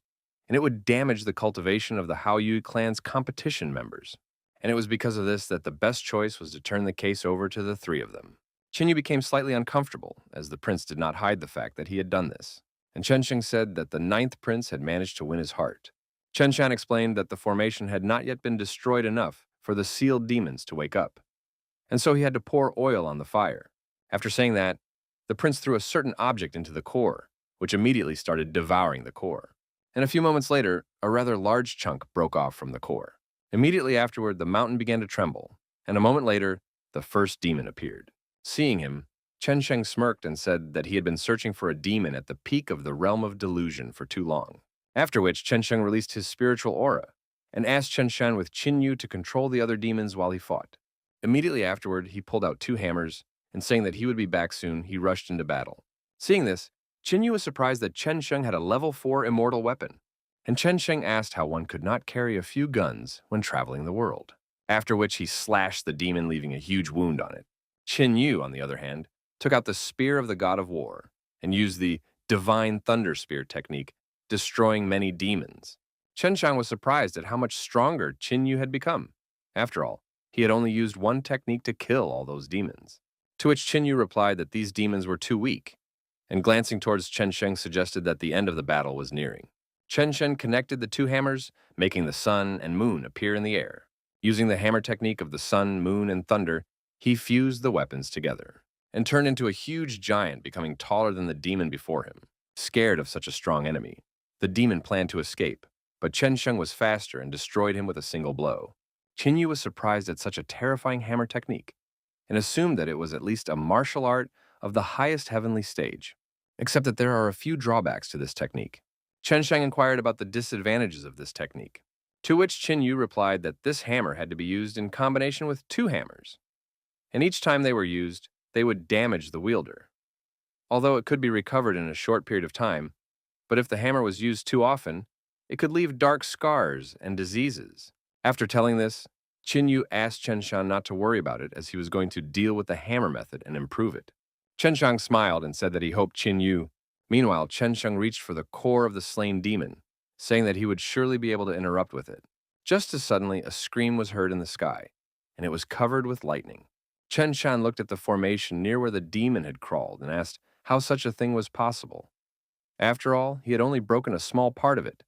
and it would damage the cultivation of the Haoyue clan's competition members. And it was because of this that the best choice was to turn the case over to the three of them. Qin Yu became slightly uncomfortable, as the prince did not hide the fact that he had done this, and Chen Sheng said that the ninth prince had managed to win his heart. Chen Shan explained that the formation had not yet been destroyed enough for the sealed demons to wake up, and so he had to pour oil on the fire. After saying that, the prince threw a certain object into the core, which immediately started devouring the core. And a few moments later, a rather large chunk broke off from the core. Immediately afterward, the mountain began to tremble, and a moment later, the first demon appeared. Seeing him, Chen Sheng smirked and said that he had been searching for a demon at the peak of the realm of delusion for too long. After which, Chen Sheng released his spiritual aura and asked Chen Shan with Qin Yu to control the other demons while he fought. Immediately afterward, he pulled out 2 hammers, and saying that he would be back soon, he rushed into battle. Seeing this, Qin Yu was surprised that Chen Sheng had a level 4 immortal weapon, and Chen Sheng asked how one could not carry a few guns when traveling the world, after which he slashed the demon, leaving a huge wound on it. Qin Yu, on the other hand, took out the spear of the god of war and used the divine thunder spear technique, destroying many demons. Chen Shang was surprised at how much stronger Qin Yu had become. After all, he had only used one technique to kill all those demons. To which Qin Yu replied that these demons were too weak, and glancing towards Chen Sheng suggested that the end of the battle was nearing. Chen Shen connected the 2 hammers, making the sun and moon appear in the air. Using the hammer technique of the sun, moon, and thunder, he fused the weapons together and turned into a huge giant, becoming taller than the demon before him. Scared of such a strong enemy, the demon planned to escape, but Chen Sheng was faster and destroyed him with a single blow. Qin Yu was surprised at such a terrifying hammer technique and assumed that it was at least a martial art of the highest heavenly stage. except that there are a few drawbacks to this technique. Chen Sheng inquired about the disadvantages of this technique, to which Qin Yu replied that this hammer had to be used in combination with two hammers, and each time they were used, they would damage the wielder. Although it could be recovered in a short period of time, but if the hammer was used too often, it could leave dark scars and diseases. After telling this, Qin Yu asked Chen Shan not to worry about it as he was going to deal with the hammer method and improve it. Chen Shang smiled and said that he hoped Qin Yu. Meanwhile, Chen Shang reached for the core of the slain demon, saying that he would surely be able to interrupt with it. Just as suddenly, a scream was heard in the sky, and it was covered with lightning. Chen Shan looked at the formation near where the demon had crawled and asked how such a thing was possible. After all, he had only broken a small part of it,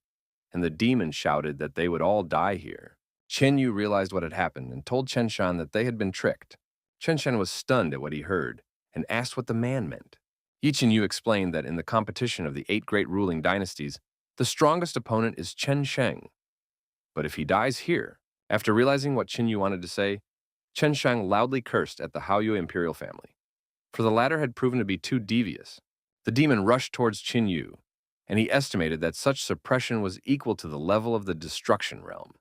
and the demon shouted that they would all die here. Chen Yu realized what had happened and told Chen Shan that they had been tricked. Chen Shan was stunned at what he heard and asked what the man meant. Chen Yu explained that in the competition of the 8 great ruling dynasties, the strongest opponent is Chen Sheng. But if he dies here, after realizing what Qin Yu wanted to say, Chen Shang loudly cursed at the Haoyue imperial family, for the latter had proven to be too devious. The demon rushed towards Qin Yu, and he estimated that such suppression was equal to the level of the destruction realm,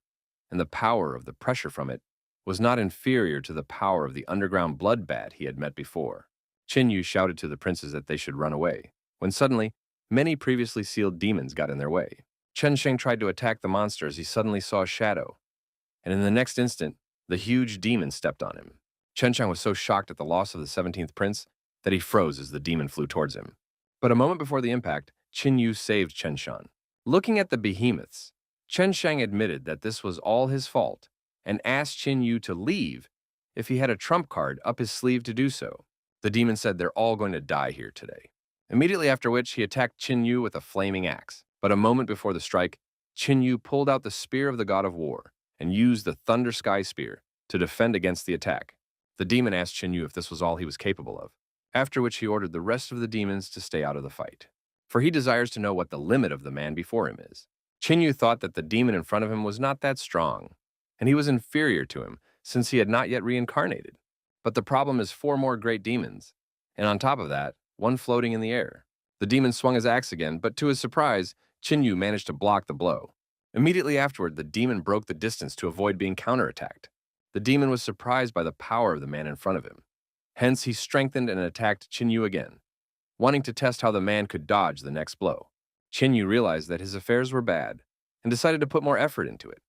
and the power of the pressure from it was not inferior to the power of the underground blood bat he had met before. Qin Yu shouted to the princes that they should run away, when suddenly, many previously sealed demons got in their way. Chen Sheng tried to attack the monster as he suddenly saw a shadow, and in the next instant, the huge demon stepped on him. Chen Sheng was so shocked at the loss of the 17th prince that he froze as the demon flew towards him. But a moment before the impact, Qin Yu saved Chen Shan. Looking at the behemoths, Chen Sheng admitted that this was all his fault and asked Qin Yu to leave if he had a trump card up his sleeve to do so. The demon said they're all going to die here today. Immediately after which, he attacked Qin Yu with a flaming axe. But a moment before the strike, Qin Yu pulled out the spear of the god of war and used the Thunder Sky Spear to defend against the attack. The demon asked Qin Yu if this was all he was capable of, after which he ordered the rest of the demons to stay out of the fight, for he desires to know what the limit of the man before him is. Qin Yu thought that the demon in front of him was not that strong, and he was inferior to him since he had not yet reincarnated. But the problem is 4 more great demons, and on top of that, 1 floating in the air. The demon swung his axe again, but to his surprise, Qin Yu managed to block the blow. Immediately afterward, the demon broke the distance to avoid being counterattacked. The demon was surprised by the power of the man in front of him. Hence, he strengthened and attacked Qin Yu again, wanting to test how the man could dodge the next blow. Qin Yu realized that his affairs were bad and decided to put more effort into it,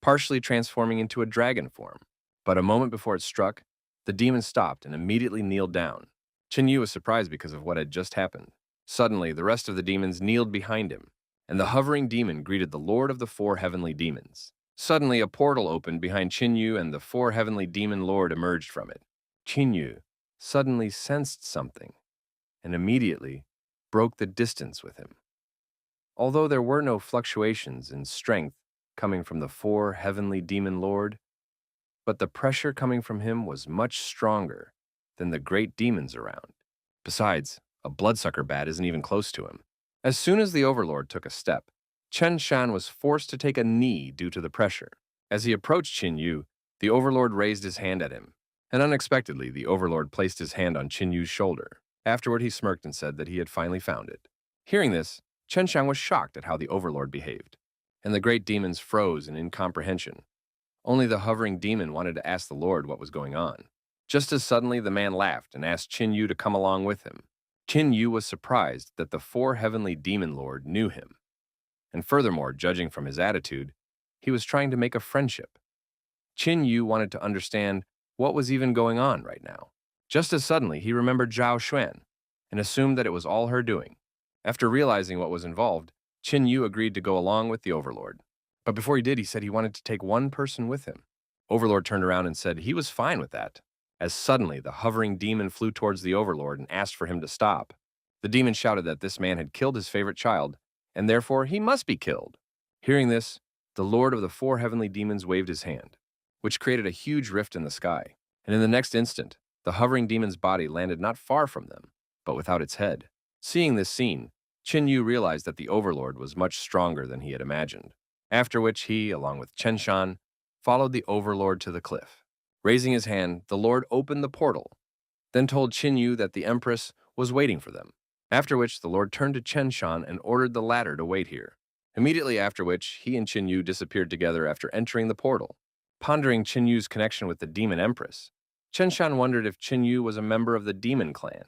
partially transforming into a dragon form. But a moment before it struck, the demon stopped and immediately kneeled down. Qin Yu was surprised because of what had just happened. Suddenly, the rest of the demons kneeled behind him, and the hovering demon greeted the Lord of the 4 heavenly demons. Suddenly, a portal opened behind Qin Yu, and the 4 heavenly demon lord emerged from it. Qin Yu suddenly sensed something, and immediately broke the distance with him. Although there were no fluctuations in strength coming from the 4 heavenly demon lord, but the pressure coming from him was much stronger than the great demons around. Besides, a bloodsucker bat isn't even close to him. As soon as the overlord took a step, Chen Shan was forced to take a knee due to the pressure. As he approached Qin Yu, the overlord raised his hand at him, and unexpectedly the overlord placed his hand on Qin Yu's shoulder. Afterward, he smirked and said that he had finally found it. Hearing this, Chen Shang was shocked at how the overlord behaved, and the great demons froze in incomprehension. Only the hovering demon wanted to ask the lord what was going on. Just as suddenly, the man laughed and asked Qin Yu to come along with him. Qin Yu was surprised that the 4 heavenly demon lord knew him, and furthermore, judging from his attitude, he was trying to make a friendship. Qin Yu wanted to understand what was even going on right now. Just as suddenly, he remembered Zhao Xuan and assumed that it was all her doing. After realizing what was involved, Qin Yu agreed to go along with the overlord. But before he did, he said he wanted to take 1 person with him. Overlord turned around and said he was fine with that, as suddenly the hovering demon flew towards the overlord and asked for him to stop. The demon shouted that this man had killed his favorite child, and therefore he must be killed. Hearing this, the lord of the 4 heavenly demons waved his hand, which created a huge rift in the sky, and in the next instant, the hovering demon's body landed not far from them, but without its head. Seeing this scene, Qin Yu realized that the overlord was much stronger than he had imagined, after which he, along with Chen Shan, followed the overlord to the cliff. Raising his hand, the lord opened the portal, then told Qin Yu that the empress was waiting for them. After which, the Lord turned to Chen Shan and ordered the latter to wait here. Immediately after which, he and Qin Yu disappeared together after entering the portal. Pondering Qin Yu's connection with the Demon Empress, Chen Shan wondered if Qin Yu was a member of the Demon Clan.